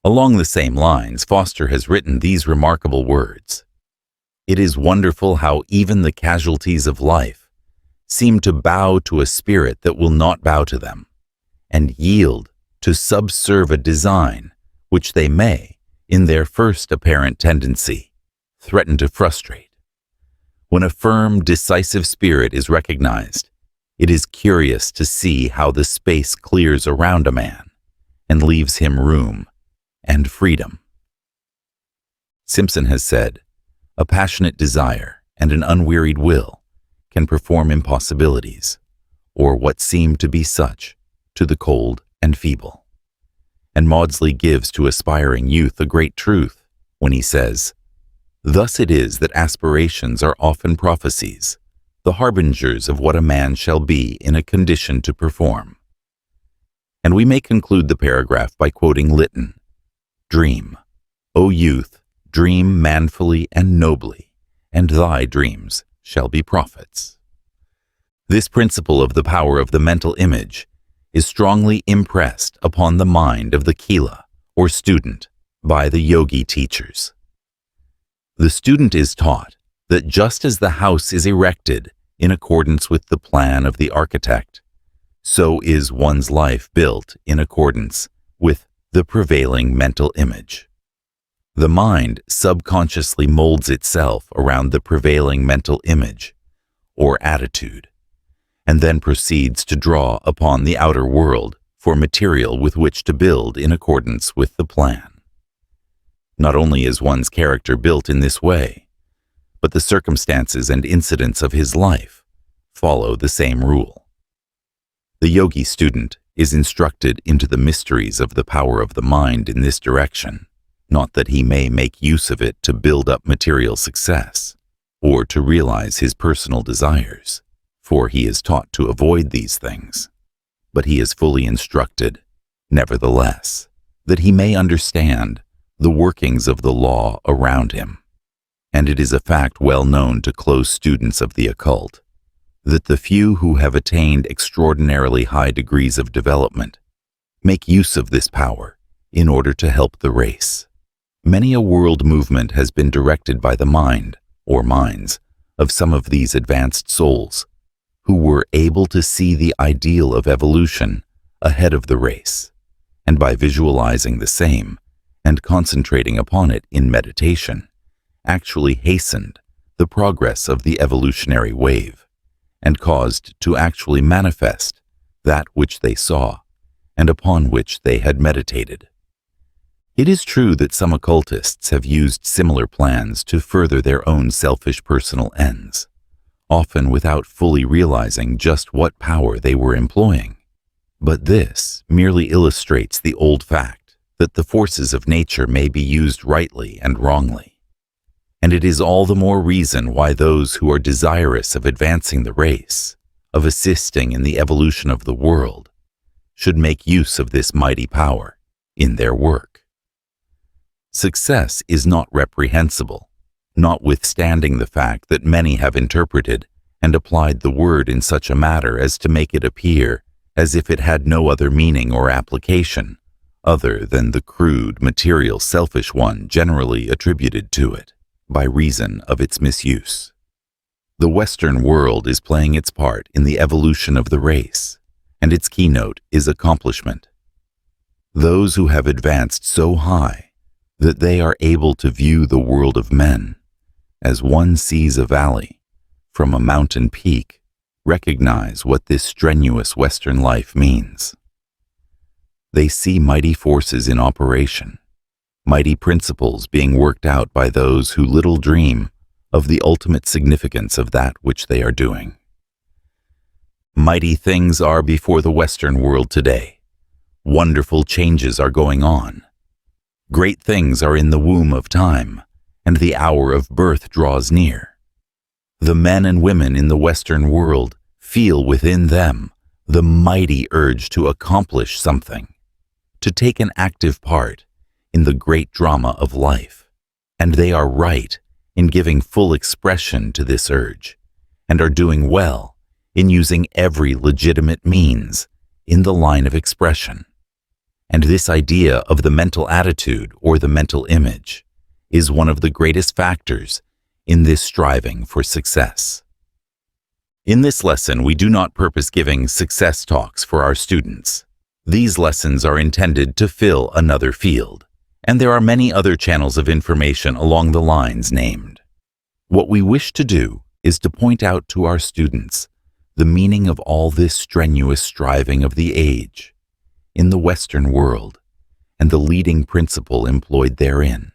Along the same lines, Foster has written these remarkable words, "It is wonderful how even the casualties of life seem to bow to a spirit that will not bow to them, and yield to subserve a design which they may, in their first apparent tendency, threaten to frustrate. When a firm, decisive spirit is recognized, it is curious to see how the space clears around a man and leaves him room and freedom." Simpson has said, "A passionate desire and an unwearied will can perform impossibilities, or what seem to be such, to the cold and feeble." And Maudsley gives to aspiring youth a great truth when he says, "Thus it is that aspirations are often prophecies, the harbingers of what a man shall be in a condition to perform." And we may conclude the paragraph by quoting Lytton, "Dream, O youth, dream manfully and nobly, and thy dreams shall be prophets." This principle of the power of the mental image is strongly impressed upon the mind of the Kila, or student, by the yogi teachers. The student is taught that just as the house is erected in accordance with the plan of the architect, so is one's life built in accordance with the prevailing mental image. The mind subconsciously molds itself around the prevailing mental image, or attitude, and then proceeds to draw upon the outer world for material with which to build in accordance with the plan. Not only is one's character built in this way, but the circumstances and incidents of his life follow the same rule. The yogi student is instructed into the mysteries of the power of the mind in this direction, not that he may make use of it to build up material success, or to realize his personal desires, for he is taught to avoid these things, but he is fully instructed, nevertheless, that he may understand the workings of the law around him. And it is a fact well known to close students of the occult, that the few who have attained extraordinarily high degrees of development make use of this power in order to help the race. Many a world movement has been directed by the mind, or minds, of some of these advanced souls, who were able to see the ideal of evolution ahead of the race, and by visualizing the same and concentrating upon it in meditation, actually hastened the progress of the evolutionary wave, and caused to actually manifest that which they saw and upon which they had meditated. It is true that some occultists have used similar plans to further their own selfish personal ends, often without fully realizing just what power they were employing. But this merely illustrates the old fact that the forces of nature may be used rightly and wrongly. And it is all the more reason why those who are desirous of advancing the race, of assisting in the evolution of the world, should make use of this mighty power in their work. Success is not reprehensible, notwithstanding the fact that many have interpreted and applied the word in such a manner as to make it appear as if it had no other meaning or application other than the crude, material, selfish one generally attributed to it by reason of its misuse. The Western world is playing its part in the evolution of the race, and its keynote is accomplishment. Those who have advanced so high that they are able to view the world of men as one sees a valley from a mountain peak recognize what this strenuous Western life means. They see mighty forces in operation, mighty principles being worked out by those who little dream of the ultimate significance of that which they are doing. Mighty things are before the Western world today. Wonderful changes are going on. Great things are in the womb of time, and the hour of birth draws near. The men and women in the Western world feel within them the mighty urge to accomplish something, to take an active part in the great drama of life, and they are right in giving full expression to this urge, and are doing well in using every legitimate means in the line of expression. And this idea of the mental attitude or the mental image is one of the greatest factors in this striving for success. In this lesson, we do not purpose giving success talks for our students. These lessons are intended to fill another field, and there are many other channels of information along the lines named. What we wish to do is to point out to our students the meaning of all this strenuous striving of the age in the Western world, and the leading principle employed therein.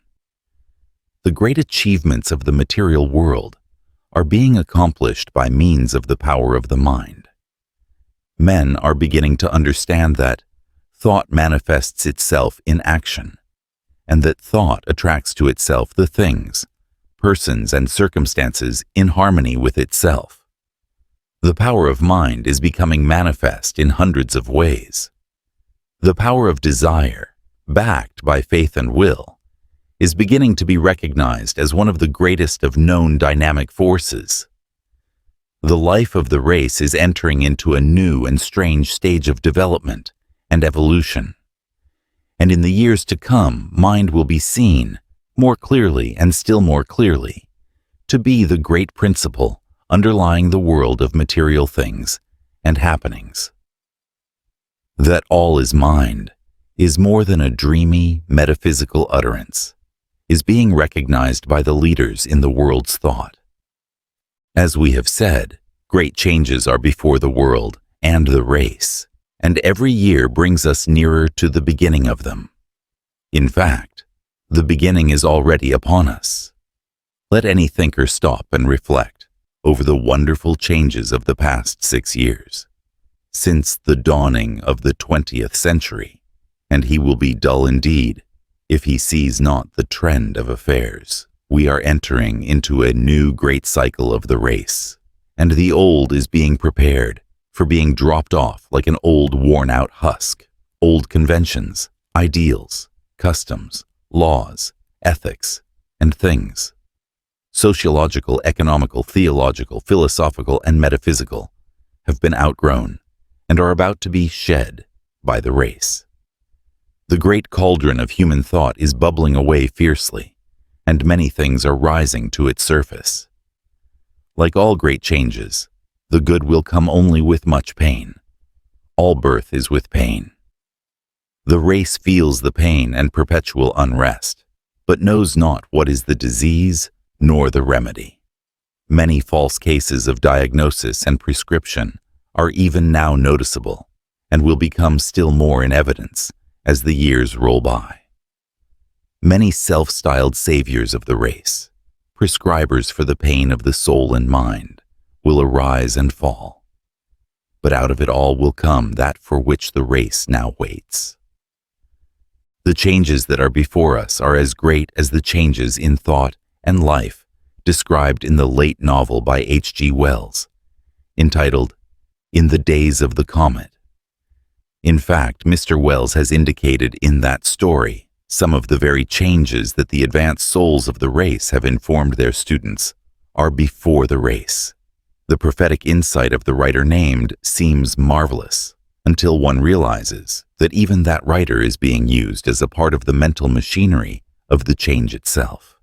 The great achievements of the material world are being accomplished by means of the power of the mind. Men are beginning to understand that thought manifests itself in action, and that thought attracts to itself the things, persons, and circumstances in harmony with itself. The power of mind is becoming manifest in hundreds of ways. The power of desire, backed by faith and will, is beginning to be recognized as one of the greatest of known dynamic forces. The life of the race is entering into a new and strange stage of development and evolution. And in the years to come, mind will be seen, more clearly and still more clearly, to be the great principle underlying the world of material things and happenings. That all is mind is more than a dreamy, metaphysical utterance, is being recognized by the leaders in the world's thought. As we have said, great changes are before the world and the race, and every year brings us nearer to the beginning of them. In fact, the beginning is already upon us. Let any thinker stop and reflect over the wonderful changes of the past 6 years. Since the dawning of the 20th century, and he will be dull indeed if he sees not the trend of affairs. We are entering into a new great cycle of the race, and the old is being prepared for being dropped off like an old worn-out husk. Old conventions, ideals, customs, laws, ethics, and things. Sociological, economical, theological, philosophical, and metaphysical have been outgrown and are about to be shed by the race. The great cauldron of human thought is bubbling away fiercely, and many things are rising to its surface. Like all great changes, the good will come only with much pain. All birth is with pain. The race feels the pain and perpetual unrest, but knows not what is the disease nor the remedy. Many false cases of diagnosis and prescription are even now noticeable, and will become still more in evidence as the years roll by. Many self-styled saviors of the race, prescribers for the pain of the soul and mind, will arise and fall. But out of it all will come that for which the race now waits. The changes that are before us are as great as the changes in thought and life described in the late novel by H.G. Wells, entitled In the Days of the Comet. In fact, Mr. Wells has indicated in that story some of the very changes that the advanced souls of the race have informed their students are before the race. The prophetic insight of the writer named seems marvelous, until one realizes that even that writer is being used as a part of the mental machinery of the change itself.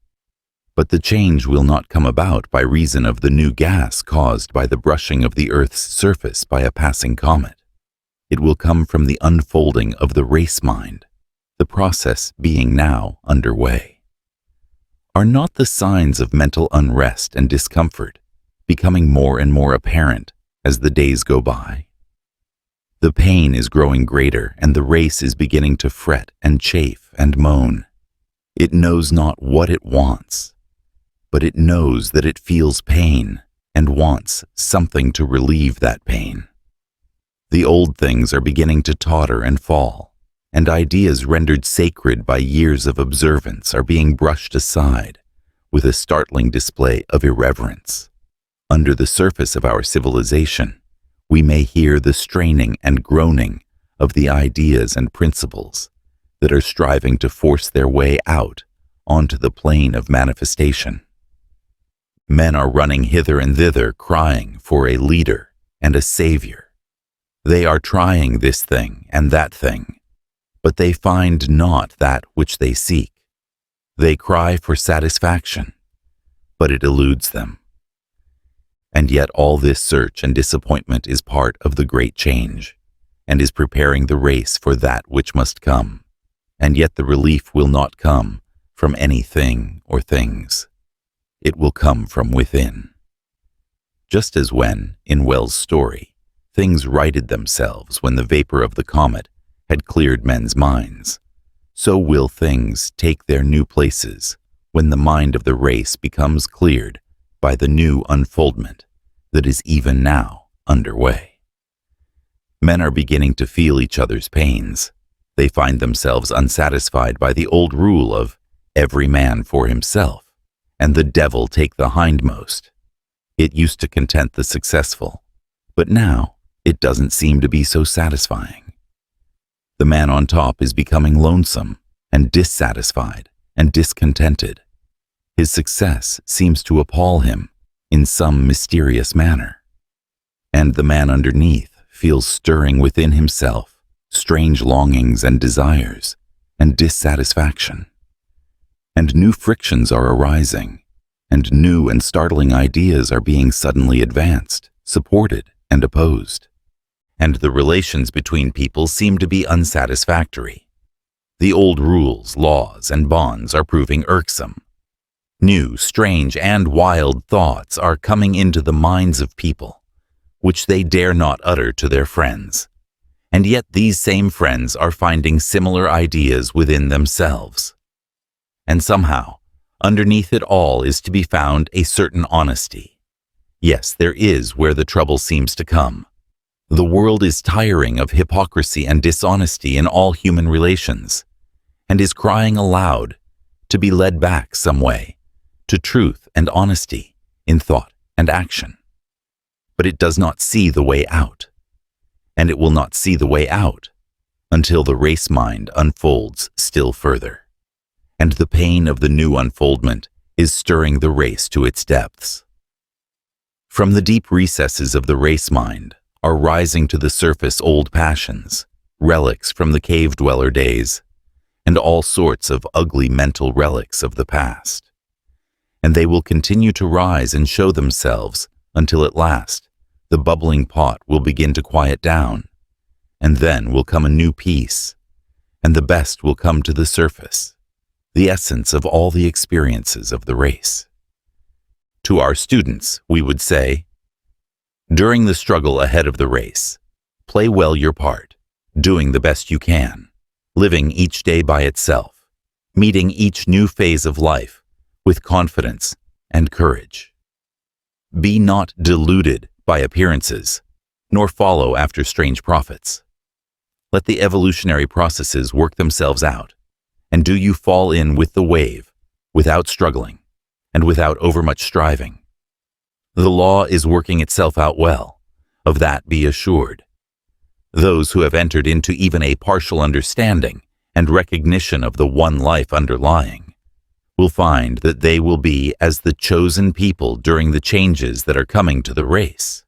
But the change will not come about by reason of the new gas caused by the brushing of the Earth's surface by a passing comet. It will come from the unfolding of the race mind, the process being now underway. Are not the signs of mental unrest and discomfort becoming more and more apparent as the days go by? The pain is growing greater, and the race is beginning to fret and chafe and moan. It knows not what it wants, but it knows that it feels pain and wants something to relieve that pain. The old things are beginning to totter and fall, and ideas rendered sacred by years of observance are being brushed aside with a startling display of irreverence. Under the surface of our civilization, we may hear the straining and groaning of the ideas and principles that are striving to force their way out onto the plane of manifestation. Men are running hither and thither crying for a leader and a savior. They are trying this thing and that thing, but they find not that which they seek. They cry for satisfaction, but it eludes them. And yet all this search and disappointment is part of the great change, and is preparing the race for that which must come. And yet the relief will not come from anything or things. It will come from within. Just as when, in Wells' story, things righted themselves when the vapor of the comet had cleared men's minds, so will things take their new places when the mind of the race becomes cleared by the new unfoldment that is even now underway. Men are beginning to feel each other's pains. They find themselves unsatisfied by the old rule of every man for himself, and the devil take the hindmost. It used to content the successful, but now it doesn't seem to be so satisfying. The man on top is becoming lonesome and dissatisfied and discontented. His success seems to appall him in some mysterious manner. And the man underneath feels stirring within himself strange longings and desires and dissatisfaction. And new frictions are arising, and new and startling ideas are being suddenly advanced, supported, and opposed. And the relations between people seem to be unsatisfactory. The old rules, laws, and bonds are proving irksome. New, strange, and wild thoughts are coming into the minds of people, which they dare not utter to their friends. And yet these same friends are finding similar ideas within themselves. And somehow, underneath it all is to be found a certain honesty. Yes, there is where the trouble seems to come. The world is tiring of hypocrisy and dishonesty in all human relations, and is crying aloud to be led back some way to truth and honesty in thought and action. But it does not see the way out, and it will not see the way out until the race mind unfolds still further. And the pain of the new unfoldment is stirring the race to its depths. From the deep recesses of the race mind are rising to the surface old passions, relics from the cave-dweller days, and all sorts of ugly mental relics of the past. And they will continue to rise and show themselves until at last the bubbling pot will begin to quiet down, and then will come a new peace, and the best will come to the surface, the essence of all the experiences of the race. To our students, we would say, during the struggle ahead of the race, play well your part, doing the best you can, living each day by itself, meeting each new phase of life with confidence and courage. Be not deluded by appearances, nor follow after strange prophets. Let the evolutionary processes work themselves out, and do you fall in with the wave, without struggling, and without overmuch striving. The law is working itself out well, of that be assured. Those who have entered into even a partial understanding and recognition of the one life underlying will find that they will be as the chosen people during the changes that are coming to the race.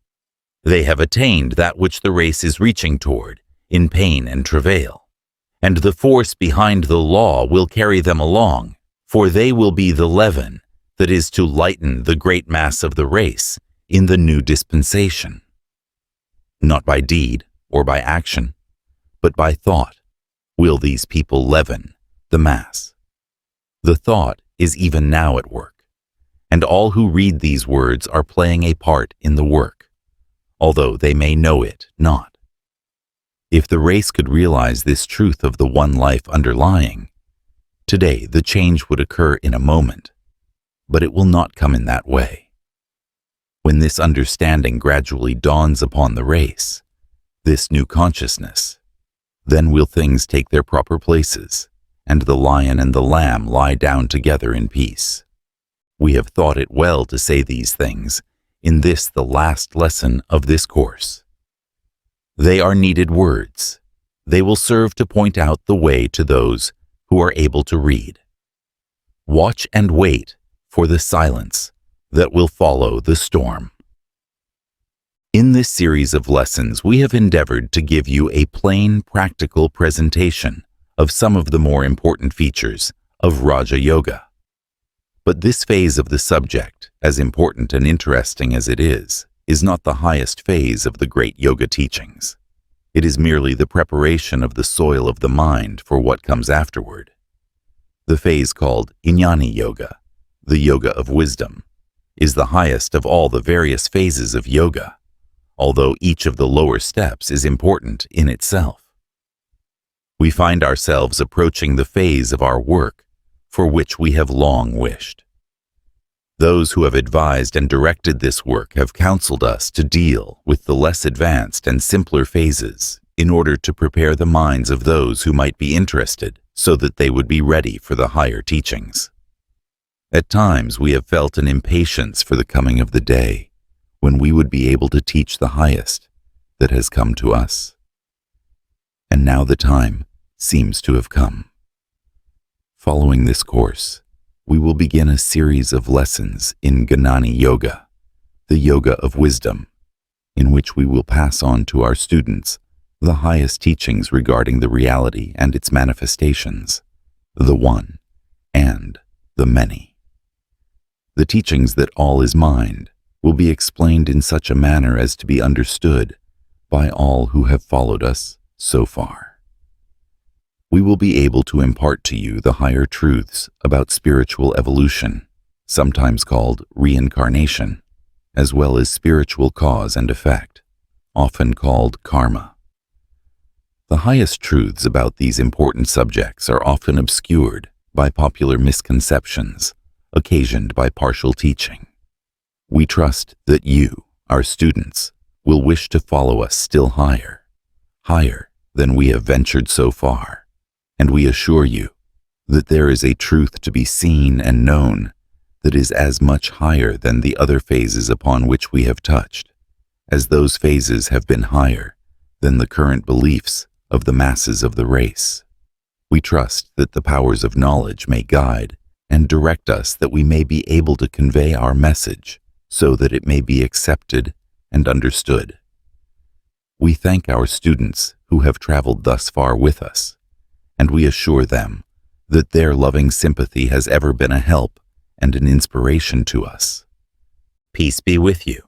They have attained that which the race is reaching toward in pain and travail, and the force behind the law will carry them along, for they will be the leaven that is to lighten the great mass of the race in the new dispensation. Not by deed or by action, but by thought will these people leaven the mass. The thought is even now at work, and all who read these words are playing a part in the work, although they may know it not. If the race could realize this truth of the one life underlying, today the change would occur in a moment, but it will not come in that way. When this understanding gradually dawns upon the race, this new consciousness, then will things take their proper places, and the lion and the lamb lie down together in peace. We have thought it well to say these things in this, the last lesson of this course. They are needed words. They will serve to point out the way to those who are able to read. Watch and wait for the silence that will follow the storm. In this series of lessons, we have endeavored to give you a plain, practical presentation of some of the more important features of Raja Yoga. But this phase of the subject, as important and interesting as it is not the highest phase of the great yoga teachings. It is merely the preparation of the soil of the mind for what comes afterward. The phase called Jnana Yoga, the yoga of wisdom, is the highest of all the various phases of yoga, although each of the lower steps is important in itself. We find ourselves approaching the phase of our work for which we have long wished. Those who have advised and directed this work have counseled us to deal with the less advanced and simpler phases in order to prepare the minds of those who might be interested so that they would be ready for the higher teachings. At times we have felt an impatience for the coming of the day when we would be able to teach the highest that has come to us. And now the time seems to have come. Following this course, we will begin a series of lessons in Jnana Yoga, the yoga of wisdom, in which we will pass on to our students the highest teachings regarding the reality and its manifestations, the one and the many. The teachings that all is mind will be explained in such a manner as to be understood by all who have followed us so far. We will be able to impart to you the higher truths about spiritual evolution, sometimes called reincarnation, as well as spiritual cause and effect, often called karma. The highest truths about these important subjects are often obscured by popular misconceptions occasioned by partial teaching. We trust that you, our students, will wish to follow us still higher than we have ventured so far. And we assure you that there is a truth to be seen and known that is as much higher than the other phases upon which we have touched, as those phases have been higher than the current beliefs of the masses of the race. We trust that the powers of knowledge may guide and direct us, that we may be able to convey our message so that it may be accepted and understood. We thank our students who have traveled thus far with us, and we assure them that their loving sympathy has ever been a help and an inspiration to us. Peace be with you.